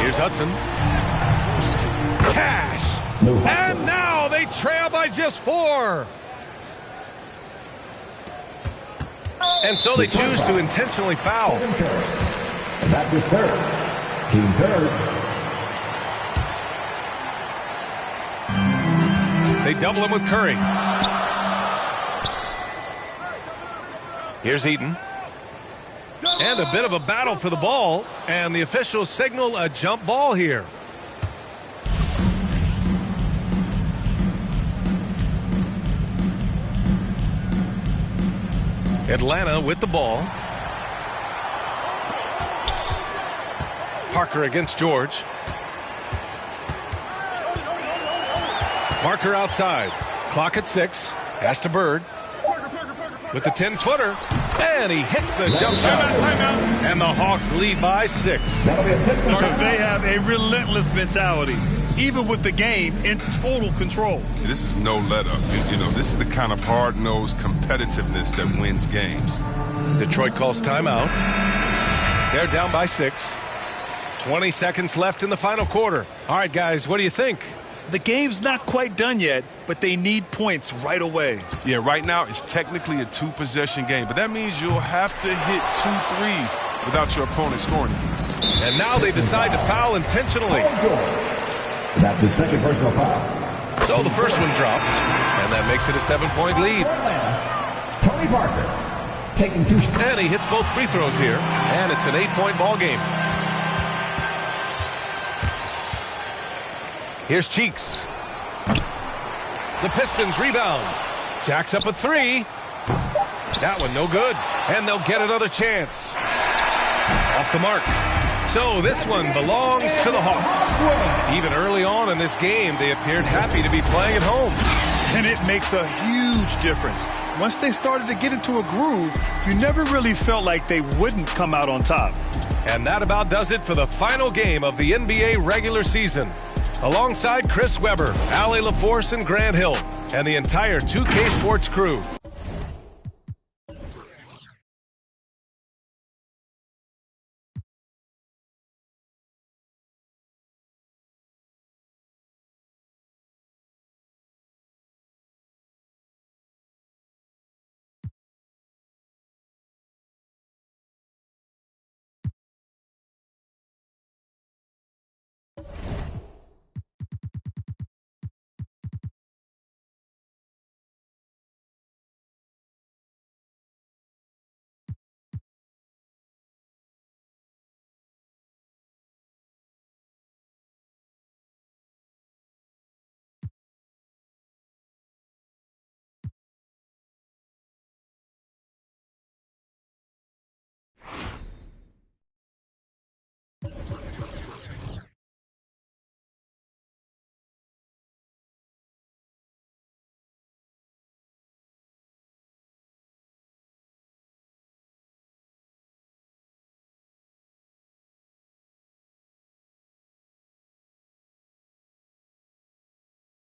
Here's Hudson. Cash. And now they trail by just 4. And so they choose to intentionally foul. And that's his third. Team third. They double him with Curry. Here's Eaton. And a bit of a battle for the ball. And the officials signal a jump ball here. Atlanta with the ball. Parker against George. Parker outside. Clock at 6. Pass to Bird. With the 10-footer. And he hits the jump shot. And the Hawks lead by 6. They have a relentless mentality, even with the game in total control. This is no let-up. You know, this is the kind of hard-nosed competitiveness that wins games. Detroit calls timeout. They're down by 6. 20 seconds left in the final quarter. All right, guys, what do you think? The game's not quite done yet, but they need points right away. Yeah, right now it's technically a 2-possession game, but that means you'll have to hit 2 threes without your opponent scoring again. And now they decide to foul intentionally. That's his second personal foul. So the first one drops, and that makes it a 7-point lead. Tony Parker taking 2 shots. And he hits both free throws here, and it's an 8-point ball game. Here's Cheeks. The Pistons rebound. Jack's up at 3. That one no good, and they'll get another chance. Off the mark. So this one belongs to the Hawks. Even early on in this game, they appeared happy to be playing at home. And it makes a huge difference. Once they started to get into a groove, you never really felt like they wouldn't come out on top. And that about does it for the final game of the NBA regular season. Alongside Chris Webber, Allie LaForce, and Grant Hill, and the entire 2K Sports crew,